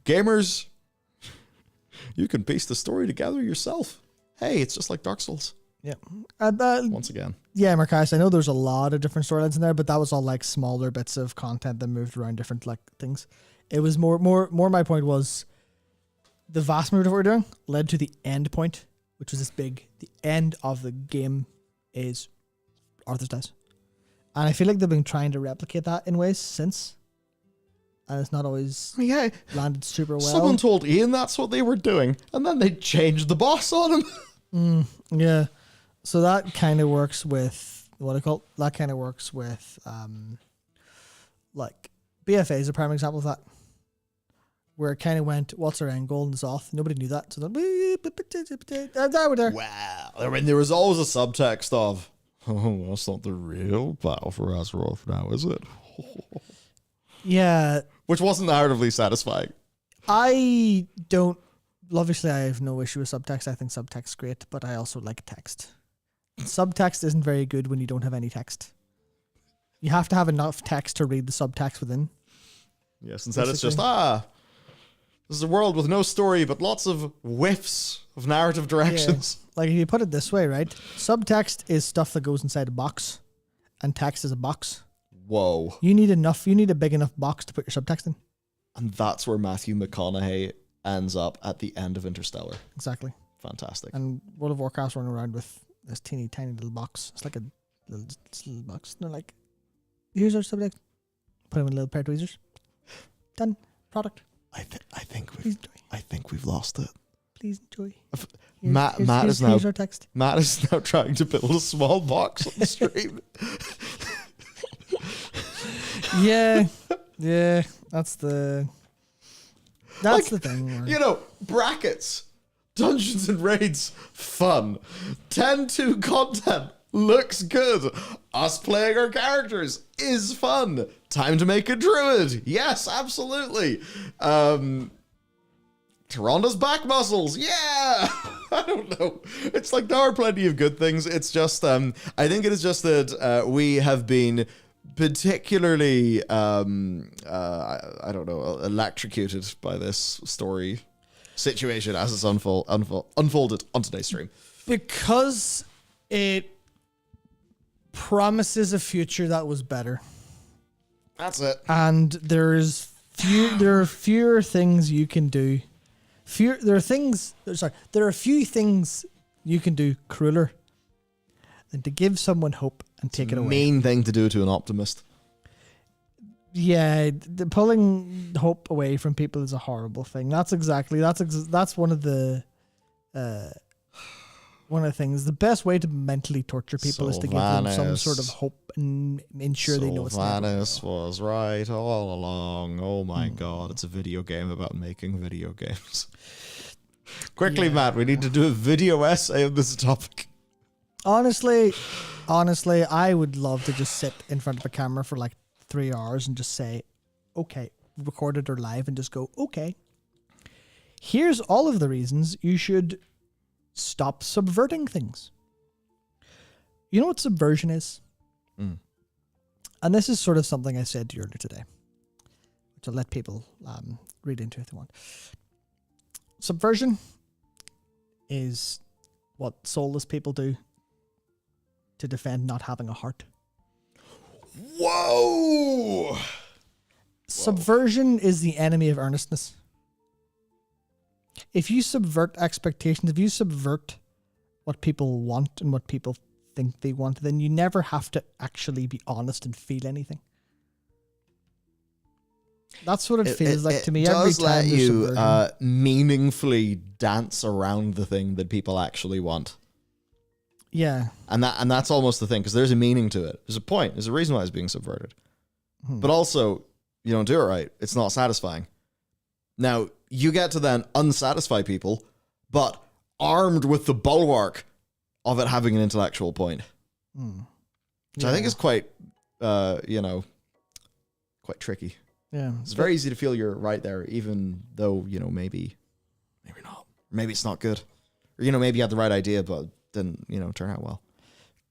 gamers, you can piece the story together yourself. Hey, it's just like Dark Souls. Yeah. Once again. Yeah, Marcus, I know there's a lot of different storylines in there, but that was all like smaller bits of content that moved around different things. It was more my point was the vast majority of what we're doing led to the end point, which was this big. The end of the game is Arthur's dies. And I feel like they've been trying to replicate that in ways since. And it's not always landed super well. Someone told Ian that's what they were doing, and then they changed the boss on him. Yeah. So that kind of works with that kind of works with like BFA is a prime example of that. Where it kind of went, what's our end goal in the South? Nobody knew that. So then, wow. I mean, there was always a subtext of, that's not the real battle for Azeroth now, is it? Yeah. Which wasn't narratively satisfying. Obviously I have no issue with subtext. I think subtext is great, but I also like text. Subtext isn't very good when you don't have any text. You have to have enough text to read the subtext within. Yes, instead it's just, this is a world with no story, but lots of whiffs of narrative directions. Yeah. Like if you put it this way, right? Subtext is stuff that goes inside a box, and text is a box. Whoa. You need a big enough box to put your subtext in. And that's where Matthew McConaughey ends up at the end of Interstellar. Exactly. Fantastic. And World of Warcraft's running around with this teeny tiny little box. It's like a little box. They're like, here's our subtext. Put them in a little pair of tweezers. Done. Product. I think we've lost it. Please enjoy. Matt is now trying to build a small box on the stream. Yeah. That's the thing. Brackets, Dungeons and Raids, fun. 10-2 content looks good. Us playing our characters is fun. Time to make a druid. Yes, absolutely. Tyranda's back muscles. Yeah. I don't know. It's like there are plenty of good things. It's just, I think it is just that we have been particularly, I don't know, electrocuted by this story situation as it's unfolded on today's stream. Because it promises a future that was better. That's it. And there are fewer things you can do. There are a few things you can do crueler than to give someone hope and take it away. Main thing to do to an optimist. Yeah, pulling hope away from people is a horrible thing. That's one of the things. The best way to mentally torture people is to give them some sort of hope and ensure they know it's never gonna go. Was right all along. Oh my god, it's a video game about making video games. Quickly, Matt, we need to do a video essay on this topic. Honestly, I would love to just sit in front of a camera for like 3 hours and just say, okay, record it or live and just go, okay, here's all of the reasons you should stop subverting things. You know what subversion is? And this is sort of something I said to you earlier today, which I'll let people read into if they want. Subversion is what soulless people do to defend not having a heart. Whoa! Subversion is the enemy of earnestness. If you subvert expectations, if you subvert what people want and what people think they want, then you never have to actually be honest and feel anything. That's what it feels like to me every time. It does let you meaningfully dance around the thing that people actually want. Yeah. And that's almost the thing, because there's a meaning to it. There's a point. There's a reason why it's being subverted. But also, you don't do it right. It's not satisfying. Now, you get to then unsatisfy people, but armed with the bulwark of it having an intellectual point. Which I think is quite, quite tricky. Yeah. It's very easy to feel you're right there, even though, maybe not. Maybe it's not good. Or, maybe you had the right idea, but didn't, turn out well.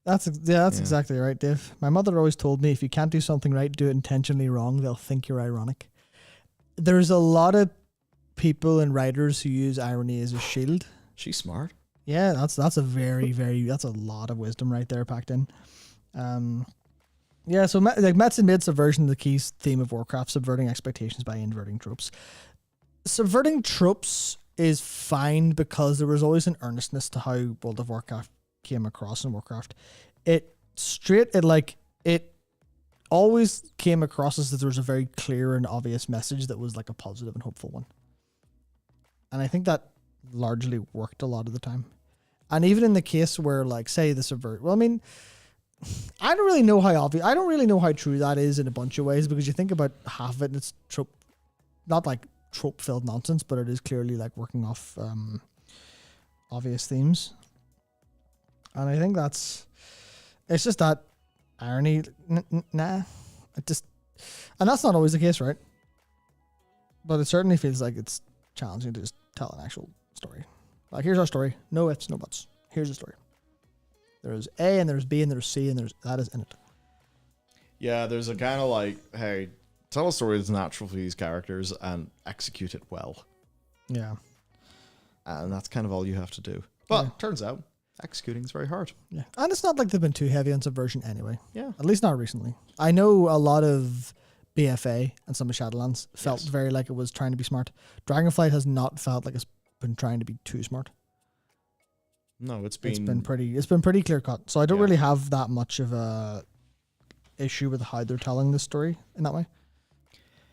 That's exactly right, Dave. My mother always told me if you can't do something right, do it intentionally wrong. They'll think you're ironic. There's a lot of people and writers who use irony as a shield. She's smart. Yeah, that's a very, very, that's a lot of wisdom right there packed in. Yeah, so Metzen made subversion the key theme of Warcraft, subverting expectations by inverting tropes. Subverting tropes is fine because there was always an earnestness to how World of Warcraft came across in Warcraft. It always came across as that there was a very clear and obvious message that was like a positive and hopeful one. And I think that largely worked a lot of the time. And even in the case where, like, say the subvert, well, I mean, I don't really know how obvious, I don't really know how true that is in a bunch of ways, because you think about half of it and it's trope, not like trope filled nonsense, but it is clearly like working off obvious themes. And I think it's just that irony, and that's not always the case, right? But it certainly feels like it's challenging to just tell an actual story. Like, here's our story. No ifs, no buts. Here's the story. There's A and there's B and there's C and that is in it. Yeah, there's a kind of like, hey, tell a story that's natural for these characters and execute it well. Yeah. And that's kind of all you have to do. But turns out, executing is very hard. Yeah. And it's not like they've been too heavy on subversion anyway. Yeah. At least not recently. I know a lot of BFA and some of Shadowlands felt very like it was trying to be smart. Dragonflight has not felt like it's been trying to be too smart. No, it's been pretty clear cut. So I don't really have that much of a issue with how they're telling this story in that way.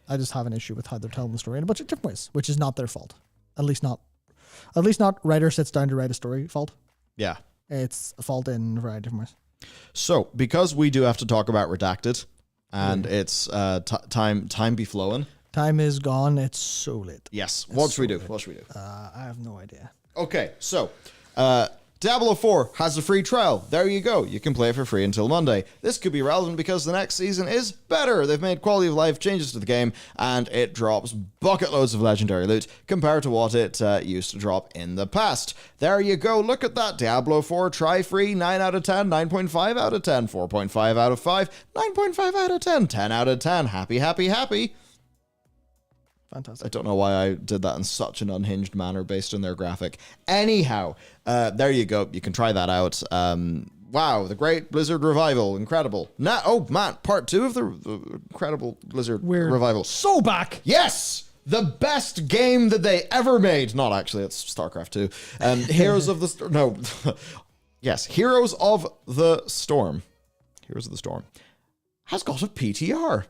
I just have an issue with how they're telling the story in a bunch of different ways, which is not their fault. At least not writer sits down to write a story fault. Yeah. It's a fault in a variety of different ways. So, because we do have to talk about Redacted, and it's time be flowing. Time is gone. It's so late. Yes. What should we do? I have no idea. Okay, so Diablo 4 has a free trial. There you go. You can play it for free until Monday. This could be relevant because the next season is better. They've made quality of life changes to the game, and it drops bucket loads of legendary loot compared to what it used to drop in the past. There you go. Look at that. Diablo 4 try free. 9 out of 10, 9.5 out of 10, 4.5 out of 5, 9.5 out of 10, 10 out of 10. Happy, happy, happy. Fantastic. I don't know why I did that in such an unhinged manner based on their graphic. Anyhow, there you go. You can try that out. Wow, the Great Blizzard Revival. Incredible. Oh, man, part 2 of the incredible Blizzard Revival. So back. Yes! The best game that they ever made. Not actually, it's StarCraft 2. Heroes of the Storm. No. Yes, Heroes of the Storm. Heroes of the Storm has got a PTR.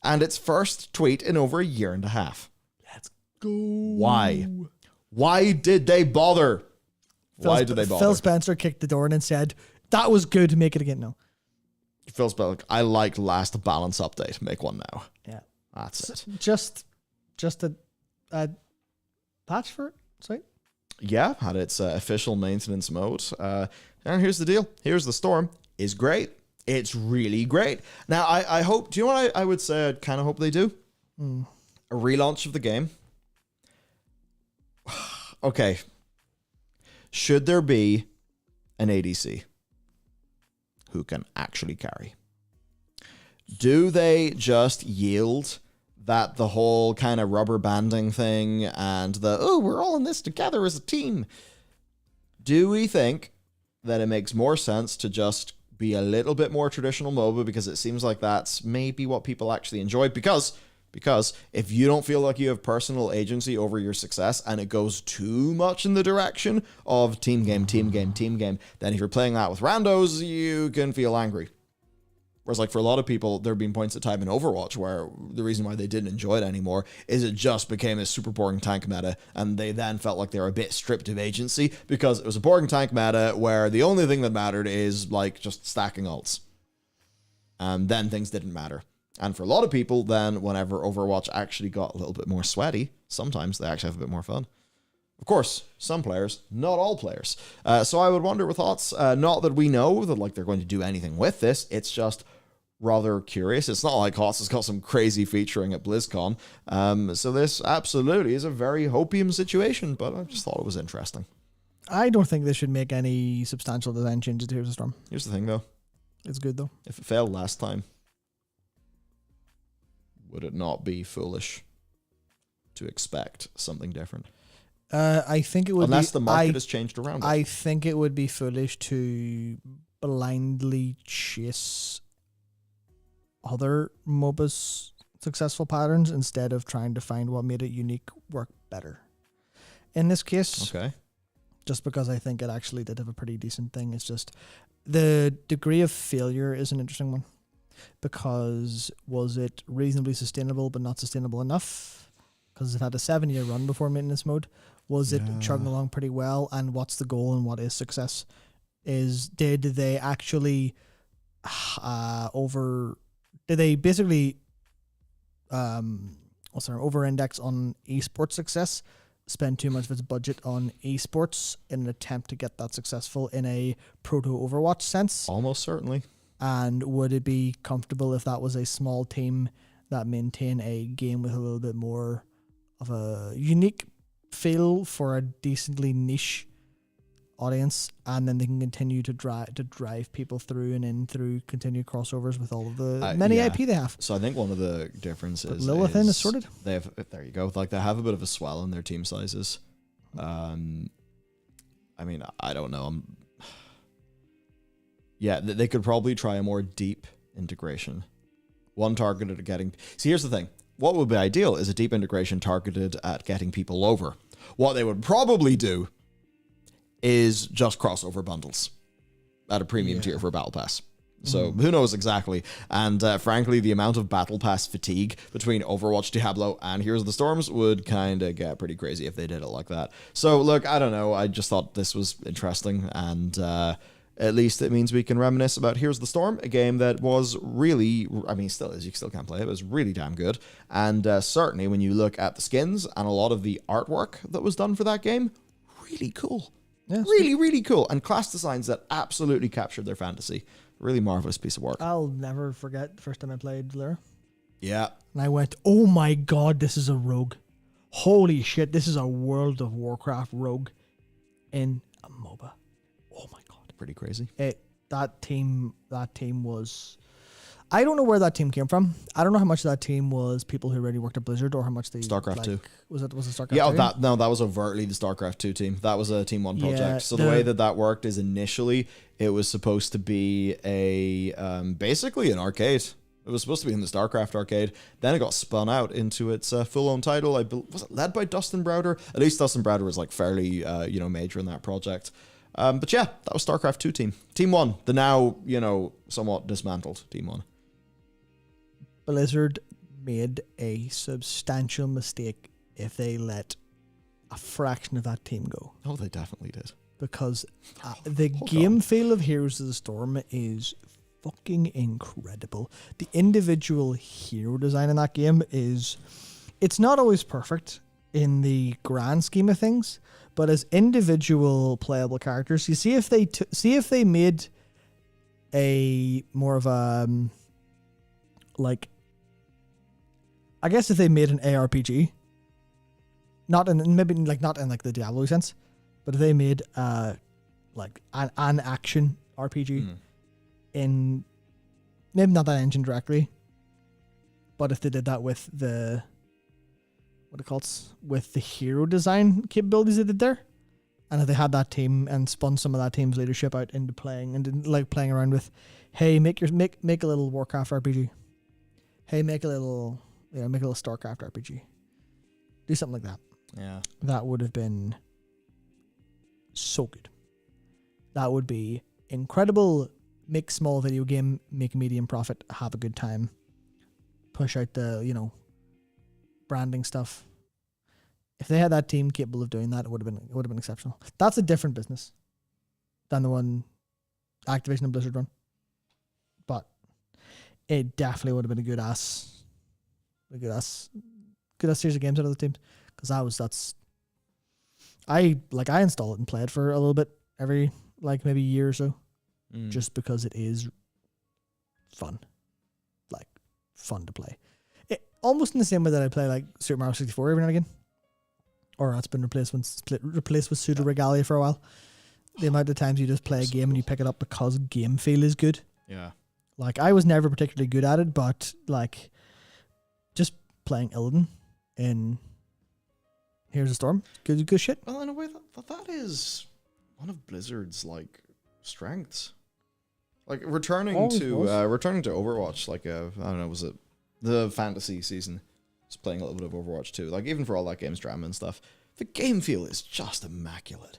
And its first tweet in over a year and a half. Let's go. Why? Why did they bother? Why did they bother? Phil Spencer kicked the door in and said, that was good, make it again. No. Phil Spencer, I liked last balance update. Make one now. Yeah. That's it. Just a patch for it? Sweet. Yeah, had its official maintenance mode. And here's the deal. Here's the Storm is great. It's really great. Now, I hope... Do you know what I would say I kind of hope they do? A relaunch of the game. Okay. Should there be an ADC who can actually carry? Do they just yield that the whole kind of rubber banding thing and we're all in this together as a team? Do we think that it makes more sense to just be a little bit more traditional MOBA, because it seems like that's maybe what people actually enjoy, because if you don't feel like you have personal agency over your success and it goes too much in the direction of team game, then if you're playing that with randos, you can feel angry. Whereas, like, for a lot of people, there have been points of time in Overwatch where the reason why they didn't enjoy it anymore is it just became a super boring tank meta, and they then felt like they were a bit stripped of agency because it was a boring tank meta where the only thing that mattered is, like, just stacking ults. And then things didn't matter. And for a lot of people, then, whenever Overwatch actually got a little bit more sweaty, sometimes they actually have a bit more fun. Of course, some players, not all players. So I would wonder with thoughts, not that we know that, like, they're going to do anything with this, it's just rather curious. It's not like HOTS has got some crazy featuring at BlizzCon. So this absolutely is a very hopium situation, but I just thought it was interesting. I don't think they should make any substantial design changes to Heroes of the Storm. Here's the thing, though. It's good, though. If it failed last time, would it not be foolish to expect something different? I think it would Unless the market has changed around it. I think it would be foolish to blindly chase other MOBA's successful patterns instead of trying to find what made it unique work better. In this case, okay, just because I think it actually did have a pretty decent thing, it's just the degree of failure is an interesting one. Because was it reasonably sustainable but not sustainable enough? Because it had a 7-year run before maintenance mode. Was it chugging along pretty well? And what's the goal and what is success? Did they actually did they basically over-index on esports success, spend too much of its budget on esports in an attempt to get that successful in a proto-Overwatch sense? Almost certainly. And would it be comfortable if that was a small team that maintain a game with a little bit more of a unique feel for a decently niche audience, and then they can continue to drive people through and in through continued crossovers with all of the many IP they have. So I think one of the differences Lilith is sorted. They have, there you go. Like, they have a bit of a swell in their team sizes. I mean, I don't know. Yeah, they could probably try a more deep integration. One targeted at getting... See, here's the thing. What would be ideal is a deep integration targeted at getting people over. What they would probably do is just crossover bundles at a premium tier for Battle Pass. So who knows exactly. And frankly, the amount of Battle Pass fatigue between Overwatch, Diablo, and Heroes of the Storms would kind of get pretty crazy if they did it like that. So look, I don't know. I just thought this was interesting, and at least it means we can reminisce about Heroes of the Storm, a game that was really, I mean, still is, you still can't play it, it was really damn good. And certainly when you look at the skins and a lot of the artwork that was done for that game, really cool. Yeah, really, really cool. And class designs that absolutely captured their fantasy. Really marvelous piece of work. I'll never forget the first time I played Bellular. Yeah. And I went, oh my god, this is a rogue. Holy shit, this is a World of Warcraft rogue in a MOBA. Oh my god. Pretty crazy. That team was... I don't know where that team came from. I don't know how much of that team was people who already worked at Blizzard or how much they... StarCraft 2. Was it StarCraft 2? Yeah, that was overtly the StarCraft 2 team. That was a Team 1 project. Yeah, So the way that worked is initially it was supposed to be a basically an arcade. It was supposed to be in the StarCraft arcade. Then it got spun out into its full-on title. Was it led by Dustin Browder? At least Dustin Browder was like fairly major in that project. But yeah, that was StarCraft 2 team. Team 1, the now, somewhat dismantled Team 1. Blizzard made a substantial mistake if they let a fraction of that team go. Oh, they definitely did. Because the game feel of Heroes of the Storm is fucking incredible. The individual hero design in that game it's not always perfect in the grand scheme of things, but as individual playable characters, you see if they made a more of a I guess if they made an ARPG, not in the Diablo sense, but if they made an action RPG in maybe not that engine directly, but if they did that with the with the hero design capabilities they did there, and if they had that team and spun some of that team's leadership out into playing and playing around with, hey, make a little Warcraft RPG, hey, make a little StarCraft RPG, do something like that. Yeah, that would have been so good. That would be incredible. Make small video game, make medium profit, have a good time, push out the branding stuff. If they had that team capable of doing that, it would have been exceptional. That's a different business than the one Activision and Blizzard run, but it definitely would have been a good ass series of games out of the teams. Because I install it and play it for a little bit every maybe a year or so, just because it is fun, fun to play. Almost in the same way that I play Super Mario 64 every now and again, or that's been replaced with pseudo regalia for a while. The amount of times you just play a game and you pick it up because game feel is good. Yeah. I was never particularly good at it, but just playing Illidan in Here's a Storm, good shit. Well, in a way, that is one of Blizzard's strengths. Returning to Overwatch, I don't know, was it the fantasy season? Just playing a little bit of Overwatch too. Even for all that game's drama and stuff, the game feel is just immaculate.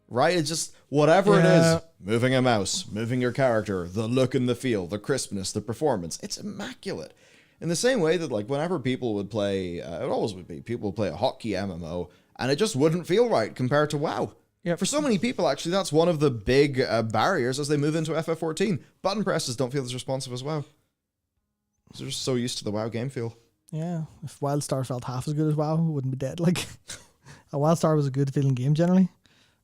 Right? It's just whatever it is. Moving a mouse, moving your character, the look and the feel, the crispness, the performance. It's immaculate. In the same way that whenever people would play, it always would be, people would play a hotkey MMO and it just wouldn't feel right compared to WoW. Yeah. For so many people, actually, that's one of the big barriers as they move into FF14. Button presses don't feel as responsive as WoW. They're just so used to the WoW game feel. Yeah, if WildStar felt half as good as WoW, it wouldn't be dead. A WildStar was a good feeling game generally.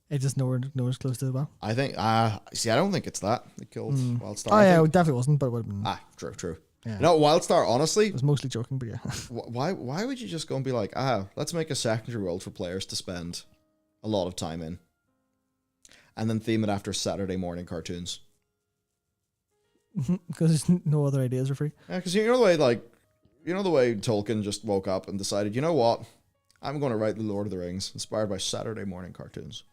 It just nowhere close to WoW. I think, I don't think it's that. It killed WildStar. Oh yeah, it definitely wasn't, but it would have been. True. Yeah. WildStar, honestly... I was mostly joking, but yeah. Why would you just go and be let's make a secondary world for players to spend a lot of time in, and then theme it after Saturday morning cartoons? Because no other ideas are free. Yeah, because you know the way Tolkien just woke up and decided, you know what, I'm going to write The Lord of the Rings inspired by Saturday morning cartoons.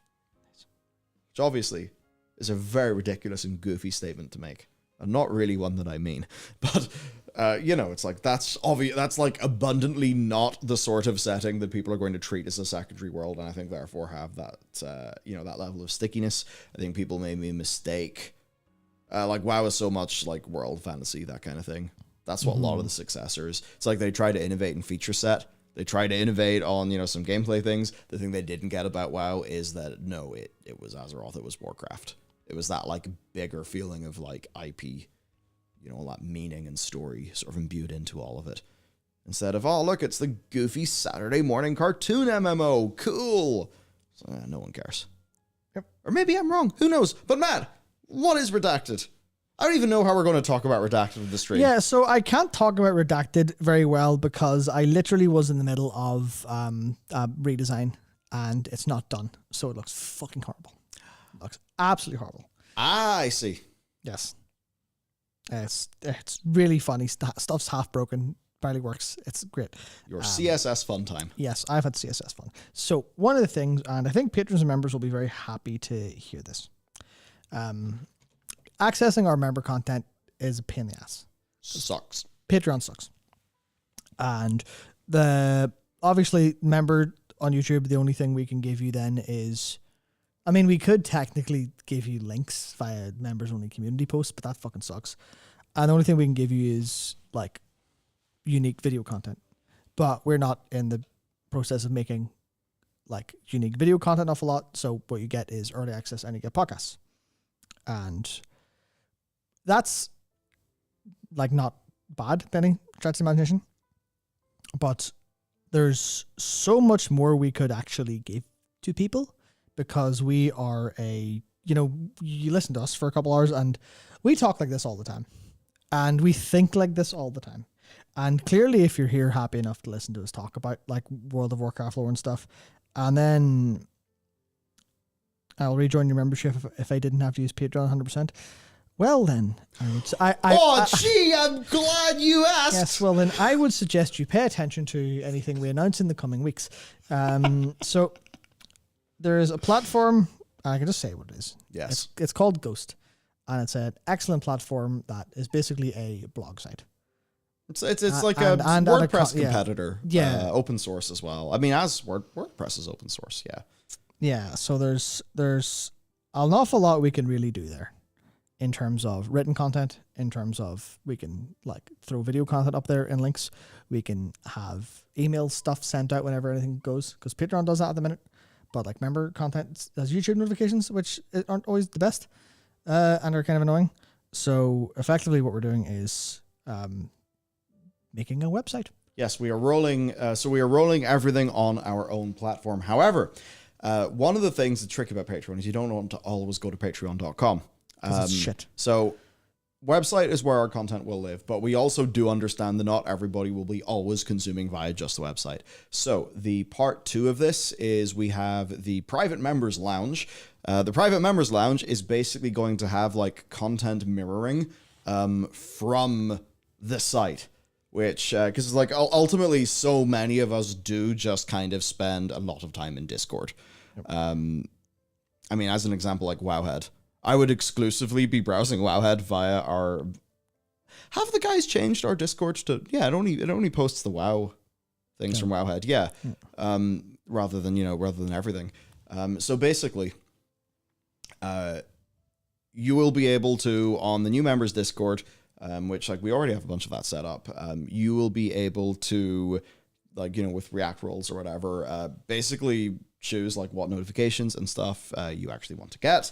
Which obviously is a very ridiculous and goofy statement to make. And not really one that I mean. But, it's that's obvious. That's abundantly not the sort of setting that people are going to treat as a secondary world. And I think therefore have that, that level of stickiness. I think people made me a mistake. WoW is so much world fantasy, that kind of thing. That's what a lot of the successors. It's they try to innovate in feature set. They try to innovate on, some gameplay things. The thing they didn't get about WoW is that, no, it was Azeroth, it was Warcraft. It was that bigger feeling of IP, all that meaning and story sort of imbued into all of it. Instead of, oh, look, it's the goofy Saturday morning cartoon MMO. Cool. So, no one cares. Or maybe I'm wrong. Who knows? But Matt, what is Redacted? I don't even know how we're going to talk about Redacted in the stream. Yeah, so I can't talk about Redacted very well because I literally was in the middle of redesign and it's not done. So it looks fucking horrible. It looks absolutely horrible. Ah, I see. Yes. It's really funny. Stuff's half broken, barely works. It's great. Your CSS fun time. Yes, I've had CSS fun. So one of the things, and I think patrons and members will be very happy to hear this. Accessing our member content is a pain in the ass. Sucks. Patreon sucks. And obviously member on YouTube, the only thing we can give you then is, I mean, we could technically give you links via members only community posts, but that fucking sucks. And the only thing we can give you is like unique video content, but we're not in the process of making like unique video content an awful lot. So what you get is early access and you get podcasts. And that's like not bad by any stretch of imagination, but there's so much more we could actually give to people because we are you listen to us for a couple hours and we talk like this all the time and we think like this all the time. And clearly if you're here happy enough to listen to us talk about like World of Warcraft lore and stuff, and then I'll rejoin your membership if I didn't have to use Patreon 100%. Well, then, I'm glad you asked. Yes, well, then I would suggest you pay attention to anything we announce in the coming weeks. So there is a platform, I can just say what it is. Yes. It's called Ghost, and it's an excellent platform that is basically a blog site. It's like a WordPress competitor. Yeah. Open source as well. I mean, as WordPress is open source, yeah. Yeah, so there's an awful lot we can really do there in terms of written content, in terms of we can like throw video content up there in links. We can have email stuff sent out whenever anything goes, because Patreon does that at the minute. But like member content has YouTube notifications, which aren't always the best and are kind of annoying. So effectively what we're doing is making a website. Yes, we are rolling. So we are rolling everything on our own platform. However, one of the things that's tricky about Patreon is you don't want to always go to patreon.com. It's shit. So website is where our content will live, but we also do understand that not everybody will be always consuming via just the website. So the part 2 of this is we have the private members lounge. The private members lounge is basically going to have like content mirroring from the site, which because like ultimately so many of us do just kind of spend a lot of time in Discord. Yep. I mean, as an example, like Wowhead, I would exclusively be browsing Wowhead via our. Have the guys changed our Discord to? Yeah, it only posts the WoW things from Wowhead. Yeah, rather than everything. So basically, you will be able to on the new members Discord, which like we already have a bunch of that set up. You will be able to, like with React roles or whatever, basically choose like what notifications and stuff you actually want to get.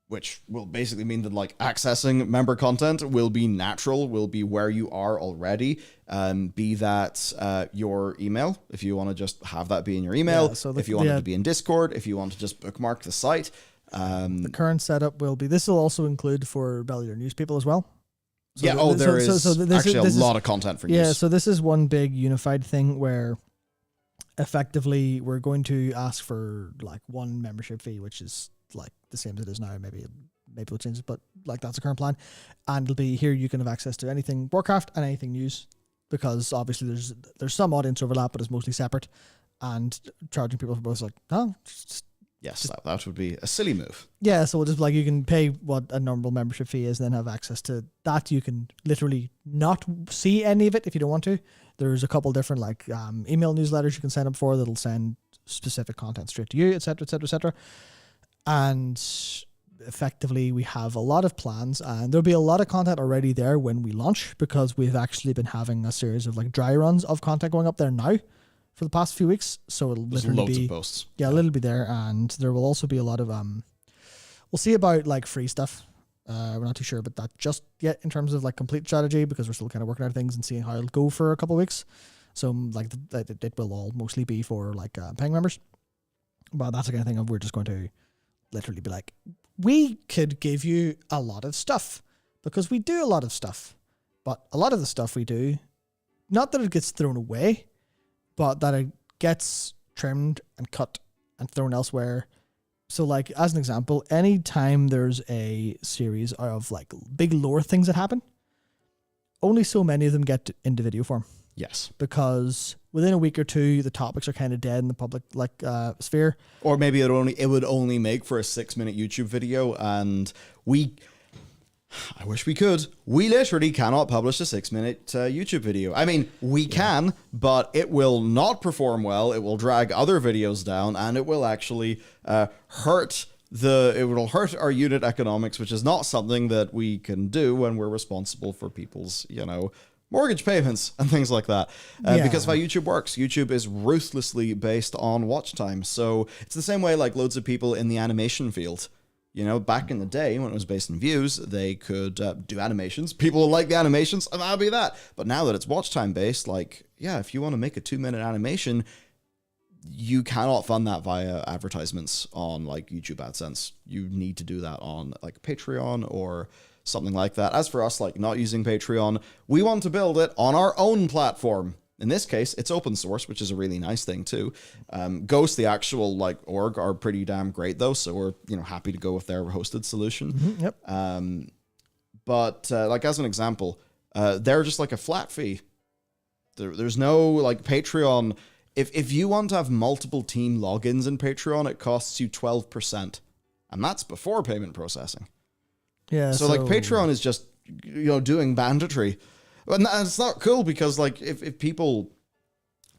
Which will basically mean that like accessing member content will be natural, will be where you are already. Be that your email, if you want to just have that be in your email. Yeah, so if you want it to be in Discord, if you want to just bookmark the site. The current setup will be, this will also include for Bellular news people as well. So yeah, there is actually a lot of content for news. Yeah, so this is one big unified thing where effectively we're going to ask for like one membership fee, which is like the same as it is now. Maybe we'll change it, but like that's the current plan. And it'll be here you can have access to anything Warcraft and anything news, because obviously there's some audience overlap, but it's mostly separate. And charging people for both is like, oh, that would be a silly move. Yeah, so we'll just like you can pay what a normal membership fee is, and then have access to that. You can literally not see any of it if you don't want to. There's a couple different like email newsletters you can sign up for that'll send specific content straight to you, etc., etc., etc. And effectively, we have a lot of plans, and there'll be a lot of content already there when we launch, because we've actually been having a series of like dry runs of content going up there now for the past few weeks. So it'll There's literally loads be of posts. Yeah, a little bit there, and there will also be a lot of we'll see about like free stuff. We're not too sure about that just yet in terms of like complete strategy, because we're still kind of working out things and seeing how it'll go for a couple of weeks. So like it will all mostly be for like paying members. But that's the kind of thing of we're just going to literally be like, we could give you a lot of stuff because we do a lot of stuff. But a lot of the stuff we do, not that it gets thrown away, but that it gets trimmed and cut and thrown elsewhere. So like, as an example, anytime there's a series of like big lore things that happen, only so many of them get into video form. Yes. Because within a week or two, the topics are kind of dead in the public sphere. Or maybe it would only make for a 6-minute YouTube video, and I wish we could. We literally cannot publish a 6-minute YouTube video. I mean, we can, but it will not perform well. It will drag other videos down, and it will actually hurt our unit economics, which is not something that we can do when we're responsible for people's, mortgage payments and things like that. Because of how YouTube works, YouTube is ruthlessly based on watch time. So it's the same way like loads of people in the animation field. Back in the day when it was based on views, they could do animations. People like the animations, and that'll be that. But now that it's watch time based, if you want to make a 2-minute animation, you cannot fund that via advertisements on like YouTube AdSense. You need to do that on like Patreon or something like that. As for us, like not using Patreon, we want to build it on our own platform. In this case, it's open source, which is a really nice thing too. Ghost, the actual org, are pretty damn great though, so we're happy to go with their hosted solution. Mm-hmm, yep. But as an example, they're just like a flat fee. There's no like Patreon. If you want to have multiple team logins in Patreon, it costs you 12%, and that's before payment processing. Yeah. So like Patreon is just doing banditry. And it's not cool because like if people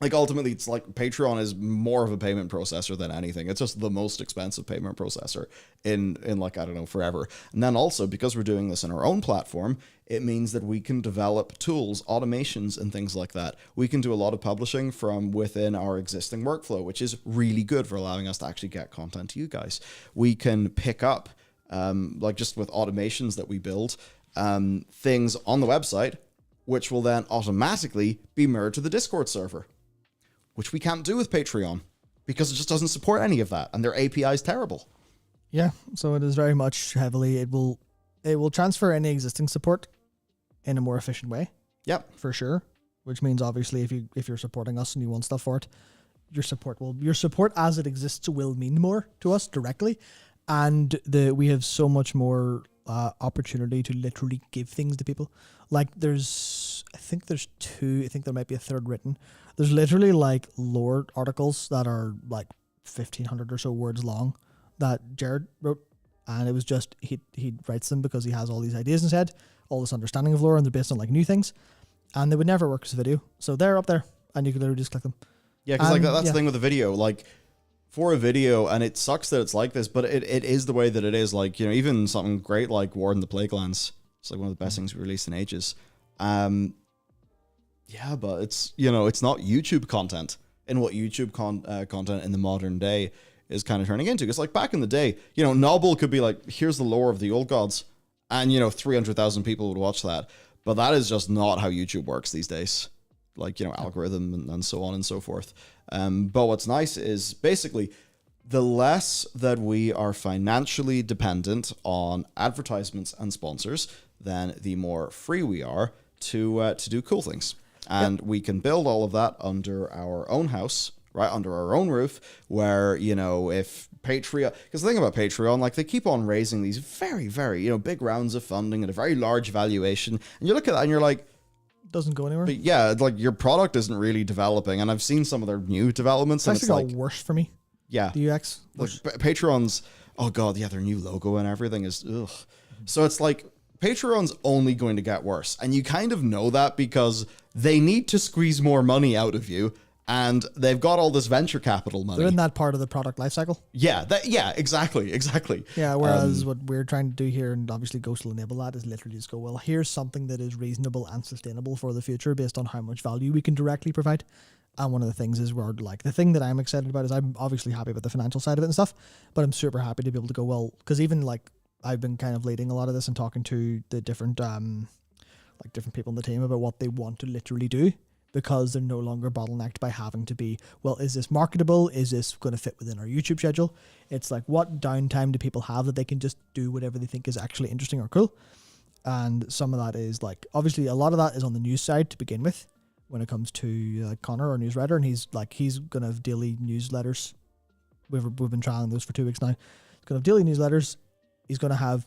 like ultimately it's like Patreon is more of a payment processor than anything. It's just the most expensive payment processor in like, I don't know, forever. And then also because we're doing this in our own platform, it means that we can develop tools, automations and things like that. We can do a lot of publishing from within our existing workflow, which is really good for allowing us to actually get content to you guys. We can pick up just with automations that we build, things on the website, which will then automatically be mirrored to the Discord server, which we can't do with Patreon because it just doesn't support any of that, and their API is terrible. Yeah, so it is very much heavily. It will transfer any existing support in a more efficient way. Yep, for sure. Which means obviously if you're supporting us and you want stuff for it, your support as it exists will mean more to us directly, and we have so much more opportunity to literally give things to people. Like I think there's two. I think there might be a third written. There's literally like lore articles that are like 1,500 or so words long that Jared wrote, and it was just he writes them because he has all these ideas in his head, all this understanding of lore, and they're based on like new things, and they would never work as a video. So they're up there, and you can literally just click them. Yeah, because that's the thing with the video, like. For a video, and it sucks that it's like this, but it is the way that it is. Like, even something great like War in the Plaguelands, it's like one of the best things we released in ages. But it's, it's not YouTube content in what YouTube content in the modern day is kind of turning into. Because like back in the day, Noble could be like, here's the lore of the old gods, and 300,000 people would watch that. But that is just not how YouTube works these days. Like, algorithm and so on and so forth. But what's nice is basically the less that we are financially dependent on advertisements and sponsors, then the more free we are to do cool things. And we can build all of that under our own house, right, under our own roof, where, if Patreon, because the thing about Patreon, like they keep on raising these very, very, big rounds of funding at a very large valuation. And you look at that and you're like, doesn't go anywhere. But yeah, like your product isn't really developing, and I've seen some of their new developments. It's actually got worse for me. Yeah, the UX. Like Patreon's, oh god, yeah, their new logo and everything is ugh. So it's like Patreon's only going to get worse, and you kind of know that because they need to squeeze more money out of you, and they've got all this venture capital money. They're in that part of the product lifecycle. Yeah, exactly. Yeah, whereas what we're trying to do here, and obviously Ghost will enable that, is literally just go, well, here's something that is reasonable and sustainable for the future based on how much value we can directly provide. And one of the things is we're like, the thing that I'm excited about is I'm obviously happy about the financial side of it and stuff, but I'm super happy to be able to go, well, because even like I've been kind of leading a lot of this and talking to the different different people in the team about what they want to literally do because they're no longer bottlenecked by having to be, well, is this marketable? Is this going to fit within our YouTube schedule? It's like, what downtime do people have that they can just do whatever they think is actually interesting or cool? And some of that is like, obviously a lot of that is on the news side to begin with when it comes to Connor, our newswriter, and he's going to have daily newsletters. We've been trialing those for 2 weeks now. He's going to have daily newsletters. He's going to have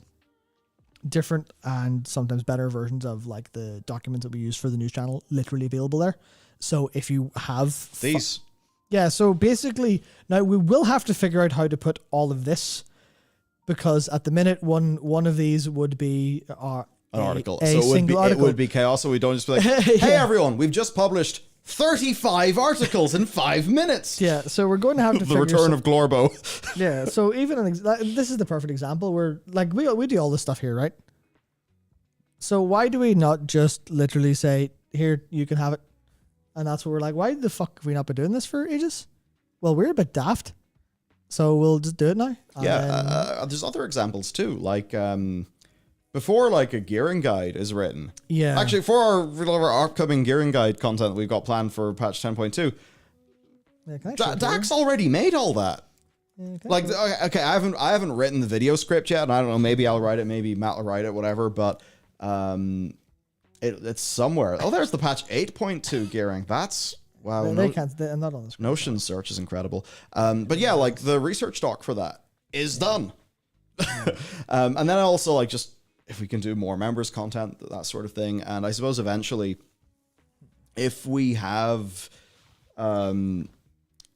different and sometimes better versions of like the documents that we use for the news channel literally available there. So if you have These. Yeah, so basically now we will have to figure out how to put all of this, because at the minute one of these would be An article. A So single article. it would be chaos. So we don't just be like, hey everyone, we've just published 35 articles in 5 minutes. Yeah, so we're going to have to The figure return of Glorbo. Yeah, so even this is the perfect example where like we do all this stuff here, right? So why do we not just literally say, here, you can have it? And that's what we're like, why the fuck have we not been doing this for ages? Well, we're a bit daft, so we'll just do it now. Yeah, there's other examples too. Like before like a gearing guide is written. Yeah. Actually, for our upcoming gearing guide content that we've got planned for patch 10.2, Dak's already made all that. Yeah, like, okay, I haven't written the video script yet, and I don't know, maybe I'll write it, maybe Matt will write it, whatever, but it's somewhere. Oh, there's the patch 8.2 gearing. That's, wow. They're not on the screen. Notion search is incredible. But yeah, like the research doc for that is done. And then also like just if we can do more members content, that sort of thing. And I suppose eventually if we have,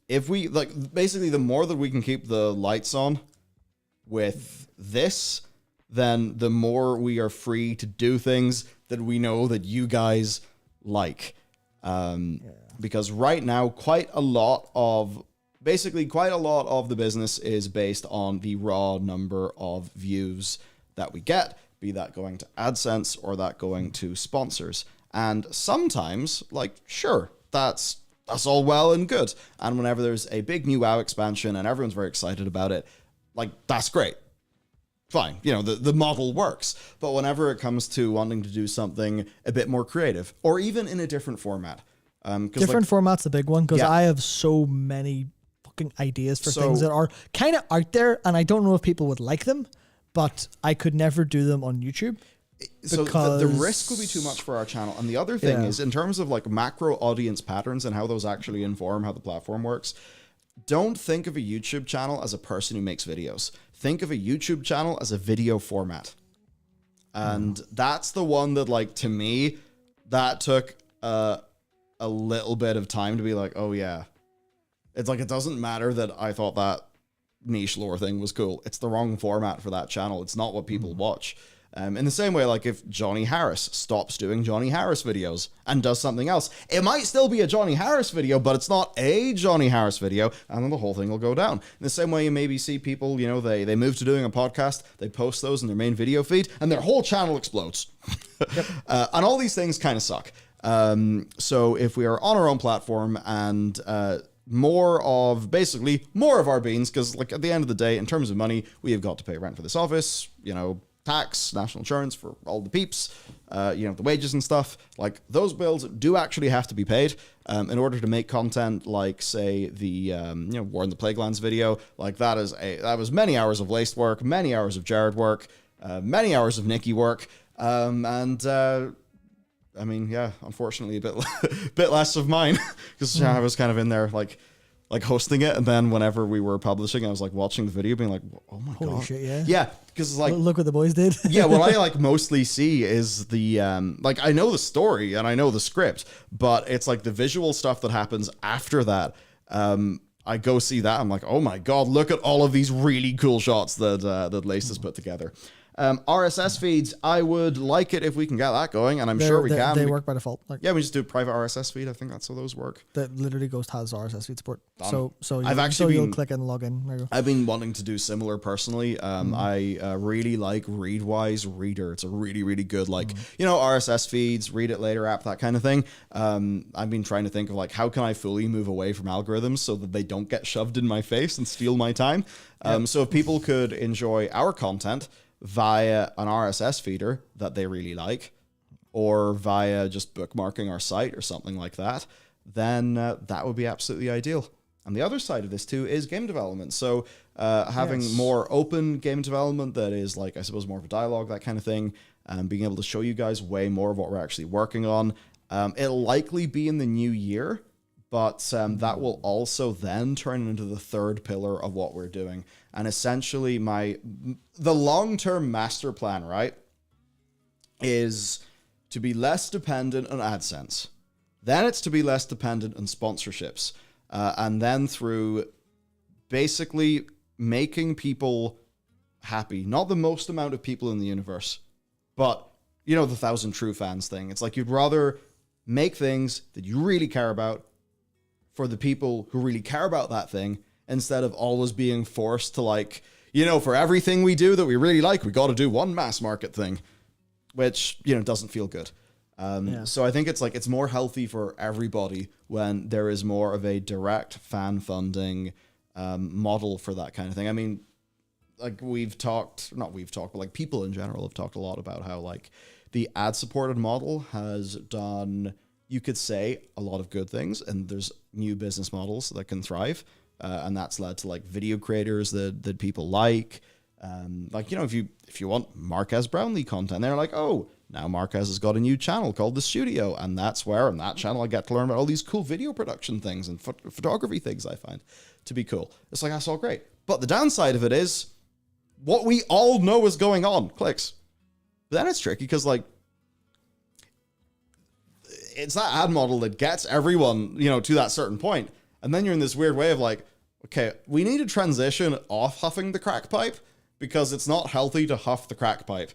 if we like basically the more that we can keep the lights on with this, then the more we are free to do things that we know that you guys like. Because right now, quite a lot of the business is based on the raw number of views that we get, be that going to AdSense or that going to sponsors. And sometimes, like, sure, that's all well and good. And whenever there's a big new WoW expansion and everyone's very excited about it, like, that's great. Fine, you know, the model works. But whenever it comes to wanting to do something a bit more creative, or even in a different format. Different format's the big one, because Yeah. I have so many fucking ideas for things that are kind of out there, and I don't know if people would like them, but I could never do them on YouTube. So the risk would be too much for our channel. And the other thing is, in terms of like macro audience patterns and how those actually inform how the platform works, don't think of a YouTube channel as a person who makes videos. Think of a YouTube channel as a video format. And that's the one that, like, to me, that took a little bit of time to be like, oh yeah. It's like, it doesn't matter that I thought that niche lore thing was cool. It's the wrong format for that channel. It's not what people watch. In the same way, like if Johnny Harris stops doing Johnny Harris videos and does something else, it might still be a Johnny Harris video, but it's not a Johnny Harris video, and then the whole thing will go down. In the same way, you maybe see people, you know, they move to doing a podcast, they post those in their main video feed, and their whole channel explodes. And all these things kind of suck. So if we are on our own platform and more of our beans, because like at the end of the day, in terms of money, we have got to pay rent for this office, you know, tax, national insurance for all the peeps, you know, the wages and stuff. Like those bills do actually have to be paid in order to make content like, say, the you know, War in the Plaguelands video. Like that was many hours of laced work, many hours of Jared work, many hours of Nikki work, and I mean, yeah, unfortunately a bit less of mine, because I was kind of in there like hosting it, and then whenever we were publishing, I was like watching the video being like, oh my god. Holy shit, yeah. Yeah, because like, look what the boys did. yeah, what I like mostly see is the like, I know the story and I know the script, but it's like the visual stuff that happens after that. I go see that, I'm like, oh my god, look at all of these really cool shots that Lace has put together. RSS feeds, I would like it if we can get that going, and I'm sure we can. They work by default. Like, yeah, we just do a private RSS feed. I think that's how those work. That literally has RSS feed support. Done. So you'll click and log in. There you go. I've been wanting to do similar personally. I really like Readwise Reader. It's a really, really good, like, you know, RSS feeds, read it later app, that kind of thing. I've been trying to think of like, how can I fully move away from algorithms so that they don't get shoved in my face and steal my time? So if people could enjoy our content via an RSS feeder that they really like, or via just bookmarking our site or something like that, then that would be absolutely ideal. And the other side of this too is game development. So having more open game development that is like, I suppose, more of a dialogue, that kind of thing, being able to show you guys way more of what we're actually working on. It'll likely be in the new year, but that will also then turn into the third pillar of what we're doing. And essentially the long-term master plan, right, is to be less dependent on AdSense. Then it's to be less dependent on sponsorships. And then through basically making people happy. Not the most amount of people in the universe, but, you know, the 1,000 true fans thing. It's like you'd rather make things that you really care about for the people who really care about that thing, instead of always being forced to, like, you know, for everything we do that we really like, we got to do one mass market thing, which, you know, doesn't feel good. So I think it's like, it's more healthy for everybody when there is more of a direct fan funding model for that kind of thing. I mean, like but like people in general have talked a lot about how like the ad supported model has done, you could say, a lot of good things, and there's new business models that can thrive. And that's led to like video creators that people like, you know, if you want Marquez Brownlee content, they're like, oh, now Marquez has got a new channel called The Studio, and that's where on that channel I get to learn about all these cool video production things and photography things I find to be cool. It's like, that's all great. But the downside of it is what we all know is going on, clicks. But then it's tricky because, like, it's that ad model that gets everyone, you know, to that certain point. And then you're in this weird way of like, okay, we need to transition off huffing the crack pipe because it's not healthy to huff the crack pipe.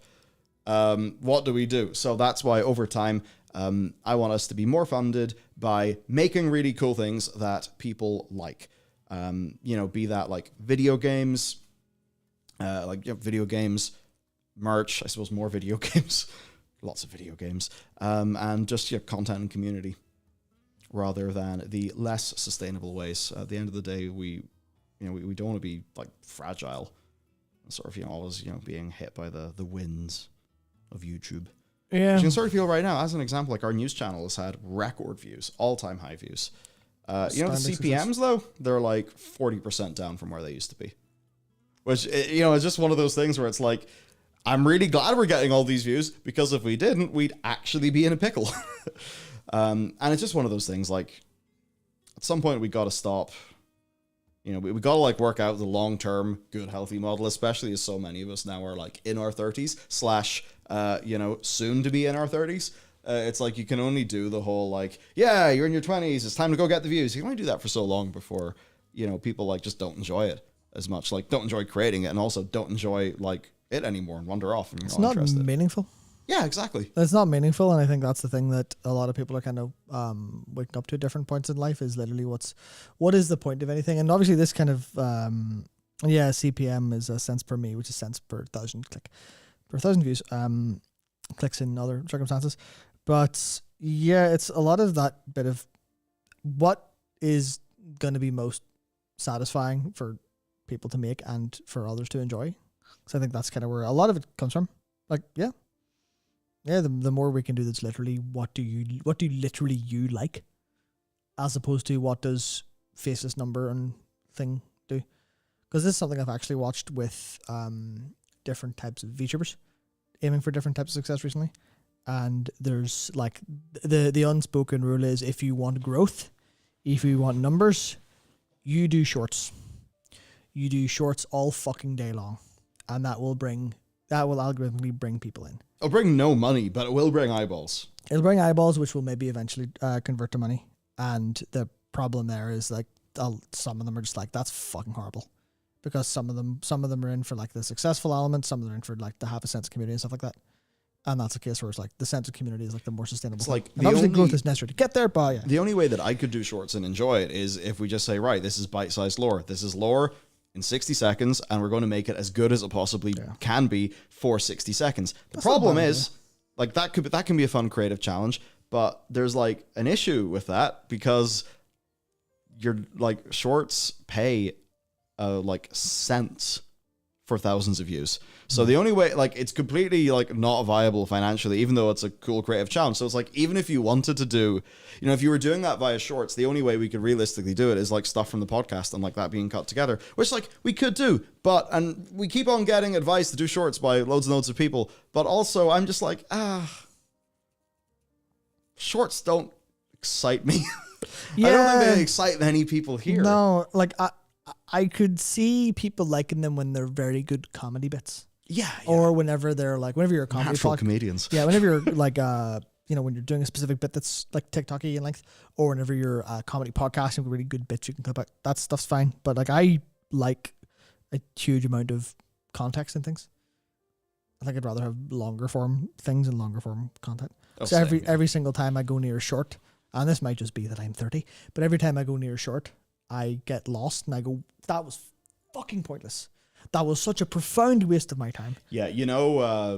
What do we do? So that's why over time, I want us to be more funded by making really cool things that people like. You know, be that like video games, video games, merch, I suppose more video games, lots of video games, and just content and community, rather than the less sustainable ways. At the end of the day, we don't want to be like fragile, sort of, always, being hit by the winds of YouTube. Yeah. You can sort of feel right now, as an example, like our news channel has had record views, all-time high views. The CPMs, though, they're like 40% down from where they used to be. Which, is just one of those things where it's like, I'm really glad we're getting all these views, because if we didn't, we'd actually be in a pickle. And it's just one of those things, like, at some point we got to stop. We got to like work out the long-term good, healthy model, especially as so many of us now are like in our 30s / soon to be in our 30s. It's like you can only do the whole like, yeah, you're in your 20s, it's time to go get the views. You can only do that for so long before, people like just don't enjoy it as much, like don't enjoy creating it, and also don't enjoy like it anymore and wander off and you're not interested. Meaningful. Yeah, exactly. It's not meaningful, and I think that's the thing that a lot of people are kind of waking up to at different points in life, is literally what is the point of anything? And obviously this kind of CPM is a cents per me, which is cents per 1,000 click per 1,000 views, clicks in other circumstances. But yeah, it's a lot of that bit of what is going to be most satisfying for people to make and for others to enjoy. So I think that's kind of where a lot of it comes from. Like, yeah, the more we can do that's literally what do literally you like, as opposed to what does faceless number and thing do. Because this is something I've actually watched with different types of VTubers aiming for different types of success recently. And there's like the unspoken rule is, if you want growth, if you want numbers, you do shorts. You do shorts all fucking day long, and that will algorithmically bring people in. It'll bring no money, but it will bring eyeballs. It'll bring eyeballs, which will maybe eventually convert to money. And the problem there is like some of them are just like, that's fucking horrible, because some of them are in for like the successful element, some of them are in for like to have a sense of community and stuff like that. And that's a case where it's like the sense of community is like the more sustainable. It's like, and obviously growth is necessary to get there, but yeah. The only way that I could do shorts and enjoy it is if we just say, right, this is bite-sized lore. This is lore in 60 seconds, and we're going to make it as good as it possibly can be for 60 seconds. The problem is, like, that can be a fun creative challenge, but there's like an issue with that, because you're like, shorts pay like cents for thousands of views. So the only way, like, it's completely, like, not viable financially, even though it's a cool creative challenge. So it's like, even if you wanted to do, you know, if you were doing that via shorts, the only way we could realistically do it is, like, stuff from the podcast and, like, that being cut together, which, like, we could do. But, and we keep on getting advice to do shorts by loads and loads of people. But also, I'm just like, shorts don't excite me. Yeah. I don't think they excite many people here. No, like, I could see people liking them when they're very good comedy bits. Yeah. Or whenever they're like, whenever you're a comedy Natural comedians. Yeah, whenever you're like, you know, when you're doing a specific bit that's like TikTok-y in length, or whenever you're a comedy podcasting with really good bits you can clip out, that stuff's fine. But like, I like a huge amount of context and things. I think I'd rather have longer form things and longer form content. So every single time I go near a short, and this might just be that I'm 30, but every time I go near a short, I get lost and I go, that was fucking pointless. That was such a profound waste of my time. Yeah, you know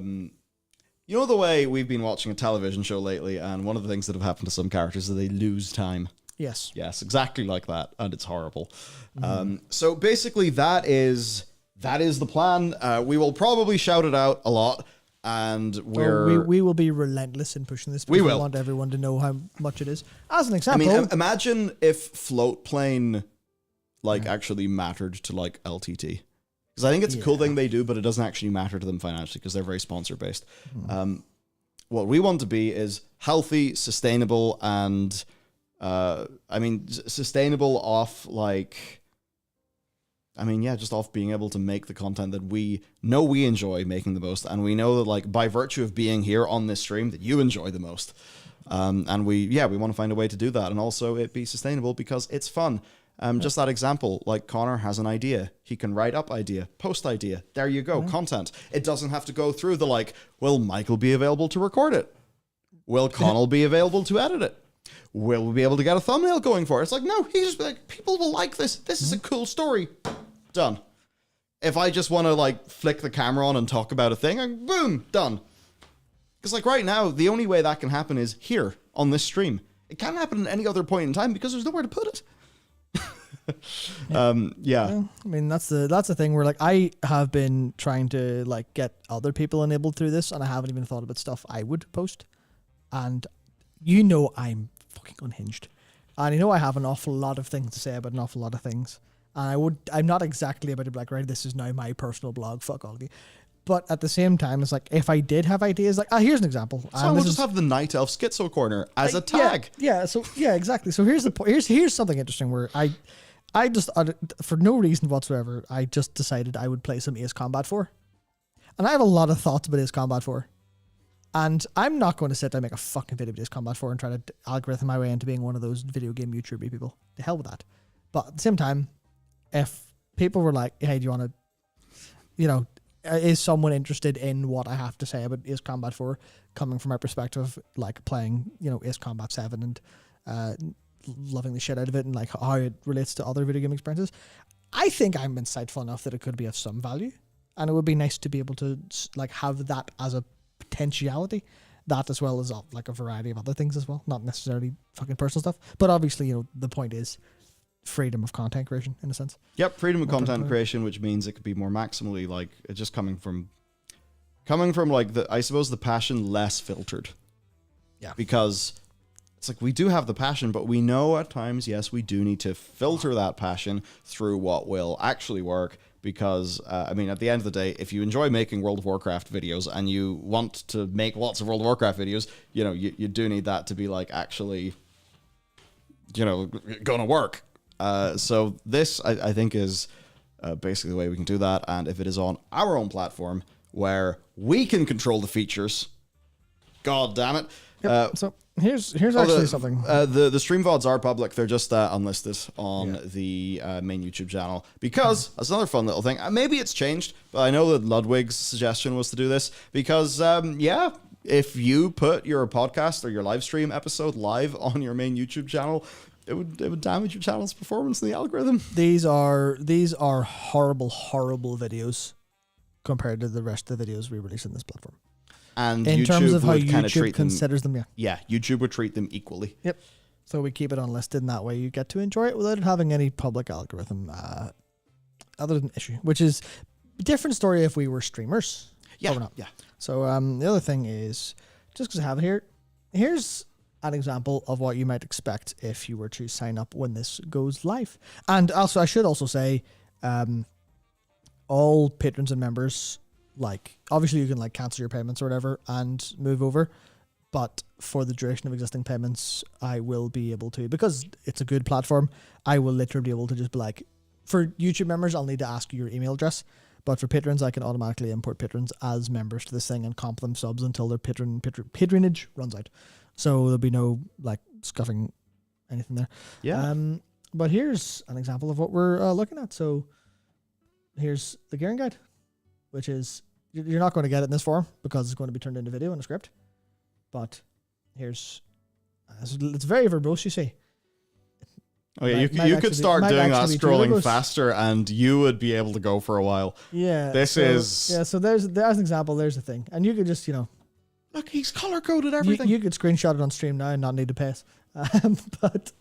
the way we've been watching a television show lately, and one of the things that have happened to some characters is they lose time. Yes. Yes, exactly like that, and it's horrible. So basically, that is the plan. We will probably shout it out a lot, and we will be relentless in pushing this. We will. We want everyone to know how much it is. As an example, I mean, imagine if float plane actually mattered to like LTT. Because I think it's a cool thing they do, but it doesn't actually matter to them financially because they're very sponsor based. What we want to be is healthy, sustainable, and sustainable off just off being able to make the content that we know we enjoy making the most, and we know that like by virtue of being here on this stream that you enjoy the most. And we want to find a way to do that, and also it be sustainable because it's fun. Just that example, like Connor has an idea. He can write up idea, post idea. There you go, content. It doesn't have to go through the like, will Michael be available to record it? Will Connell be available to edit it? Will we be able to get a thumbnail going for it? It's like, no, he just be like, people will like this. This is a cool story. Done. If I just want to like flick the camera on and talk about a thing, boom, done. Because like right now, the only way that can happen is here on this stream. It can't happen at any other point in time because there's nowhere to put it. Yeah, I mean that's the thing where like I have been trying to like get other people enabled through this, and I haven't even thought about stuff I would post. And you know I'm fucking unhinged, and you know I have an awful lot of things to say about an awful lot of things. And I'm not exactly about to be like, right, this is now my personal blog, fuck all of you. But at the same time, it's like if I did have ideas, like here's an example. So we'll just have the Night Elf Schizo Corner as a tag. Yeah. So exactly. So here's the point. Here's something interesting where I just, for no reason whatsoever, I just decided I would play some Ace Combat 4. And I have a lot of thoughts about Ace Combat 4. And I'm not going to sit there and make a fucking video of Ace Combat 4 and try to algorithm my way into being one of those video game YouTuber people. The hell with that. But at the same time, if people were like, hey, do you want to, you know, is someone interested in what I have to say about Ace Combat 4 coming from my perspective, like playing, you know, Ace Combat 7 and loving the shit out of it and like how it relates to other video game experiences? I think I'm insightful enough that it could be of some value, and it would be nice to be able to like have that as a potentiality, that as well as like a variety of other things as well, not necessarily fucking personal stuff, but obviously, you know, the point is freedom of content creation in a sense. Yep, freedom of content creation, which means it could be more maximally like it's just coming from like I suppose the passion less filtered. Yeah. Because it's like we do have the passion, but we know at times, yes, we do need to filter that passion through what will actually work. Because, at the end of the day, if you enjoy making World of Warcraft videos and you want to make lots of World of Warcraft videos, you know, you do need that to be like actually, you know, going to work. So this, I think, is basically the way we can do that. And if it is on our own platform where we can control the features, god damn it. Yep. So here's actually something. The stream VODs are public. They're just unlisted on the main YouTube channel because that's another fun little thing. Maybe it's changed, but I know that Ludwig's suggestion was to do this because, if you put your podcast or your live stream episode live on your main YouTube channel, it would damage your channel's performance in the algorithm. These are horrible videos compared to the rest of the videos we release on this platform. And in YouTube terms of how would kind of YouTube treat considers them, yeah, YouTube would treat them equally. Yep. So we keep it unlisted, and that way you get to enjoy it without having any public algorithm other than issue, which is different story if we were streamers. Yeah, Or we're not. yeah. So the other thing is, just because I have it here, here's an example of what you might expect if you were to sign up when this goes live. And also, I should also say, all patrons and members, like, obviously you can like cancel your payments or whatever and move over. But for the duration of existing payments, I will be able to, because it's a good platform, I will literally be able to just be like, for YouTube members, I'll need to ask you your email address. But for patrons, I can automatically import patrons as members to this thing and comp them subs until their patronage runs out. So there'll be no like scuffing anything there. Yeah. But here's an example of what we're looking at. So here's the gearing guide, which is, you're not going to get it in this form because it's going to be turned into video and a script. But here's, it's very verbose, you see. Oh yeah, you could start doing that scrolling faster, and you would be able to go for a while. Yeah. So there's an example. There's the thing, and you could just look, he's color coded everything. You could screenshot it on stream now and not need to pay us. But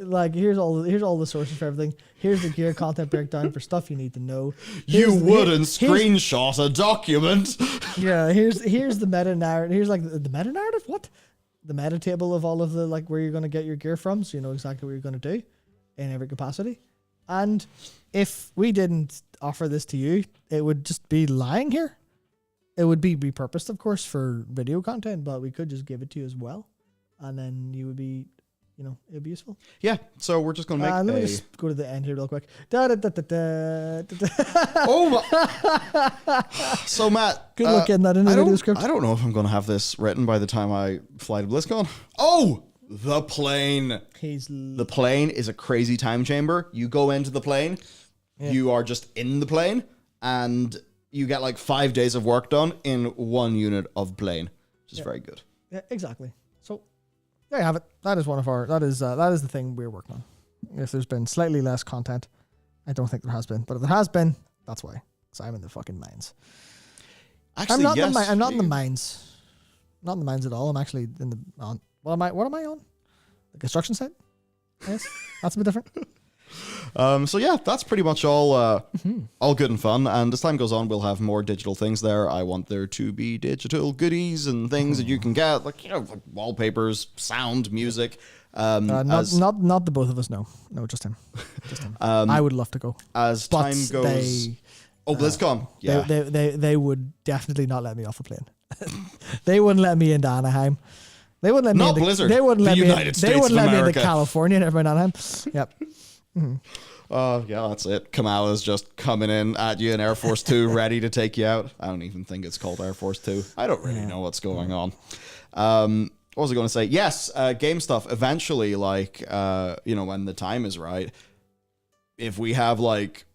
like here's all the sources for everything. Here's the gear content breakdown for stuff you need to know. You wouldn't screenshot a document. Yeah. Here's the meta narrative. Here's like the meta narrative. What? The meta table of all of the like where you're going to get your gear from, so you know exactly what you're going to do in every capacity. And if we didn't offer this to you, it would just be lying here. It would be repurposed, of course, for video content, but we could just give it to you as well, and then you would be, it would be useful. Yeah. So we're just going to make. Let me just go to the end here real quick. Oh my. So Matt, good luck getting that in the video script. I don't know if I'm going to have this written by the time I fly to BlizzCon. Oh, the plane. The plane is a crazy time chamber. You go into the plane, you are just in the plane, and you get like 5 days of work done in one unit of plane, which is very good. Yeah, exactly. So there you have it. That is that is the thing we're working on. If there's been slightly less content, I don't think there has been, but if there has been, that's why. Because I'm in the fucking mines. Actually, I'm not in the mines. Not in the mines at all. I'm actually in the what am I on? The construction site? Yes. That's a bit different. So yeah, that's pretty much all good and fun. And as time goes on, we'll have more digital things there. I want there to be digital goodies and things that you can get, like like wallpapers, sound, music. Not the both of us. No, just him. Just him. I would love to go. As time goes, BlizzCon. Yeah, they would definitely not let me off a plane. They wouldn't let me into Anaheim. They wouldn't let me. Not Blizzard. They wouldn't let me. United States they wouldn't of let America. me into California. Never mind Anaheim. Yep. Yeah, that's it. Kamala's just coming in at you in Air Force 2, ready to take you out. I don't even think it's called Air Force 2. I don't really know what's going on. What was I going to say? Yes, game stuff. Eventually, like, when the time is right, if we have, like,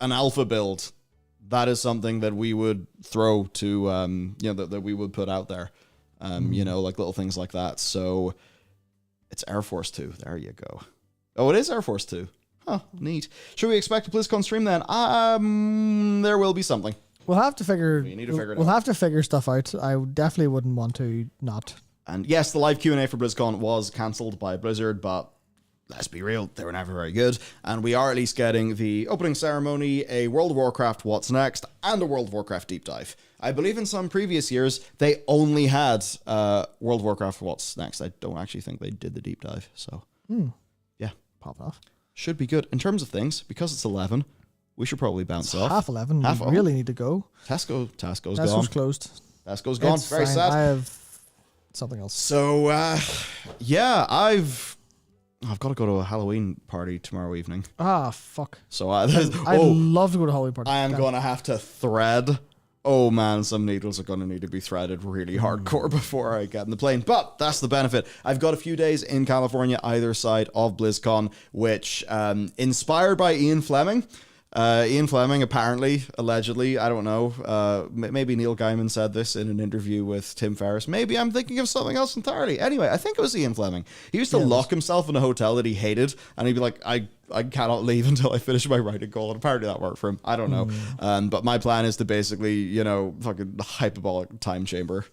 an alpha build, that is something that we would throw to, that we would put out there. Like little things like that. So it's Air Force 2. There you go. Oh, it is Air Force 2. Huh, neat. Should we expect a BlizzCon stream then? There will be something. We'll have to figure. We need to figure it out. We'll have to figure stuff out. I definitely wouldn't want to not. And yes, the live Q&A for BlizzCon was cancelled by Blizzard, but let's be real, they were never very good. And we are at least getting the opening ceremony, a World of Warcraft What's Next, and a World of Warcraft Deep Dive. I believe in some previous years, they only had World of Warcraft What's Next. I don't actually think they did the Deep Dive, so yeah. Pop off. Should be good. In terms of things, because it's 11, we should probably bounce off. Half 11. We really need to go. Tesco's Tesco's gone. Closed. Tesco's gone. It's very fine. sad. I have something else. So, I've got to go to a Halloween party tomorrow evening. Ah, fuck. So I'd love to go to a Halloween party. I am going to have to thread. Oh man, some needles are going to need to be threaded really hardcore before I get in the plane. But that's the benefit. I've got a few days in California, either side of BlizzCon, which, inspired by Ian Fleming. Ian Fleming, apparently, allegedly, I don't know, maybe Neil Gaiman said this in an interview with Tim Ferriss. Maybe I'm thinking of something else entirely. Anyway, I think it was Ian Fleming. He used to lock himself in a hotel that he hated, and he'd be like, I cannot leave until I finish my writing goal, and apparently that worked for him. I don't know. But my plan is to basically, fucking hyperbolic time chamber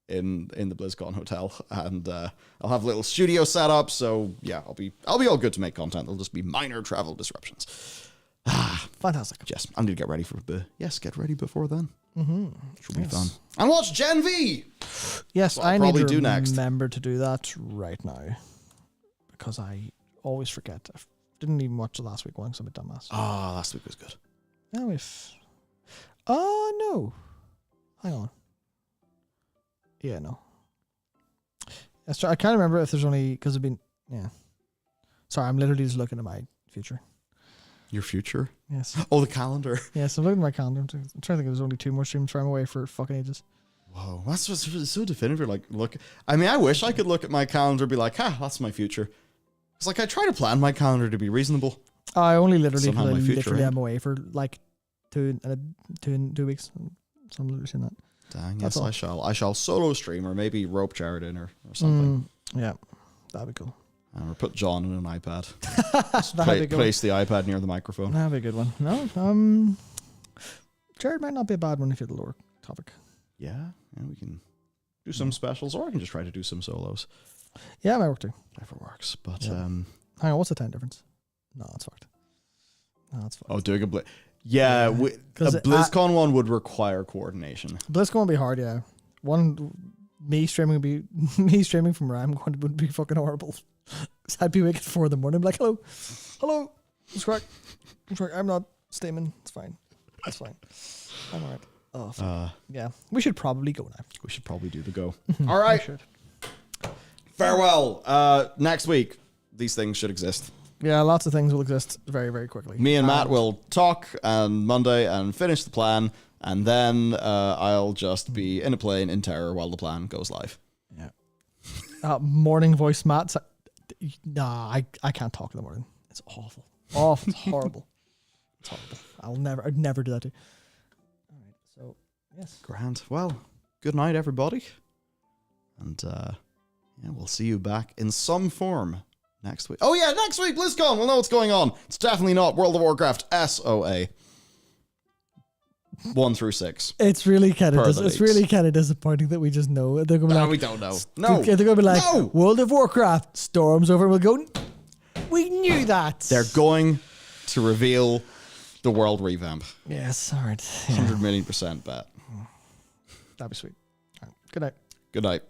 in the BlizzCon hotel, and I'll have a little studio set up, so yeah, I'll be all good to make content. There'll just be minor travel disruptions. Fantastic. Yes, I need to get ready for yes, get ready before then. Mm-hmm. Should be fun. And watch Gen V. Yes, What I'll I need probably to do next. remember to do that right now because I always forget. I didn't even watch the last week one because I'm a dumbass. Ah, last week was good. Now if... Oh, no. Hang on. Yeah, no. I can't remember if there's only... Because I've been... Yeah. Sorry, I'm literally just looking at my future. Your future? Yes. Oh, the calendar. Yes, I'm looking at my calendar. I'm trying to think if there's only 2 more streams from away for fucking ages. Whoa, that's just so definitive. Like, look, I mean, I wish I could look at my calendar and be like, that's my future. It's like I try to plan my calendar to be reasonable. I only literally, Somehow my future, literally eh? am away for like 2 weeks. So I'm literally saying that. Dang, That's yes, all. I shall solo stream or maybe rope Jared in or something. Yeah, that'd be cool. Or put John in an iPad. That'd be good. Place the iPad near the microphone. That'd be a good one. No, Jared might not be a bad one if you're the lower topic. Yeah, we can do some specials, or I can just try to do some solos. Yeah, it might work too. Whatever works. But Hang on, what's the time difference? No, it's fucked. No, it's fucked. oh, doing a yeah, a 'Cause BlizzCon one would require coordination. BlizzCon will be hard. Yeah, me streaming would be me streaming from where I'm going would be fucking horrible. I'd be waking at 4 a.m. like, hello, it's correct. I'm not steaming. It's fine. It's fine. I'm alright. Oh, fuck. Yeah, we should probably go now. We should probably do the go. All right. Farewell. Next week, these things should exist. Yeah, lots of things will exist very, very quickly. Me and Matt will talk on Monday and finish the plan, and then I'll just be in a plane in terror while the plan goes live. Yeah. Morning voice, Matt. Nah, I can't talk in the morning. It's awful. Awful. It's horrible. It's horrible. I'd never do that to you. All right. So, yes. Grand. Well, good night, everybody. And we'll see you back in some form next week. Oh, yeah, next week, BlizzCon. We'll know what's going on. It's definitely not World of Warcraft SOA. 1 through 6. It's really kind of disappointing that we just know. They're gonna be like, we don't know. No. They're gonna be like, No. World of Warcraft storms over. And we'll go. We knew that. They're going to reveal the world revamp. Yes. All right. 100 million% bet. That'd be sweet. All right. Good night. Good night.